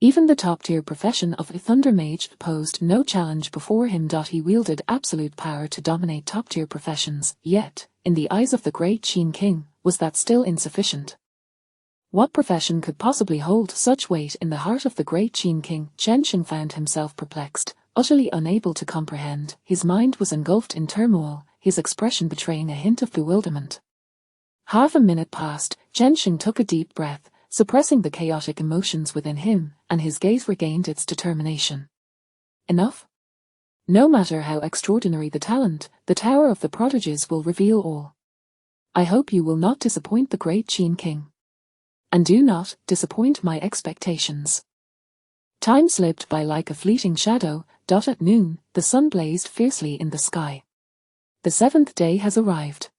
Even the top-tier profession of a Thunder Mage posed no challenge before him. He wielded absolute power to dominate top-tier professions, yet, in the eyes of the great Qin King, was that still insufficient? What profession could possibly hold such weight in the heart of the great Qin King? Chen Sheng found himself perplexed, utterly unable to comprehend. His mind was engulfed in turmoil, his expression betraying a hint of bewilderment. Half a minute passed. Chen Sheng took a deep breath, suppressing the chaotic emotions within him, and his gaze regained its determination. Enough? No matter how extraordinary the talent, the Tower of the Prodigies will reveal all. I hope you will not disappoint the great Qin King. And do not disappoint my expectations. Time slipped by like a fleeting shadow. At noon, the sun blazed fiercely in the sky. The 7th day has arrived.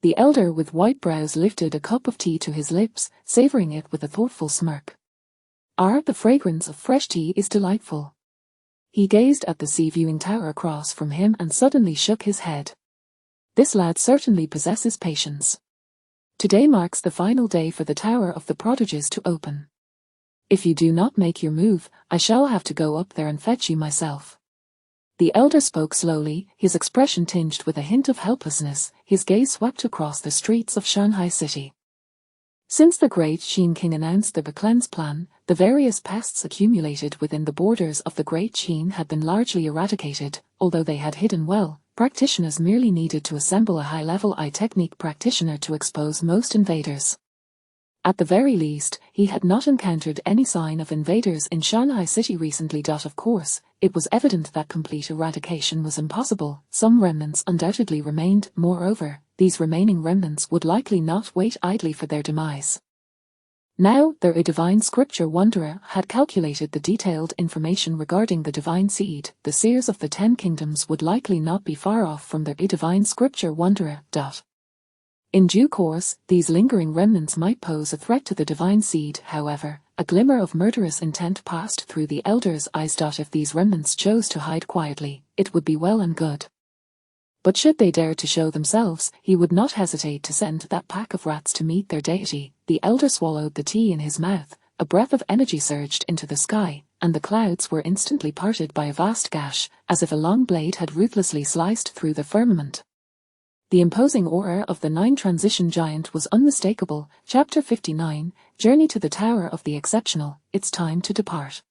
The elder with white brows lifted a cup of tea to his lips, savoring it with a thoughtful smirk. The fragrance of fresh tea is delightful. He gazed at the sea-viewing tower across from him and suddenly shook his head. This lad certainly possesses patience. Today marks the final day for the Tower of the Prodigies to open. If you do not make your move, I shall have to go up there and fetch you myself. The elder spoke slowly, his expression tinged with a hint of helplessness. His gaze swept across the streets of Shanghai City. Since the great Qin King announced the cleanse plan, the various pests accumulated within the borders of the great Qin had been largely eradicated. Although they had hidden well, practitioners merely needed to assemble a high-level I-technique practitioner to expose most invaders. At the very least, he had not encountered any sign of invaders in Shanghai City recently. Of course, it was evident that complete eradication was impossible. Some remnants undoubtedly remained. Moreover, these remaining remnants would likely not wait idly for their demise. Now, their divine scripture wanderer had calculated the detailed information regarding the divine seed. The seers of the 10 kingdoms would likely not be far off from their divine scripture wanderer. In due course, these lingering remnants might pose a threat to the divine seed. However, a glimmer of murderous intent passed through the elder's eyes. If these remnants chose to hide quietly, it would be well and good. But should they dare to show themselves, he would not hesitate to send that pack of rats to meet their deity. The elder swallowed the tea in his mouth, a breath of energy surged into the sky, and the clouds were instantly parted by a vast gash, as if a long blade had ruthlessly sliced through the firmament. The imposing aura of the 9 transition giant was unmistakable. Chapter 59, Journey to the Tower of the Exceptional. It's time to depart.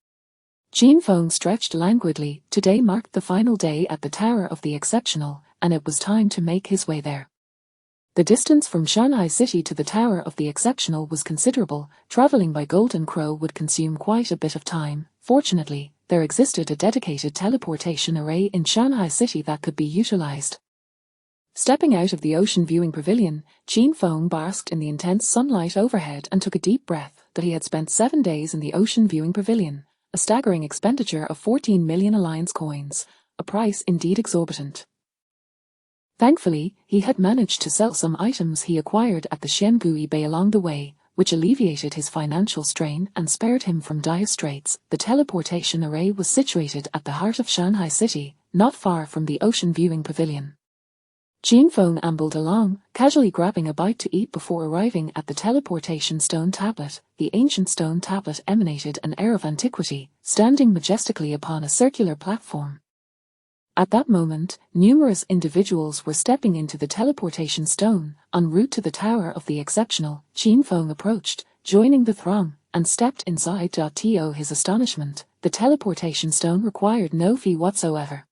Qin Feng stretched languidly. Today marked the final day at the Tower of the Exceptional, and it was time to make his way there. The distance from Shanghai City to the Tower of the Exceptional was considerable. Traveling by Golden Crow would consume quite a bit of time. Fortunately, there existed a dedicated teleportation array in Shanghai City that could be utilized. Stepping out of the ocean viewing pavilion, Qin Feng basked in the intense sunlight overhead and took a deep breath. That he had spent 7 days in the ocean viewing pavilion, a staggering expenditure of 14 million alliance coins, a price indeed exorbitant. Thankfully, he had managed to sell some items he acquired at the Xiangui Bay along the way, which alleviated his financial strain and spared him from dire straits. The teleportation array was situated at the heart of Shanghai City, not far from the ocean viewing pavilion. Qin Feng ambled along, casually grabbing a bite to eat before arriving at the teleportation stone tablet. The ancient stone tablet emanated an air of antiquity, standing majestically upon a circular platform. At that moment, numerous individuals were stepping into the teleportation stone. En route to the Tower of the Exceptional, Qin Feng approached, joining the throng, and stepped inside. To his astonishment, the teleportation stone required no fee whatsoever.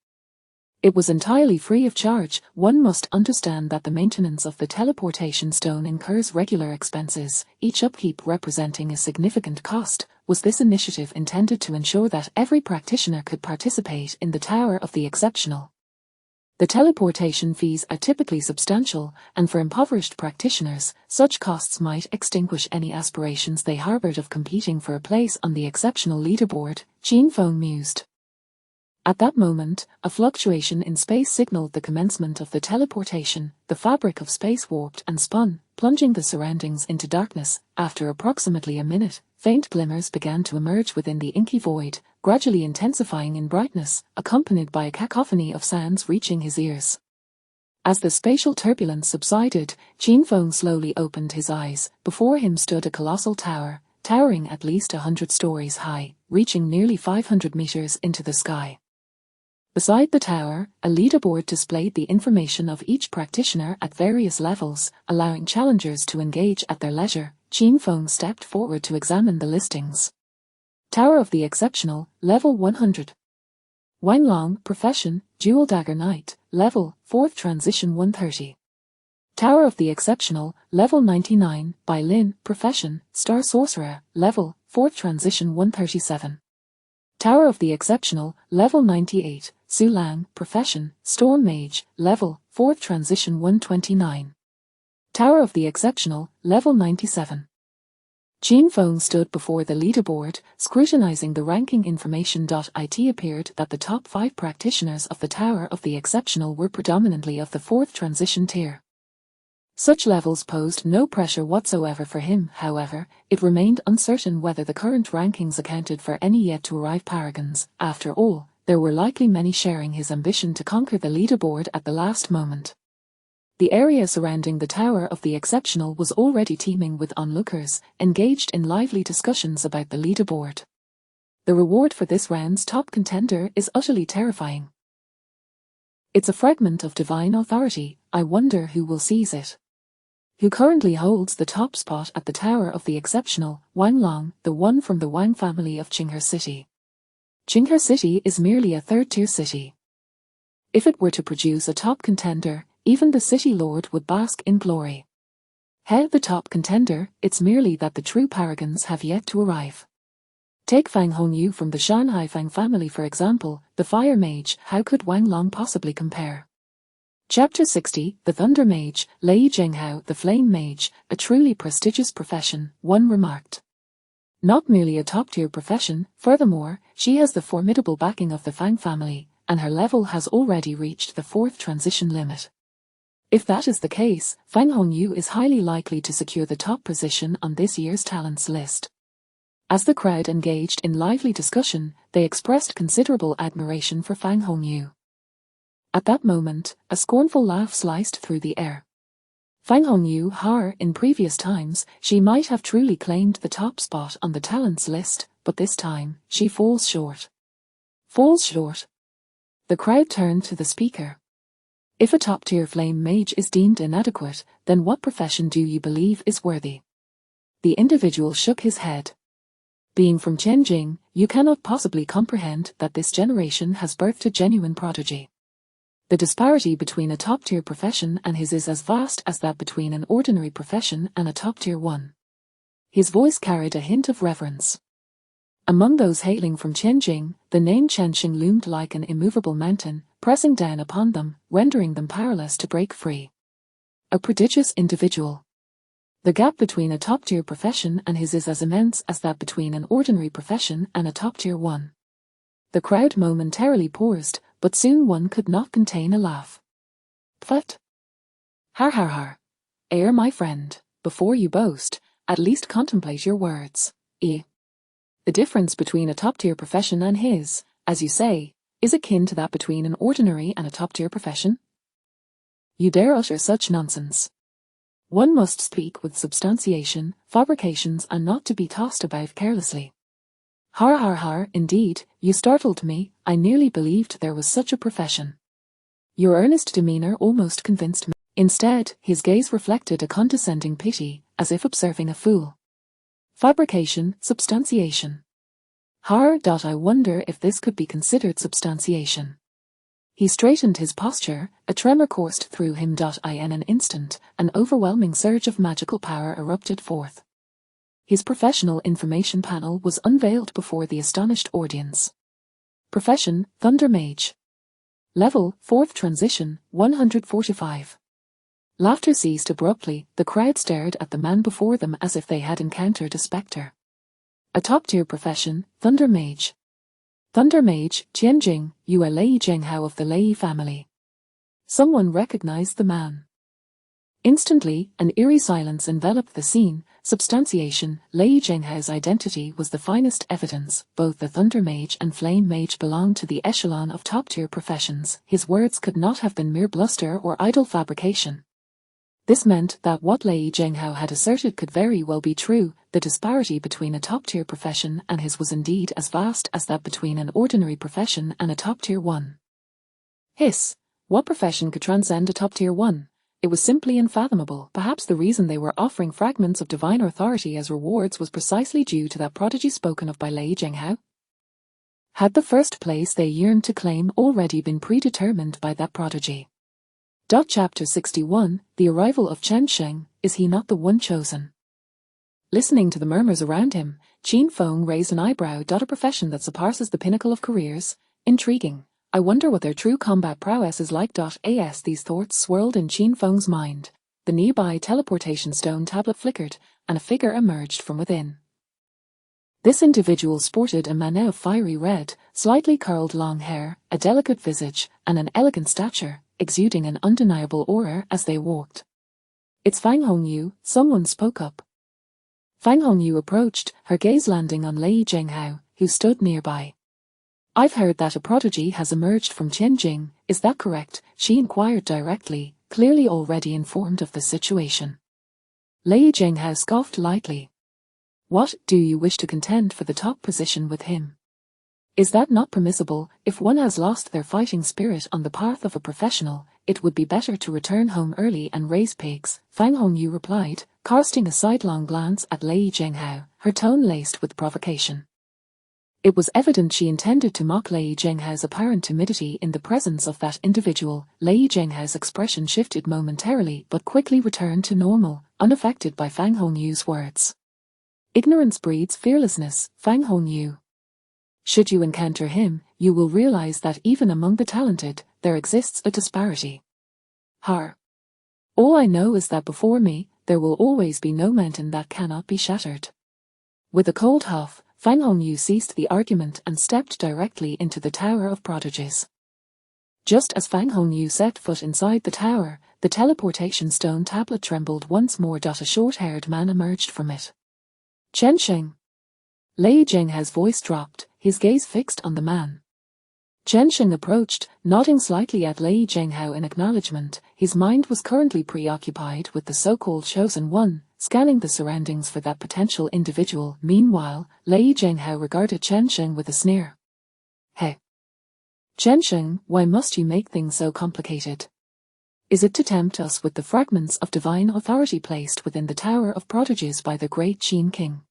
It was entirely free of charge. One must understand that the maintenance of the teleportation stone incurs regular expenses, each upkeep representing a significant cost. Was this initiative intended to ensure that every practitioner could participate in the Tower of the Exceptional? The teleportation fees are typically substantial, and for impoverished practitioners, such costs might extinguish any aspirations they harbored of competing for a place on the exceptional leaderboard, Qin Feng mused. At that moment, a fluctuation in space signaled the commencement of the teleportation. The fabric of space warped and spun, plunging the surroundings into darkness. After approximately a minute, faint glimmers began to emerge within the inky void, gradually intensifying in brightness, accompanied by a cacophony of sounds reaching his ears. As the spatial turbulence subsided, Qin Feng slowly opened his eyes. Before him stood a colossal tower, towering at least 100 stories high, reaching nearly 500 meters into the sky. Beside the tower, a leaderboard displayed the information of each practitioner at various levels, allowing challengers to engage at their leisure. Qin Feng stepped forward to examine the listings. Tower of the Exceptional, Level 100. Wang Long, Profession, Dual Dagger Knight, Level, 4th Transition 130. Tower of the Exceptional, Level 99, Bai Lin, Profession, Star Sorcerer, Level, 4th Transition 137. Tower of the Exceptional, Level 98, Su Lang, Profession, Storm Mage, Level, 4th Transition 129. Tower of the Exceptional, Level 97. Qin Feng stood before the leaderboard, scrutinizing the ranking information. It appeared that the top 5 practitioners of the Tower of the Exceptional were predominantly of the 4th Transition tier. Such levels posed no pressure whatsoever for him. However, it remained uncertain whether the current rankings accounted for any yet-to-arrive paragons. After all, there were likely many sharing his ambition to conquer the leaderboard at the last moment. The area surrounding the Tower of the Exceptional was already teeming with onlookers, engaged in lively discussions about the leaderboard. The reward for this round's top contender is utterly terrifying. It's a fragment of divine authority. I wonder who will seize it. Who currently holds the top spot at the Tower of the Exceptional? Wang Long, the one from the Wang family of Qinghe City. Qinghe City is merely a third-tier city. If it were to produce a top contender, even the City Lord would bask in glory. He the top contender, it's merely that the true paragons have yet to arrive. Take Fang Hongyu from the Shanhai Fang family for example, the Fire Mage, how could Wang Long possibly compare? Chapter 60, The Thunder Mage, Lei Zhenghao, the Flame Mage, a truly prestigious profession, one remarked. Not merely a top-tier profession, furthermore, she has the formidable backing of the Fang family, and her level has already reached the 4th transition limit. If that is the case, Fang Hongyu is highly likely to secure the top position on this year's talents list. As the crowd engaged in lively discussion, they expressed considerable admiration for Fang Hongyu. At that moment, a scornful laugh sliced through the air. Fang Hongyu, in previous times, she might have truly claimed the top spot on the talents list, but this time, she falls short. Falls short? The crowd turned to the speaker. If a top-tier flame mage is deemed inadequate, then what profession do you believe is worthy? The individual shook his head. Being from Tianjing, you cannot possibly comprehend that this generation has birthed a genuine prodigy. The disparity between a top-tier profession and his is as vast as that between an ordinary profession and a top-tier one. His voice carried a hint of reverence. Among those hailing from Tianjing, the name Chenxing loomed like an immovable mountain, pressing down upon them, rendering them powerless to break free. A prodigious individual. The gap between a top-tier profession and his is as immense as that between an ordinary profession and a top-tier one. The crowd momentarily paused, but soon one could not contain a laugh. Pfft! Har har har! My friend, before you boast, at least contemplate your words. The difference between a top-tier profession and his, as you say, is akin to that between an ordinary and a top-tier profession? You dare utter such nonsense. One must speak with substantiation, fabrications and not to be tossed about carelessly. Har har har, indeed, you startled me, I nearly believed there was such a profession. Your earnest demeanor almost convinced me. Instead, his gaze reflected a condescending pity, as if observing a fool. Fabrication, substantiation. I wonder if this could be considered substantiation. He straightened his posture, a tremor coursed through him. In an instant, an overwhelming surge of magical power erupted forth. His professional information panel was unveiled before the astonished audience. Profession, Thunder Mage. Level, 4th transition, 145. Laughter ceased abruptly, the crowd stared at the man before them as if they had encountered a spectre. A top-tier profession, Thunder Mage. Thunder Mage, Tianjing, you are Lei Zhenghao of the Lei family. Someone recognized the man. Instantly, an eerie silence enveloped the scene. Substantiation, Lei Zhenghao's identity was the finest evidence. Both the Thunder Mage and Flame Mage belonged to the echelon of top-tier professions. His words could not have been mere bluster or idle fabrication. This meant that what Lei Zhenghao had asserted could very well be true. The disparity between a top-tier profession and his was indeed as vast as that between an ordinary profession and a top-tier one. Hiss! What profession could transcend a top-tier one? It was simply unfathomable. Perhaps the reason they were offering fragments of divine authority as rewards was precisely due to that prodigy spoken of by Lei Zhenghao. Had the first place they yearned to claim already been predetermined by that prodigy? Chapter 61, The Arrival of Chenxing, is he not the one chosen? Listening to the murmurs around him, Qin Feng raised an eyebrow. A profession that surpasses the pinnacle of careers? Intriguing. I wonder what their true combat prowess is like. As these thoughts swirled in Qin Feng's mind, the nearby teleportation stone tablet flickered, and a figure emerged from within. This individual sported a man'e of fiery red, slightly curled long hair, a delicate visage, and an elegant stature, exuding an undeniable aura as they walked. It's Fang Hongyu, someone spoke up. Fang Hongyu approached, her gaze landing on Lei Zhenghao, who stood nearby. I've heard that a prodigy has emerged from Tianjing, is that correct? She inquired directly, clearly already informed of the situation. Lei Zhenghao scoffed lightly. What, do you wish to contend for the top position with him? Is that not permissible? If one has lost their fighting spirit on the path of a professional, it would be better to return home early and raise pigs, Fang Hongyu replied, casting a sidelong glance at Lei Zhenghao, her tone laced with provocation. It was evident she intended to mock Lei Zhenghao's apparent timidity in the presence of that individual. Lei Zhenghao's expression shifted momentarily but quickly returned to normal, unaffected by Fang Hongyu's words. Ignorance breeds fearlessness, Fang Hongyu. Should you encounter him, you will realize that even among the talented, there exists a disparity. Har. All I know is that before me, there will always be no mountain that cannot be shattered. With a cold huff, Fang Hongyu ceased the argument and stepped directly into the Tower of Prodigies. Just as Fang Hongyu set foot inside the tower, the teleportation stone tablet trembled once more. A short-haired man emerged from it. Chen Sheng. Lei Zhenghao's voice dropped, his gaze fixed on the man. Chen Sheng approached, nodding slightly at Lei Zhenghao in acknowledgement. His mind was currently preoccupied with the so-called Chosen One, scanning the surroundings for that potential individual. Meanwhile, Lei Zhenghao regarded Chen Sheng with a sneer. Hey. Chen Sheng, why must you make things so complicated? Is it to tempt us with the fragments of divine authority placed within the Tower of Prodigies by the great Qin King?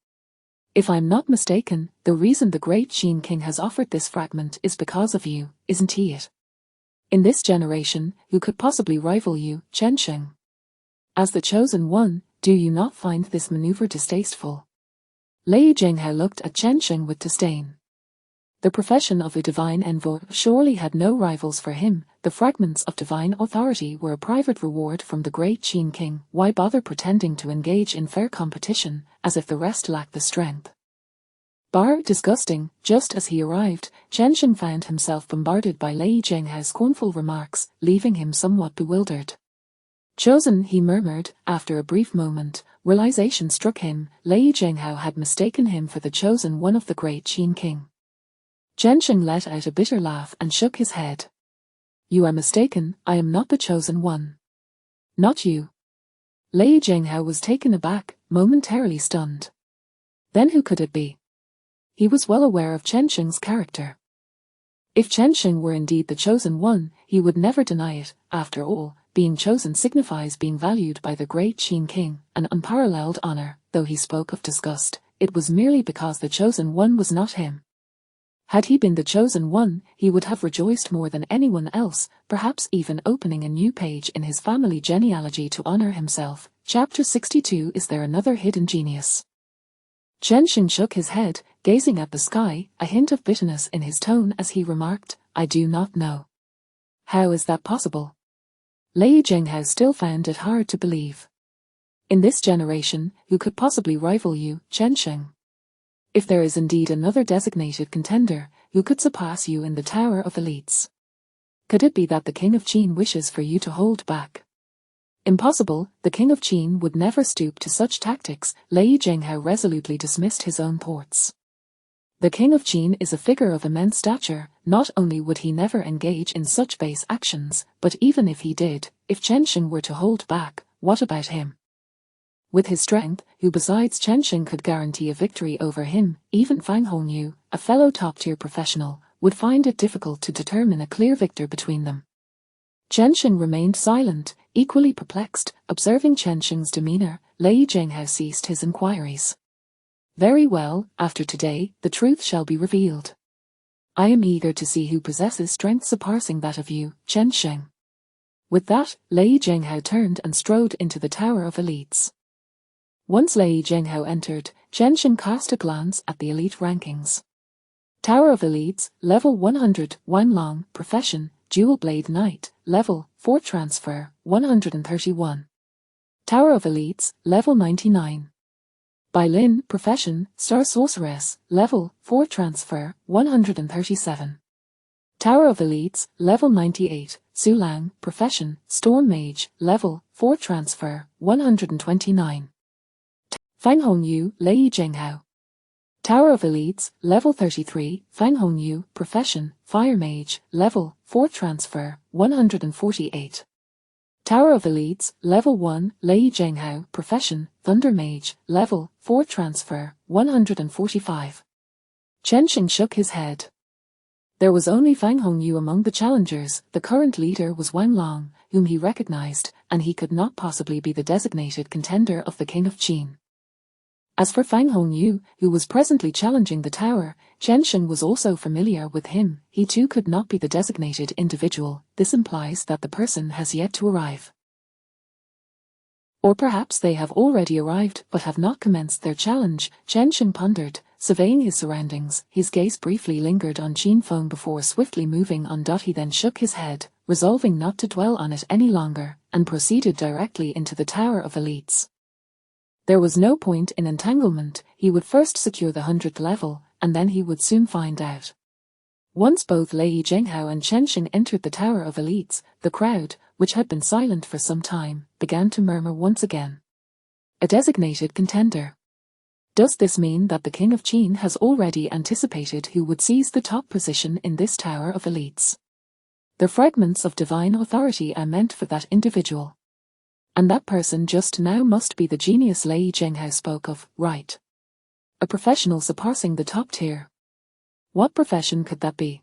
If I'm not mistaken, the reason the great Qin King has offered this fragment is because of you, isn't he it? In this generation, who could possibly rival you, Chen Sheng? As the Chosen One, do you not find this maneuver distasteful? Lei Zhenghao looked at Chen Sheng with disdain. The profession of a divine envoy surely had no rivals for him. The fragments of divine authority were a private reward from the great Qin King. Why bother pretending to engage in fair competition, as if the rest lacked the strength? Bar disgusting. Just as he arrived, Chen Sheng found himself bombarded by Lei Zhenghao's scornful remarks, leaving him somewhat bewildered. Chosen, he murmured. After a brief moment, realization struck him. Lei Zhenghao had mistaken him for the Chosen One of the great Qin King. Chen Sheng let out a bitter laugh and shook his head. You are mistaken, I am not the Chosen One. Not you. Lei Zhenghao was taken aback, momentarily stunned. Then who could it be? He was well aware of Chen Sheng's character. If Chen Sheng were indeed the Chosen One, he would never deny it. After all, being chosen signifies being valued by the great Qin King, an unparalleled honor. Though he spoke of disgust, it was merely because the Chosen One was not him. Had he been the Chosen One, he would have rejoiced more than anyone else, perhaps even opening a new page in his family genealogy to honor himself. Chapter 62. Is there another hidden genius? Chen Sheng shook his head, gazing at the sky, a hint of bitterness in his tone as he remarked, I do not know. How is that possible? Lei Zhenghao still found it hard to believe. In this generation, who could possibly rival you, Chen Sheng? If there is indeed another designated contender, who could surpass you in the Tower of Elites? Could it be that the King of Qin wishes for you to hold back? Impossible, the King of Qin would never stoop to such tactics. Lei Zhenghao resolutely dismissed his own thoughts. The King of Qin is a figure of immense stature. Not only would he never engage in such base actions, but even if he did, if Chen Sheng were to hold back, what about him? With his strength, who besides Chen Sheng could guarantee a victory over him? Even Fang Hongyu, a fellow top-tier professional, would find it difficult to determine a clear victor between them. Chen Sheng remained silent, equally perplexed. Observing Chen Sheng's demeanor, Lei Zhenghao ceased his inquiries. Very well, after today, the truth shall be revealed. I am eager to see who possesses strength surpassing that of you, Chen Sheng. With that, Lei Zhenghao turned and strode into the Tower of Elites. Once Lei Zhenghao entered, Chen Sheng cast a glance at the elite rankings. Tower of Elites, Level 100, Wanlong, Profession, Dual Blade Knight, Level 4 Transfer, 131. Tower of Elites, Level 99. Bai Lin, Profession, Star Sorceress, Level 4 Transfer, 137. Tower of Elites, Level 98, Su Lang, Profession, Storm Mage, Level 4 Transfer, 129. Fang Hongyu, Lei Zhenghao. Tower of Elites, Level 33, Fang Hongyu, Profession, Fire Mage, Level 4 Transfer, 148. Tower of Elites, Level 1, Lei Zhenghao, Profession, Thunder Mage, Level 4 Transfer, 145. Chen Sheng shook his head. There was only Fang Hongyu among the challengers. The current leader was Wanlong, whom he recognized, and he could not possibly be the designated contender of the King of Qin. As for Fang Hongyu, who was presently challenging the tower, Chen Sheng was also familiar with him. He too could not be the designated individual. This implies that the person has yet to arrive. Or perhaps they have already arrived but have not commenced their challenge, Chen Sheng pondered, surveying his surroundings. His gaze briefly lingered on Qin Feng before swiftly moving on. He then shook his head, resolving not to dwell on it any longer, and proceeded directly into the Tower of Elites. There was no point in entanglement. He would first secure the 100th level, and then he would soon find out. Once both Lei Zhenghao and Chen Sheng entered the Tower of Elites, the crowd, which had been silent for some time, began to murmur once again. A designated contender. Does this mean that the King of Qin has already anticipated who would seize the top position in this Tower of Elites? The fragments of divine authority are meant for that individual. And that person just now must be the genius Lei Zhenghao spoke of, right? A professional surpassing the top tier. What profession could that be?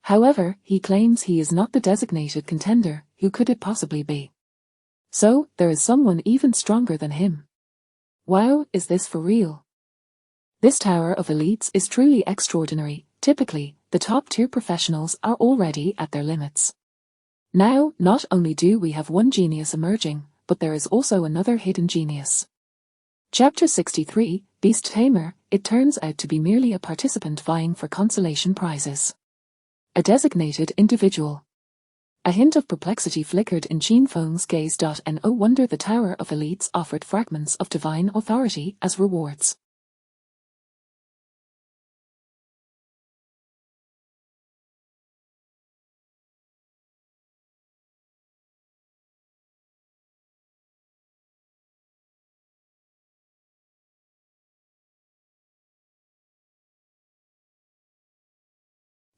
However, he claims he is not the designated contender. Who could it possibly be? So, there is someone even stronger than him. Wow, is this for real? This Tower of Elites is truly extraordinary. Typically, the top-tier professionals are already at their limits. Now, not only do we have one genius emerging, but there is also another hidden genius. Chapter 63, Beast Tamer. It turns out to be merely a participant vying for consolation prizes. A designated individual. A hint of perplexity flickered in Qin Feng's gaze. No wonder the Tower of Elites offered fragments of divine authority as rewards.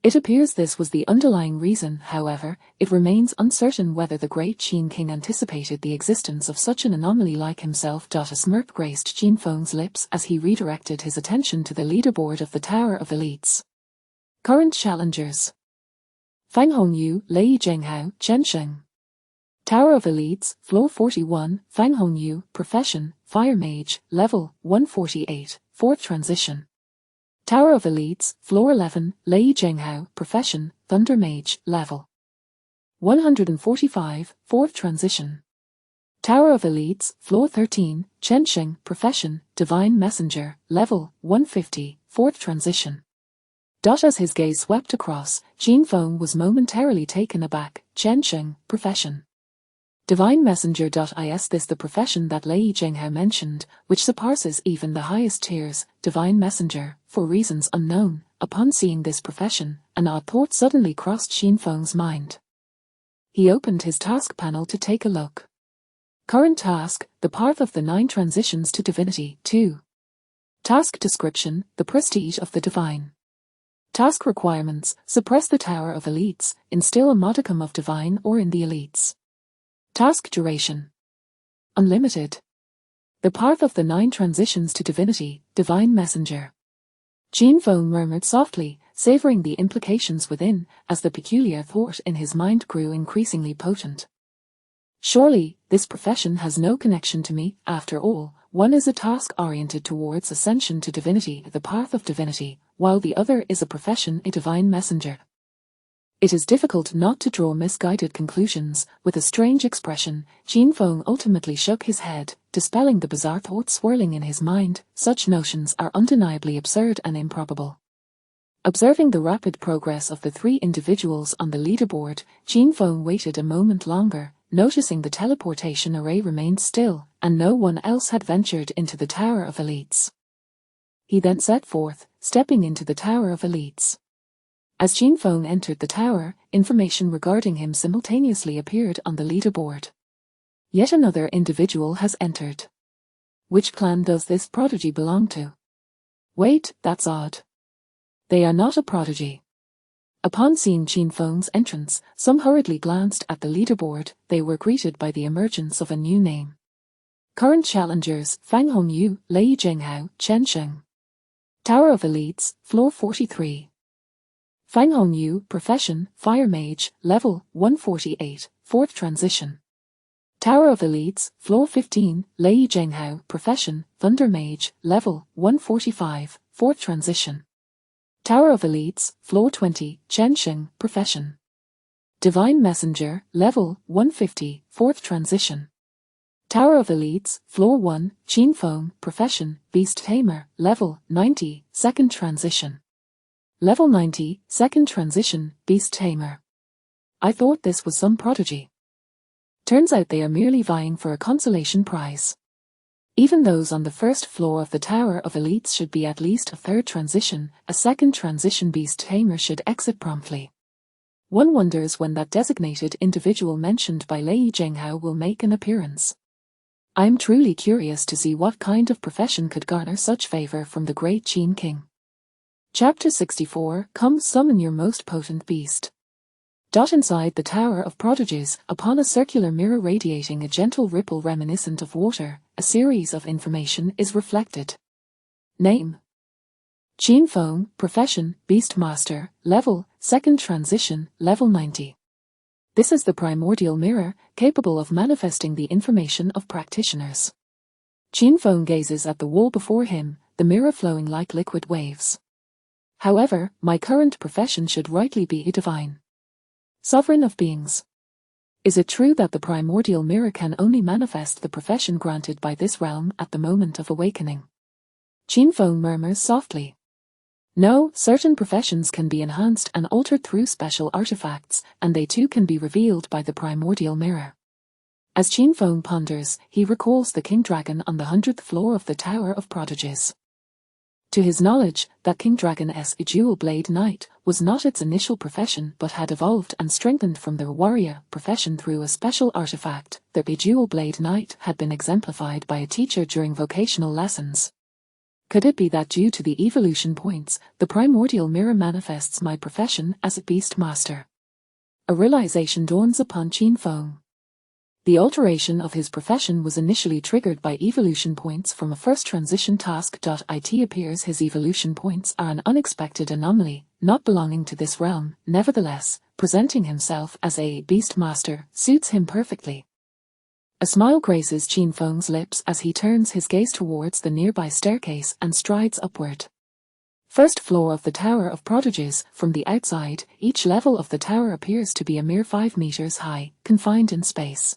It appears this was the underlying reason. However, it remains uncertain whether the great Qin king anticipated the existence of such an anomaly like himself. A smirk graced Qin Feng's lips as he redirected his attention to the leaderboard of the Tower of Elites. Current challengers: Fang Hongyu, Lei Zhenghao, Chen Sheng. Tower of Elites, Floor 41, Fang Hongyu, Profession, Fire Mage, Level 148, 4th Transition. Tower of Elites, Floor 11, Lei Zhenghao, Profession, Thunder Mage, Level 145, 4th Transition. Tower of Elites, Floor 13, Chen Sheng, Profession, Divine Messenger, Level 150, 4th Transition. As his gaze swept across, Qin Feng was momentarily taken aback. Chen Sheng, Profession. Divine Messenger. Is this the profession that Lei Zhenghao mentioned, which surpasses even the highest tiers? Divine Messenger, for reasons unknown. Upon seeing this profession, an odd thought suddenly crossed Qin Feng's mind. He opened his task panel to take a look. Current task: the path of the 9 transitions to divinity. 2. Task description: the prestige of the divine. Task requirements: suppress the Tower of Elites, instill a modicum of divine ore in the elites. Task duration: unlimited. The path of the 9 transitions to divinity. Divine Messenger. Qin Feng murmured softly, savoring the implications within, as the peculiar thought in his mind grew increasingly potent. Surely, this profession has no connection to me. After all, one is a task oriented towards ascension to divinity, the path of divinity, while the other is a profession, a divine messenger. It is difficult not to draw misguided conclusions. With a strange expression, Qin Feng ultimately shook his head, dispelling the bizarre thoughts swirling in his mind. Such notions are undeniably absurd and improbable. Observing the rapid progress of the 3 individuals on the leaderboard, Qin Feng waited a moment longer, noticing the teleportation array remained still, and no one else had ventured into the Tower of Elites. He then set forth, stepping into the Tower of Elites. As Qin Feng entered the tower, information regarding him simultaneously appeared on the leaderboard. Yet another individual has entered. Which clan does this prodigy belong to? Wait, that's odd. They are not a prodigy. Upon seeing Qin Feng's entrance, some hurriedly glanced at the leaderboard. They were greeted by the emergence of a new name. Current challengers: Fang Hongyu, Lei Zhenghao, Chen Sheng. Tower of Elites, Floor 43. Fang Hongyu, Profession, Fire Mage, Level 148, 4th Transition. Tower of Elites, Floor 15, Lei Zhenghao, Profession, Thunder Mage, Level 145, 4th Transition. Tower of Elites, Floor 20, Chen Sheng, Profession. Divine Messenger, Level 150, 4th Transition. Tower of Elites, Floor 1, Qin Feng, Profession, Beast Tamer, Level 90, 2nd Transition. Level 90, 2nd Transition, Beast Tamer. I thought this was some prodigy. Turns out they are merely vying for a consolation prize. Even those on the first floor of the Tower of Elites should be at least a 3rd transition, a 2nd transition Beast Tamer should exit promptly. One wonders when that designated individual mentioned by Lei Zhenghao will make an appearance. I am truly curious to see what kind of profession could garner such favor from the great Qin King. Chapter 64, Come summon your most potent beast. Inside the Tower of Prodigies, upon a circular mirror radiating a gentle ripple reminiscent of water, a series of information is reflected. Name: Qin Feng, Profession, Beastmaster, Level, 2nd Transition, Level 90. This is the primordial mirror, capable of manifesting the information of practitioners. Qin Feng gazes at the wall before him, the mirror flowing like liquid waves. However, my current profession should rightly be a divine sovereign of beings. Is it true that the primordial mirror can only manifest the profession granted by this realm at the moment of awakening? Qin Feng murmurs softly. No, certain professions can be enhanced and altered through special artifacts, and they too can be revealed by the primordial mirror. As Qin Feng ponders, he recalls the King Dragon on the 100th floor of the Tower of Prodigies. To his knowledge, that King Dragon's Jewel Blade Knight was not its initial profession but had evolved and strengthened from the warrior profession through a special artifact. The Jewel Blade Knight had been exemplified by a teacher during vocational lessons. Could it be that due to the evolution points, the primordial mirror manifests my profession as a beast master? A realization dawns upon Qin Feng. The alteration of his profession was initially triggered by evolution points from a first transition task. It appears his evolution points are an unexpected anomaly, not belonging to this realm. Nevertheless, presenting himself as a beast master suits him perfectly. A smile graces Qin Feng's lips as he turns his gaze towards the nearby staircase and strides upward. First floor of the Tower of Prodigies. From the outside, each level of the tower appears to be a mere 5 meters high, confined in space.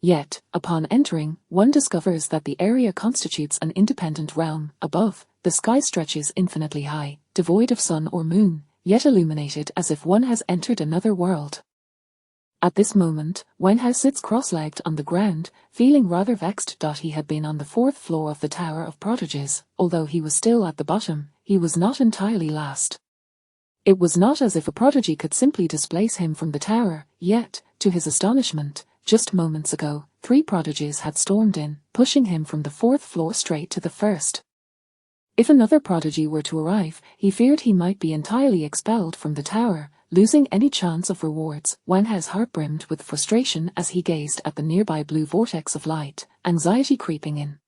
Yet, upon entering, one discovers that the area constitutes an independent realm. Above, the sky stretches infinitely high, devoid of sun or moon, yet illuminated as if one has entered another world. At this moment, Wenhao sits cross-legged on the ground, feeling rather vexed. He had been on the 4th floor of the Tower of Prodigies. Although he was still at the bottom, he was not entirely last. It was not as if a prodigy could simply displace him from the tower, yet, to his astonishment, just moments ago, 3 prodigies had stormed in, pushing him from the 4th floor straight to the 1st. If another prodigy were to arrive, he feared he might be entirely expelled from the tower, losing any chance of rewards. Wenhao's heart brimmed with frustration as he gazed at the nearby blue vortex of light, anxiety creeping in.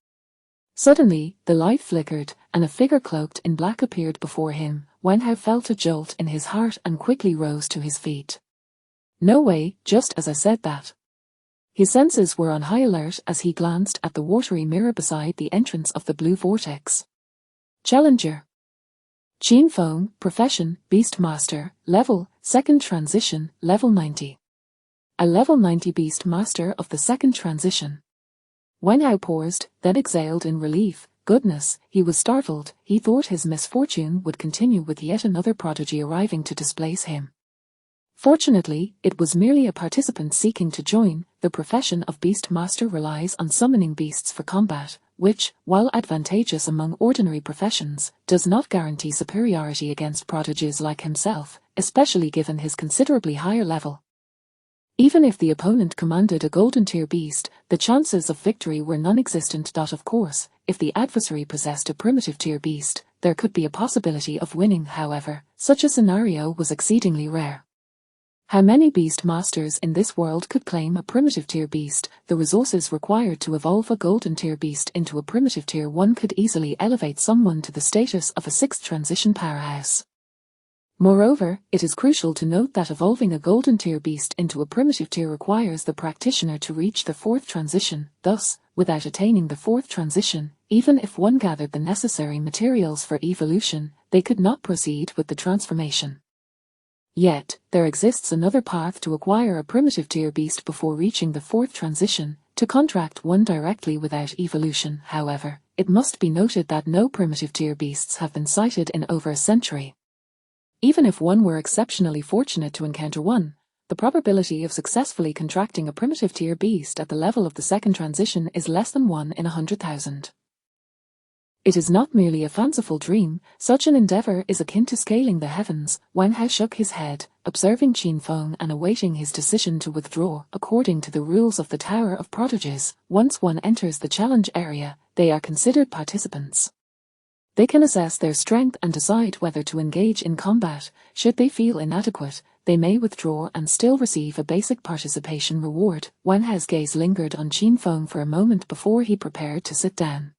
Suddenly, the light flickered, and a figure cloaked in black appeared before him. Wenhao felt a jolt in his heart and quickly rose to his feet. No way, just as I said that. His senses were on high alert as he glanced at the watery mirror beside the entrance of the blue vortex. Challenger. Qin Feng, Profession, Beastmaster, Level, 2nd Transition, Level 90. A Level 90 Beastmaster of the 2nd Transition. Wenhao paused, then exhaled in relief. Goodness, he was startled. He thought his misfortune would continue with yet another prodigy arriving to displace him. Fortunately, it was merely a participant seeking to join. The profession of Beastmaster relies on summoning beasts for combat, which, while advantageous among ordinary professions, does not guarantee superiority against prodigies like himself, especially given his considerably higher level. Even if the opponent commanded a golden tier beast, the chances of victory were non-existent. Of course, if the adversary possessed a primitive tier beast, there could be a possibility of winning. However, such a scenario was exceedingly rare. How many beast masters in this world could claim a primitive tier beast? The resources required to evolve a golden tier beast into a primitive tier 1 could easily elevate someone to the status of a 6th transition powerhouse. Moreover, it is crucial to note that evolving a golden tier beast into a primitive tier requires the practitioner to reach the fourth transition. Thus, without attaining the fourth transition, even if one gathered the necessary materials for evolution, they could not proceed with the transformation. Yet, there exists another path to acquire a primitive tier beast before reaching the fourth transition. To contract one directly without evolution, however, it must be noted that no primitive tier beasts have been sighted in over a century. Even if one were exceptionally fortunate to encounter one, the probability of successfully contracting a primitive tier beast at the level of the second transition is less than 1 in 100,000. It is not merely a fanciful dream, such an endeavor is akin to scaling the heavens. Wang Hao shook his head, observing Qin Feng and awaiting his decision to withdraw. According to the rules of the Tower of Prodigies, once one enters the challenge area, they are considered participants. They can assess their strength and decide whether to engage in combat. Should they feel inadequate, they may withdraw and still receive a basic participation reward. Wang Hao's gaze lingered on Qin Feng for a moment before he prepared to sit down.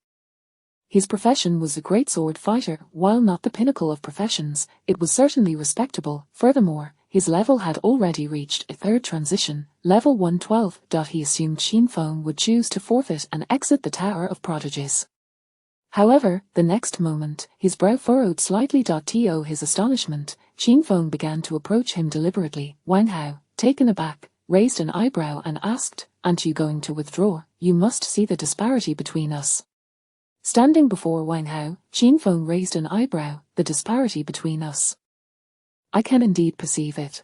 His profession was a great sword fighter. While not the pinnacle of professions, it was certainly respectable. Furthermore, his level had already reached a third transition, level 112. He assumed Qin Feng would choose to forfeit and exit the Tower of Prodigies. However, the next moment, his brow furrowed slightly. To his astonishment, Qin Feng began to approach him deliberately. Wang Hao, taken aback, raised an eyebrow and asked, "Aren't you going to withdraw? You must see the disparity between us." Standing before Wang Hao, Qin Feng raised an eyebrow. "The disparity between us? I can indeed perceive it."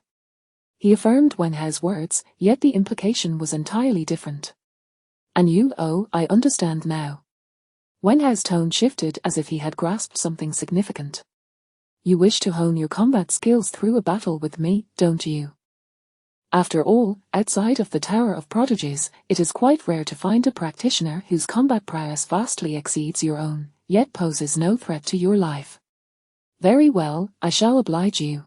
He affirmed Wang Hao's words, yet the implication was entirely different. "And you? Oh, I understand now." Wang Hao's tone shifted as if he had grasped something significant. "You wish to hone your combat skills through a battle with me, don't you? After all, outside of the Tower of Prodigies, it is quite rare to find a practitioner whose combat prowess vastly exceeds your own, yet poses no threat to your life. Very well, I shall oblige you."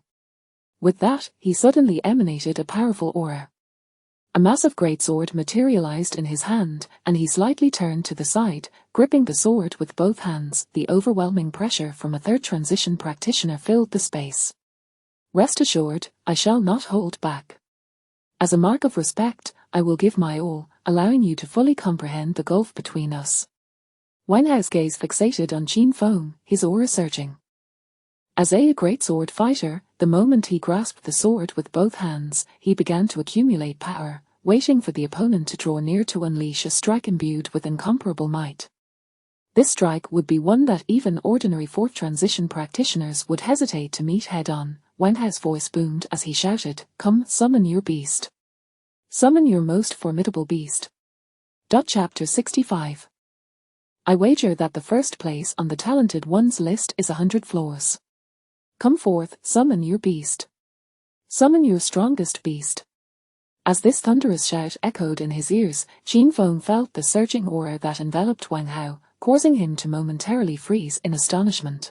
With that, he suddenly emanated a powerful aura. A massive greatsword materialized in his hand, and he slightly turned to the side, gripping the sword with both hands. The overwhelming pressure from a third transition practitioner filled the space. "Rest assured, I shall not hold back. As a mark of respect, I will give my all, allowing you to fully comprehend the gulf between us." Wang Hao's gaze fixated on Qin Feng, his aura surging. As a greatsword fighter, the moment he grasped the sword with both hands, he began to accumulate power, waiting for the opponent to draw near to unleash a strike imbued with incomparable might. This strike would be one that even ordinary fourth transition practitioners would hesitate to meet head-on. Wang Hao's voice boomed as he shouted, "Come, summon your beast. Summon your most formidable beast." Chapter 65. I wager that the first place on the talented ones list is 100 floors. Come forth, summon your beast. Summon your strongest beast. As this thunderous shout echoed in his ears, Qin Feng felt the surging aura that enveloped Wang Hao, causing him to momentarily freeze in astonishment.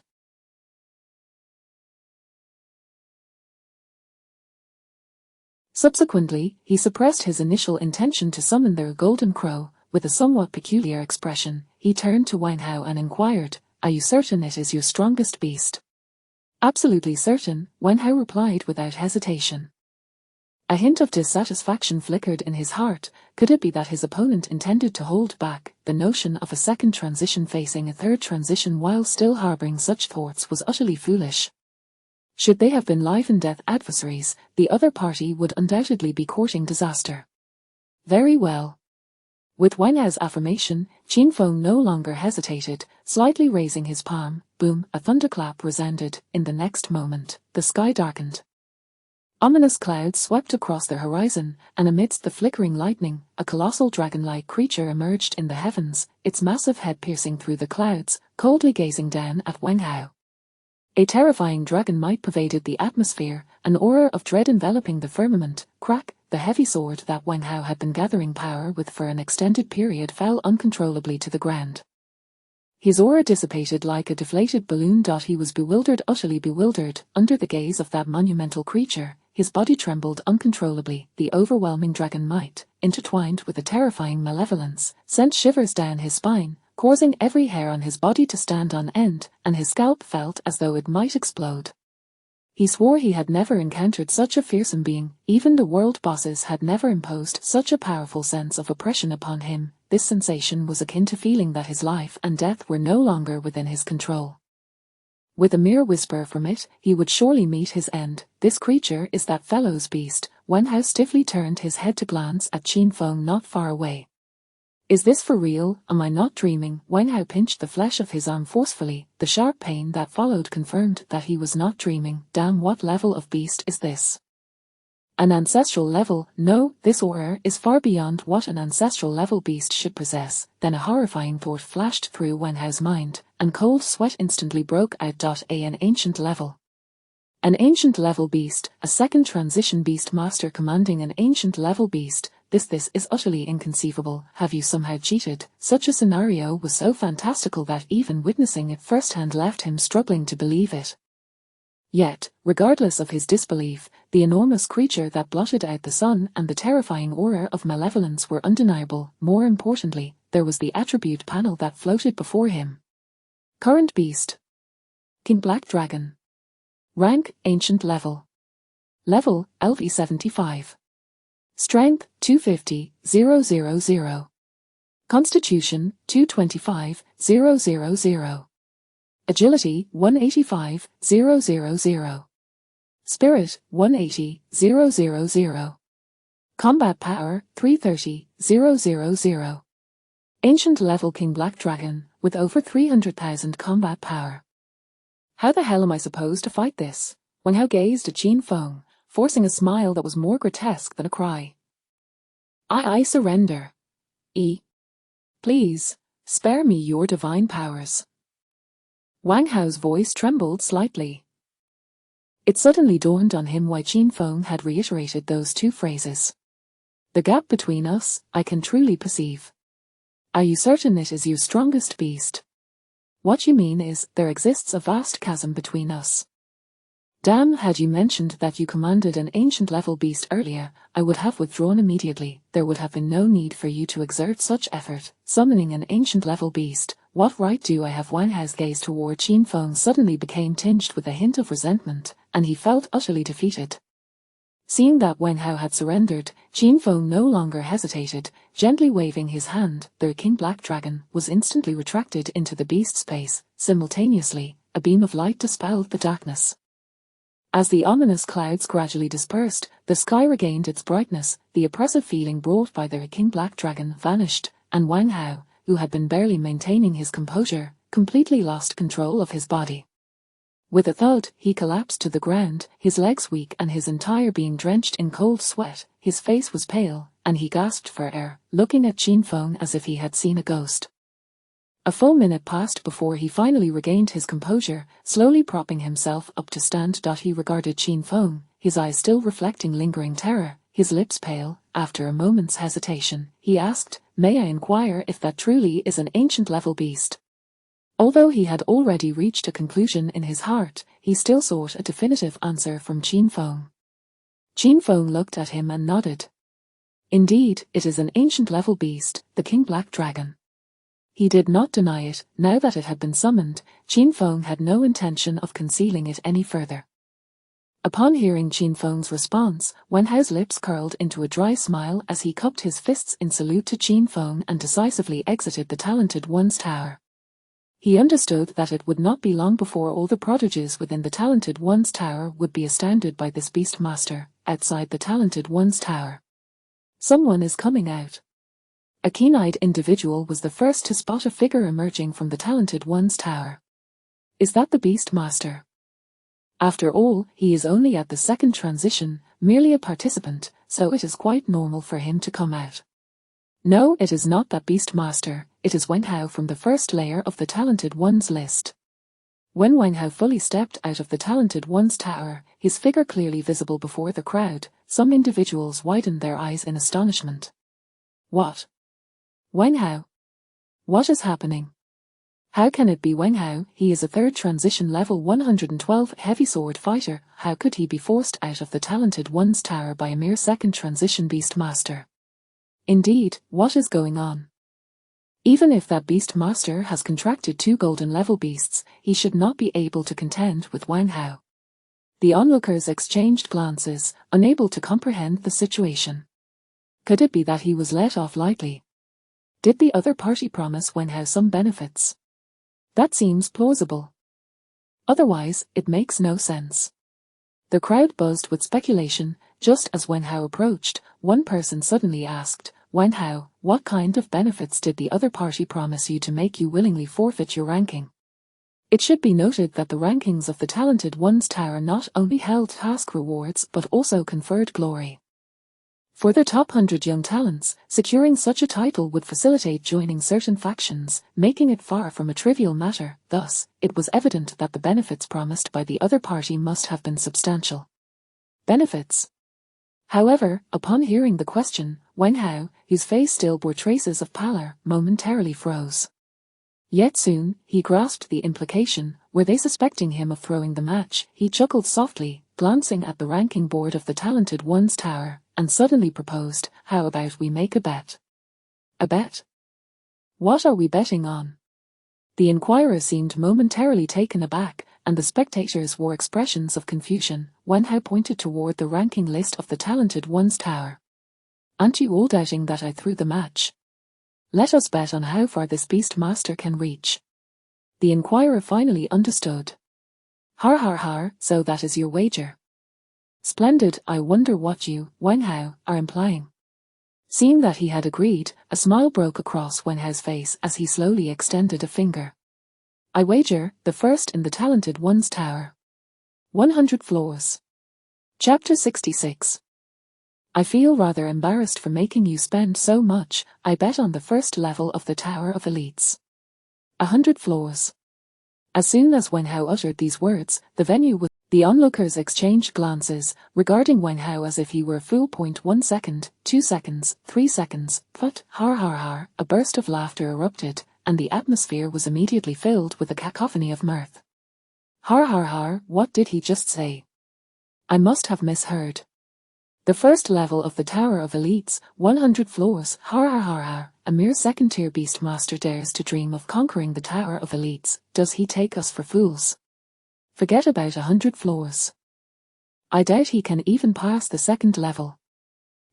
Subsequently, he suppressed his initial intention to summon the golden crow. With a somewhat peculiar expression, he turned to Wang Hao and inquired, "Are you certain it is your strongest beast?" "Absolutely certain," Wang Hao replied without hesitation. A hint of dissatisfaction flickered in his heart. Could it be that his opponent intended to hold back? The notion of a second transition facing a third transition while still harboring such thoughts was utterly foolish. Should they have been life-and-death adversaries, the other party would undoubtedly be courting disaster. Very well. With Wang Hao's affirmation, Qin Feng no longer hesitated, slightly raising his palm. Boom, a thunderclap resounded. In the next moment, the sky darkened. Ominous clouds swept across the horizon, and amidst the flickering lightning, a colossal dragon-like creature emerged in the heavens, its massive head piercing through the clouds, coldly gazing down at Wang Hao. A terrifying dragon might pervaded the atmosphere, an aura of dread enveloping the firmament. Crack, the heavy sword that Wang Hao had been gathering power with for an extended period fell uncontrollably to the ground. His aura dissipated like a deflated balloon. He was bewildered, utterly bewildered, under the gaze of that monumental creature. His body trembled uncontrollably. The overwhelming dragon might, intertwined with a terrifying malevolence, sent shivers down his spine, causing every hair on his body to stand on end, and his scalp felt as though it might explode. He swore he had never encountered such a fearsome being, even the world bosses had never imposed such a powerful sense of oppression upon him. This sensation was akin to feeling that his life and death were no longer within his control. With a mere whisper from it, he would surely meet his end. This creature is that fellow's beast. Wen Hao stiffly turned his head to glance at Qin Feng not far away. Is this for real? Am I not dreaming? Wen Hao pinched the flesh of his arm forcefully. The sharp pain that followed confirmed that he was not dreaming. Damn, what level of beast is this? An ancestral level? No, this aura is far beyond what an ancestral level beast should possess. Then a horrifying thought flashed through Wen Hao's mind, and cold sweat instantly broke out. An ancient level. An ancient level beast, a second transition beast master commanding an ancient level beast. This is utterly inconceivable. Have you somehow cheated? Such a scenario was so fantastical that even witnessing it firsthand left him struggling to believe it. Yet, regardless of his disbelief, the enormous creature that blotted out the sun and the terrifying aura of malevolence were undeniable. More importantly, there was the attribute panel that floated before him. Current beast. King Black Dragon. Rank, ancient level. Level, LV75. Strength, 250, 000. Constitution, 225, 000. Agility, 185, 000. Spirit, 180, 000. Combat power, 330, 000. Ancient level King Black Dragon, with over 300,000 combat power. How the hell am I supposed to fight this? Wen Hao gazed at Qin Feng, forcing a smile that was more grotesque than a cry. I surrender. Please, spare me your divine powers. Wang Hao's voice trembled slightly. It suddenly dawned on him why Qin Feng had reiterated those two phrases. The gap between us, I can truly perceive. Are you certain it is your strongest beast? What you mean is, there exists a vast chasm between us. Damn, had you mentioned that you commanded an ancient level beast earlier, I would have withdrawn immediately. There would have been no need for you to exert such effort. Summoning an ancient level beast, what right do I have? Wang Hao's gaze toward Qin Feng suddenly became tinged with a hint of resentment, and he felt utterly defeated. Seeing that Wen Hao had surrendered, Qin Feng no longer hesitated, gently waving his hand. The King Black Dragon was instantly retracted into the beast space. Simultaneously, a beam of light dispelled the darkness. As the ominous clouds gradually dispersed, the sky regained its brightness. The oppressive feeling brought by the King Black Dragon vanished, and Wang Hao, who had been barely maintaining his composure, completely lost control of his body. With a thud, he collapsed to the ground, his legs weak and his entire being drenched in cold sweat. His face was pale, and he gasped for air, looking at Qin Feng as if he had seen a ghost. A full minute passed before he finally regained his composure, slowly propping himself up to stand. He regarded Qin Feng, his eyes still reflecting lingering terror, his lips pale. After a moment's hesitation, he asked, "May I inquire if that truly is an ancient level beast?" Although he had already reached a conclusion in his heart, he still sought a definitive answer from Qin Feng. Qin Feng looked at him and nodded. Indeed, it is an ancient level beast, the King Black Dragon. He did not deny it. Now that it had been summoned, Qin Feng had no intention of concealing it any further. Upon hearing Qin Feng's response, Wen Hao's lips curled into a dry smile as he cupped his fists in salute to Qin Feng and decisively exited the Talented One's tower. He understood that it would not be long before all the prodigies within the Talented One's tower would be astounded by this beast master. Outside the Talented One's tower, someone is coming out. A keen-eyed individual was the first to spot a figure emerging from the Talented One's tower. Is that the Beast Master? After all, he is only at the second transition, merely a participant, so it is quite normal for him to come out. No, it is not that Beast Master, it is Wang Hao from the first layer of the Talented One's list. When Wang Hao fully stepped out of the Talented One's tower, his figure clearly visible before the crowd, some individuals widened their eyes in astonishment. What? Wang Hao? What is happening? How can it be Wang Hao? He is a third transition level 112 heavy sword fighter. How could he be forced out of the Talented One's tower by a mere second transition beast master? Indeed, what is going on? Even if that beast master has contracted 2 golden level beasts, he should not be able to contend with Wang Hao. The onlookers exchanged glances, unable to comprehend the situation. Could it be that he was let off lightly? Did the other party promise Wen Hao some benefits? That seems plausible. Otherwise, it makes no sense. The crowd buzzed with speculation. Just as Wen Hao approached, one person suddenly asked, "Wen Hao, what kind of benefits did the other party promise you to make you willingly forfeit your ranking?" It should be noted that the rankings of the Talented Ones Tower not only held task rewards but also conferred glory. For the top 100 young talents, securing such a title would facilitate joining certain factions, making it far from a trivial matter. Thus, it was evident that the benefits promised by the other party must have been substantial. Benefits. However, upon hearing the question, Wen Hao, whose face still bore traces of pallor, momentarily froze. Yet soon, he grasped the implication. Were they suspecting him of throwing the match? He chuckled softly, glancing at the ranking board of the Talented Ones Tower, and suddenly proposed, "How about we make a bet?" A bet? What are we betting on? The inquirer seemed momentarily taken aback, and the spectators wore expressions of confusion. Wen Hao pointed toward the ranking list of the Talented Ones Tower. "Aren't you all doubting that I threw the match? Let us bet on how far this beast master can reach." The inquirer finally understood. "Har har har, so that is your wager. Splendid, I wonder what you, Wen Hao, are implying." Seeing that he had agreed, a smile broke across Wen Hao's face as he slowly extended a finger. "I wager, the first in the Talented Ones Tower. 100 floors." Chapter 66. "I feel rather embarrassed for making you spend so much. I bet on the first level of the Tower of Elites. 100 floors." As soon as Wen Hao uttered these words, the venue was. The onlookers exchanged glances, regarding Wen Hao as if he were a fool. 1 second, 2 seconds, 3 seconds, but, har har har, a burst of laughter erupted, and the atmosphere was immediately filled with a cacophony of mirth. "Har har har, what did he just say? I must have misheard. The first level of the Tower of Elites, 100 floors, har har har har, a mere second-tier beastmaster dares to dream of conquering the Tower of Elites. Does he take us for fools? Forget about 100 floors. I doubt he can even pass the second level.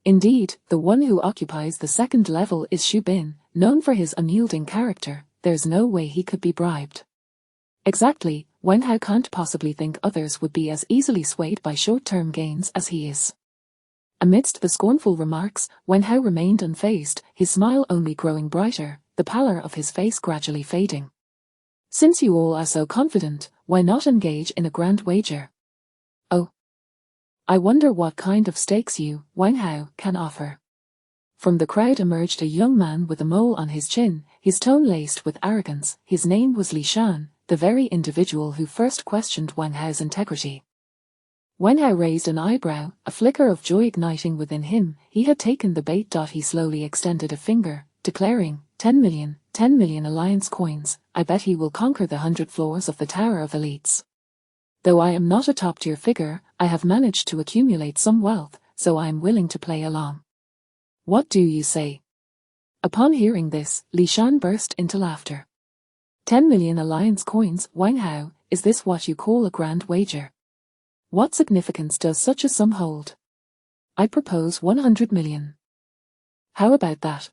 Indeed, the one who occupies the second level is Xu Bin, known for his unyielding character. There's no way he could be bribed." Exactly, Wen Hao can't possibly think others would be as easily swayed by short-term gains as he is. Amidst the scornful remarks, Wen Hao remained unfazed, his smile only growing brighter, the pallor of his face gradually fading. "Since you all are so confident, why not engage in a grand wager? Oh. I wonder what kind of stakes you, Wen Hao, can offer." From the crowd emerged a young man with a mole on his chin, his tone laced with arrogance. His name was Li Shan, the very individual who first questioned Wen Hao's integrity. Wen Hao raised an eyebrow, a flicker of joy igniting within him. He had taken the bait. He slowly extended a finger, declaring, 10 million alliance coins. I bet he will conquer the 100 floors of the Tower of Elites. Though I am not a top-tier figure, I have managed to accumulate some wealth, so I am willing to play along. What do you say?" Upon hearing this, Li Shan burst into laughter. 10 million alliance coins, Wen Hao, is this what you call a grand wager? What significance does such a sum hold? I propose 100 million. How about that?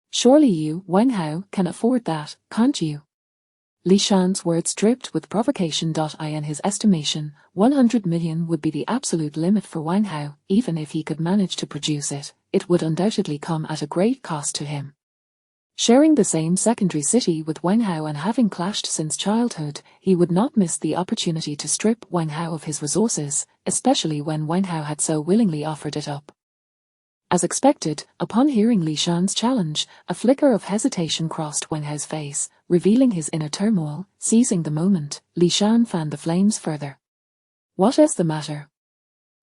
Surely you, Wen Hao, can afford that, can't you? Li Shan's words dripped with provocation. In his estimation, 100 million would be the absolute limit for Wen Hao. Even if he could manage to produce it, it would undoubtedly come at a great cost to him. Sharing the same secondary city with Wen Hao and having clashed since childhood, he would not miss the opportunity to strip Wen Hao of his resources, especially when Wen Hao had so willingly offered it up. As expected, upon hearing Li Shan's challenge, a flicker of hesitation crossed Wen Hao's face, revealing his inner turmoil. Seizing the moment, Li Shan fanned the flames further. What is the matter?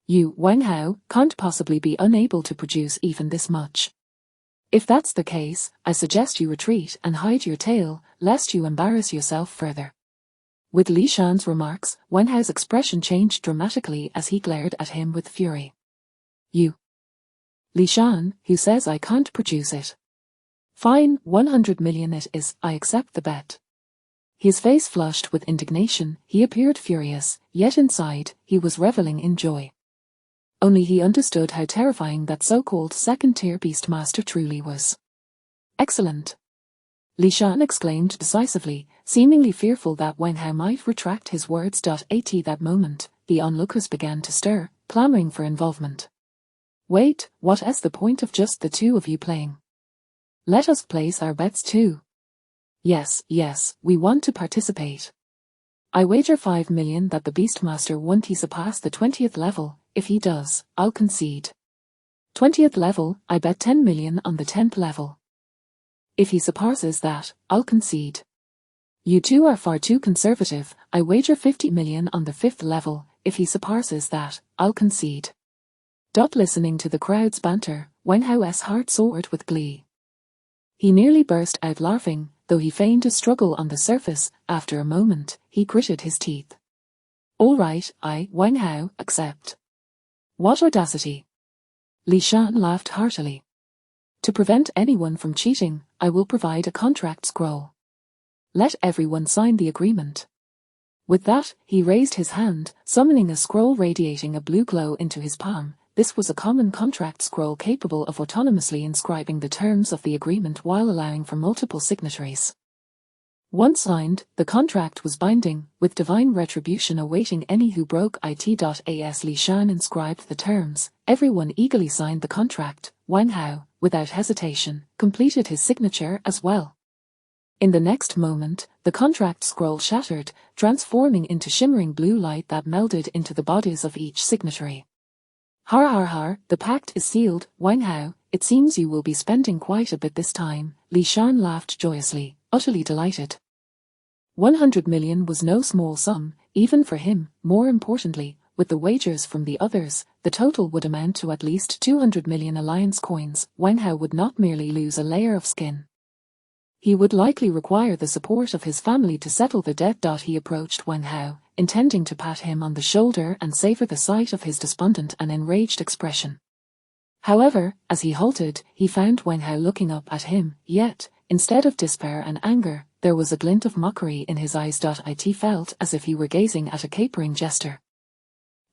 You, Wen Hao, can't possibly be unable to produce even this much. If that's the case, I suggest you retreat and hide your tail, lest you embarrass yourself further. With Li Shan's remarks, Wen Hao's expression changed dramatically as he glared at him with fury. You. Li Shan, who says I can't produce it? Fine, 100 million it is, I accept the bet. His face flushed with indignation, he appeared furious, yet inside, he was reveling in joy. Only he understood how terrifying that so-called second-tier Beastmaster truly was. Excellent! Li Shan exclaimed decisively, seemingly fearful that Wang Hao might retract his words. At that moment, the onlookers began to stir, clamoring for involvement. Wait, what is the point of just the two of you playing? Let us place our bets too. Yes, we want to participate. I wager 5 million that the Beastmaster won't surpass the 20th level. If he does, I'll concede. 20th level, I bet 10 million on the 10th level. If he surpasses that, I'll concede. You two are far too conservative, I wager 50 million on the 5th level. If he surpasses that, I'll concede. Listening to the crowd's banter, Wang Hao's heart soared with glee. He nearly burst out laughing, though he feigned a struggle on the surface. After a moment, he gritted his teeth. All right, I, Wang Hao, accept. What audacity! Li Shan laughed heartily. To prevent anyone from cheating, I will provide a contract scroll. Let everyone sign the agreement. With that, he raised his hand, summoning a scroll radiating a blue glow into his palm. This was a common contract scroll capable of autonomously inscribing the terms of the agreement while allowing for multiple signatories. Once signed, the contract was binding, with divine retribution awaiting any who broke it. As Li Shan inscribed the terms, everyone eagerly signed the contract. Wang Hao, without hesitation, completed his signature as well. In the next moment, the contract scroll shattered, transforming into shimmering blue light that melded into the bodies of each signatory. Har, the pact is sealed, Wang Hao, it seems you will be spending quite a bit this time. Li Shan laughed joyously, utterly delighted. 100 million was no small sum, even for him. More importantly, with the wagers from the others, the total would amount to at least 200 million alliance coins. Wang Hao would not merely lose a layer of skin. He would likely require the support of his family to settle the debt. He approached Wang Hao, intending to pat him on the shoulder and savor the sight of his despondent and enraged expression. However, as he halted, he found Wang Hao looking up at him, yet, instead of despair and anger, there was a glint of mockery in his eyes. It felt as if he were gazing at a capering jester.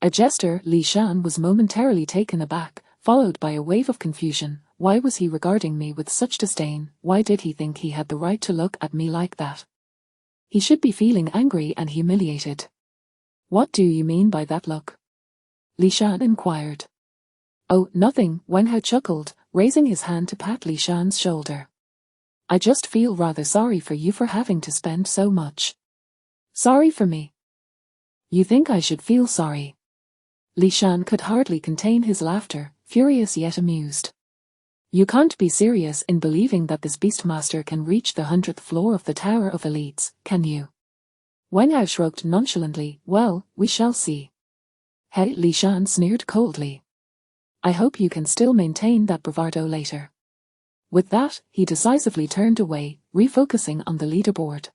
A jester. Li Shan was momentarily taken aback, followed by a wave of confusion. Why was he regarding me with such disdain? Why did he think he had the right to look at me like that? He should be feeling angry and humiliated. What do you mean by that look? Li Shan inquired. Oh, nothing, Wang Hao chuckled, raising his hand to pat Li Shan's shoulder. I just feel rather sorry for you for having to spend so much. Sorry for me? You think I should feel sorry? Li Shan could hardly contain his laughter, furious yet amused. You can't be serious in believing that this Beastmaster can reach the 100th floor of the Tower of Elites, can you? Wang Hao shrugged nonchalantly. Well, we shall see. Hey, Li Shan sneered coldly. I hope you can still maintain that bravado later. With that, he decisively turned away, refocusing on the leaderboard.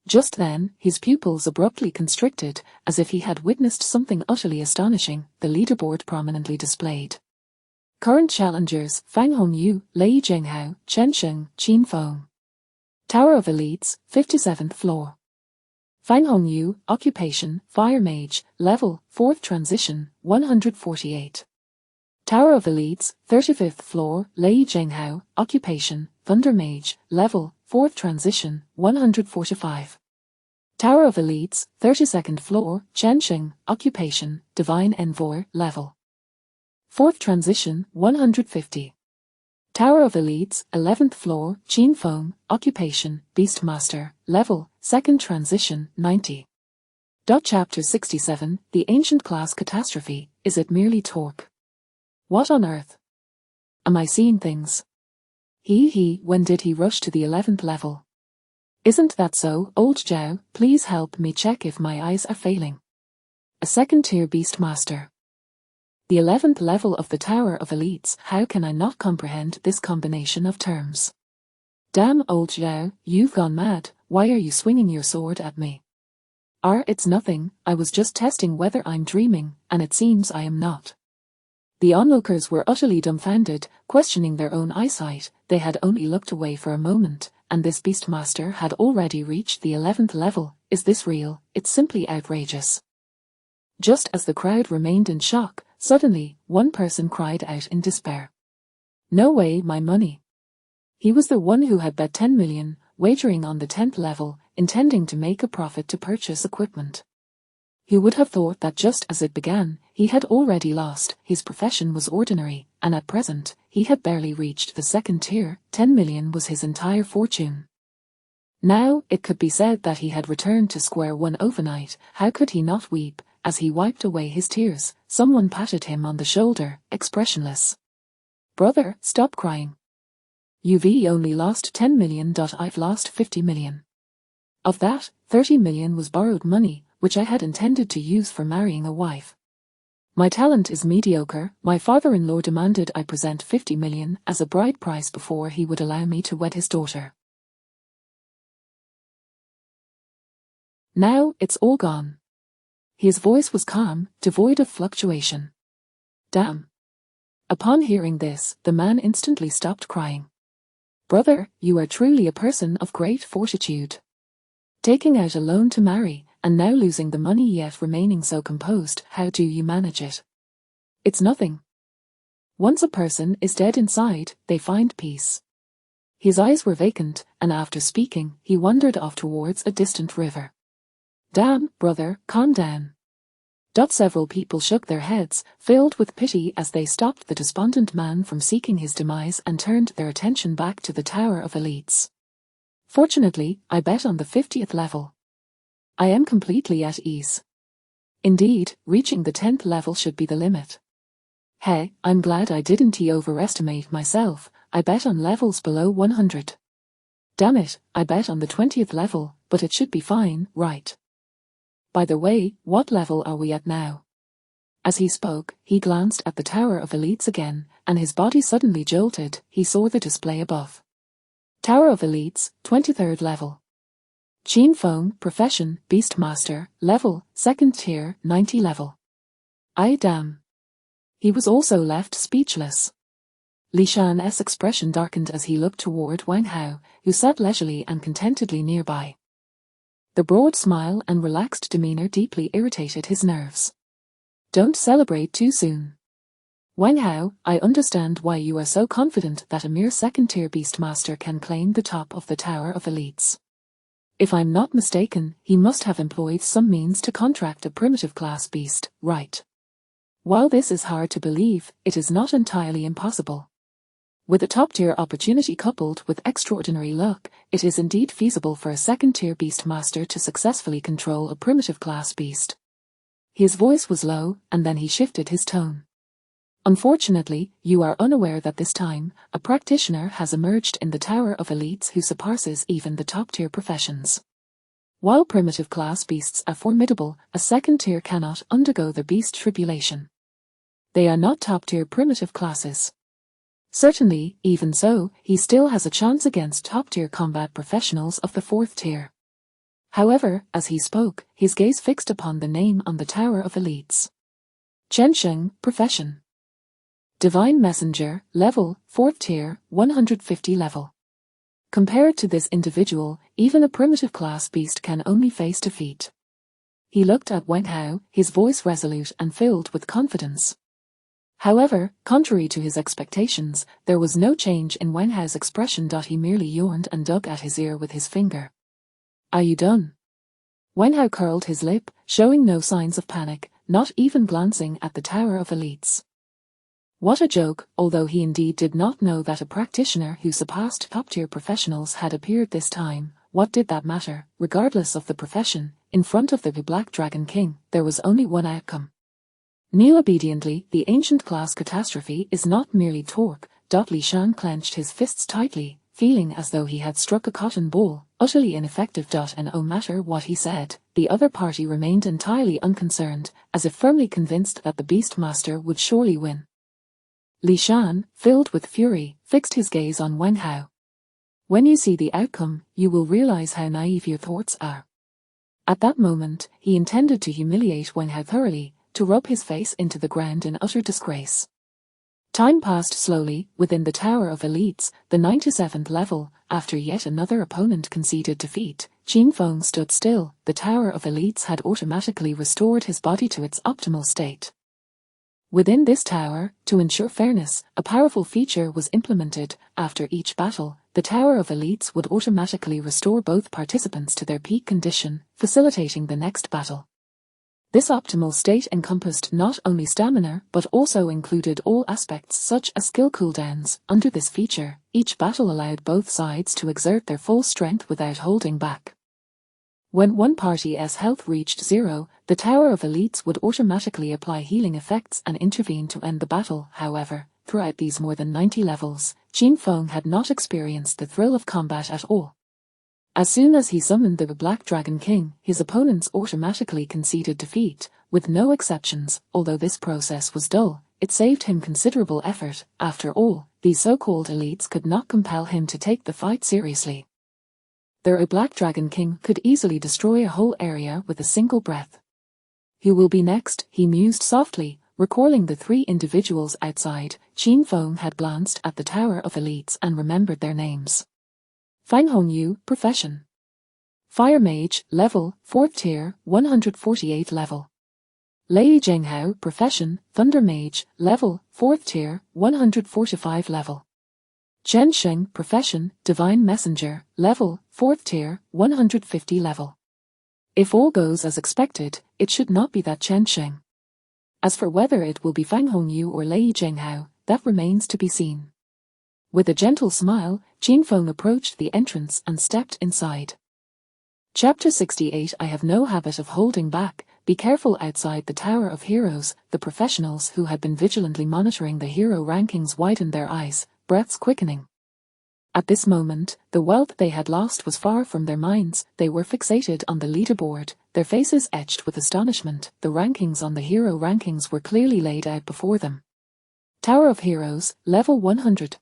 Just then, his pupils abruptly constricted, as if he had witnessed something utterly astonishing. The leaderboard prominently displayed. Current challengers: Fang Hongyu, Lei Zhenghao, Chen Sheng, Qin Feng. Tower of Elites, 57th floor. Fang Hongyu, occupation, Fire Mage, level, 4th transition, 148. Tower of Elites, 35th floor, Lei Zhenghao, occupation, Thunder Mage, level, 4th transition, 145. Tower of Elites, 32nd floor, Chen Sheng, occupation, Divine Envoy, level, 4th transition, 150. Tower of Elites, 11th floor, Qin Feng, occupation, Beastmaster, level, 2nd transition, 90. Chapter 67, The Ancient Class Catastrophe, Is It Merely Talk? What on earth? Am I seeing things? When did he rush to the 11th level? Isn't that so, old Zhao? Please help me check if my eyes are failing. A second-tier Beastmaster. The 11th level of the Tower of Elites. How can I not comprehend this combination of terms? Damn, old Zhao, you've gone mad. Why are you swinging your sword at me? It's nothing, I was just testing whether I'm dreaming, and it seems I am not. The onlookers were utterly dumbfounded, questioning their own eyesight. They had only looked away for a moment, and this Beastmaster had already reached the 11th level. Is this real? It's simply outrageous. Just as the crowd remained in shock, suddenly, one person cried out in despair. No way, my money. He was the one who had bet 10 million, wagering on the 10th level, intending to make a profit to purchase equipment. Who would have thought that just as it began, he had already lost. His profession was ordinary, and at present, he had barely reached the 2nd tier. 10 million was his entire fortune. Now, it could be said that he had returned to square one overnight. How could he not weep? As he wiped away his tears, someone patted him on the shoulder, expressionless. Brother, stop crying. You've only lost 10 million. I've lost 50 million. Of that, 30 million was borrowed money, which I had intended to use for marrying a wife. My talent is mediocre. My father-in-law demanded I present 50 million as a bride price before he would allow me to wed his daughter. Now, it's all gone. His voice was calm, devoid of fluctuation. Damn. Upon hearing this, the man instantly stopped crying. Brother, you are truly a person of great fortitude. Taking out a loan to marry, and now losing the money yet remaining so composed, how do you manage it? It's nothing. Once a person is dead inside, they find peace. His eyes were vacant, and after speaking, he wandered off towards a distant river. Damn, brother, calm down. Several people shook their heads, filled with pity as they stopped the despondent man from seeking his demise and turned their attention back to the Tower of Elites. Fortunately, I bet on the 50th level. I am completely at ease. Indeed, reaching the 10th level should be the limit. Hey, I'm glad I didn't overestimate myself. I bet on levels below 100. Damn it, I bet on the 20th level, but it should be fine, right? By the way, what level are we at now? As he spoke, he glanced at the Tower of Elites again, and his body suddenly jolted. He saw the display above. Tower of Elites, 23rd level. Qin Feng, profession, Beastmaster, level, 2nd tier, 90 level. I damn. He was also left speechless. Li Shan's expression darkened as he looked toward Wang Hao, who sat leisurely and contentedly nearby. The broad smile and relaxed demeanor deeply irritated his nerves. Don't celebrate too soon. Wang Hao, I understand why you are so confident that a mere 2nd-tier Beastmaster can claim the top of the Tower of Elites. If I'm not mistaken, he must have employed some means to contract a primitive class beast, right? While this is hard to believe, it is not entirely impossible. With a top-tier opportunity coupled with extraordinary luck, it is indeed feasible for a 2nd-tier Beastmaster to successfully control a primitive class beast. His voice was low, and then he shifted his tone. Unfortunately, you are unaware that this time, a practitioner has emerged in the Tower of Elites who surpasses even the top-tier professions. While primitive class beasts are formidable, a 2nd-tier cannot undergo the beast tribulation. They are not top-tier primitive classes. Certainly, even so, he still has a chance against top-tier combat professionals of the 4th tier. However, as he spoke, his gaze fixed upon the name on the Tower of Elites. Chen Sheng, profession. Divine Messenger, level, 4th tier, 150 level. Compared to this individual, even a primitive class beast can only face defeat. He looked at Wang Hao, his voice resolute and filled with confidence. However, contrary to his expectations, there was no change in Wang Hao's expression. He merely yawned and dug at his ear with his finger. Are you done? Wang Hao curled his lip, showing no signs of panic, not even glancing at the Tower of Elites. What a joke, although he indeed did not know that a practitioner who surpassed top-tier professionals had appeared this time. What did that matter? Regardless of the profession, in front of the Black Dragon King, there was only one outcome. Kneel obediently. The ancient class catastrophe is not merely torque. Li Shan clenched his fists tightly, feeling as though he had struck a cotton ball, utterly ineffective. And no matter what he said, the other party remained entirely unconcerned, as if firmly convinced that the Beastmaster would surely win. Li Shan, filled with fury, fixed his gaze on Wang Hao. When you see the outcome, you will realize how naive your thoughts are. At that moment, he intended to humiliate Wang Hao thoroughly, to rub his face into the ground in utter disgrace. Time passed slowly. Within the Tower of Elites, the 97th level, after yet another opponent conceded defeat, Qin Feng stood still. The Tower of Elites had automatically restored his body to its optimal state. Within this tower, to ensure fairness, a powerful feature was implemented. After each battle, the Tower of Elites would automatically restore both participants to their peak condition, facilitating the next battle. This optimal state encompassed not only stamina but also included all aspects such as skill cooldowns. Under this feature, each battle allowed both sides to exert their full strength without holding back. When one party's health reached zero, the Tower of Elites would automatically apply healing effects and intervene to end the battle. However, throughout these more than 90 levels, Qin Feng had not experienced the thrill of combat at all. As soon as he summoned the Black Dragon King, his opponents automatically conceded defeat, with no exceptions. Although this process was dull, it saved him considerable effort. After all, these so-called elites could not compel him to take the fight seriously. The Black Dragon King could easily destroy a whole area with a single breath. Who will be next? He mused softly, recalling the three individuals outside. Qin Feng had glanced at the Tower of Elites and remembered their names. Fang Hongyu, profession. Fire Mage, level, 4th tier, 148 level. Lei Zhenghao, profession, Thunder Mage, level, 4th tier, 145 level. Chen Sheng, profession, Divine Messenger, level, 4th tier, 150 level. If all goes as expected, it should not be that Chen Sheng. As for whether it will be Fang Hongyu or Lei Zhenghao, that remains to be seen. With a gentle smile, Qin Feng approached the entrance and stepped inside. Chapter 68. I have no habit of holding back. Be careful outside the Tower of Heroes. The professionals who had been vigilantly monitoring the hero rankings widened their eyes, breaths quickening. At this moment, the wealth they had lost was far from their minds. They were fixated on the leaderboard, their faces etched with astonishment. The rankings on the hero rankings were clearly laid out before them. Tower of Heroes, level 100.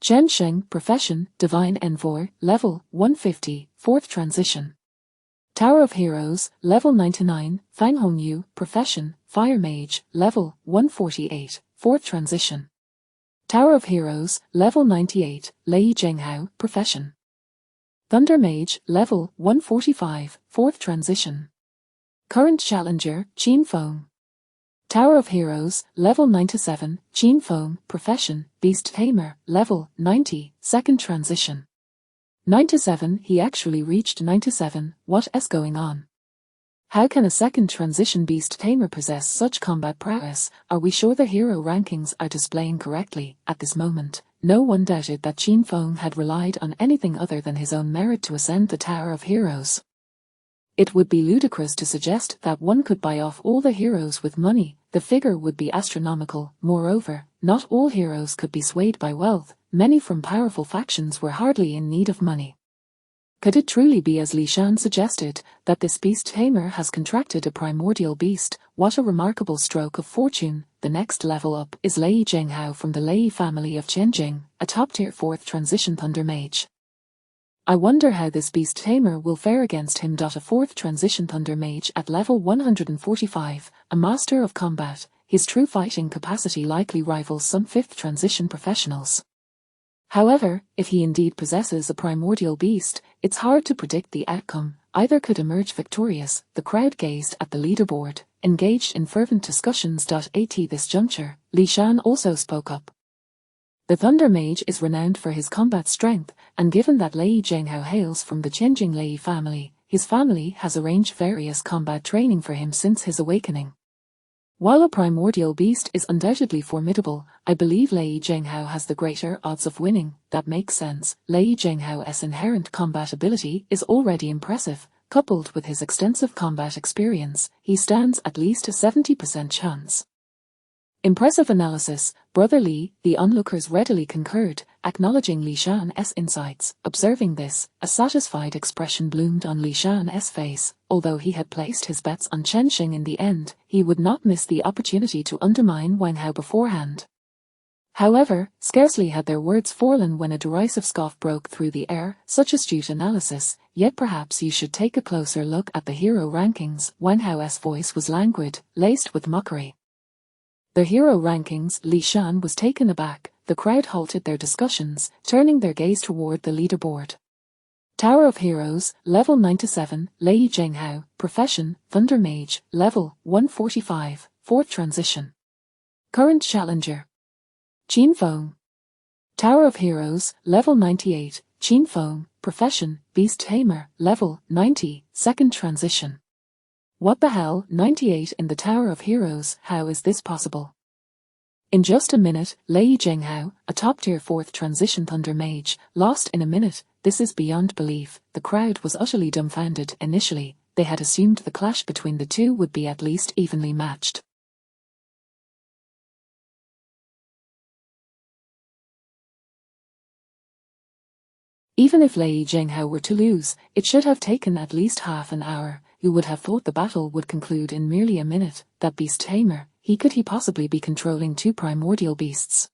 Chen Sheng, profession, Divine Envoy, level 150, 4th transition. Tower of Heroes, level 99, Fang Hongyu, profession, Fire Mage, level 148, 4th transition. Tower of Heroes, level 98, Lei Zhenghao, profession. Thunder Mage, level 145, 4th transition. Current challenger, Qin Feng. Tower of Heroes, level 97, Qin Feng, profession, Beast Tamer, level 90, 2nd transition. 97, he actually reached 97, what's going on? How can a 2nd transition Beast Tamer possess such combat prowess? Are we sure the hero rankings are displaying correctly? At this moment, no one doubted that Qin Feng had relied on anything other than his own merit to ascend the Tower of Heroes. It would be ludicrous to suggest that one could buy off all the heroes with money. The figure would be astronomical. Moreover, not all heroes could be swayed by wealth. Many from powerful factions were hardly in need of money. Could it truly be as Li Shan suggested, that this beast tamer has contracted a primordial beast? What a remarkable stroke of fortune. The next level up is Lei Zhenghao from the Lei family of Qianjing, a top-tier 4th transition Thunder Mage. I wonder how this beast tamer will fare against him. A 4th transition Thunder Mage at level 145, a master of combat. His true fighting capacity likely rivals some 5th transition professionals. However, if he indeed possesses a primordial beast, it's hard to predict the outcome. Either could emerge victorious. The crowd gazed at the leaderboard, engaged in fervent discussions. At this juncture, Li Shan also spoke up. The Thunder Mage is renowned for his combat strength, and given that Lei Zhenghao hails from the Qianjing Lei family, his family has arranged various combat training for him since his awakening. While a primordial beast is undoubtedly formidable, I believe Lei Zhenghao has the greater odds of winning. That makes sense. Lei Zhenghao's inherent combat ability is already impressive. Coupled with his extensive combat experience, he stands at least a 70% chance. Impressive analysis, Brother Li. The onlookers readily concurred, acknowledging Li Shan's insights. Observing this, a satisfied expression bloomed on Li Shan's face. Although he had placed his bets on Chen Sheng in the end, he would not miss the opportunity to undermine Wang Hao beforehand. However, scarcely had their words fallen when a derisive scoff broke through the air. Such astute analysis, yet perhaps you should take a closer look at the hero rankings. Wang Hao's voice was languid, laced with mockery. The hero rankings. Li Shan was taken aback. The crowd halted their discussions, turning their gaze toward the leaderboard. Tower of Heroes, level 97, Lei Zhenghao, profession, Thunder Mage, level 145, 4th transition. Current challenger. Qin Feng. Tower of Heroes, level 98, Qin Feng, profession, Beast Tamer, level 90, 2nd transition. What the hell, 98 in the Tower of Heroes, how is this possible? In just a minute, Lei Zhenghao, a top-tier 4th transition Thunder Mage, lost in a minute. This is beyond belief. The crowd was utterly dumbfounded. Initially, they had assumed the clash between the two would be at least evenly matched. Even if Lei Zhenghao were to lose, it should have taken at least half an hour. You would have thought the battle would conclude in merely a minute. That Beast Tamer, could he possibly be controlling 2 primordial beasts?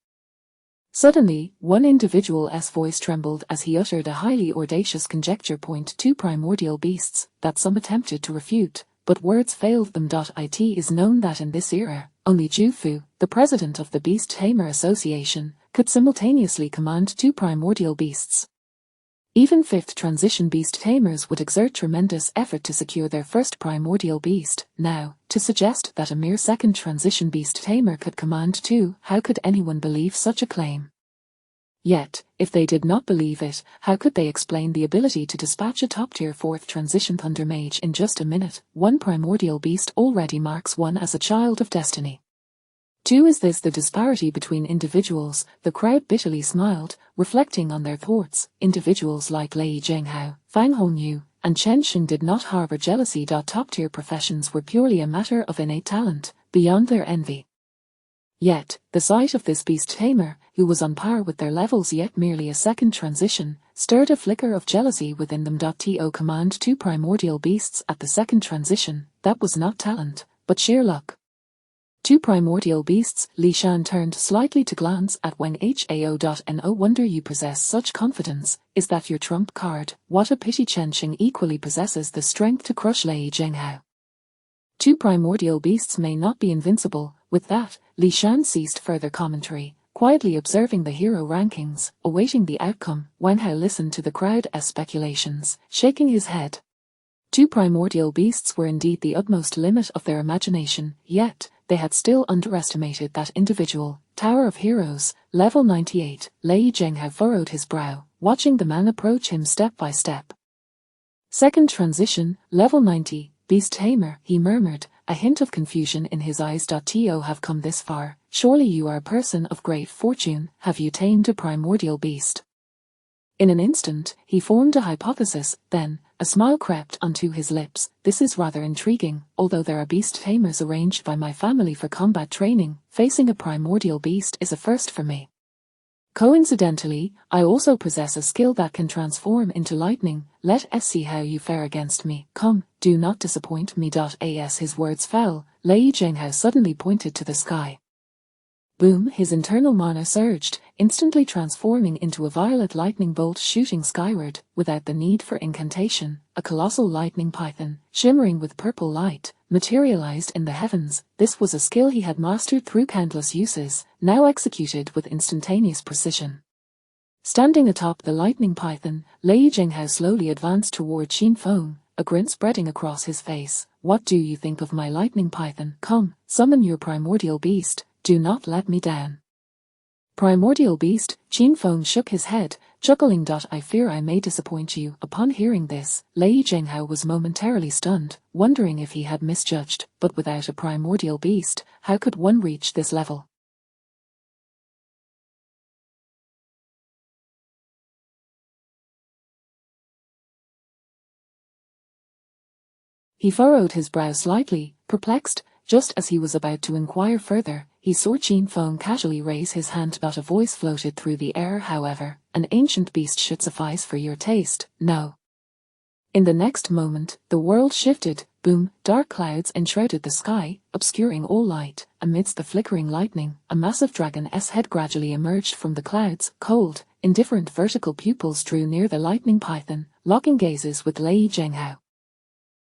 Suddenly, one individual's voice trembled as he uttered a highly audacious conjecture. 2 primordial beasts, that some attempted to refute, but words failed them. It is known that in this era, only Zhu Fu, the president of the Beast Tamer Association, could simultaneously command 2 primordial beasts. Even 5th transition beast tamers would exert tremendous effort to secure their first primordial beast. Now, to suggest that a mere 2nd transition beast tamer could command 2, how could anyone believe such a claim? Yet, if they did not believe it, how could they explain the ability to dispatch a top-tier 4th transition Thunder Mage in just a minute? 1 primordial beast already marks one as a child of destiny. 2. Is this the disparity between individuals? The crowd bitterly smiled, reflecting on their thoughts. Individuals like Lei Zhenghao, Fang Hongyu, and Chen Xing did not harbor jealousy. Top-tier professions were purely a matter of innate talent, beyond their envy. Yet, the sight of this beast tamer, who was on par with their levels yet merely a 2nd transition, stirred a flicker of jealousy within them. To command 2 primordial beasts at the 2nd transition, that was not talent, but sheer luck. 2 primordial beasts. Li Shan turned slightly to glance at Wang Hao. No wonder you possess such confidence. Is that your trump card? What a pity. Chen Xing equally possesses the strength to crush Lei Zhenghao. 2 primordial beasts may not be invincible. With that, Li Shan ceased further commentary, quietly observing the hero rankings, awaiting the outcome. Wang Hao listened to the crowd's speculations, shaking his head. 2 primordial beasts were indeed the utmost limit of their imagination, yet they had still underestimated that individual. Tower of Heroes, level 98, Lei Zhenghao furrowed his brow, watching the man approach him step by step. 2nd transition, level 90, Beast Tamer, he murmured, a hint of confusion in his eyes. To have come this far, surely you are a person of great fortune. Have you tamed a primordial beast? In an instant, he formed a hypothesis, then, a smile crept onto his lips. This is rather intriguing. Although there are beast tamers arranged by my family for combat training, facing a primordial beast is a first for me. Coincidentally, I also possess a skill that can transform into lightning. Let us see how you fare against me. Come, do not disappoint me. As his words fell, Lei Zhenghao suddenly pointed to the sky. Boom! His internal mana surged, instantly transforming into a violet lightning bolt shooting skyward, without the need for incantation. A colossal lightning python, shimmering with purple light, materialized in the heavens. This was a skill he had mastered through countless uses, now executed with instantaneous precision. Standing atop the lightning python, Lei Zhenghao slowly advanced toward Qin Feng, a grin spreading across his face. What do you think of my lightning python? Come, summon your primordial beast. Do not let me down. Primordial beast. Qin Feng shook his head, chuckling. I fear I may disappoint you. Upon hearing this, Lei Zhenghao was momentarily stunned, wondering if he had misjudged, but without a primordial beast, how could one reach this level? He furrowed his brow slightly, perplexed. Just as he was about to inquire further, he saw Qin Feng casually raise his hand. A voice floated through the air. However, an ancient beast should suffice for your taste. No. In the next moment, the world shifted. Boom! Dark clouds enshrouded the sky, obscuring all light. Amidst the flickering lightning, a massive dragon's head gradually emerged from the clouds. Cold, indifferent vertical pupils drew near the lightning python, locking gazes with Lei Zhenghao.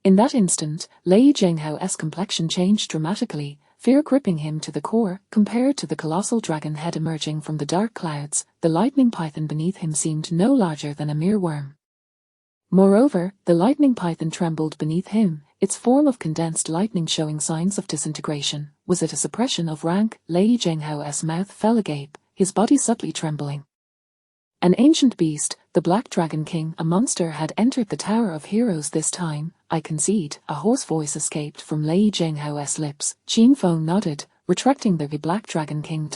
In that instant, Lei Zhenghao's complexion changed dramatically, fear gripping him to the core. Compared to the colossal dragon head emerging from the dark clouds, the lightning python beneath him seemed no larger than a mere worm. Moreover, the lightning python trembled beneath him, its form of condensed lightning showing signs of disintegration. Was it a suppression of rank? Lei Zhenghao's mouth fell agape, his body subtly trembling. An ancient beast, the Black Dragon King, a monster, had entered the Tower of Heroes this time. I concede, a hoarse voice escaped from Lei Zhenghao's lips. Qin Feng nodded, retracting the Black Dragon King.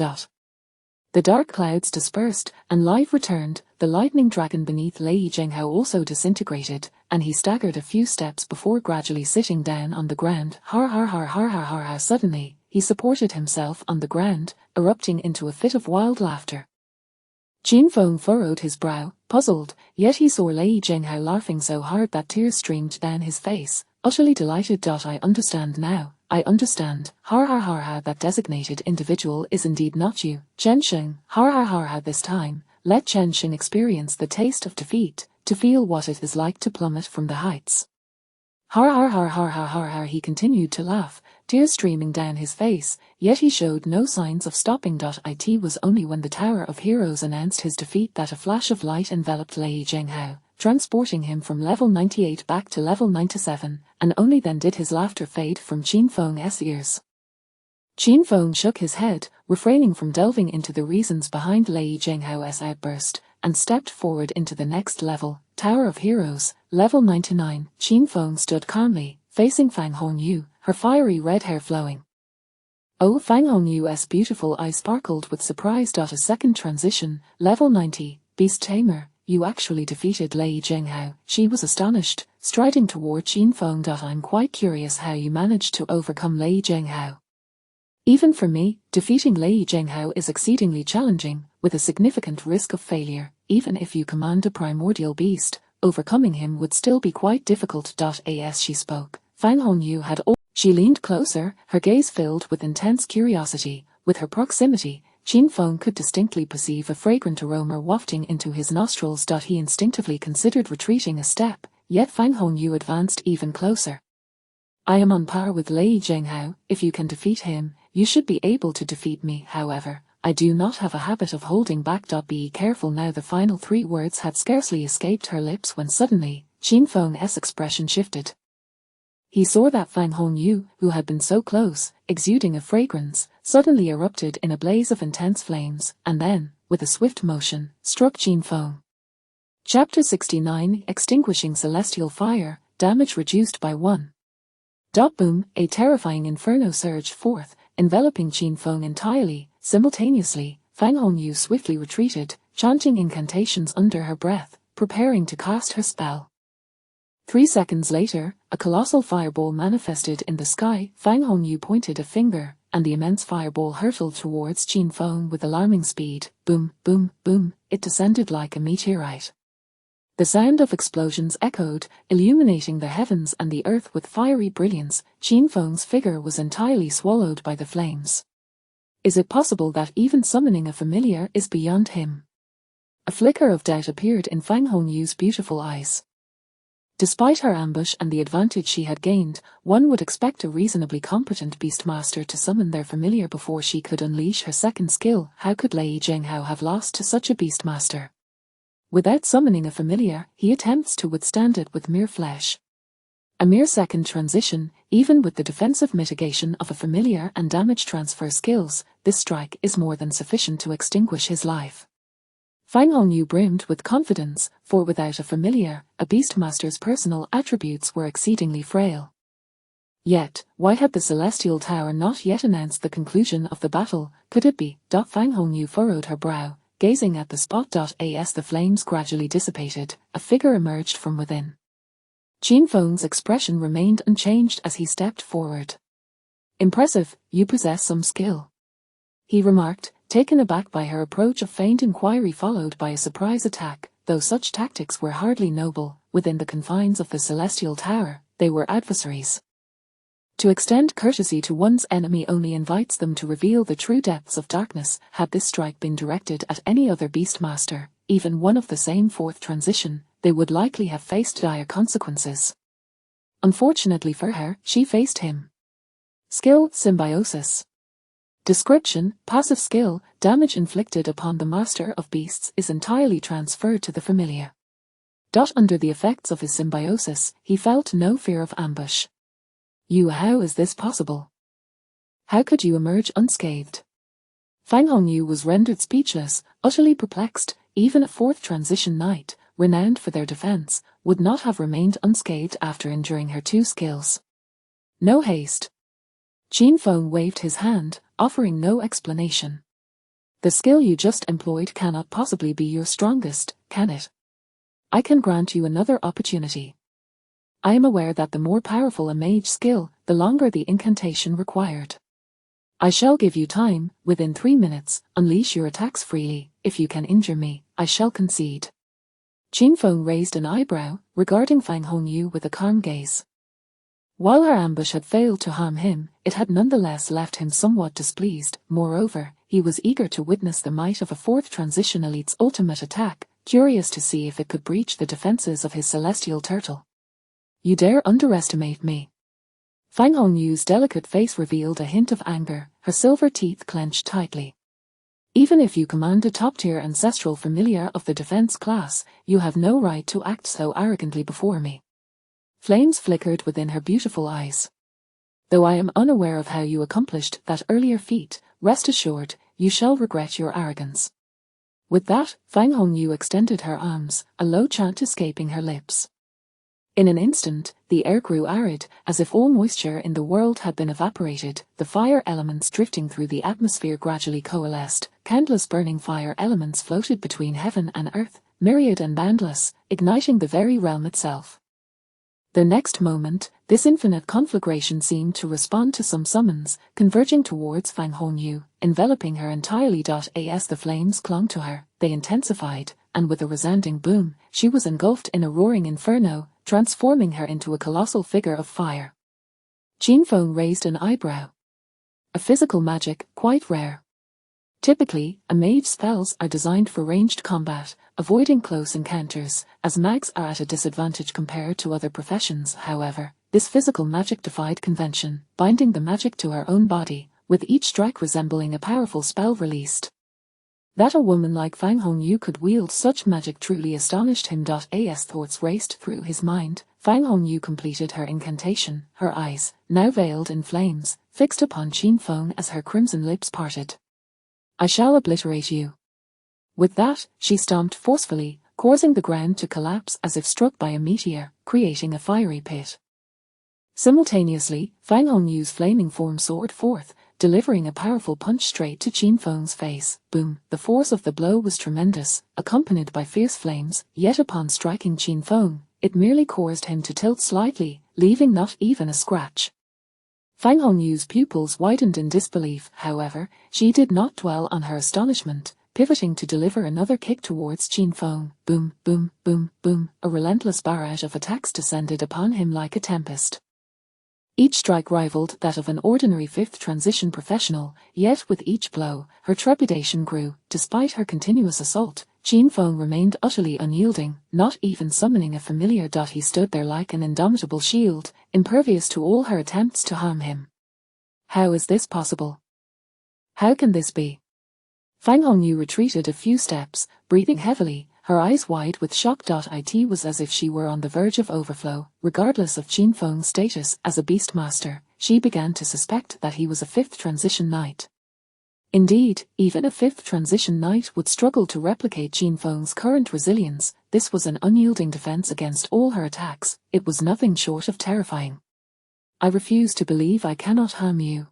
The dark clouds dispersed, and life returned. The lightning dragon beneath Lei Zhenghao also disintegrated, and he staggered a few steps before gradually sitting down on the ground. Har har har har har har har. Suddenly, he supported himself on the ground, erupting into a fit of wild laughter. Qin Feng furrowed his brow, puzzled, yet he saw Lei Zhenghao laughing so hard that tears streamed down his face, utterly delighted. I understand now. I understand. Har har har har. That designated individual is indeed not you, Chen Sheng. Har har har har. This time, let Chen Sheng experience the taste of defeat, to feel what it is like to plummet from the heights. Har har har har har har har. He continued to laugh, tears streaming down his face, yet he showed no signs of stopping. It was only when the Tower of Heroes announced his defeat that a flash of light enveloped Lei Zhenghao, transporting him from level 98 back to level 97, and only then did his laughter fade from Qin Feng's ears. Qin Feng shook his head, refraining from delving into the reasons behind Lei Zhenghao's outburst, and stepped forward into the next level, Tower of Heroes, level 99. Qin Feng stood calmly, facing Fang Hongyu, her fiery red hair flowing. Oh, Fang Hongyu's beautiful eyes sparkled with surprise. A second transition, level 90, Beast Tamer. You actually defeated Lei Zhenghao. She was astonished, striding toward Qin Feng. I'm quite curious how you managed to overcome Lei Zhenghao. Even for me, defeating Lei Zhenghao is exceedingly challenging, with a significant risk of failure. Even if you command a primordial beast, overcoming him would still be quite difficult. As she spoke, Fang Hongyu had all. She leaned closer, her gaze filled with intense curiosity. With her proximity, Qin Feng could distinctly perceive a fragrant aroma wafting into his nostrils. He instinctively considered retreating a step, yet Fang Hongyu advanced even closer. I am on par with Lei Zhenghao. If you can defeat him, you should be able to defeat me. However, I do not have a habit of holding back. Be careful now. The final three words had scarcely escaped her lips when suddenly, Qin Feng's expression shifted. He saw that Fang Hongyu, who had been so close, exuding a fragrance, suddenly erupted in a blaze of intense flames, and then, with a swift motion, struck Qin Feng. Chapter 69, Extinguishing Celestial Fire, Damage Reduced by 1. Boom, a terrifying inferno surged forth, enveloping Qin Feng entirely. Simultaneously, Fang Hongyu swiftly retreated, chanting incantations under her breath, preparing to cast her spell. 3 seconds later, a colossal fireball manifested in the sky. Fang Hongyu pointed a finger, and the immense fireball hurtled towards Qin Feng with alarming speed. Boom, boom, boom, it descended like a meteorite. The sound of explosions echoed, illuminating the heavens and the earth with fiery brilliance. Qin Feng's figure was entirely swallowed by the flames. Is it possible that even summoning a familiar is beyond him? A flicker of doubt appeared in Fang Hongyu's beautiful eyes. Despite her ambush and the advantage she had gained, one would expect a reasonably competent beastmaster to summon their familiar before she could unleash her second skill. How could Lei Zhenghao have lost to such a beastmaster? Without summoning a familiar, he attempts to withstand it with mere flesh. A mere second transition, even with the defensive mitigation of a familiar and damage transfer skills, this strike is more than sufficient to extinguish his life. Fang Hongyu brimmed with confidence, for without a familiar, a beastmaster's personal attributes were exceedingly frail. Yet, why had the Celestial Tower not yet announced the conclusion of the battle? Could it be? Fang Hongyu furrowed her brow, gazing at the spot. As the flames gradually dissipated, a figure emerged from within. Qin Feng's expression remained unchanged as he stepped forward. Impressive, you possess some skill, he remarked, taken aback by her approach. Of feigned inquiry followed by a surprise attack. Though such tactics were hardly noble, within the confines of the Celestial Tower, they were adversaries. To extend courtesy to one's enemy only invites them to reveal the true depths of darkness. Had this strike been directed at any other beastmaster, even one of the same fourth transition, they would likely have faced dire consequences. Unfortunately for her, she faced him. Skill, symbiosis. Description, passive skill, damage inflicted upon the master of beasts is entirely transferred to the familiar. Under the effects of his symbiosis, he felt no fear of ambush. How is this possible? How could you emerge unscathed? Fang Hongyu was rendered speechless, utterly perplexed. Even a fourth transition knight, renowned for their defense, would not have remained unscathed after enduring her two skills. No haste. Qin Feng waved his hand, offering no explanation. The skill you just employed cannot possibly be your strongest, can it? I can grant you another opportunity. I am aware that the more powerful a mage skill, the longer the incantation required. I shall give you time. Within 3 minutes, unleash your attacks freely. If you can injure me, I shall concede. Qin Feng raised an eyebrow, regarding Fang Hongyu with a calm gaze. While her ambush had failed to harm him, it had nonetheless left him somewhat displeased. Moreover, he was eager to witness the might of a fourth transition elite's ultimate attack, curious to see if it could breach the defenses of his celestial turtle. You dare underestimate me? Fang Hongyu's delicate face revealed a hint of anger, her silver teeth clenched tightly. Even if you command a top-tier ancestral familiar of the defense class, you have no right to act so arrogantly before me. Flames flickered within her beautiful eyes. Though I am unaware of how you accomplished that earlier feat, rest assured, you shall regret your arrogance. With that, Fang Hongyu extended her arms, a low chant escaping her lips. In an instant, the air grew arid, as if all moisture in the world had been evaporated. The fire elements drifting through the atmosphere gradually coalesced. Countless burning fire elements floated between heaven and earth, myriad and boundless, igniting the very realm itself. The next moment, this infinite conflagration seemed to respond to some summons, converging towards Fang Hongyu, enveloping her entirely. As the flames clung to her, they intensified, and with a resounding boom, she was engulfed in a roaring inferno, transforming her into a colossal figure of fire. Qin Feng raised an eyebrow. A physical magic, quite rare. Typically, a mage's spells are designed for ranged combat, avoiding close encounters, as mags are at a disadvantage compared to other professions. However, this physical magic defied convention, binding the magic to her own body, with each strike resembling a powerful spell released. That a woman like Fang Hongyu could wield such magic truly astonished him. As thoughts raced through his mind, Fang Hongyu completed her incantation, her eyes, now veiled in flames, fixed upon Qin Feng as her crimson lips parted. I shall obliterate you. With that, she stomped forcefully, causing the ground to collapse as if struck by a meteor, creating a fiery pit. Simultaneously, Fang Hongyu's flaming form soared forth, delivering a powerful punch straight to Qin Feng's face. Boom! The force of the blow was tremendous, accompanied by fierce flames, yet upon striking Qin Feng, it merely caused him to tilt slightly, leaving not even a scratch. Fang Hongyu's pupils widened in disbelief. However, she did not dwell on her astonishment, pivoting to deliver another kick towards Qin Feng. Boom, boom, boom, boom, a relentless barrage of attacks descended upon him like a tempest. Each strike rivaled that of an ordinary fifth transition professional, yet with each blow, her trepidation grew. Despite her continuous assault, Qin Feng remained utterly unyielding, not even summoning a familiar. He stood there like an indomitable shield, impervious to all her attempts to harm him. How is this possible? How can this be? Fang Hongyu retreated a few steps, breathing heavily, her eyes wide with shock. It was as if she were on the verge of overflow. Regardless of Qin Feng's status as a beastmaster, she began to suspect that he was a fifth transition knight. Indeed, even a fifth transition knight would struggle to replicate Qin Feng's current resilience. This was an unyielding defense against all her attacks. It was nothing short of terrifying. I refuse to believe I cannot harm you.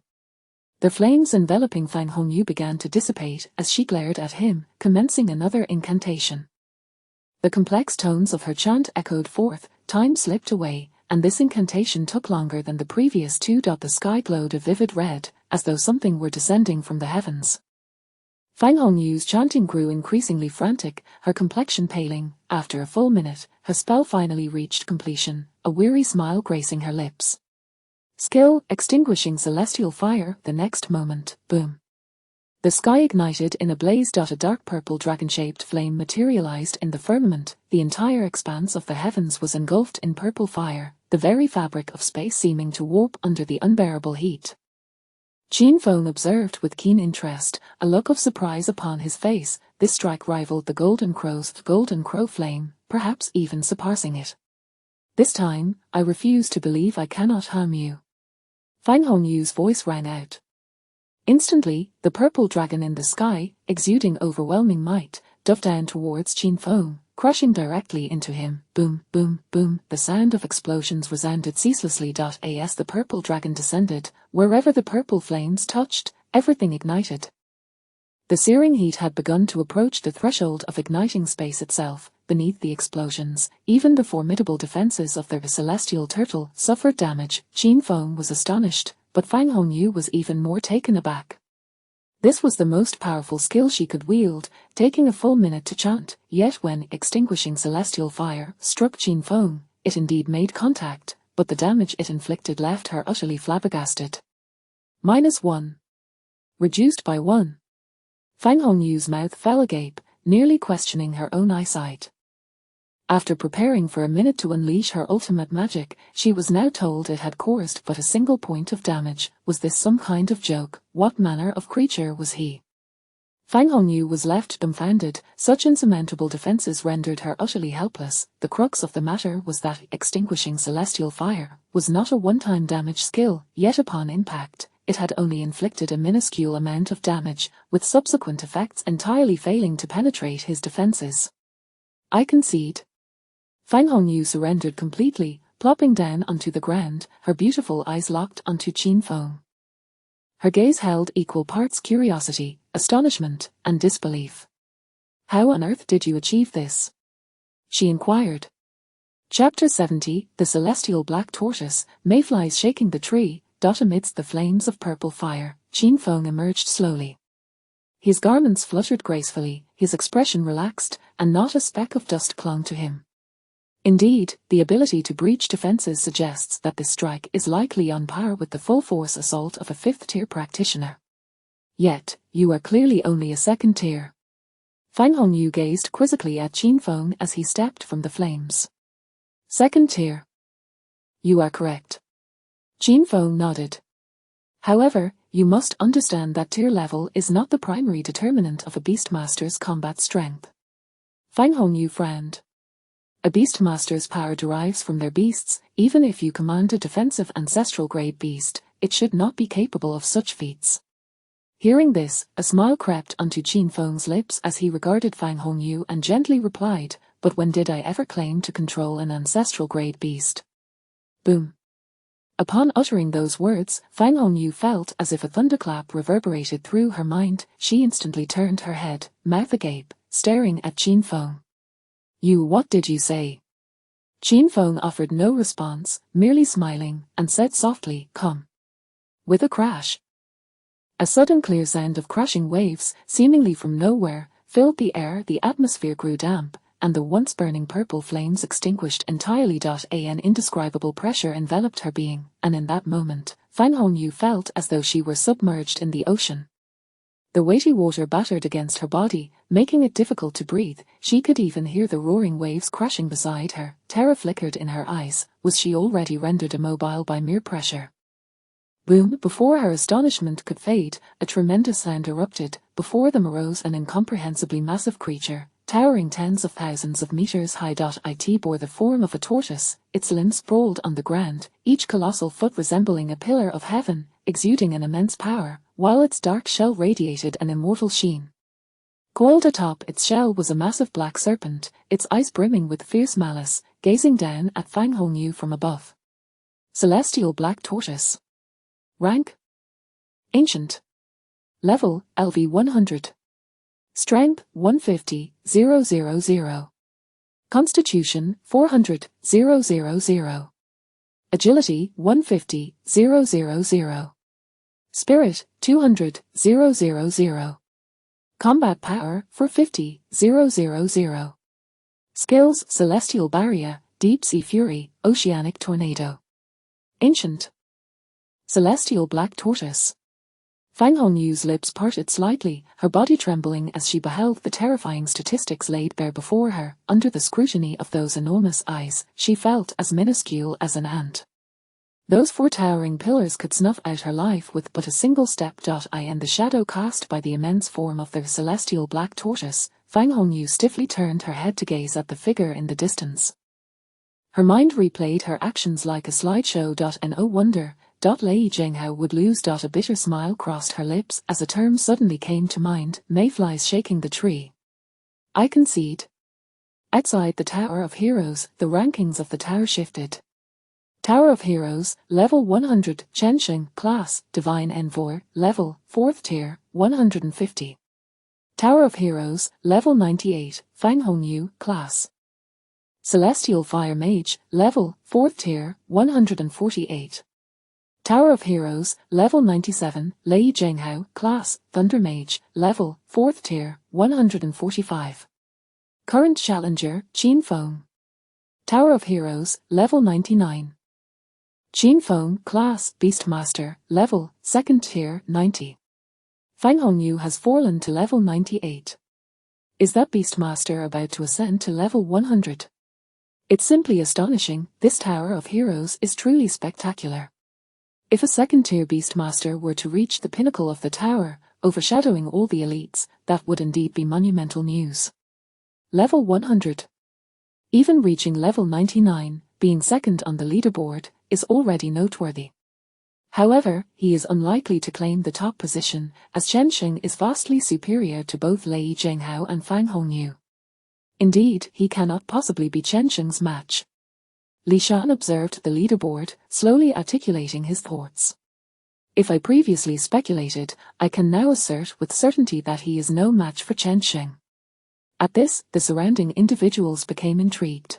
The flames enveloping Fang Hongyu began to dissipate as she glared at him, commencing another incantation. The complex tones of her chant echoed forth, time slipped away, and this incantation took longer than the previous two. The sky glowed a vivid red, as though something were descending from the heavens. Fang Hongyu's chanting grew increasingly frantic, her complexion paling. After a full minute, her spell finally reached completion, a weary smile gracing her lips. Skill, extinguishing celestial fire. The next moment, boom. The sky ignited in a blaze. A dark purple dragon-shaped flame materialized in the firmament. The entire expanse of the heavens was engulfed in purple fire, the very fabric of space seeming to warp under the unbearable heat. Qin Feng observed with keen interest, a look of surprise upon his face. This strike rivaled the Golden Crow flame, perhaps even surpassing it. This time, I refuse to believe I cannot harm you. Fang Hongyu's voice rang out. Instantly, the purple dragon in the sky, exuding overwhelming might, dove down towards Qin Feng, crashing directly into him. Boom, boom, boom, the sound of explosions resounded ceaselessly. As the purple dragon descended, wherever the purple flames touched, everything ignited. The searing heat had begun to approach the threshold of igniting space itself. Beneath the explosions, even the formidable defenses of the celestial turtle suffered damage. Qin Feng was astonished, but Fang Hongyu was even more taken aback. This was the most powerful skill she could wield, taking a full minute to chant, yet when extinguishing celestial fire struck Qin Feng, it indeed made contact, but the damage it inflicted left her utterly flabbergasted. -1. Reduced by 1. Fang Hongyu's mouth fell agape, nearly questioning her own eyesight. After preparing for a minute to unleash her ultimate magic, she was now told it had caused but a single point of damage. Was this some kind of joke? What manner of creature was he? Fang Hongyu was left dumbfounded. Such insurmountable defenses rendered her utterly helpless. The crux of the matter was that extinguishing celestial fire was not a one-time damage skill, yet upon impact, it had only inflicted a minuscule amount of damage, with subsequent effects entirely failing to penetrate his defenses. I concede. Fang Hongyu surrendered completely, plopping down onto the ground, her beautiful eyes locked onto Qin Feng. Her gaze held equal parts curiosity, astonishment, and disbelief. How on earth did you achieve this? She inquired. Chapter 70, The Celestial Black Tortoise. Mayflies shaking the tree. Amidst the flames of purple fire, Qin Feng emerged slowly. His garments fluttered gracefully, his expression relaxed, and not a speck of dust clung to him. Indeed, the ability to breach defenses suggests that this strike is likely on par with the full-force assault of a fifth-tier practitioner. Yet, you are clearly only a second tier. Fang Hongyu gazed quizzically at Qin Feng as he stepped from the flames. Second tier. You are correct. Qin Feng nodded. However, you must understand that tier level is not the primary determinant of a Beastmaster's combat strength. Fang Hongyu frowned. A Beastmaster's power derives from their beasts. Even if you command a defensive ancestral-grade beast, it should not be capable of such feats. Hearing this, a smile crept onto Qin Feng's lips as he regarded Fang Hongyu and gently replied, but when did I ever claim to control an ancestral-grade beast? Boom. Upon uttering those words, Fang Hongyu felt as if a thunderclap reverberated through her mind. She instantly turned her head, mouth agape, staring at Qin Feng. What did you say? Qin Feng offered no response, merely smiling, and said softly, come. With a crash. A sudden clear sound of crashing waves, seemingly from nowhere, filled the air. The atmosphere grew damp, and the once burning purple flames extinguished entirely. An indescribable pressure enveloped her being, and in that moment, Fang Hongyu felt as though she were submerged in the ocean. The weighty water battered against her body, making it difficult to breathe. She could even hear the roaring waves crashing beside her. Terror flickered in her eyes. Was she already rendered immobile by mere pressure? Boom! Before her astonishment could fade, a tremendous sound erupted. Before them arose an incomprehensibly massive creature, towering tens of thousands of meters high. It bore the form of a tortoise, its limbs sprawled on the ground, each colossal foot resembling a pillar of heaven, exuding an immense power, while its dark shell radiated an immortal sheen. Coiled atop its shell was a massive black serpent, its eyes brimming with fierce malice, gazing down at Fang Hongyu from above. Celestial Black Tortoise. Rank? Ancient. Level, LV 100. Strength, 150, 000. Constitution, 400, 000. Agility, 150, 000. Spirit, 200, 000. Combat power, 450, 000. Skills, Celestial Barrier, Deep Sea Fury, Oceanic Tornado. Ancient. Celestial Black Tortoise. Fang Hongyu's lips parted slightly, her body trembling as she beheld the terrifying statistics laid bare before her. Under the scrutiny of those enormous eyes, she felt as minuscule as an ant. Those 4 towering pillars could snuff out her life with but a single step. In the shadow cast by the immense form of the celestial black tortoise, Fang Hongyu stiffly turned her head to gaze at the figure in the distance. Her mind replayed her actions like a slideshow. No wonder Lei Jinghao would lose. A bitter smile crossed her lips as a term suddenly came to mind: mayflies shaking the tree. I concede. Outside the Tower of Heroes, the rankings of the tower shifted. Tower of Heroes, level 100, Chenxing, class, Divine Envoy, level, 4th tier, 150. Tower of Heroes, level 98, Fang Hongyu, class. Celestial Fire Mage, level, 4th tier, 148. Tower of Heroes, level 97, Lei Jinghao, class, Thunder Mage, level, 4th tier, 145. Current challenger, Qin Feng. Tower of Heroes, level 99. Qin Feng, class, Beastmaster, level, 2nd tier, 90. Fang Hongyu has fallen to level 98. Is that Beastmaster about to ascend to level 100? It's simply astonishing. This Tower of Heroes is truly spectacular. If a 2nd tier Beastmaster were to reach the pinnacle of the tower, overshadowing all the elites, that would indeed be monumental news. Level 100. Even reaching level 99, being 2nd on the leaderboard, is already noteworthy. However, he is unlikely to claim the top position, as Chenxing is vastly superior to both Lei Jinghao and Fang Hongyu. Indeed, he cannot possibly be Chenxing's match. Li Shan observed the leaderboard, slowly articulating his thoughts. If I previously speculated, I can now assert with certainty that he is no match for Chenxing. At this, the surrounding individuals became intrigued.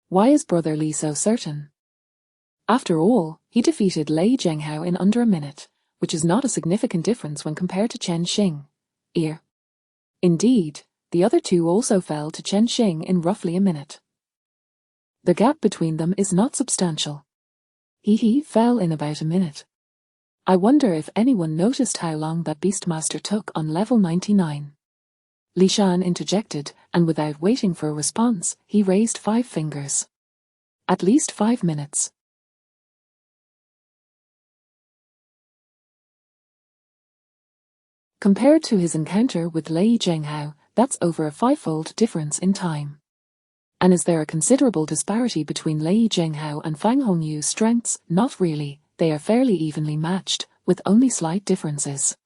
Why is Brother Li so certain? After all, he defeated Lei Jinghao in under a minute, which is not a significant difference when compared to Chenxing. Indeed, the other 2 also fell to Chenxing in roughly a minute. The gap between them is not substantial. He fell in about a minute. I wonder if anyone noticed how long that Beastmaster took on level 99. Li Shan interjected, and without waiting for a response, he raised 5 fingers. At least 5 minutes. Compared to his encounter with Lei Jinghao, that's over a 5-fold difference in time. And is there a considerable disparity between Lei Jinghao and Fang Hongyu's strengths? Not really, they are fairly evenly matched, with only slight differences.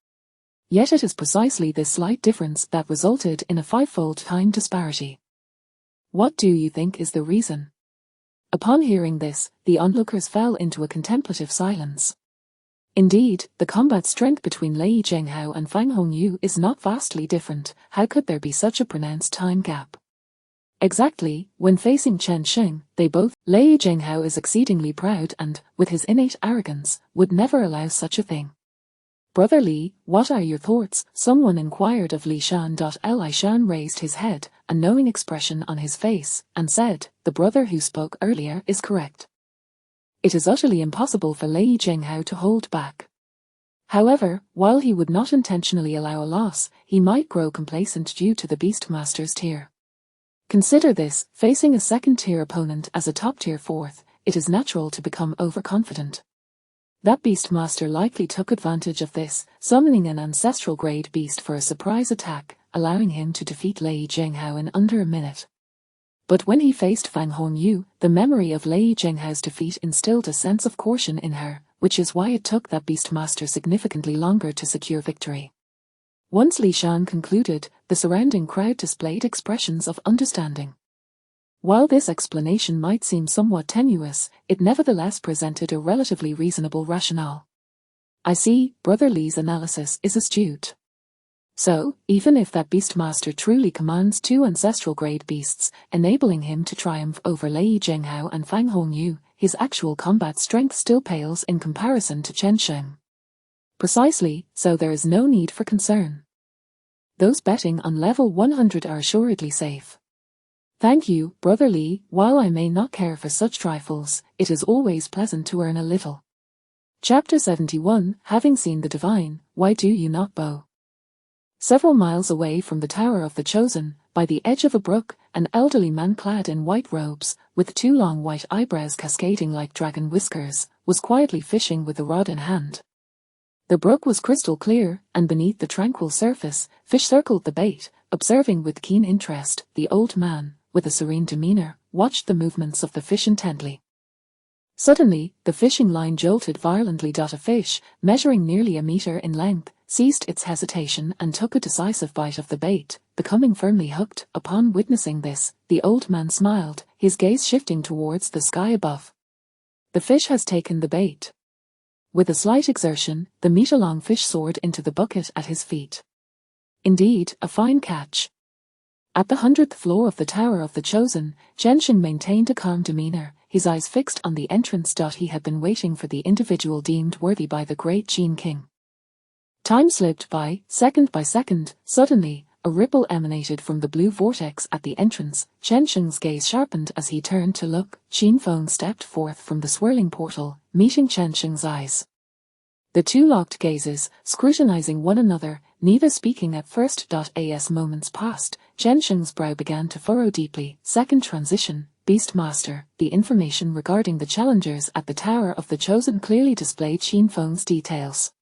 Yet it is precisely this slight difference that resulted in a 5-fold time disparity. What do you think is the reason? Upon hearing this, the onlookers fell into a contemplative silence. Indeed, the combat strength between Lei Jinghao and Fang Hongyu is not vastly different. How could there be such a pronounced time gap? Exactly, when facing Chenxing, Lei Jinghao is exceedingly proud and, with his innate arrogance, would never allow such a thing. Brother Li, what are your thoughts? Someone inquired of Li Shan. Li Shan raised his head, a knowing expression on his face, and said, the brother who spoke earlier is correct. It is utterly impossible for Lei Jinghao to hold back. However, while he would not intentionally allow a loss, he might grow complacent due to the Beastmaster's tier. Consider this: facing a 2nd-tier opponent as a top-tier 4th, it is natural to become overconfident. That Beastmaster likely took advantage of this, summoning an ancestral-grade beast for a surprise attack, allowing him to defeat Lei Jinghao in under a minute. But when he faced Fang Hongyu, the memory of Lei Jinghao's defeat instilled a sense of caution in her, which is why it took that Beastmaster significantly longer to secure victory. Once Li Shan concluded, the surrounding crowd displayed expressions of understanding. While this explanation might seem somewhat tenuous, it nevertheless presented a relatively reasonable rationale. I see, Brother Li's analysis is astute. So, even if that Beastmaster truly commands 2 ancestral-grade beasts, enabling him to triumph over Lei Jinghao and Fang Hongyu, his actual combat strength still pales in comparison to Chenxing. Precisely, so there is no need for concern. Those betting on level 100 are assuredly safe. Thank you, Brother Li. While I may not care for such trifles, it is always pleasant to earn a little. Chapter 71, Having seen the divine, why do you not bow? Several miles away from the Tower of the Chosen, by the edge of a brook, an elderly man clad in white robes, with 2 long white eyebrows cascading like dragon whiskers, was quietly fishing with a rod in hand. The brook was crystal clear, and beneath the tranquil surface, fish circled the bait. Observing with keen interest, the old man, with a serene demeanor, watched the movements of the fish intently. Suddenly, the fishing line jolted violently. A fish, measuring nearly a meter in length, ceased its hesitation and took a decisive bite of the bait, becoming firmly hooked. Upon witnessing this, the old man smiled, his gaze shifting towards the sky above. The fish has taken the bait. With a slight exertion, the meter-long fish soared into the bucket at his feet. Indeed, a fine catch. At the 100th floor of the Tower of the Chosen, Chengxing maintained a calm demeanor, his eyes fixed on the entrance. He had been waiting for the individual deemed worthy by the great Qin King. Time slipped by second. Suddenly, a ripple emanated from the blue vortex at the entrance. Chengxing's gaze sharpened as he turned to look. Qin Feng stepped forth from the swirling portal, meeting Chengxing's eyes. The two locked gazes, scrutinizing one another, neither speaking at first. As moments passed, Chengxing's brow began to furrow deeply. Second transition, Beastmaster. The information regarding the challengers at the Tower of the Chosen clearly displayed Qin Feng's details.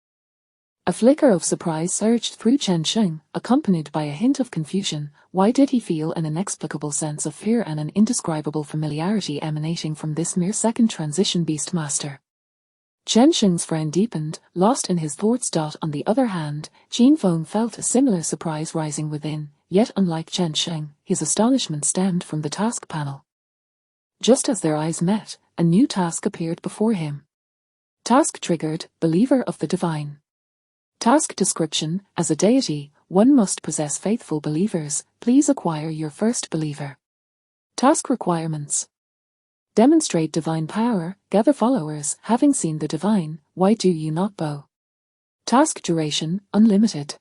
A flicker of surprise surged through Chengxing, accompanied by a hint of confusion. Why did he feel an inexplicable sense of fear and an indescribable familiarity emanating from this mere second transition Beastmaster? Chengxing's frown deepened, lost in his thoughts. On the other hand, Qin Feng felt a similar surprise rising within, yet unlike Chengxing, his astonishment stemmed from the task panel. Just as their eyes met, a new task appeared before him. Task triggered, Believer of the Divine. Task description, as a deity, one must possess faithful believers. Please acquire your first believer. Task requirements. Demonstrate divine power, gather followers. Having seen the divine, why do you not bow? Task duration, unlimited.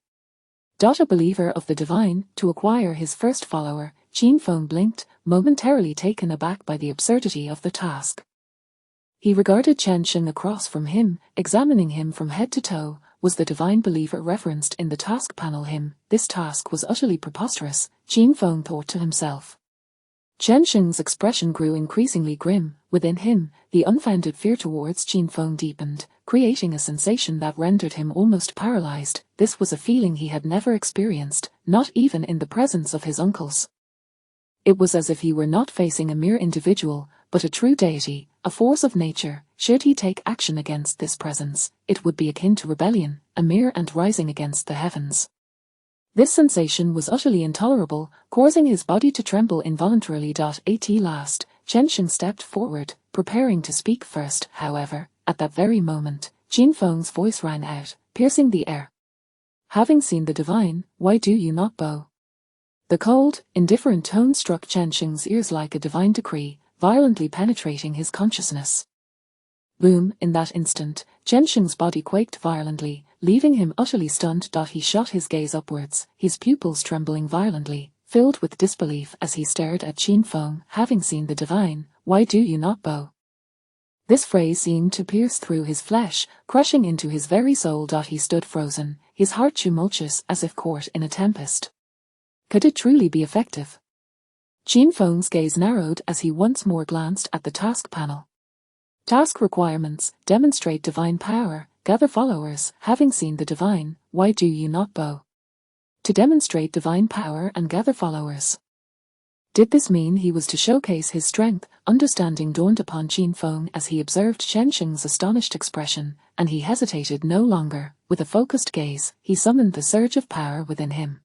A believer of the divine, to acquire his first follower. Qin Feng blinked, momentarily taken aback by the absurdity of the task. He regarded Chengxing across from him, examining him from head to toe. Was the divine believer referenced in the task panel him? This task was utterly preposterous, Qin Feng thought to himself. Chengxing's expression grew increasingly grim. Within him, the unfounded fear towards Qin Feng deepened, creating a sensation that rendered him almost paralyzed. This was a feeling he had never experienced, not even in the presence of his uncles. It was as if he were not facing a mere individual, but a true deity, a force of nature. Should he take action against this presence, it would be akin to rebellion, a mere ant rising against the heavens. This sensation was utterly intolerable, causing his body to tremble involuntarily. At last, Chengxing stepped forward, preparing to speak first. However, at that very moment, Qin Feng's voice rang out, piercing the air. Having seen the divine, why do you not bow? The cold, indifferent tone struck Chengxing's ears like a divine decree, violently penetrating his consciousness. Boom! In that instant, Chengxing's body quaked violently, leaving him utterly stunned. He shot his gaze upwards, his pupils trembling violently, filled with disbelief as he stared at Qin Feng. Having seen the divine, why do you not bow? This phrase seemed to pierce through his flesh, crushing into his very soul. He stood frozen, his heart tumultuous as if caught in a tempest. Could it truly be effective? Qin Feng's gaze narrowed as he once more glanced at the task panel. Task requirements, demonstrate divine power, gather followers. Having seen the divine, why do you not bow? To demonstrate divine power and gather followers. Did this mean he was to showcase his strength? Understanding dawned upon Qin Feng as he observed Chengxing's astonished expression, and he hesitated no longer. With a focused gaze, he summoned the surge of power within him.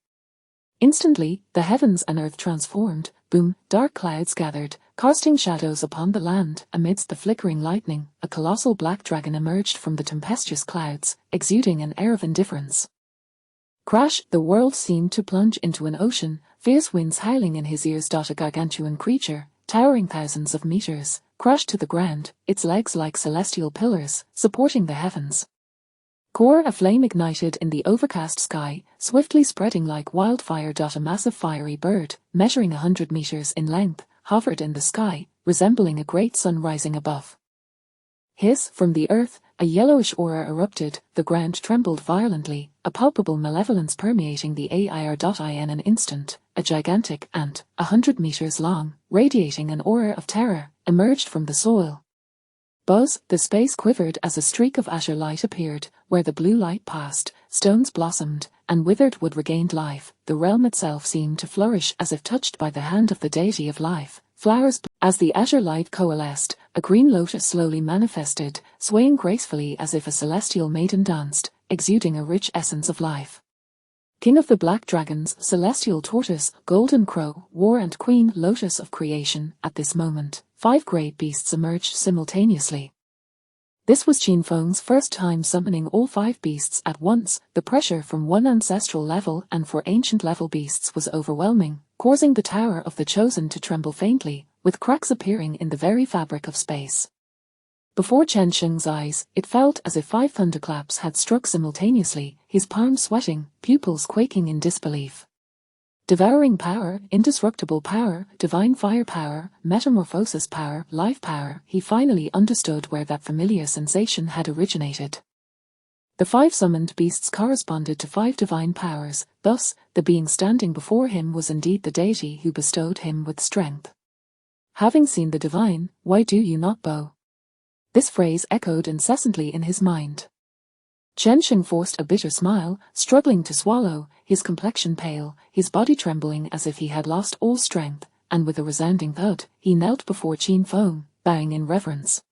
Instantly, the heavens and earth transformed. Boom! Dark clouds gathered, casting shadows upon the land. Amidst the flickering lightning, a colossal black dragon emerged from the tempestuous clouds, exuding an air of indifference. Crash! The world seemed to plunge into an ocean, fierce winds howling in his ears. A gargantuan creature, towering thousands of meters, crashed to the ground, its legs like celestial pillars, supporting the heavens. A flame ignited in the overcast sky, swiftly spreading like wildfire. A massive fiery bird, measuring 100 meters in length, hovered in the sky, resembling a great sun rising above. Hiss! From the earth, A yellowish aura erupted, the ground trembled violently, a palpable malevolence permeating the air.in an instant. A gigantic ant, 100 meters long, radiating an aura of terror, emerged from the soil. Buzz, the space quivered as a streak of azure light appeared. Where the blue light passed, stones blossomed, and withered wood regained life. The realm itself seemed to flourish as if touched by the hand of the deity of life. Flowers, as the azure light coalesced, a green lotus slowly manifested, swaying gracefully as if a celestial maiden danced, exuding a rich essence of life. King of the Black Dragons, Celestial Tortoise, Golden Crow, War and Queen Lotus of Creation. At this moment, 5 great beasts emerged simultaneously. This was Qin Feng's first time summoning all 5 beasts at once. The pressure from one ancestral level and 4 ancient level beasts was overwhelming, causing the Tower of the Chosen to tremble faintly, with cracks appearing in the very fabric of space. Before Chen Sheng's eyes, it felt as if 5 thunderclaps had struck simultaneously, his palms sweating, pupils quaking in disbelief. Devouring power, indestructible power, divine firepower, metamorphosis power, life power. He finally understood where that familiar sensation had originated. The 5 summoned beasts corresponded to 5 divine powers, thus, the being standing before him was indeed the deity who bestowed him with strength. Having seen the divine, why do you not bow? This phrase echoed incessantly in his mind. Chen Sheng forced a bitter smile, struggling to swallow, his complexion pale, his body trembling as if he had lost all strength, and with a resounding thud, he knelt before Qin Feng, bowing in reverence.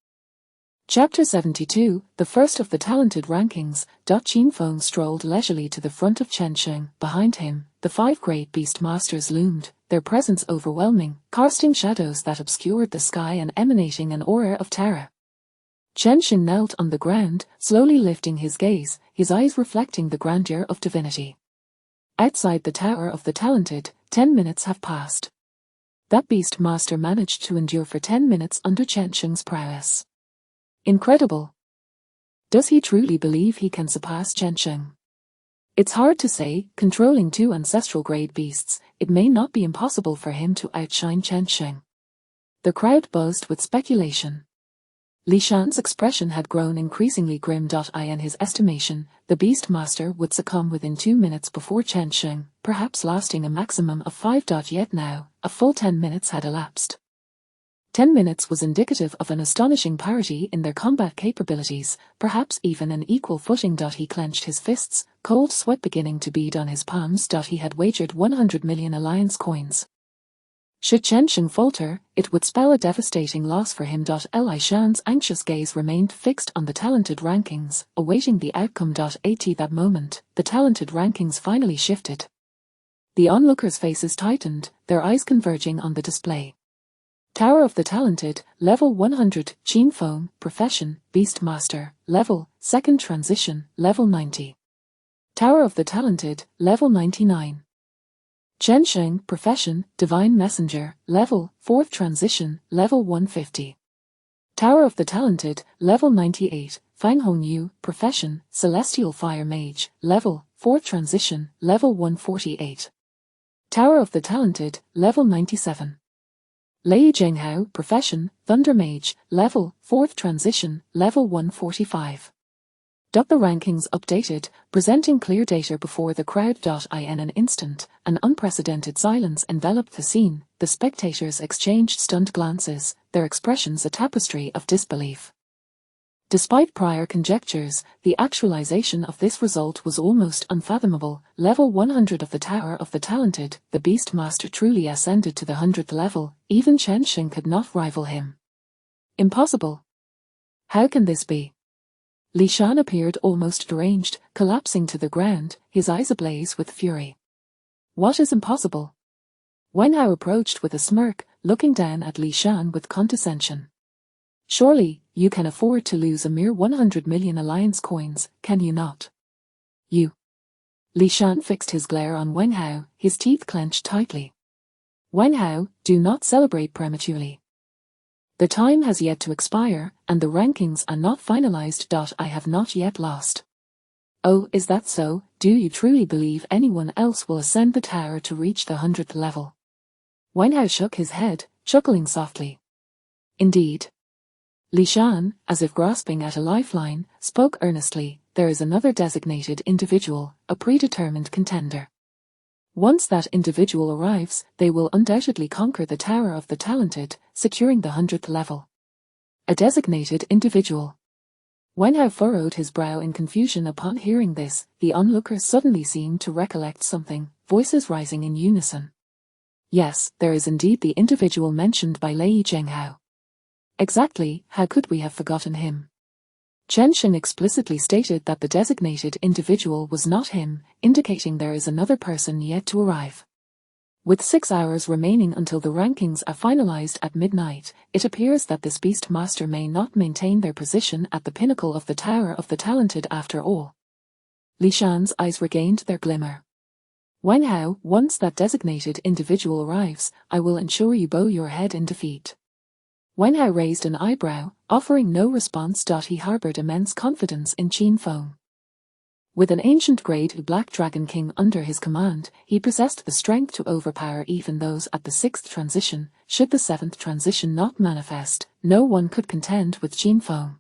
Chapter 72, the first of the talented rankings. Qin Feng strolled leisurely to the front of Chen Sheng. Behind him, the 5 great beast masters loomed, their presence overwhelming, casting shadows that obscured the sky and emanating an aura of terror. Chen Sheng knelt on the ground, slowly lifting his gaze, his eyes reflecting the grandeur of divinity. Outside the Tower of the Talented, 10 minutes have passed. That beast master managed to endure for 10 minutes under Chen Sheng's prowess. Incredible. Does he truly believe he can surpass Chen Sheng? It's hard to say, controlling 2 ancestral-grade beasts, it may not be impossible for him to outshine Chen Sheng. The crowd buzzed with speculation. Li Shan's expression had grown increasingly grim. In his estimation, the Beastmaster would succumb within 2 minutes before Chen Sheng, perhaps lasting a maximum of 5. Yet now, a full 10 minutes had elapsed. 10 minutes was indicative of an astonishing parity in their combat capabilities, perhaps even an equal footing. He clenched his fists, cold sweat beginning to bead on his palms. He had wagered 100 million alliance coins. Should Chen Sheng falter, it would spell a devastating loss for him. Li Shan's anxious gaze remained fixed on the talented rankings, awaiting the outcome. At that moment, the talented rankings finally shifted. The onlookers' faces tightened, their eyes converging on the display. Tower of the Talented, Level 100, Qin Feng, Profession, Beastmaster, Level, Second Transition, Level 90. Tower of the Talented, Level 99. Chen Sheng, Profession, Divine Messenger, Level, 4th Transition, Level 150. Tower of the Talented, Level 98, Fang Hongyu, Profession, Celestial Fire Mage, Level, 4th Transition, Level 148. Tower of the Talented, Level 97. Lei Zhenghao, Profession, Thunder Mage, Level, 4th Transition, Level 145. The rankings updated, presenting clear data before the crowd. In an instant, an unprecedented silence enveloped the scene. The spectators exchanged stunned glances, their expressions a tapestry of disbelief. Despite prior conjectures, the actualization of this result was almost unfathomable. Level 100 of the Tower of the Talented, the Beastmaster truly ascended to the 100th level. Even Chen Sheng could not rival him. Impossible. How can this be? Li Shan appeared almost deranged, collapsing to the ground, his eyes ablaze with fury. What is impossible? Wen Hao approached with a smirk, looking down at Li Shan with condescension. Surely, you can afford to lose a mere 100 million alliance coins, can you not? You. Li Shan fixed his glare on Wen Hao, his teeth clenched tightly. Wen Hao, do not celebrate prematurely. The time has yet to expire, and the rankings are not finalized. I have not yet lost. Oh, is that so? Do you truly believe anyone else will ascend the tower to reach the 100th level? Wen Hao shook his head, chuckling softly. Indeed. Li Shan, as if grasping at a lifeline, spoke earnestly. There is another designated individual, a predetermined contender. Once that individual arrives, they will undoubtedly conquer the Tower of the Talented, securing the 100th level. A designated individual. Wen Hao furrowed his brow in confusion upon hearing this. The onlookers suddenly seemed to recollect something, voices rising in unison. Yes, there is indeed the individual mentioned by Lei Zhenghao. Exactly, how could we have forgotten him? Chen Shen explicitly stated that the designated individual was not him, indicating there is another person yet to arrive. With 6 hours remaining until the rankings are finalized at midnight, it appears that this Beast Master may not maintain their position at the pinnacle of the Tower of the Talented after all. Li Shan's eyes regained their glimmer. Wen Hao, once that designated individual arrives, I will ensure you bow your head in defeat. Wen Hao raised an eyebrow, offering no response. He harbored immense confidence in Qin Feng. With an ancient grade Black Dragon King under his command, he possessed the strength to overpower even those at the 6th transition. Should the 7th transition not manifest, no one could contend with Qin Feng.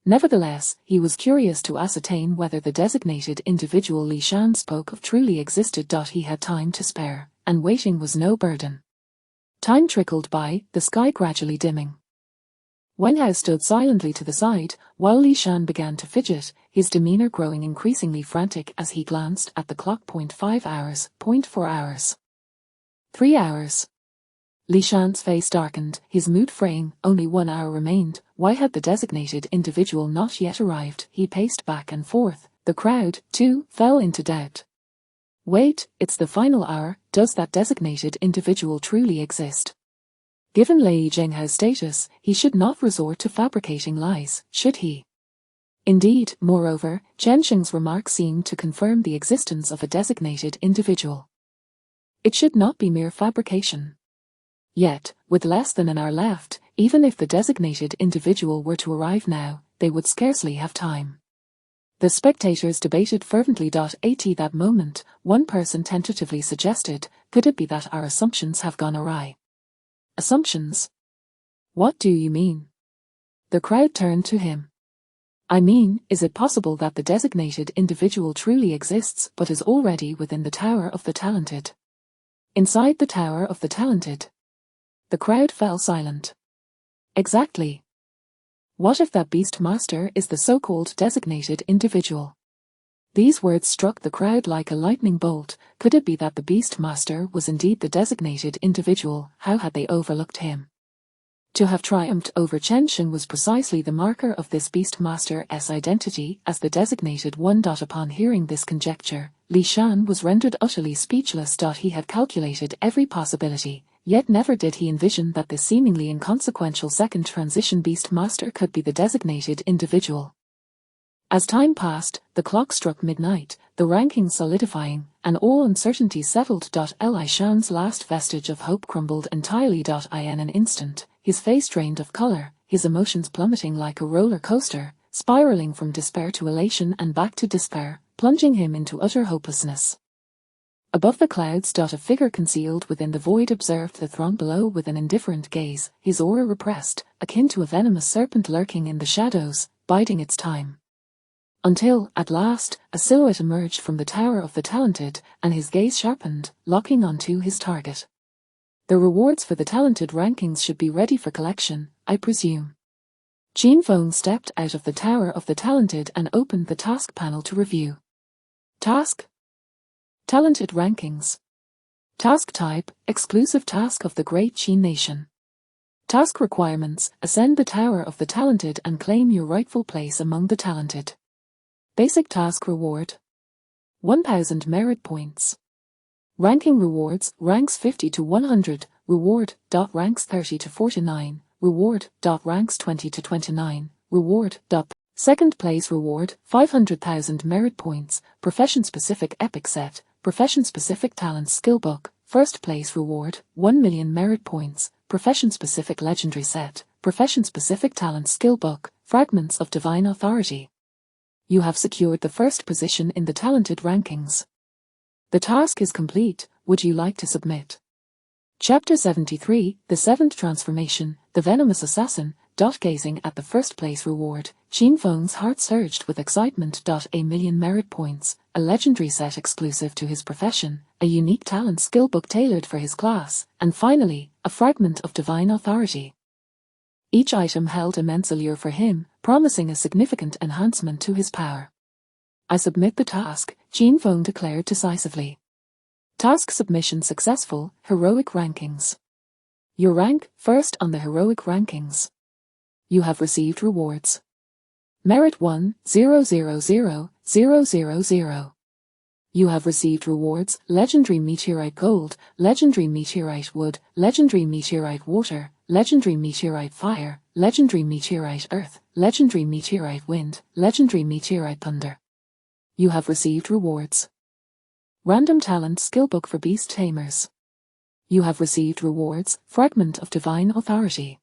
Nevertheless, he was curious to ascertain whether the designated individual Li Shan spoke of truly existed. He had time to spare, and waiting was no burden. Time trickled by, the sky gradually dimming. Wen Hao stood silently to the side, while Li Shan began to fidget, his demeanor growing increasingly frantic as he glanced at the clock. 5 hours, 4 hours. 3 hours. Li Shan's face darkened, his mood fraying. Only 1 hour remained. Why had the designated individual not yet arrived? He paced back and forth. The crowd, too, fell into doubt. Wait, it's the final hour. Does that designated individual truly exist? Given Lei Zhenghao's status, he should not resort to fabricating lies, should he? Indeed, moreover, Chen Sheng's remarks seemed to confirm the existence of a designated individual. It should not be mere fabrication. Yet, with less than an hour left, even if the designated individual were to arrive now, they would scarcely have time. The spectators debated fervently. At that moment, one person tentatively suggested, could it be that our assumptions have gone awry? Assumptions? What do you mean? The crowd turned to him. I mean, is it possible that the designated individual truly exists but is already within the Tower of the Talented? Inside the Tower of the Talented? The crowd fell silent. Exactly. What if that Beast Master is the so-called designated individual? These words struck the crowd like a lightning bolt. Could it be that the Beast Master was indeed the designated individual? How had they overlooked him? To have triumphed over Chen Sheng was precisely the marker of this Beast Master's identity as the designated one. Upon hearing this conjecture, Li Shan was rendered utterly speechless. He had calculated every possibility, yet never did he envision that this seemingly inconsequential second transition Beast Master could be the designated individual. As time passed, the clock struck midnight, the rankings solidifying, and all uncertainty settled. Li Shan's last vestige of hope crumbled entirely. In an instant, his face drained of color, his emotions plummeting like a roller coaster, spiraling from despair to elation and back to despair, plunging him into utter hopelessness. Above the clouds. A figure concealed within the void observed the throng below with an indifferent gaze, his aura repressed, akin to a venomous serpent lurking in the shadows, biding its time. Until, at last, a silhouette emerged from the Tower of the Talented, and his gaze sharpened, locking onto his target. The rewards for the Talented rankings should be ready for collection, I presume. Qin Feng stepped out of the Tower of the Talented and opened the task panel to review. Task? Talented rankings. Task type, exclusive task of the Great Qin Nation. Task requirements, ascend the Tower of the Talented and claim your rightful place among the talented. Basic task reward. 1000 merit points. Ranking rewards, ranks 50 to 100, reward, ranks 30 to 49, reward, ranks 20 to 29, reward, Second place reward, 500,000 merit points, profession-specific epic set, profession-specific talent skill book. First place reward, 1 million merit points, profession-specific legendary set, profession-specific talent skill book, fragments of divine authority. You have secured the first position in the talented rankings. The task is complete. Would you like to submit? Chapter 73, The Seventh Transformation, The Venomous Assassin. Gazing at the first place reward, Qin Feng's heart surged with excitement. A million merit points, a legendary set exclusive to his profession, a unique talent skill book tailored for his class, and finally, a fragment of divine authority. Each item held immense allure for him, promising a significant enhancement to his power. I submit the task, Qin Feng declared decisively. Task submission successful, heroic rankings. Your rank, first on the heroic rankings. You have received rewards. Merit 1, 000, 000. You have received rewards, Legendary Meteorite Gold, Legendary Meteorite Wood, Legendary Meteorite Water, Legendary Meteorite Fire, Legendary Meteorite Earth, Legendary Meteorite Wind, Legendary Meteorite Thunder. You have received rewards. Random Talent Skill Book for Beast Tamers. You have received rewards, Fragment of Divine Authority.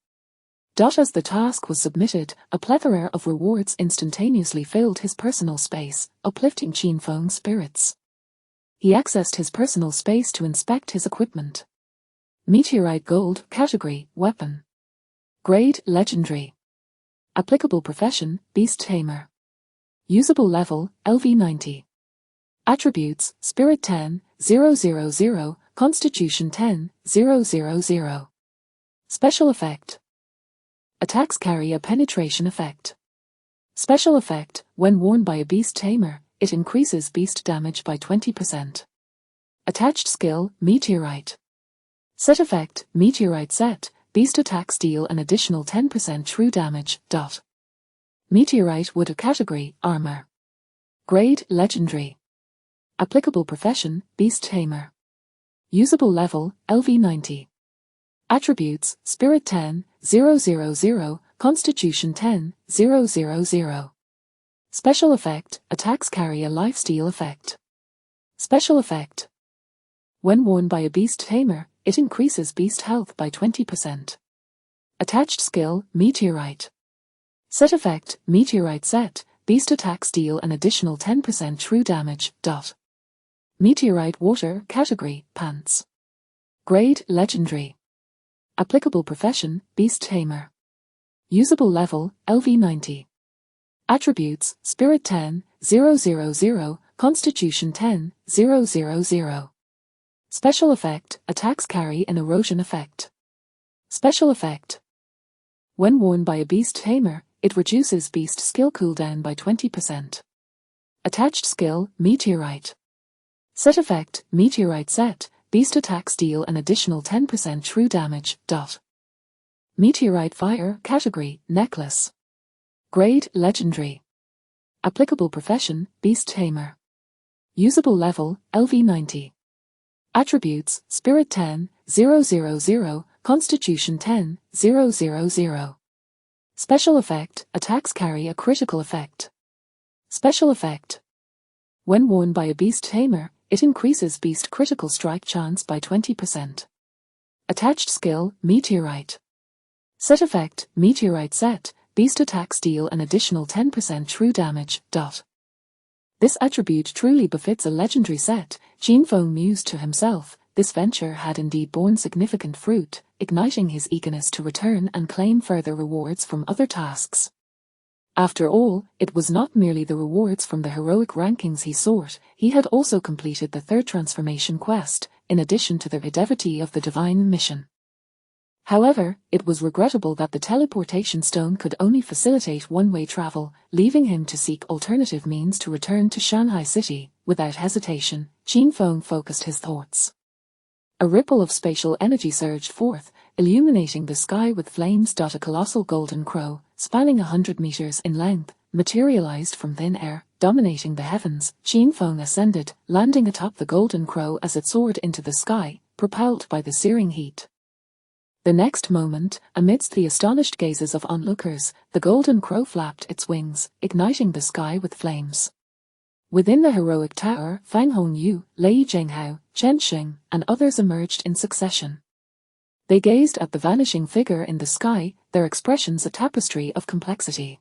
As the task was submitted, a plethora of rewards instantaneously filled his personal space, uplifting Qin Feng's spirits. He accessed his personal space to inspect his equipment. Meteorite Gold, Category, Weapon. Grade, Legendary. Applicable Profession, Beast Tamer. Usable Level, LV90. Attributes, Spirit 10, 000, Constitution 10, 000. Special Effect. Attacks carry a penetration effect. Special effect, when worn by a beast tamer, it increases beast damage by 20%. Attached skill, Meteorite. Set effect, Meteorite Set, beast attacks deal an additional 10% true damage. Meteorite Wood Category, Armor. Grade, Legendary. Applicable Profession, Beast Tamer. Usable Level, LV90. Attributes, Spirit 10, 000, Constitution 10, 000. Special effect, attacks carry a lifesteal effect. Special effect. When worn by a beast tamer, it increases beast health by 20%. Attached skill, Meteorite. Set effect, Meteorite Set, beast attacks deal an additional 10% true damage. Meteorite Water Category, Pants. Grade, Legendary. Applicable Profession, Beast Tamer. Usable Level, LV90. Attributes, Spirit 10, 000, Constitution 10, 000. Special effect, attacks carry an erosion effect. Special effect. When worn by a beast tamer, it reduces beast skill cooldown by 20%. Attached skill, Meteorite. Set effect, Meteorite Set, beast attacks deal an additional 10% true damage. Meteorite Fire Category, Necklace. Grade, Legendary. Applicable Profession, Beast Tamer. Usable Level, LV90. Attributes, Spirit 10, 000, Constitution 10, 000. Special effect, attacks carry a critical effect. Special effect. When worn by a beast tamer, it increases beast critical strike chance by 20%. Attached skill, Meteorite. Set effect, Meteorite Set, beast attacks deal an additional 10% true damage. This attribute truly befits a legendary set, Qin Feng mused to himself. This venture had indeed borne significant fruit, igniting his eagerness to return and claim further rewards from other tasks. After all, it was not merely the rewards from the heroic rankings he sought, he had also completed the third transformation quest, in addition to the devotee of the divine mission. However, it was regrettable that the teleportation stone could only facilitate one-way travel, leaving him to seek alternative means to return to Shanghai City. Without hesitation, Qin Feng focused his thoughts. A ripple of spatial energy surged forth, illuminating the sky with flames. A colossal golden crow, spanning 100 meters in length, materialized from thin air, dominating the heavens. Qin Feng ascended, landing atop the golden crow as it soared into the sky, propelled by the searing heat. The next moment, amidst the astonished gazes of onlookers, the golden crow flapped its wings, igniting the sky with flames. Within the heroic tower, Fang Hongyu, Lei Zhenghao, Chen Xing, and others emerged in succession. They gazed at the vanishing figure in the sky, their expressions a tapestry of complexity.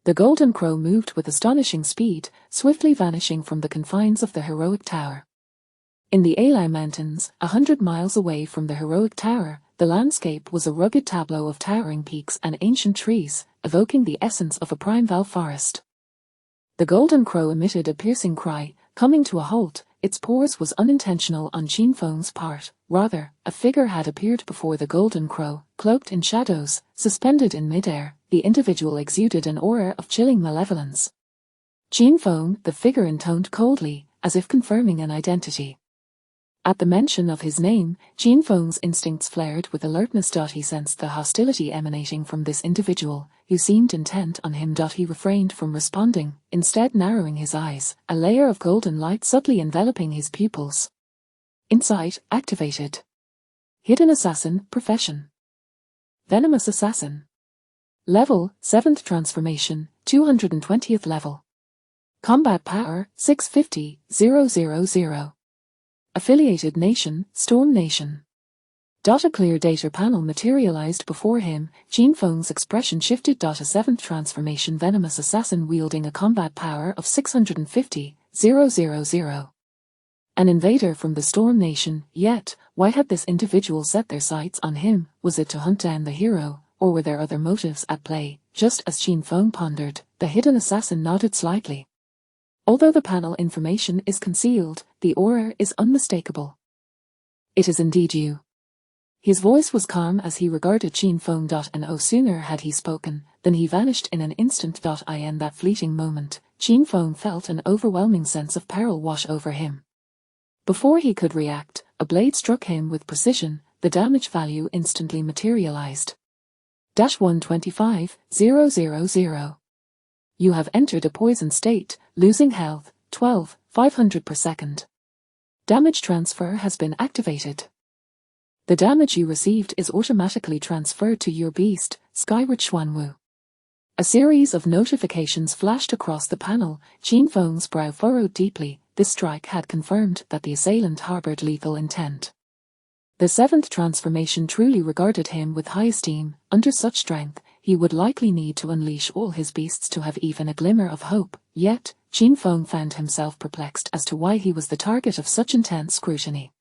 The golden crow moved with astonishing speed, swiftly vanishing from the confines of the heroic tower. In the Alai Mountains, 100 miles away from the heroic tower, the landscape was a rugged tableau of towering peaks and ancient trees, evoking the essence of a primeval forest. The golden crow emitted a piercing cry, coming to a halt. Its pause was unintentional on Qin Feng's part. Rather, a figure had appeared before the golden crow, cloaked in shadows, suspended in midair. The individual exuded an aura of chilling malevolence. Qin Feng, the figure intoned coldly, as if confirming an identity. At the mention of his name, Qin Feng's instincts flared with alertness. He sensed the hostility emanating from this individual, who seemed intent on him. He refrained from responding, instead narrowing his eyes, a layer of golden light subtly enveloping his pupils. Insight activated. Hidden Assassin, Profession. Venomous Assassin. Level, 7th Transformation, 220th Level. Combat Power, 650,000. Affiliated Nation, Storm Nation. A clear data panel materialized before him. Qin Feng's expression shifted. A 7th Transformation Venomous Assassin wielding a combat power of 650,000. An invader from the Storm Nation, yet, why had this individual set their sights on him? Was it to hunt down the hero, or were there other motives at play? Just as Qin Feng pondered, the hidden assassin nodded slightly. Although the panel information is concealed, the aura is unmistakable. It is indeed you. His voice was calm as he regarded Qin Feng. No sooner had he spoken, than he vanished in an instant. In that fleeting moment, Qin Feng felt an overwhelming sense of peril wash over him. Before he could react, a blade struck him with precision. The damage value instantly materialized. 125,000. You have entered a poison state, losing health, 12,500 per second. Damage transfer has been activated. The damage you received is automatically transferred to your beast, Skyward Xuanwu. A series of notifications flashed across the panel. Qin Feng's brow furrowed deeply. This strike had confirmed that the assailant harbored lethal intent. The 7th Transformation truly regarded him with high esteem. Under such strength, he would likely need to unleash all his beasts to have even a glimmer of hope. Yet, Qin Feng found himself perplexed as to why he was the target of such intense scrutiny.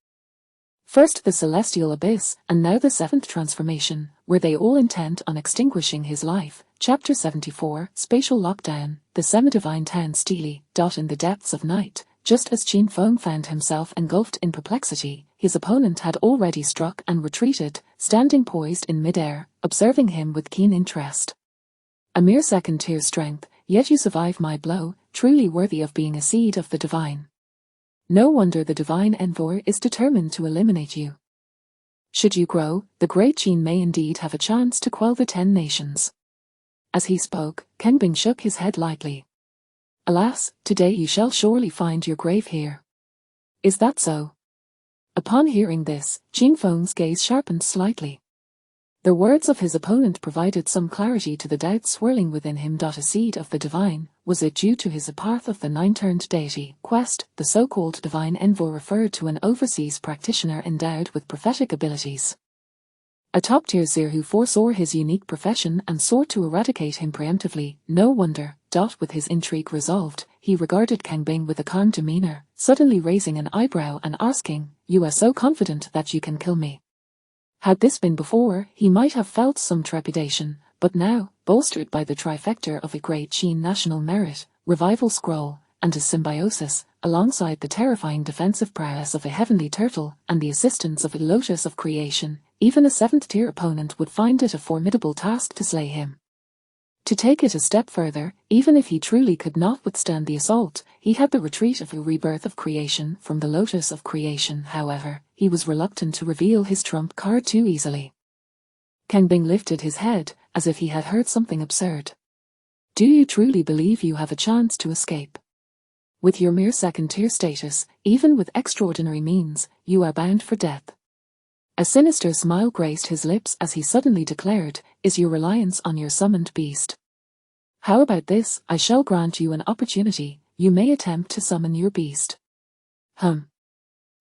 First the Celestial Abyss, and now the 7th Transformation. Were they all intent on extinguishing his life? Chapter 74, Spatial Lockdown. The semi-divine town Steely. In the depths of night, just as Qin Feng found himself engulfed in perplexity, his opponent had already struck and retreated, standing poised in midair, observing him with keen interest. A mere second-tier strength, yet you survive my blow, truly worthy of being a seed of the divine. No wonder the divine envoy is determined to eliminate you. Should you grow, the great Qin may indeed have a chance to quell the 10 nations. As he spoke, Kengbing shook his head lightly. Alas, today you shall surely find your grave here. Is that so? Upon hearing this, Qin Feng's gaze sharpened slightly. The words of his opponent provided some clarity to the doubts swirling within him. A seed of the divine, was it due to his path of the 9-turned deity? Quest, the so-called divine envoy referred to an overseas practitioner endowed with prophetic abilities. A top-tier seer who foresaw his unique profession and sought to eradicate him preemptively. No wonder. With his intrigue resolved, he regarded Kengbing with a calm demeanor, suddenly raising an eyebrow and asking, "You are so confident that you can kill me?" Had this been before, he might have felt some trepidation, but now, bolstered by the trifecta of a great Qin national merit, revival scroll, and a symbiosis, alongside the terrifying defensive prowess of a heavenly turtle and the assistance of a lotus of creation, even a 7th-tier opponent would find it a formidable task to slay him. To take it a step further, even if he truly could not withstand the assault, he had the retreat of a rebirth of creation from the lotus of creation. However, he was reluctant to reveal his trump card too easily. Kengbing lifted his head, as if he had heard something absurd. Do you truly believe you have a chance to escape? With your mere 2nd-tier status, even with extraordinary means, you are bound for death. A sinister smile graced his lips as he suddenly declared, "Is your reliance on your summoned beast? How about this? I shall grant you an opportunity. You may attempt to summon your beast."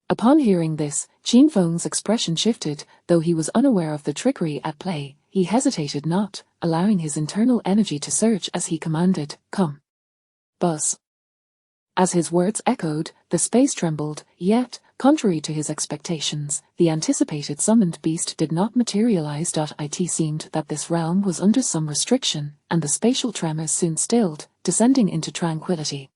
Upon hearing this, Qin Feng's expression shifted. Though he was unaware of the trickery at play, he hesitated not, allowing his internal energy to surge as he commanded, "Come." Buzz. As his words echoed, the space trembled, yet, Contrary to his expectations, the anticipated summoned beast did not materialize. It seemed that this realm was under some restriction, and the spatial tremors soon stilled, descending into tranquility.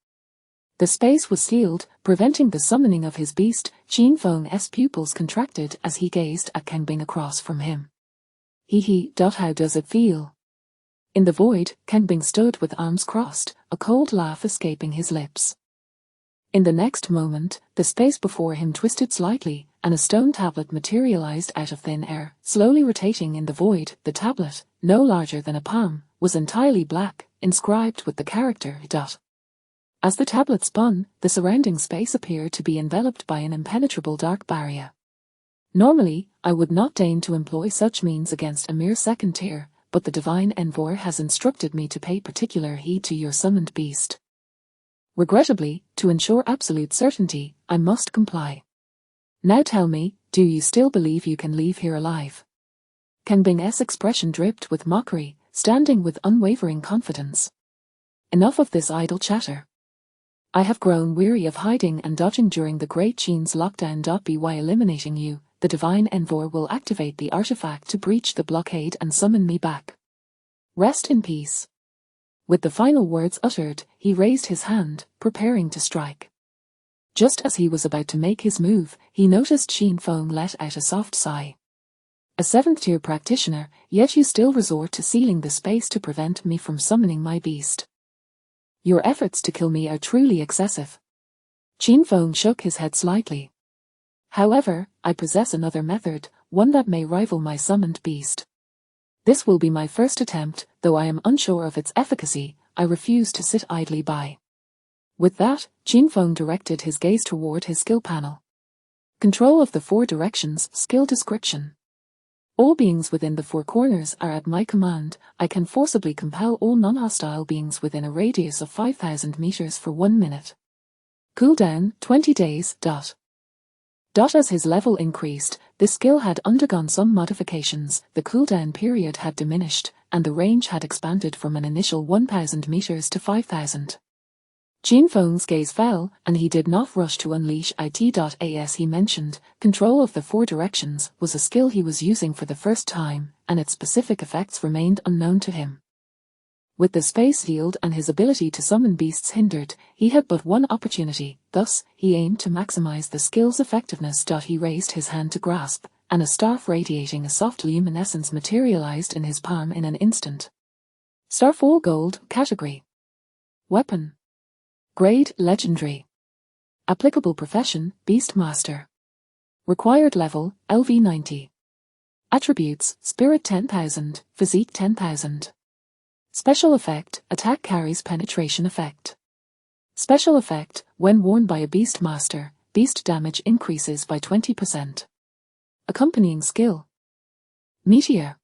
The space was sealed, preventing the summoning of his beast. Qin Feng's pupils contracted as he gazed at Kang Bing across from him. How does it feel? In the void, Kang Bing stood with arms crossed, a cold laugh escaping his lips. In the next moment, the space before him twisted slightly, and a stone tablet materialized out of thin air, slowly rotating in the void. The tablet, no larger than a palm, was entirely black, inscribed with the character Dot. As the tablet spun, the surrounding space appeared to be enveloped by an impenetrable dark barrier. Normally, I would not deign to employ such means against a mere second tier, but the divine envoy has instructed me to pay particular heed to your summoned beast. Regrettably, to ensure absolute certainty, I must comply. Now tell me, do you still believe you can leave here alive? Kang Bing's expression dripped with mockery, standing with unwavering confidence. Enough of this idle chatter. I have grown weary of hiding and dodging during the Great Qin's lockdown. By eliminating you, the divine envoy will activate the artifact to breach the blockade and summon me back. Rest in peace. With the final words uttered, he raised his hand, preparing to strike. Just as he was about to make his move, he noticed Qin Feng let out a soft sigh. A 7th-tier practitioner, yet you still resort to sealing the space to prevent me from summoning my beast. Your efforts to kill me are truly excessive. Qin Feng shook his head slightly. However, I possess another method, one that may rival my summoned beast. This will be my first attempt, though I am unsure of its efficacy. I refuse to sit idly by. With that, Qin Feng directed his gaze toward his skill panel. Control of the 4 directions, skill description. All beings within the 4 corners are at my command. I can forcibly compel all non-hostile beings within a radius of 5,000 meters for 1 minute. Cooldown, 20 days. As his level increased, the skill had undergone some modifications. The cooldown period had diminished, and the range had expanded from an initial 1,000 meters to 5,000. Qin Feng's gaze fell, and he did not rush to unleash it. As he mentioned, control of the 4 directions was a skill he was using for the first time, and its specific effects remained unknown to him. With the space sealed and his ability to summon beasts hindered, he had but one opportunity. Thus, he aimed to maximize the skill's effectiveness. He raised his hand to grasp, and a staff radiating a soft luminescence materialized in his palm in an instant. Starfall Gold, Category. Weapon. Grade, Legendary. Applicable Profession, Beastmaster. Required Level, LV 90. Attributes, Spirit 10,000, Physique 10,000. Special Effect, Attack carries Penetration Effect. Special Effect, when worn by a Beastmaster, beast damage increases by 20%. Accompanying Skill. Meteor.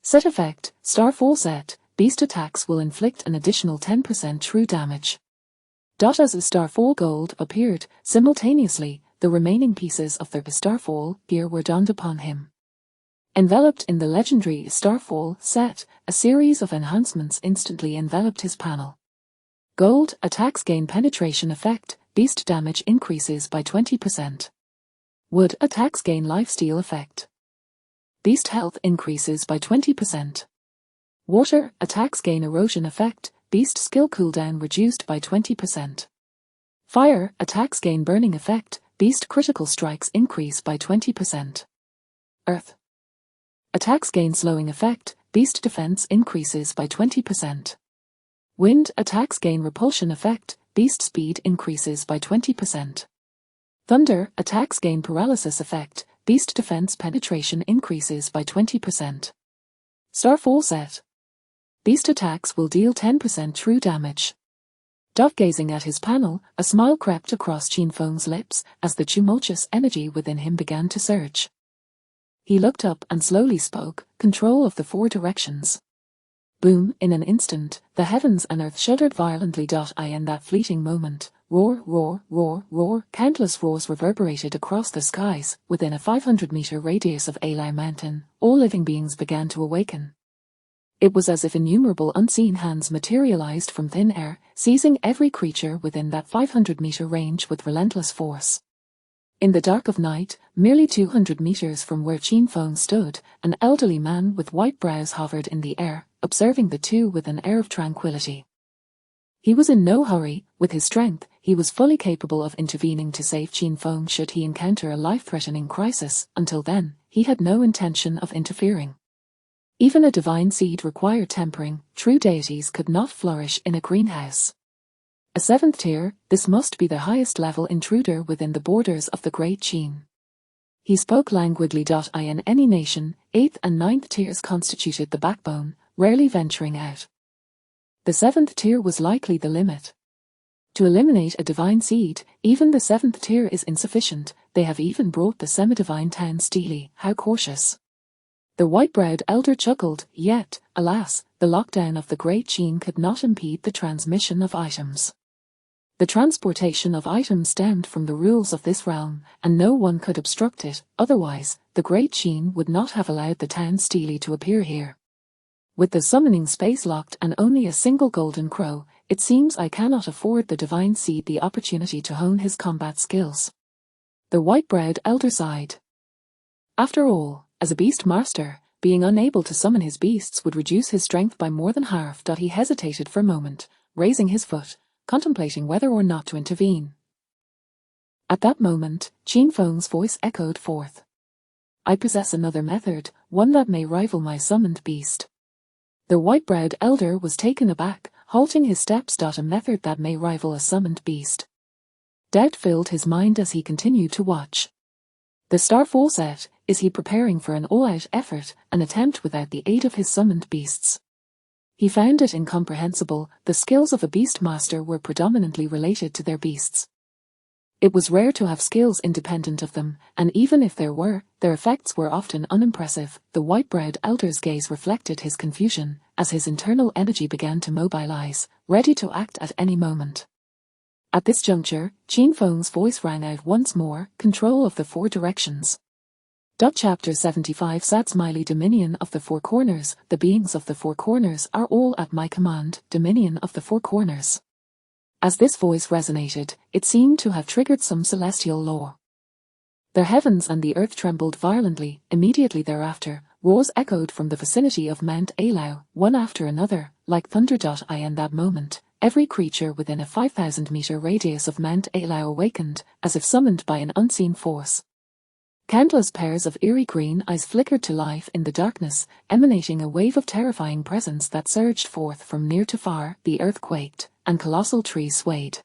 Set Effect, Starfall Set, beast attacks will inflict an additional 10% true damage. As a Starfall Gold appeared, simultaneously, the remaining pieces of the Starfall gear were donned upon him. Enveloped in the legendary Starfall set, a series of enhancements instantly enveloped his panel. Gold, attacks gain penetration effect, beast damage increases by 20%. Wood, attacks gain lifesteal effect. Beast health increases by 20%. Water, attacks gain erosion effect, beast skill cooldown reduced by 20%. Fire, attacks gain burning effect, beast critical strikes increase by 20%. Earth. Attacks gain slowing effect, beast defense increases by 20%. Wind, attacks gain repulsion effect, beast speed increases by 20%. Thunder, attacks gain paralysis effect, beast defense penetration increases by 20%. Starfall set. Beast attacks will deal 10% true damage. Gazing at his panel, a smile crept across Qin Feng's lips as the tumultuous energy within him began to surge. He looked up and slowly spoke, control of the 4 directions. Boom, in an instant, the heavens and earth shuddered violently. In that fleeting moment, roar, roar, roar, roar, countless roars reverberated across the skies. Within a 500-meter radius of Alai Mountain, all living beings began to awaken. It was as if innumerable unseen hands materialized from thin air, seizing every creature within that 500-meter range with relentless force. In the dark of night, merely 200 meters from where Qin Feng stood, an elderly man with white brows hovered in the air, observing the two with an air of tranquility. He was in no hurry. With his strength, he was fully capable of intervening to save Qin Feng should he encounter a life-threatening crisis. Until then, he had no intention of interfering. Even a divine seed required tempering. True deities could not flourish in a greenhouse. A seventh tier, this must be the highest level intruder within the borders of the Great Qin. He spoke languidly. In any nation, 8th and 9th tiers constituted the backbone, rarely venturing out. The 7th tier was likely the limit. To eliminate a divine seed, even the 7th tier is insufficient. They have even brought the semi-divine town Steely. How cautious. The white-browed elder chuckled, yet, alas, the lockdown of the Great Qin could not impede the transmission of items. The transportation of items stemmed from the rules of this realm, and no one could obstruct it. Otherwise, the Great Qin would not have allowed the town Steely to appear here. With the summoning space locked and only a single golden crow, it seems I cannot afford the divine seed the opportunity to hone his combat skills. The white-browed elder sighed. After all, as a beast master, being unable to summon his beasts would reduce his strength by more than half. He hesitated for a moment, raising his foot, contemplating whether or not to intervene. At that moment, Qin Feng's voice echoed forth. I possess another method, one that may rival my summoned beast. The white-browed elder was taken aback, halting his steps. A method that may rival a summoned beast. Doubt filled his mind as he continued to watch. The star faucet, is he preparing for an all-out effort, an attempt without the aid of his summoned beasts? He found it incomprehensible. The skills of a beast master were predominantly related to their beasts. It was rare to have skills independent of them, and even if there were, their effects were often unimpressive. The white-browed elder's gaze reflected his confusion, as his internal energy began to mobilize, ready to act at any moment. At this juncture, Qin Feng's voice rang out once more, control of the four directions. Chapter 75 Sad Smiley Dominion of the Four Corners. The beings of the Four Corners are all at my command. Dominion of the Four Corners. As this voice resonated, it seemed to have triggered some celestial law. The heavens and the earth trembled violently. Immediately thereafter, roars echoed from the vicinity of Mount Alau, one after another, like thunder. In that moment, every creature within a 5,000-meter radius of Mount Alau awakened, as if summoned by an unseen force. Countless pairs of eerie green eyes flickered to life in the darkness, emanating a wave of terrifying presence that surged forth from near to far. The earth quaked, and colossal trees swayed.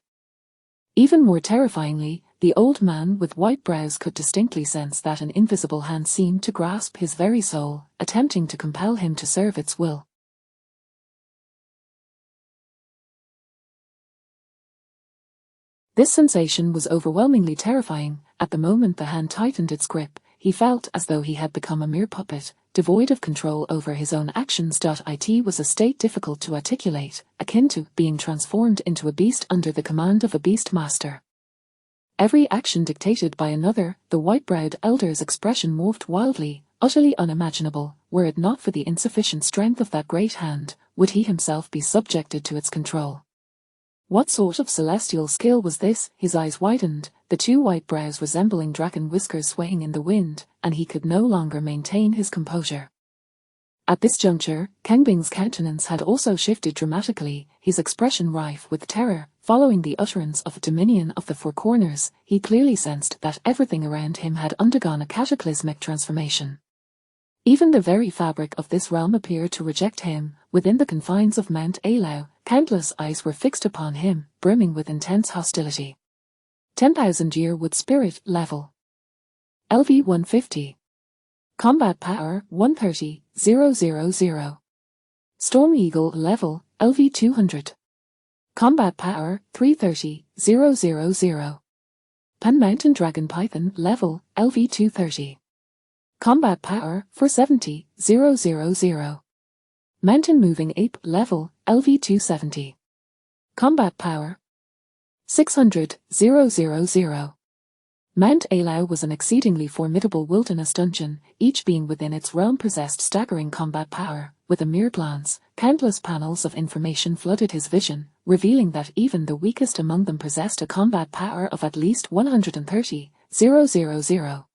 Even more terrifyingly, the old man with white brows could distinctly sense that an invisible hand seemed to grasp his very soul, attempting to compel him to serve its will. This sensation was overwhelmingly terrifying. At the moment the hand tightened its grip, he felt as though he had become a mere puppet, devoid of control over his own actions. It was a state difficult to articulate, akin to being transformed into a beast under the command of a beast master. Every action dictated by another. The white-browed elder's expression morphed wildly, utterly unimaginable. Were it not for the insufficient strength of that great hand, would he himself be subjected to its control? What sort of celestial skill was this? His eyes widened, the two white brows resembling dragon whiskers swaying in the wind, and he could no longer maintain his composure. At this juncture, Kengbing's countenance had also shifted dramatically, his expression rife with terror. Following the utterance of Dominion of the Four Corners, he clearly sensed that everything around him had undergone a cataclysmic transformation. Even the very fabric of this realm appeared to reject him. Within the confines of Mount Alau, countless eyes were fixed upon him, brimming with intense hostility. 10,000-year wood spirit level. LV 150. Combat power 130,000. Storm Eagle level LV 200. Combat power 330,000. Pan Mountain Dragon Python level LV 230. Combat power 470,000. Mountain Moving Ape level LV 270. Combat power 600,000. Mount Alau was an exceedingly formidable wilderness dungeon, each being within its realm possessed staggering combat power. With a mere glance, countless panels of information flooded his vision, revealing that even the weakest among them possessed a combat power of at least 130,000. The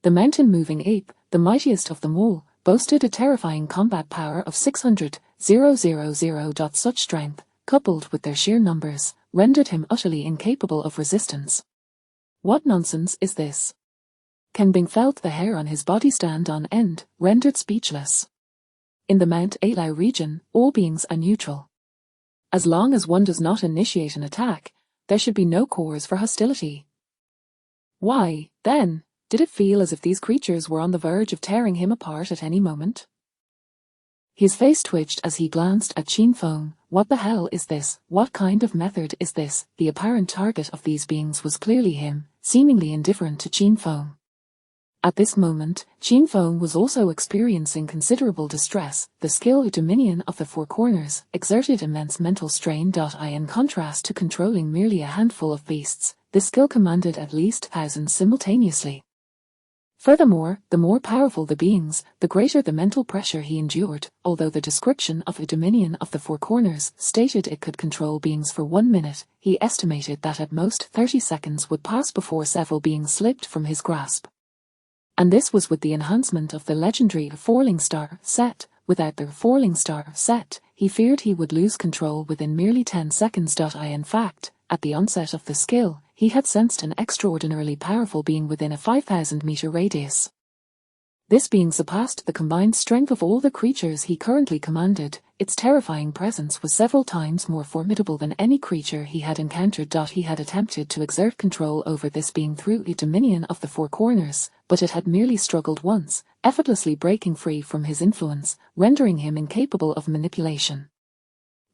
mountain-moving ape, the mightiest of them all, boasted a terrifying combat power of 600,000. Such strength, coupled with their sheer numbers, rendered him utterly incapable of resistance. What nonsense is this? Kang Bing felt the hair on his body stand on end, rendered speechless. In the Mount Alau region, all beings are neutral. As long as one does not initiate an attack, there should be no cause for hostility. Why, then, did it feel as if these creatures were on the verge of tearing him apart at any moment? His face twitched as he glanced at Qin Feng. What the hell is this? What kind of method is this? The apparent target of these beings was clearly him, seemingly indifferent to Qin Feng. At this moment, Qin Feng was also experiencing considerable distress. The skill dominion of the Four Corners exerted immense mental strain. In contrast to controlling merely a handful of beasts, this skill commanded at least thousands simultaneously. Furthermore, the more powerful the beings, the greater the mental pressure he endured. Although the description of a dominion of the Four Corners stated it could control beings for 1 minute, he estimated that at most 30 seconds would pass before several beings slipped from his grasp. And this was with the enhancement of the legendary Falling Star set. Without the Falling Star set, he feared he would lose control within merely 10 seconds. In fact, at the onset of the skill, he had sensed an extraordinarily powerful being within a 5,000-meter radius. This being surpassed the combined strength of all the creatures he currently commanded. Its terrifying presence was several times more formidable than any creature he had encountered. He had attempted to exert control over this being through a dominion of the Four Corners, but it had merely struggled once, effortlessly breaking free from his influence, rendering him incapable of manipulation.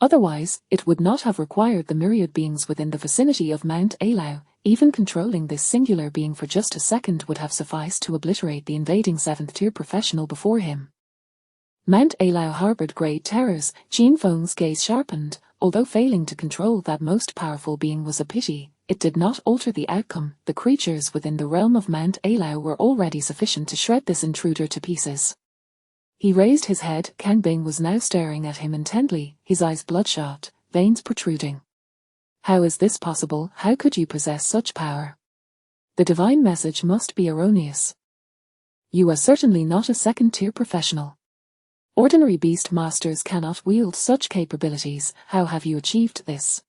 Otherwise, it would not have required the myriad beings within the vicinity of Mount Alau. Even controlling this singular being for just a second would have sufficed to obliterate the invading 7th-tier professional before him. Mount Alau harbored great terrors. Qin Feng's gaze sharpened. Although failing to control that most powerful being was a pity, it did not alter the outcome. The creatures within the realm of Mount Alau were already sufficient to shred this intruder to pieces. He raised his head. Kang Bing was now staring at him intently, his eyes bloodshot, veins protruding. How is this possible? How could you possess such power? The divine message must be erroneous. You are certainly not a 2nd-tier professional. Ordinary beast masters cannot wield such capabilities. How have you achieved this?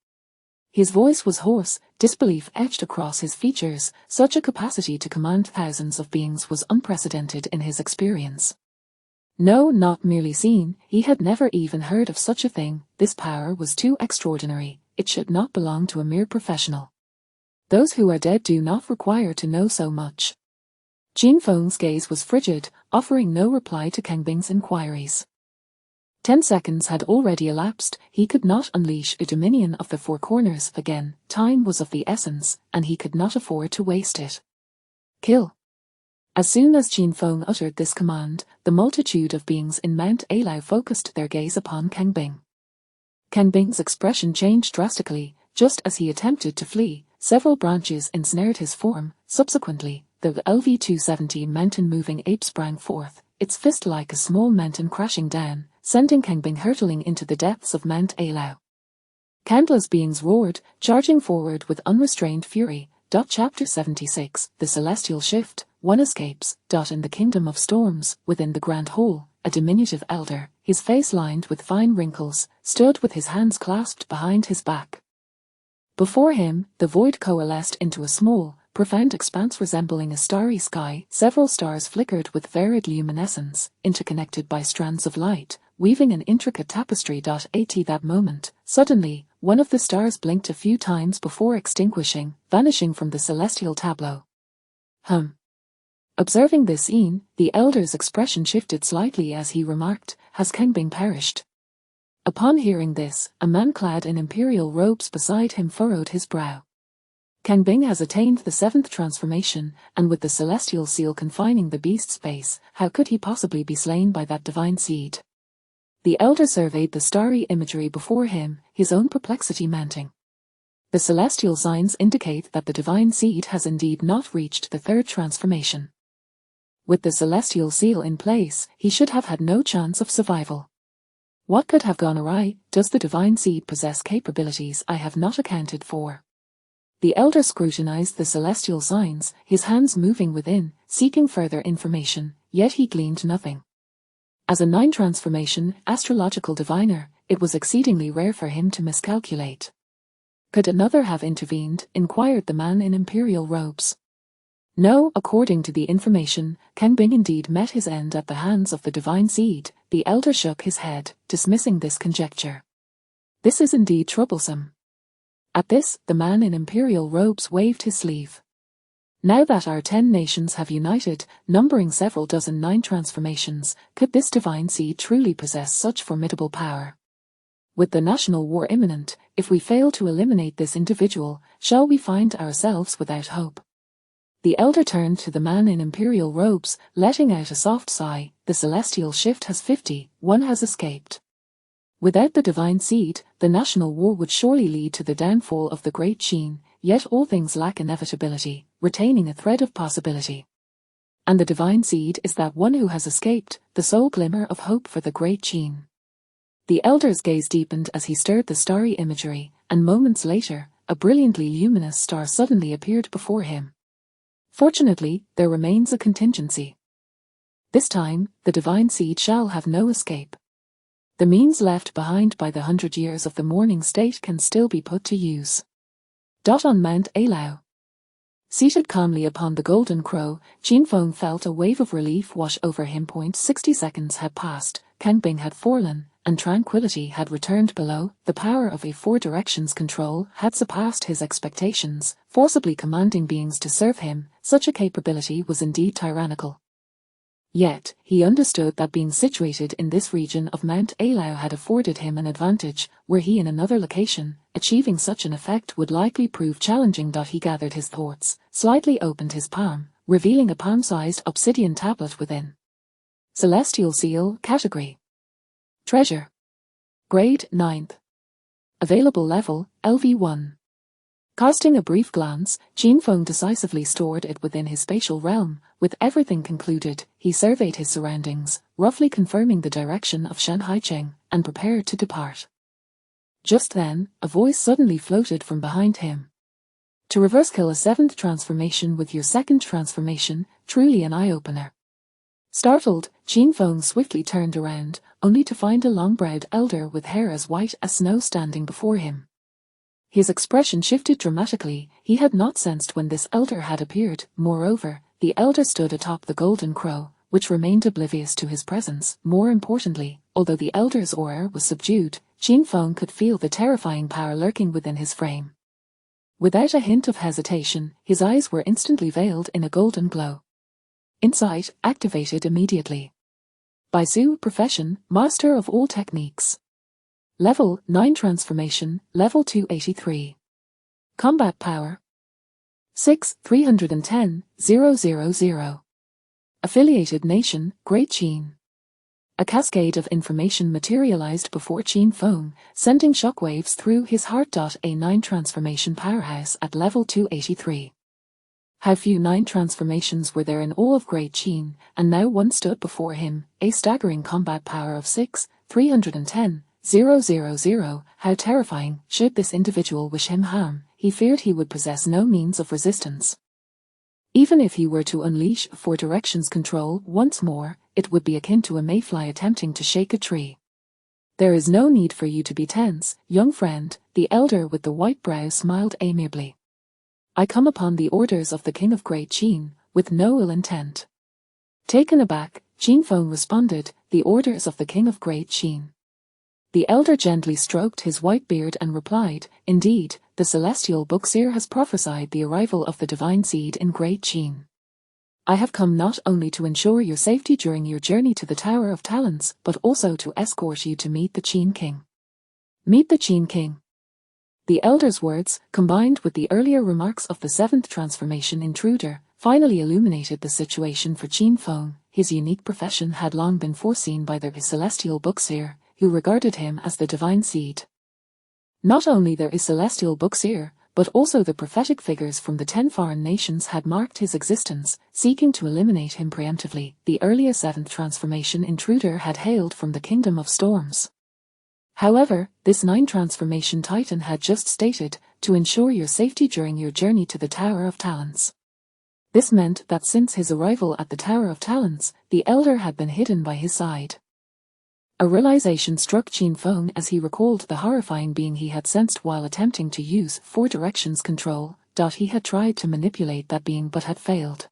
His voice was hoarse, disbelief etched across his features. Such a capacity to command thousands of beings was unprecedented in his experience. No, not merely seen, he had never even heard of such a thing. This power was too extraordinary. It should not belong to a mere professional. Those who are dead do not require to know so much. Qin Feng's gaze was frigid, offering no reply to Kang Bing's inquiries. 10 seconds had already elapsed. He could not unleash a dominion of the Four Corners again. Time was of the essence, and he could not afford to waste it. Kill. As soon as Qin Feng uttered this command, the multitude of beings in Mount Alau focused their gaze upon Kang Bing. Kang Bing's expression changed drastically. Just as he attempted to flee, several branches ensnared his form. Subsequently, the LV-270 mountain-moving ape sprang forth, its fist like a small mountain crashing down, sending Kang Bing hurtling into the depths of Mount Alau. Countless beings roared, charging forward with unrestrained fury. Chapter 76, The Celestial Shift. One escapes. In the Kingdom of Storms, within the Grand Hall, a diminutive elder, his face lined with fine wrinkles, stood with his hands clasped behind his back. Before him, the void coalesced into a small, profound expanse resembling a starry sky. Several stars flickered with varied luminescence, interconnected by strands of light, weaving an intricate tapestry. At that moment, suddenly, one of the stars blinked a few times before extinguishing, vanishing from the celestial tableau. Observing this scene, the elder's expression shifted slightly as he remarked, "Has Kang Bing perished?" Upon hearing this, a man clad in imperial robes beside him furrowed his brow. Kang Bing has attained the 7th transformation, and with the celestial seal confining the beast's face, how could he possibly be slain by that divine seed? The elder surveyed the starry imagery before him, his own perplexity mounting. The celestial signs indicate that the divine seed has indeed not reached the 3rd transformation. With the celestial seal in place, he should have had no chance of survival. What could have gone awry? Does the divine seed possess capabilities I have not accounted for? The elder scrutinized the celestial signs, his hands moving within, seeking further information, yet he gleaned nothing. As a 9 transformation astrological diviner, it was exceedingly rare for him to miscalculate. Could another have intervened? Inquired the man in imperial robes. No, according to the information, Kang Bing indeed met his end at the hands of the divine seed. The elder shook his head, dismissing this conjecture. This is indeed troublesome. At this, the man in imperial robes waved his sleeve. Now that our 10 nations have united, numbering several dozen 9 transformations, could this divine seed truly possess such formidable power? With the national war imminent, if we fail to eliminate this individual, shall we find ourselves without hope? The elder turned to the man in imperial robes, letting out a soft sigh. The celestial shift has 50, one has escaped. Without the divine seed, the national war would surely lead to the downfall of the great Qin, yet all things lack inevitability, retaining a thread of possibility. And the divine seed is that one who has escaped, the sole glimmer of hope for the great Qin. The elder's gaze deepened as he stirred the starry imagery, and moments later, a brilliantly luminous star suddenly appeared before him. Fortunately, there remains a contingency. This time, the divine seed shall have no escape. The means left behind by the 100 years of the morning state can still be put to use. On Mount Alao. Seated calmly upon the golden crow, Qin Feng felt a wave of relief wash over him. 60 seconds had passed, Kang Bing had fallen, and tranquility had returned below. The power of a 4 directions control had surpassed his expectations, forcibly commanding beings to serve him. Such a capability was indeed tyrannical. Yet, he understood that being situated in this region of Mount Alao had afforded him an advantage. Were he in another location, achieving such an effect would likely prove challenging. He gathered his thoughts, slightly opened his palm, revealing a palm-sized obsidian tablet within. Celestial Seal Category. Treasure. Grade 9th. Available level, LV1. Casting a brief glance, Qin Feng decisively stored it within his spatial realm. With everything concluded, he surveyed his surroundings, roughly confirming the direction of Shanhaicheng, and prepared to depart. Just then, a voice suddenly floated from behind him. To reverse kill a 7th transformation with your 2nd transformation, truly an eye-opener. Startled, Qin Feng swiftly turned around, only to find a long-browed elder with hair as white as snow standing before him. His expression shifted dramatically. He had not sensed when this elder had appeared. Moreover, the elder stood atop the golden crow, which remained oblivious to his presence. More importantly, although the elder's aura was subdued, Qin Feng could feel the terrifying power lurking within his frame. Without a hint of hesitation, his eyes were instantly veiled in a golden glow. Insight activated immediately. Baizu Profession, Master of all Techniques. Level 9 Transformation, Level 283. Combat Power 6,310,000. Affiliated Nation, Great Qin. A cascade of information materialized before Qin Feng, sending shockwaves through his heart. A 9 transformation powerhouse at level 283. How few 9 transformations were there in all of Great Qin, and now one stood before him, a staggering combat power of 6,310,000. How terrifying. Should this individual wish him harm, he feared he would possess no means of resistance. Even if he were to unleash 4 directions control once more, it would be akin to a mayfly attempting to shake a tree. There is no need for you to be tense, young friend, the elder with the white brow smiled amiably. I come upon the orders of the King of Great Qin, with no ill intent. Taken aback, Qin Feng responded, the orders of the King of Great Qin. The elder gently stroked his white beard and replied, indeed, the celestial bookseer has prophesied the arrival of the divine seed in Great Qin. I have come not only to ensure your safety during your journey to the Tower of Talents, but also to escort you to meet the Qin King. Meet the Qin King. The elder's words, combined with the earlier remarks of the 7th transformation intruder, finally illuminated the situation for Qin Feng. His unique profession had long been foreseen by the celestial bookseer, who regarded him as the divine seed. Not only the celestial bookseer, but also the prophetic figures from the 10 foreign nations had marked his existence, seeking to eliminate him preemptively. The earlier 7th transformation intruder had hailed from the Kingdom of Storms. However, this 9 transformation titan had just stated, to ensure your safety during your journey to the Tower of Talents. This meant that since his arrival at the Tower of Talents, the Elder had been hidden by his side. A realization struck Qin Feng as he recalled the horrifying being he had sensed while attempting to use Four Directions control. He had tried to manipulate that being but had failed.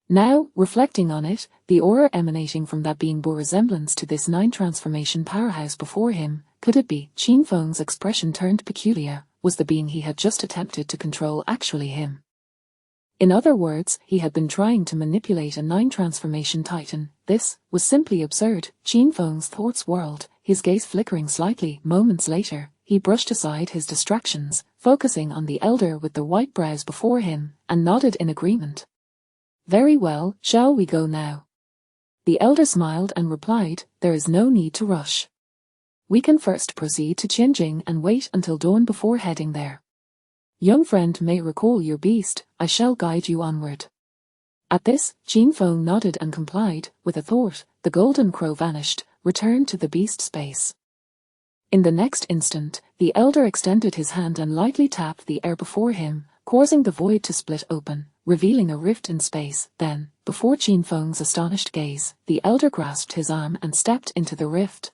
Now, reflecting on it, the aura emanating from that being bore resemblance to this 9 transformation powerhouse before him. Could it be? Qin Feng's expression turned peculiar. Was the being he had just attempted to control actually him? In other words, he had been trying to manipulate a 9 transformation titan. This was simply absurd. Qin Feng's thoughts whirled, his gaze flickering slightly. Moments later, he brushed aside his distractions, focusing on the Elder with the white brows before him, and nodded in agreement. Very well, shall we go now? The Elder smiled and replied, there is no need to rush. We can first proceed to Qinjing and wait until dawn before heading there. Young friend may recall your beast, I shall guide you onward. At this, Qin Feng nodded and complied. With a thought, the golden crow vanished, returned to the beast space. In the next instant, the Elder extended his hand and lightly tapped the air before him, causing the void to split open, revealing a rift in space. Then, before Qin Feng's astonished gaze, the Elder grasped his arm and stepped into the rift.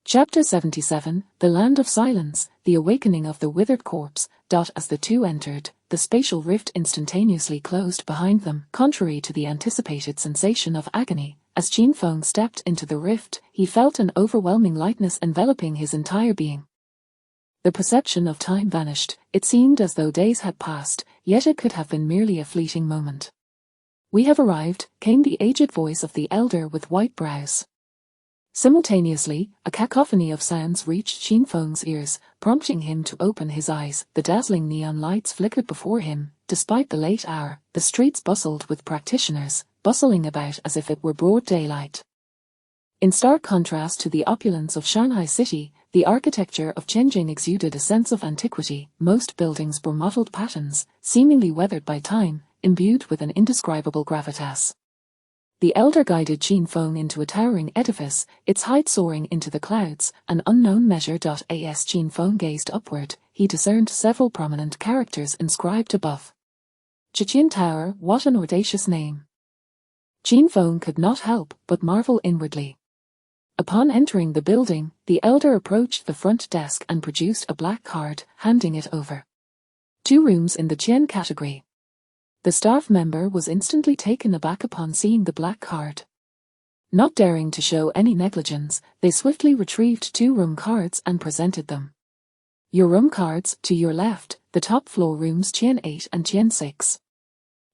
Chapter 77, The Land of Silence, The Awakening of the Withered Corpse. As the two entered, the spatial rift instantaneously closed behind them. Contrary to the anticipated sensation of agony, as Qin Feng stepped into the rift, he felt an overwhelming lightness enveloping his entire being. The perception of time vanished. It seemed as though days had passed, yet it could have been merely a fleeting moment. We have arrived, came the aged voice of the Elder with white brows. Simultaneously, a cacophony of sounds reached Qin Feng's ears, prompting him to open his eyes. The dazzling neon lights flickered before him. Despite the late hour, the streets bustled with practitioners, bustling about as if it were broad daylight. In stark contrast to the opulence of Shanghai City, the architecture of Qinjing exuded a sense of antiquity. Most buildings bore mottled patterns, seemingly weathered by time, imbued with an indescribable gravitas. The Elder guided Qin Feng into a towering edifice, its height soaring into the clouds, an unknown measure. As Qin Feng gazed upward, he discerned several prominent characters inscribed above. Jiqian Tower, what an audacious name! Qin Feng could not help but marvel inwardly. Upon entering the building, the Elder approached the front desk and produced a black card, handing it over. 2 rooms in the Qian category. The staff member was instantly taken aback upon seeing the black card. Not daring to show any negligence, they swiftly retrieved 2 room cards and presented them. Your room cards, to your left, the top floor rooms Qian 8 and Qian 6.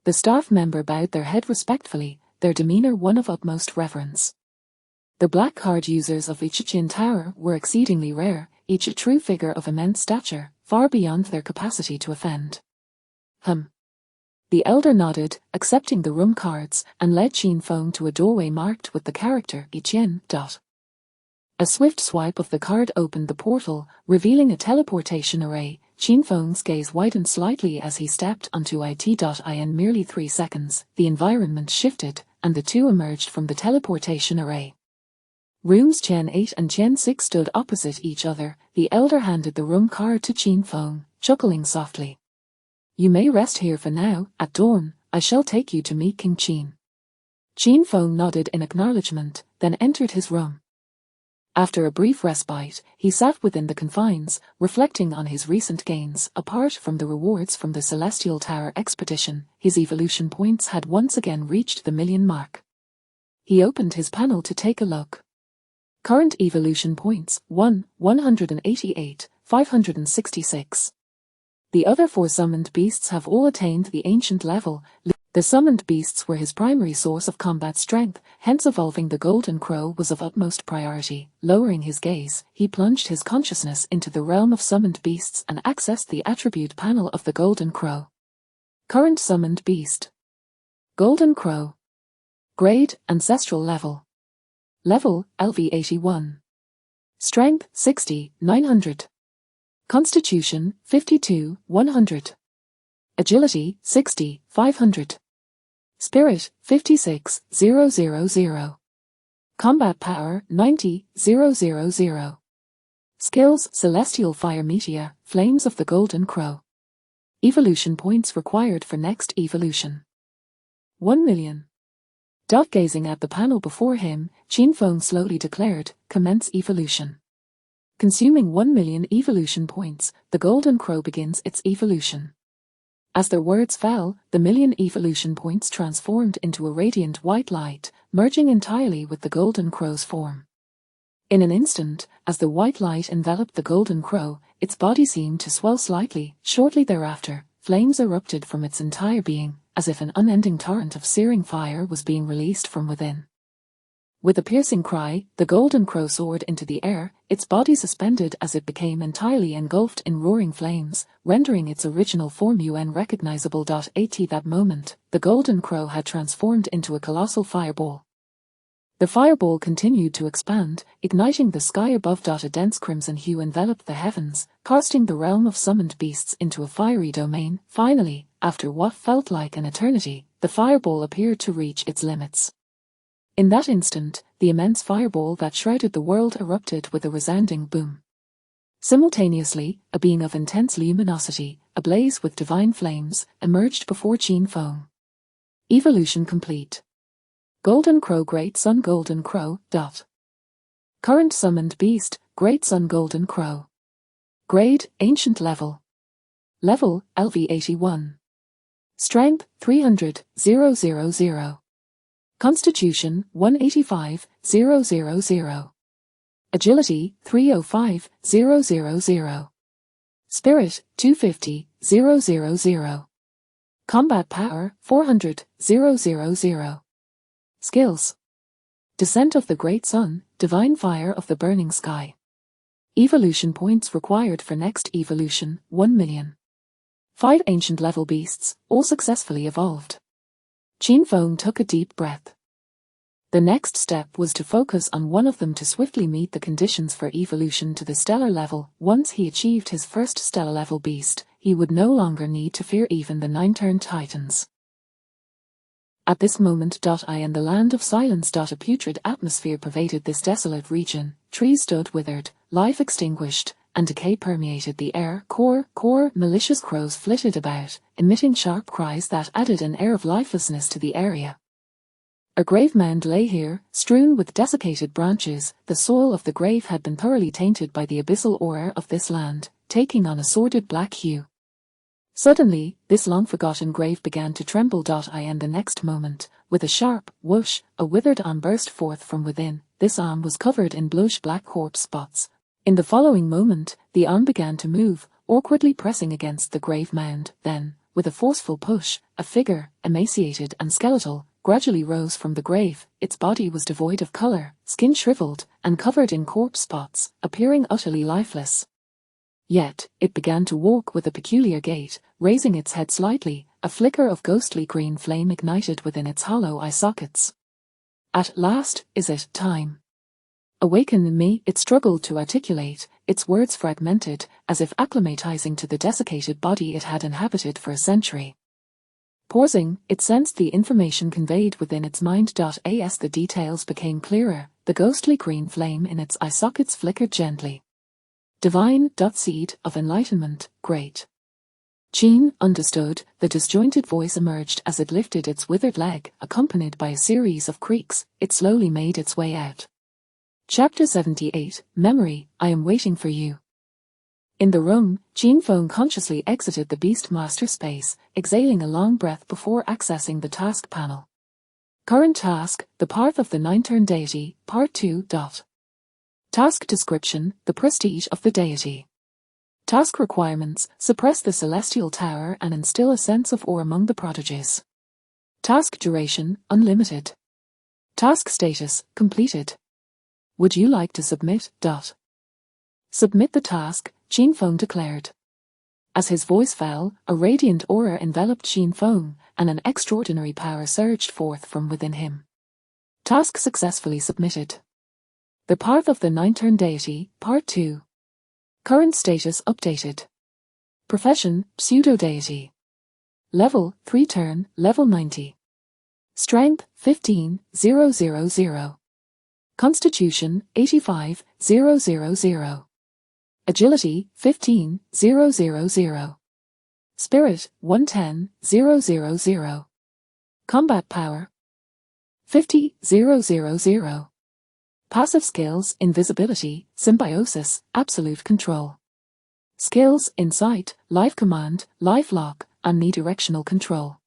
The staff member bowed their head respectfully, their demeanor one of utmost reverence. The black card users of each Qian tower were exceedingly rare, each a true figure of immense stature, far beyond their capacity to offend. The Elder nodded, accepting the room cards, and led Qin Feng to a doorway marked with the character Yiqian. A swift swipe of the card opened the portal, revealing a teleportation array. Qin Feng's gaze widened slightly as he stepped onto it. In merely 3 seconds, the environment shifted, and the two emerged from the teleportation array. Rooms Qian 8 and Qian 6 stood opposite each other. The Elder handed the room card to Qin Feng, chuckling softly. You may rest here for now. At dawn, I shall take you to meet King Qin. Qin Feng nodded in acknowledgement, then entered his room. After a brief respite, he sat within the confines, reflecting on his recent gains. Apart from the rewards from the Celestial Tower expedition, his evolution points had once again reached the 1,000,000 mark. He opened his panel to take a look. Current evolution points: 1, 188, 566. The other 4 summoned beasts have all attained the ancient level. The summoned beasts were his primary source of combat strength, hence evolving the Golden Crow was of utmost priority. Lowering his gaze, he plunged his consciousness into the realm of summoned beasts and accessed the attribute panel of the Golden Crow. Current summoned beast: Golden Crow. Grade: Ancestral level. Level: LV81. Strength: 60, 900. Constitution: 52, 100. Agility: 60, 500. Spirit: 56, 000. Combat power: 90, 000. Skills: Celestial Fire Meteor, Flames of the Golden Crow. Evolution points required for next evolution. 1 million. Gazing at the panel before him, Qin Feng slowly declared, "Commence evolution." Consuming 1 million evolution points, the Golden Crow begins its evolution. As their words fell, the million evolution points transformed into a radiant white light, merging entirely with the Golden Crow's form. In an instant, as the white light enveloped the Golden Crow, its body seemed to swell slightly. Shortly thereafter, flames erupted from its entire being, as if an unending torrent of searing fire was being released from within. With a piercing cry, the Golden Crow soared into the air, its body suspended as it became entirely engulfed in roaring flames, rendering its original form unrecognizable. At that moment, the Golden Crow had transformed into a colossal fireball. The fireball continued to expand, igniting the sky above. A dense crimson hue enveloped the heavens, casting the realm of summoned beasts into a fiery domain. Finally, after what felt like an eternity, the fireball appeared to reach its limits. In that instant, the immense fireball that shrouded the world erupted with a resounding boom. Simultaneously, a being of intense luminosity, ablaze with divine flames, emerged before Qin Feng. Evolution complete. Golden Crow, Great Sun, Golden Crow. Current summoned beast, Great Sun, Golden Crow. Grade: Ancient Level. Level: LV81. Strength: 300,000. Constitution: 185,000. Agility: 305,000. Spirit: 250,000. Combat Power: 400,000. Skills: Descent of the Great Sun, Divine Fire of the Burning Sky. Evolution points required for next evolution, 1 million. 5 ancient level beasts, all successfully evolved. Qin Feng took a deep breath. The next step was to focus on one of them to swiftly meet the conditions for evolution to the stellar level. Once he achieved his first stellar level beast, he would no longer need to fear even the 9-turned titans. At this moment, in the land of silence, a putrid atmosphere pervaded this desolate region. Trees stood withered, life extinguished, and decay permeated the air. Malicious crows flitted about, emitting sharp cries that added an air of lifelessness to the area. A grave mound lay here, strewn with desiccated branches. The soil of the grave had been thoroughly tainted by the abyssal aura of this land, taking on a sordid black hue. Suddenly, this long-forgotten grave began to tremble. And the next moment, with a sharp whoosh, a withered arm burst forth from within. This arm was covered in bluish-black corpse spots. In the following moment, the arm began to move, awkwardly pressing against the grave mound. Then, with a forceful push, a figure, emaciated and skeletal, gradually rose from the grave. Its body was devoid of color, skin shriveled, and covered in corpse spots, appearing utterly lifeless. Yet, it began to walk with a peculiar gait, raising its head slightly. A flicker of ghostly green flame ignited within its hollow eye sockets. At last, is it time? Awaken in me, it struggled to articulate, its words fragmented, as if acclimatizing to the desiccated body it had inhabited for a century. Pausing, it sensed the information conveyed within its mind. As the details became clearer, the ghostly green flame in its eye sockets flickered gently. Divine. Seed of enlightenment, great. Qin understood. The disjointed voice emerged as it lifted its withered leg, accompanied by a series of creaks. It slowly made its way out. Chapter 78, Memory, I am waiting for you. In the room, Qin Feng consciously exited the Beastmaster space, exhaling a long breath before accessing the task panel. Current task, the Path of the 9-turned Deity, Part 2. Task description, the prestige of the deity. Task requirements, suppress the celestial tower and instill a sense of awe among the prodigies. Task duration, unlimited. Task status, completed. Would you like to submit? Submit the task, Qin Feng declared. As his voice fell, a radiant aura enveloped Qin Feng, and an extraordinary power surged forth from within him. Task successfully submitted. The Path of the 9-turned Deity, Part 2. Current status updated. Profession, Pseudo-Deity. Level, 3-turn, level 90. Strength, 15,000. Constitution, 85,000. Agility 15,000. Spirit 110,000. Combat power 50,000. Passive skills: invisibility, symbiosis, absolute control. Skills: insight, life command, life lock, omnidirectional control.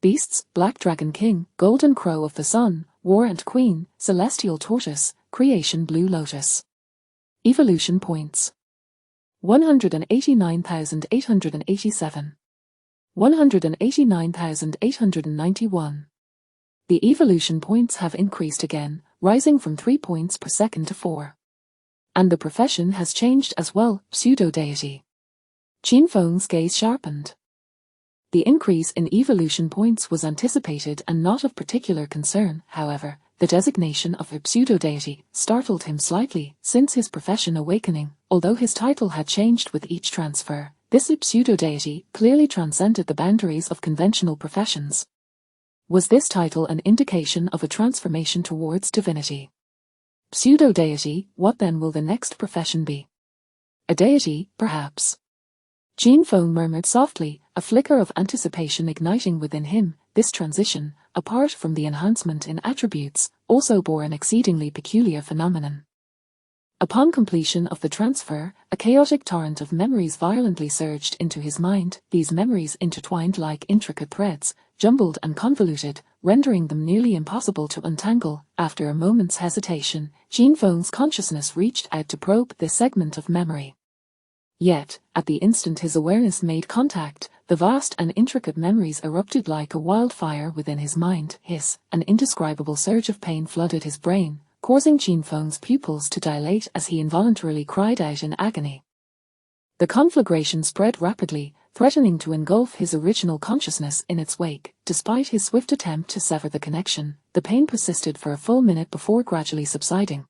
Beasts: Black Dragon King, Golden Crow of the Sun, War Ant Queen, Celestial Tortoise, Creation Blue Lotus. Evolution points: 189,887. 189,891. The evolution points have increased again, rising from 3 points per second to 4. And the profession has changed as well, pseudo-deity. Qin Feng's gaze sharpened. The increase in evolution points was anticipated and not of particular concern, however. The designation of a pseudo-deity startled him slightly since his profession awakening. Although his title had changed with each transfer, this pseudo-deity clearly transcended the boundaries of conventional professions. Was this title an indication of a transformation towards divinity? Pseudo-deity, what then will the next profession be? A deity, perhaps. Qin Feng murmured softly, a flicker of anticipation igniting within him. This transition, apart from the enhancement in attributes, also bore an exceedingly peculiar phenomenon. Upon completion of the transfer, a chaotic torrent of memories violently surged into his mind. These memories intertwined like intricate threads, jumbled and convoluted, rendering them nearly impossible to untangle. After a moment's hesitation, Qin Feng's consciousness reached out to probe this segment of memory. Yet, at the instant his awareness made contact, the vast and intricate memories erupted like a wildfire within his mind. An indescribable surge of pain flooded his brain, causing Qin Feng's pupils to dilate as he involuntarily cried out in agony. The conflagration spread rapidly, threatening to engulf his original consciousness in its wake. Despite his swift attempt to sever the connection, the pain persisted for a full minute before gradually subsiding.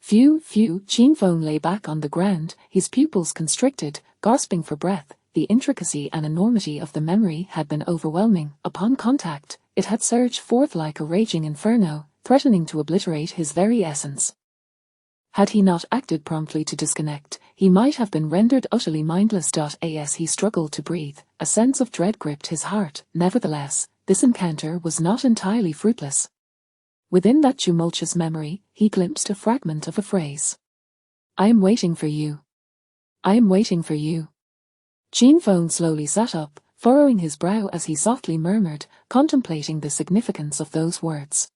Phew, Qin Feng lay back on the ground, his pupils constricted, gasping for breath. The intricacy and enormity of the memory had been overwhelming. Upon contact, it had surged forth like a raging inferno, threatening to obliterate his very essence. Had he not acted promptly to disconnect, he might have been rendered utterly mindless. As he struggled to breathe, a sense of dread gripped his heart. Nevertheless, this encounter was not entirely fruitless. Within that tumultuous memory, he glimpsed a fragment of a phrase. "I am waiting for you. I am waiting for you." Qin Feng slowly sat up, furrowing his brow as he softly murmured, contemplating the significance of those words.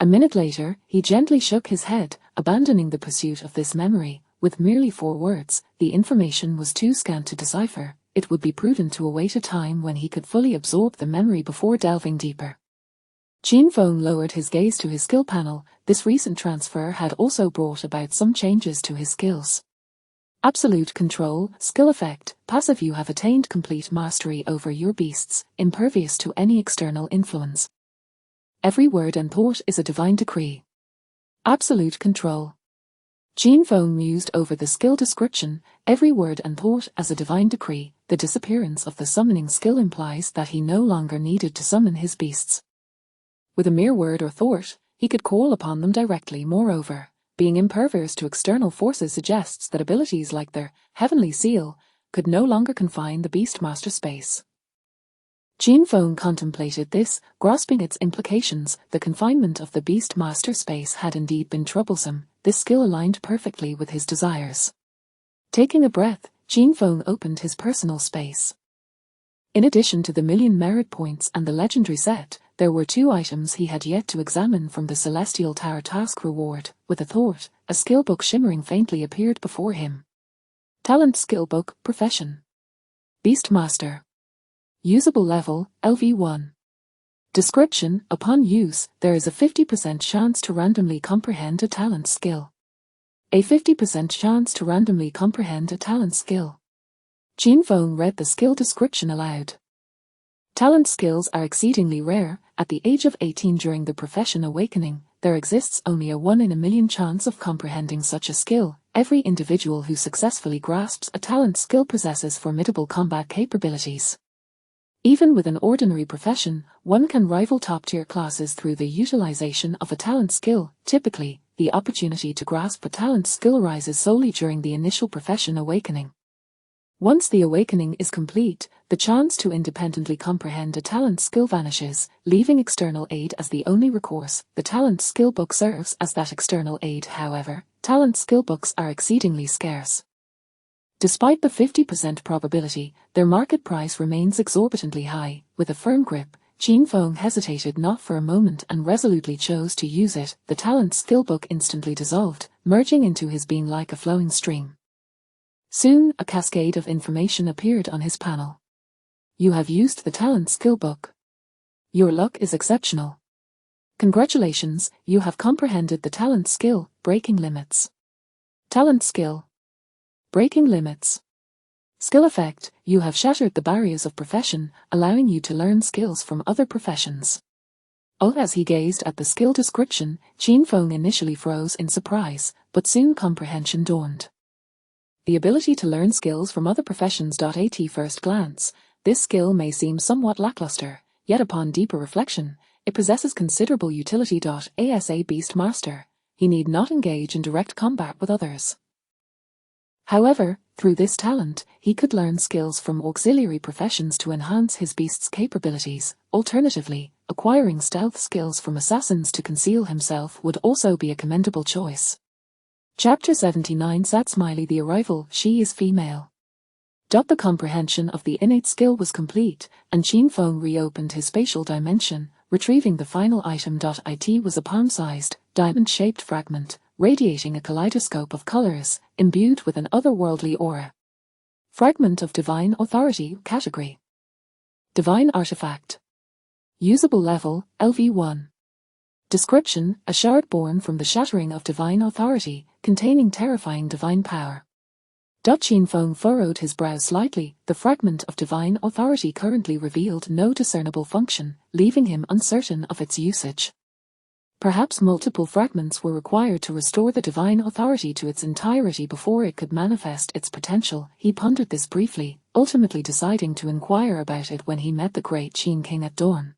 A minute later, he gently shook his head, abandoning the pursuit of this memory. With merely 4 words, the information was too scant to decipher. It would be prudent to await a time when he could fully absorb the memory before delving deeper. Qin Feng lowered his gaze to his skill panel. This recent transfer had also brought about some changes to his skills. Absolute control, skill effect, passive. You have attained complete mastery over your beasts, impervious to any external influence. Every word and thought is a divine decree. Absolute control. Qin Feng mused over the skill description, every word and thought as a divine decree. The disappearance of the summoning skill implies that he no longer needed to summon his beasts. With a mere word or thought, he could call upon them directly. Moreover, being impervious to external forces suggests that abilities like their heavenly seal could no longer confine the Beastmaster space. Qin Feng contemplated this, grasping its implications. The confinement of the Beastmaster space had indeed been troublesome. This skill aligned perfectly with his desires. Taking a breath, Qin Feng opened his personal space. In addition to the 1,000,000 merit points and the legendary set, there were 2 items he had yet to examine from the Celestial Tower task reward. With a thought, a skill book shimmering faintly appeared before him. Talent skill book, profession. Beastmaster. Usable level, LV1. Description: upon use, there is a 50% chance to randomly comprehend a talent skill. A 50% chance to randomly comprehend a talent skill. Qin Feng read the skill description aloud. Talent skills are exceedingly rare. At the age of 18 during the profession awakening, there exists only a 1 in a million chance of comprehending such a skill. Every individual who successfully grasps a talent skill possesses formidable combat capabilities. Even with an ordinary profession, one can rival top-tier classes through the utilization of a talent skill. Typically, the opportunity to grasp a talent's skill arises solely during the initial profession awakening. Once the awakening is complete, the chance to independently comprehend a talent's skill vanishes, leaving external aid as the only recourse. The talent skill book serves as that external aid. However, talent skill books are exceedingly scarce. Despite the 50% probability, their market price remains exorbitantly high. With a firm grip, Qin Feng hesitated not for a moment and resolutely chose to use it. The talent skill book instantly dissolved, merging into his being like a flowing stream. Soon, a cascade of information appeared on his panel. You have used the talent skill book. Your luck is exceptional. Congratulations, you have comprehended the talent skill, breaking limits. Talent skill. Breaking limits. Skill effect, you have shattered the barriers of profession, allowing you to learn skills from other professions. As he gazed at the skill description, Qin Feng initially froze in surprise, but soon comprehension dawned. The ability to learn skills from other professions. At first glance, this skill may seem somewhat lackluster, yet upon deeper reflection, it possesses considerable utility. As a beast master, he need not engage in direct combat with others. However, through this talent, he could learn skills from auxiliary professions to enhance his beast's capabilities. Alternatively, acquiring stealth skills from assassins to conceal himself would also be a commendable choice. Chapter 79 Sat Smiley The arrival, she is female. The comprehension of the innate skill was complete, and Qin Feng reopened his spatial dimension, retrieving the final item. It was a palm-sized, diamond-shaped fragment, radiating a kaleidoscope of colors, imbued with an otherworldly aura. Fragment of Divine Authority Category. Divine Artifact. Usable Level, LV1. Description, a shard born from the shattering of divine authority, containing terrifying divine power. Qin Feng furrowed his brow slightly. The fragment of divine authority currently revealed no discernible function, leaving him uncertain of its usage. Perhaps multiple fragments were required to restore the divine authority to its entirety before it could manifest its potential. He pondered this briefly, ultimately deciding to inquire about it when he met the great Qin King at dawn.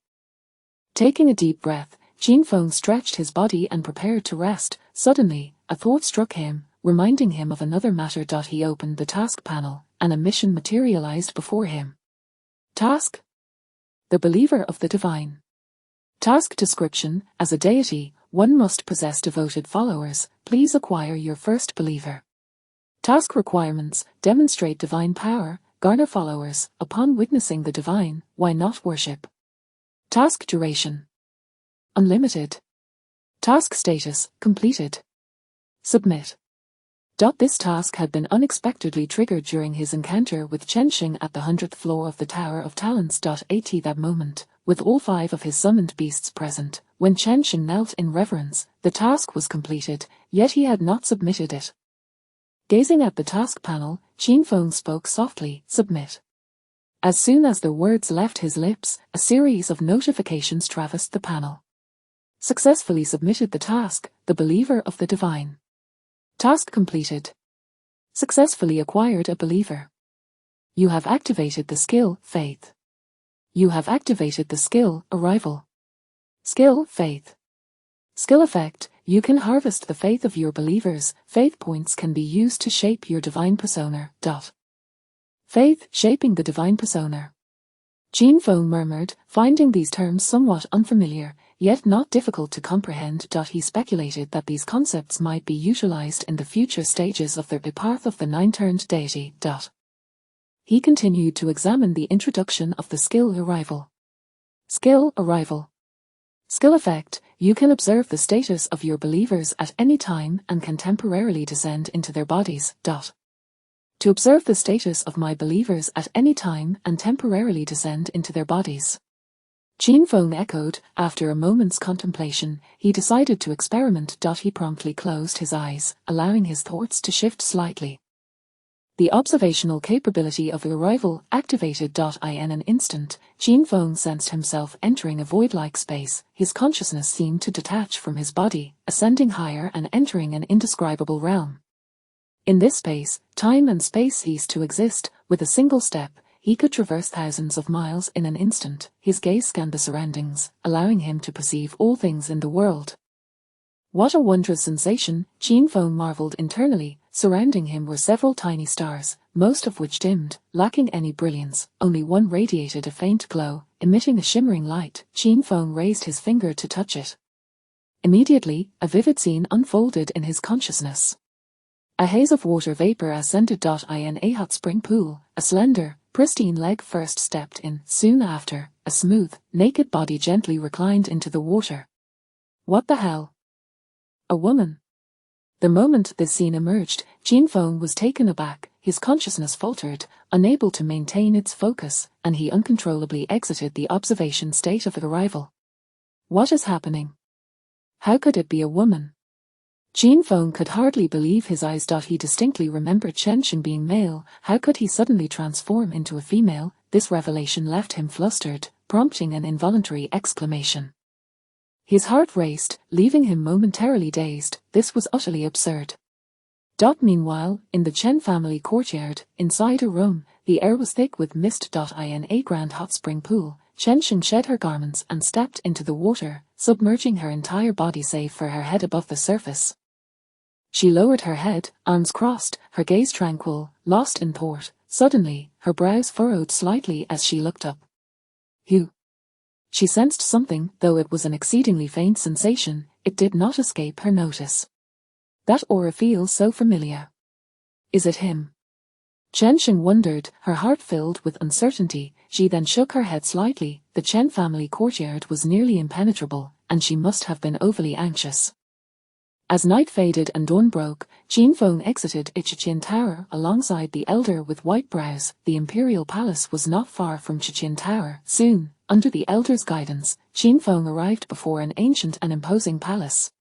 Taking a deep breath, Qin Feng stretched his body and prepared to rest. Suddenly, a thought struck him, reminding him of another matter. He opened the task panel, and a mission materialized before him. Task: the Believer of the Divine. Task description: as a deity, one must possess devoted followers. Please acquire your first believer. Task requirements: demonstrate divine power, garner followers. Upon witnessing the divine, why not worship? Task duration: unlimited. Task status: completed. Submit. This task had been unexpectedly triggered during his encounter with Chenxing at the 100th floor of the Tower of Talents. At that moment, with all 5 of his summoned beasts present, when Chenxing knelt in reverence, the task was completed, yet he had not submitted it. Gazing at the task panel, Qin Feng spoke softly, "Submit." As soon as the words left his lips, a series of notifications traversed the panel. Successfully submitted the task, the Believer of the Divine. Task completed. Successfully acquired a believer. You have activated the skill, Faith. You have activated the skill, Arrival. Skill, Faith. Skill effect: you can harvest the faith of your believers. Faith points can be used to shape your divine persona. Faith, shaping the divine persona. Qin Feng murmured, finding these terms somewhat unfamiliar, yet not difficult to comprehend. He speculated that these concepts might be utilized in the future stages of the path of the nine-turned deity. He continued to examine the introduction of the skill Arrival. Skill Arrival. Skill effect: you can observe the status of your believers at any time and can temporarily descend into their bodies. To observe the status of my believers at any time and temporarily descend into their bodies. Qin Feng echoed. After a moment's contemplation, he decided to experiment. He promptly closed his eyes, allowing his thoughts to shift slightly. The observational capability of Arrival activated. In an instant, Qin Feng sensed himself entering a void-like space. His consciousness seemed to detach from his body, ascending higher and entering an indescribable realm. In this space, time and space ceased to exist. With a single step, he could traverse thousands of miles in an instant. His gaze scanned the surroundings, allowing him to perceive all things in the world. What a wondrous sensation, Qin Feng marveled internally. Surrounding him were several tiny stars, most of which dimmed, lacking any brilliance. Only one radiated a faint glow, emitting a shimmering light. Qin Feng raised his finger to touch it. Immediately, a vivid scene unfolded in his consciousness. A haze of water vapor ascended in a hot spring pool. A slender, pristine leg first stepped in. Soon after, a smooth, naked body gently reclined into the water. What the hell? A woman. The moment this scene emerged, Qin Feng was taken aback, his consciousness faltered, unable to maintain its focus, and he uncontrollably exited the observation state of arrival. What is happening? How could it be a woman? Qin Feng could hardly believe his eyes. He distinctly remembered Chenxing being male. How could he suddenly transform into a female? This revelation left him flustered, prompting an involuntary exclamation. His heart raced, leaving him momentarily dazed. This was utterly absurd. Meanwhile, in the Chen family courtyard, inside a room, the air was thick with mist. In a grand hot spring pool, Chenxing shed her garments and stepped into the water, submerging her entire body save for her head above the surface. She lowered her head, arms crossed, her gaze tranquil, lost in thought. Suddenly, her brows furrowed slightly as she looked up. Who? She sensed something, though it was an exceedingly faint sensation. It did not escape her notice. That aura feels so familiar. Is it him? Chenxing wondered, her heart filled with uncertainty. She then shook her head slightly. The Chen family courtyard was nearly impenetrable, and she must have been overly anxious. As night faded and dawn broke, Qin Feng exited Chichen Tower alongside the elder with white brows. The imperial palace was not far from Chichen Tower. Soon, under the elder's guidance, Qin Feng arrived before an ancient and imposing palace.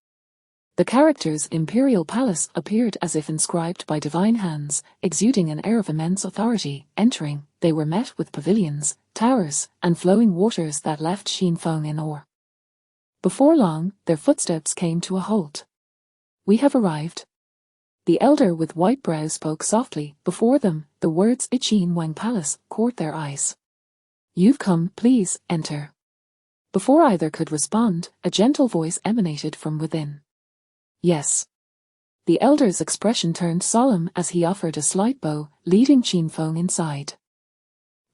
The characters Imperial Palace appeared as if inscribed by divine hands, exuding an air of immense authority. Entering, they were met with pavilions, towers, and flowing waters that left Qin Feng in awe. Before long, their footsteps came to a halt. We have arrived. The elder with white brows spoke softly. Before them, the words Qin Wang Palace caught their eyes. You've come, please, enter. Before either could respond, a gentle voice emanated from within. Yes. The elder's expression turned solemn as he offered a slight bow, leading Qin Feng inside.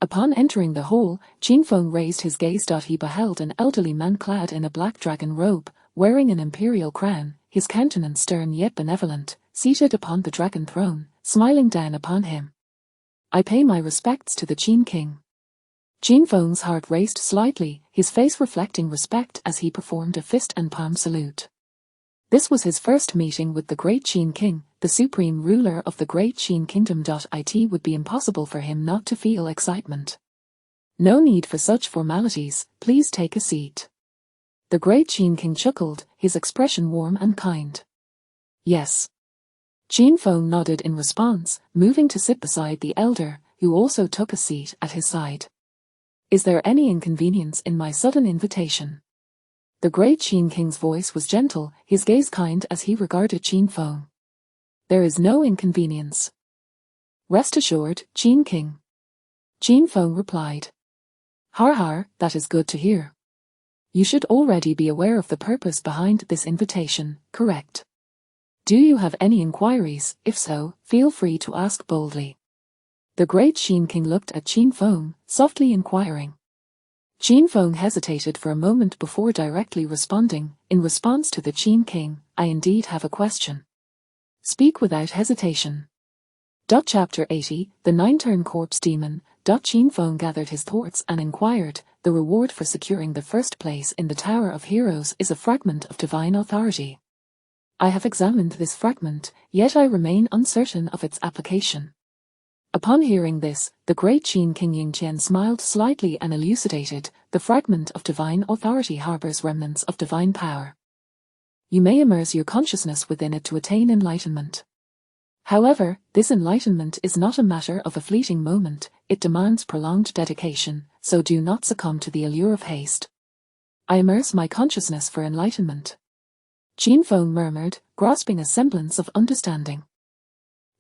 Upon entering the hall, Qin Feng raised his gaze. He beheld an elderly man clad in a black dragon robe, wearing an imperial crown, his countenance stern yet benevolent, seated upon the dragon throne, smiling down upon him. I pay my respects to the Qin king. Qin Feng's heart raced slightly, his face reflecting respect as he performed a fist and palm salute. This was his first meeting with the great Qin king, the supreme ruler of the great Qin kingdom. It would be impossible for him not to feel excitement. No need for such formalities, please take a seat. The great Qin king chuckled, his expression warm and kind. Yes. Qin Feng nodded in response, moving to sit beside the elder, who also took a seat at his side. Is there any inconvenience in my sudden invitation? The great Qin king's voice was gentle, his gaze kind as he regarded Qin Feng. There is no inconvenience. Rest assured, Qin king. Qin Feng replied. Har, that is good to hear. You should already be aware of the purpose behind this invitation, correct? Do you have any inquiries? If so, feel free to ask boldly. The great Qin king looked at Qin Feng, softly inquiring. Qin Feng hesitated for a moment before directly responding. In response to the Qin king, I indeed have a question. Speak without hesitation. Chapter 80, The Nine-Turn Corpse Demon. Qin Feng gathered his thoughts and inquired, the reward for securing the first place in the Tower of Heroes is a fragment of divine authority. I have examined this fragment, yet I remain uncertain of its application. Upon hearing this, the great Qin king Yingqian smiled slightly and elucidated, the fragment of divine authority harbors remnants of divine power. You may immerse your consciousness within it to attain enlightenment. However, this enlightenment is not a matter of a fleeting moment, it demands prolonged dedication, so do not succumb to the allure of haste. I immerse my consciousness for enlightenment. Qin Feng murmured, grasping a semblance of understanding.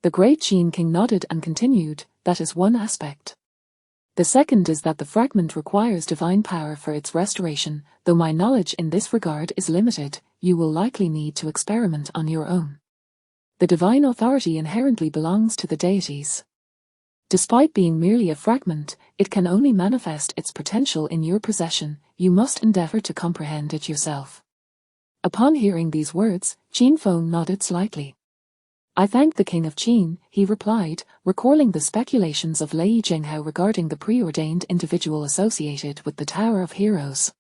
The great Qin king nodded and continued, that is one aspect. The second is that the fragment requires divine power for its restoration. Though my knowledge in this regard is limited, you will likely need to experiment on your own. The divine authority inherently belongs to the deities. Despite being merely a fragment, it can only manifest its potential in your possession. You must endeavor to comprehend it yourself. Upon hearing these words, Qin Feng nodded slightly. I thank the king of Qin, he replied, recalling the speculations of Lei Jinghao regarding the preordained individual associated with the Tower of Heroes.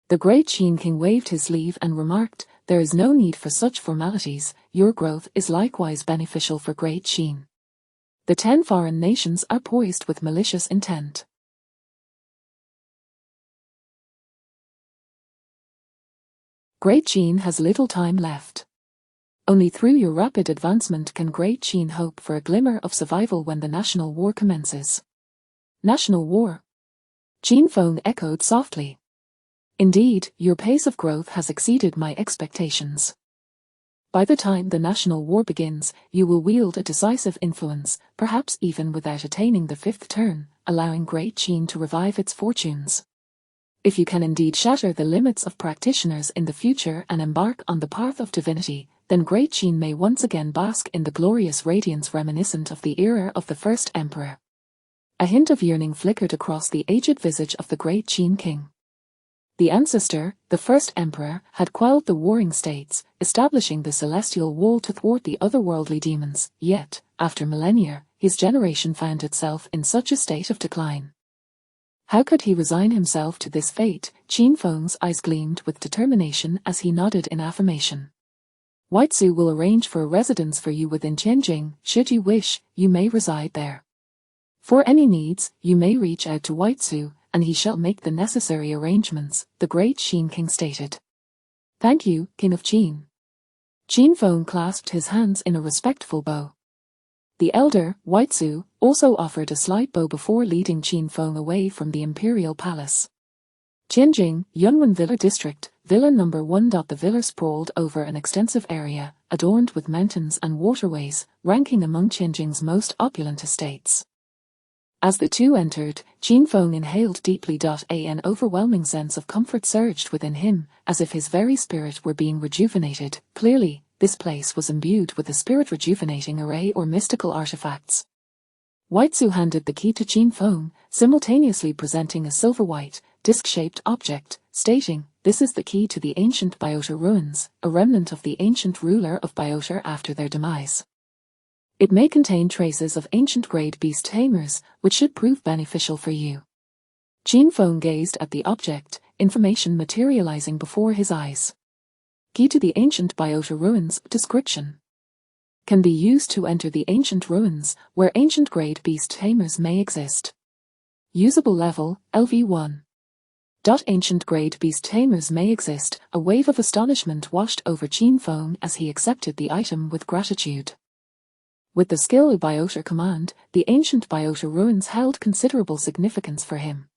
The great Qin king waved his sleeve and remarked, there is no need for such formalities, your growth is likewise beneficial for great Qin. The 10 foreign nations are poised with malicious intent. Great Qin has little time left. Only through your rapid advancement can Great Qin hope for a glimmer of survival when the national war commences. National war? Qin Feng echoed softly. Indeed, your pace of growth has exceeded my expectations. By the time the national war begins, you will wield a decisive influence, perhaps even without attaining the 5th turn, allowing Great Qin to revive its fortunes. If you can indeed shatter the limits of practitioners in the future and embark on the path of divinity, then Great Qin may once again bask in the glorious radiance reminiscent of the era of the first emperor. A hint of yearning flickered across the aged visage of the Great Qin king. The ancestor, the first emperor, had quelled the warring states, establishing the celestial wall to thwart the otherworldly demons, yet, after millennia, his generation found itself in such a state of decline. How could he resign himself to this fate? Qin Feng's eyes gleamed with determination as he nodded in affirmation. Huaizu will arrange for a residence for you within Tianjing. Should you wish, you may reside there. For any needs, you may reach out to Huaizu, and he shall make the necessary arrangements, the great Qin king stated. Thank you, King of Qin. Qin Feng clasped his hands in a respectful bow. The elder, Huaizu, also offered a slight bow before leading Qin Feng away from the imperial palace. Tianjing, Yunwen Villa District, Villa No. 1. The villa sprawled over an extensive area, adorned with mountains and waterways, ranking among Tianjing's most opulent estates. As the two entered, Qin Feng inhaled deeply. An overwhelming sense of comfort surged within him, as if his very spirit were being rejuvenated. Clearly, this place was imbued with a spirit-rejuvenating array or mystical artifacts. Huaizu handed the key to Qin Feng, simultaneously presenting a silver-white, disc-shaped object, stating, "This is the key to the ancient Biota ruins, a remnant of the ancient ruler of Biota after their demise. It may contain traces of ancient great beast tamers, which should prove beneficial for you." Qin Feng gazed at the object, information materializing before his eyes. Key to the ancient Biota ruins. Description: can be used to enter the ancient ruins, where ancient great beast tamers may exist. Usable level, LV1. Ancient great beast tamers may exist. A wave of astonishment washed over Qin Feng as he accepted the item with gratitude. With the skill of Biota command, the ancient Biota ruins held considerable significance for him.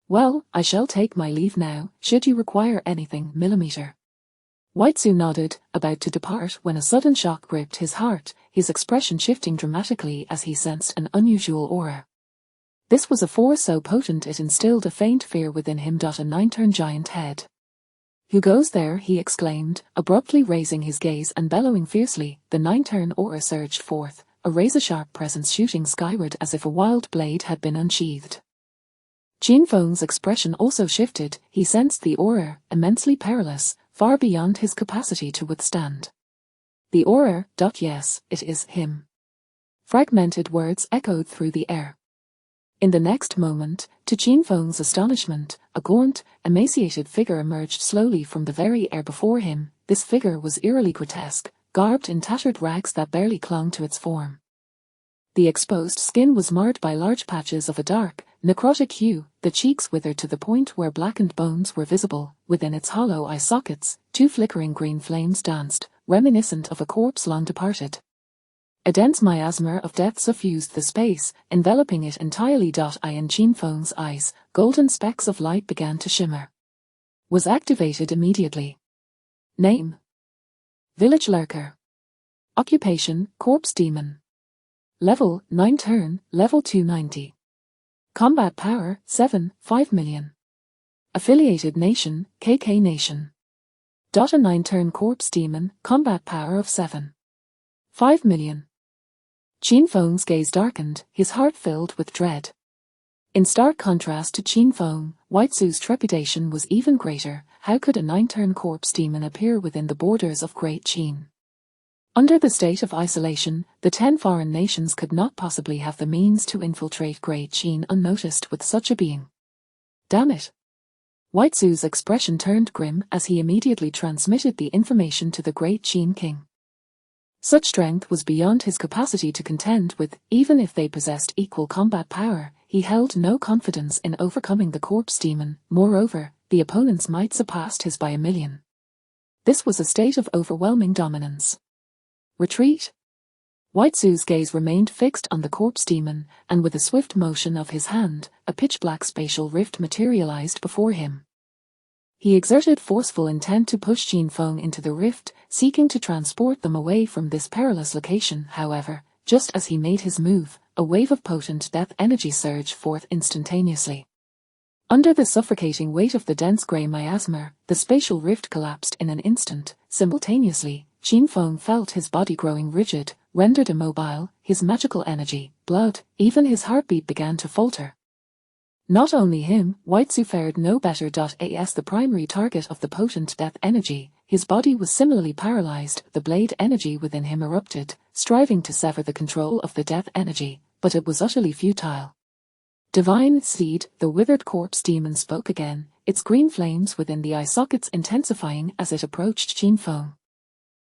Well, I shall take my leave now, should you require anything, Millimeter. Huaizu nodded, about to depart when a sudden shock gripped his heart, his expression shifting dramatically as he sensed an unusual aura. This was a force so potent it instilled a faint fear within him. A 9-turn giant head. Who goes there? He exclaimed, abruptly raising his gaze and bellowing fiercely. The 9-turn aura surged forth, a razor-sharp presence shooting skyward as if a wild blade had been unsheathed. Qin Feng's expression also shifted. He sensed the aura, immensely perilous, far beyond his capacity to withstand. The aura. Yes, it is him. Fragmented words echoed through the air. In the next moment, to Qin Feng's astonishment, a gaunt, emaciated figure emerged slowly from the very air before him. This figure was eerily grotesque, garbed in tattered rags that barely clung to its form. The exposed skin was marred by large patches of a dark, necrotic hue, the cheeks withered to the point where blackened bones were visible. Within its hollow eye sockets, 2 flickering green flames danced, reminiscent of a corpse long departed. A dense miasma of death suffused the space, enveloping it entirely. In Qin Feng's eyes, golden specks of light began to shimmer. Was activated immediately. Name: Village Lurker. Occupation: Corpse Demon. Level: 9 turn, level 290. Combat power: 5 million. Affiliated nation: KK Nation. A 9-turn corpse demon, combat power of 7.5 million. Qin Feng's gaze darkened, his heart filled with dread. In stark contrast to Qin Feng, Huaizu's trepidation was even greater. How could a 9-turn corpse demon appear within the borders of Great Qin? Under the state of isolation, the 10 foreign nations could not possibly have the means to infiltrate Great Qin unnoticed with such a being. Damn it! Huaizu's expression turned grim as he immediately transmitted the information to the Great Qin king. Such strength was beyond his capacity to contend with, even if they possessed equal combat power. He held no confidence in overcoming the corpse demon. Moreover, the opponents might surpass his by 1,000,000. This was a state of overwhelming dominance. Retreat? Huaizu's gaze remained fixed on the corpse demon, and with a swift motion of his hand, a pitch-black spatial rift materialized before him. He exerted forceful intent to push Qin Feng into the rift, seeking to transport them away from this perilous location. However, just as he made his move, a wave of potent death energy surged forth instantaneously. Under the suffocating weight of the dense grey miasma, the spatial rift collapsed in an instant. Simultaneously, Qin Feng felt his body growing rigid, rendered immobile, his magical energy, blood, even his heartbeat began to falter. Not only him, Huaizu fared no better. As the primary target of the potent death energy, his body was similarly paralyzed. The blade energy within him erupted, striving to sever the control of the death energy, but it was utterly futile. Divine Seed, the withered corpse demon spoke again, its green flames within the eye sockets intensifying as it approached Qin Feng.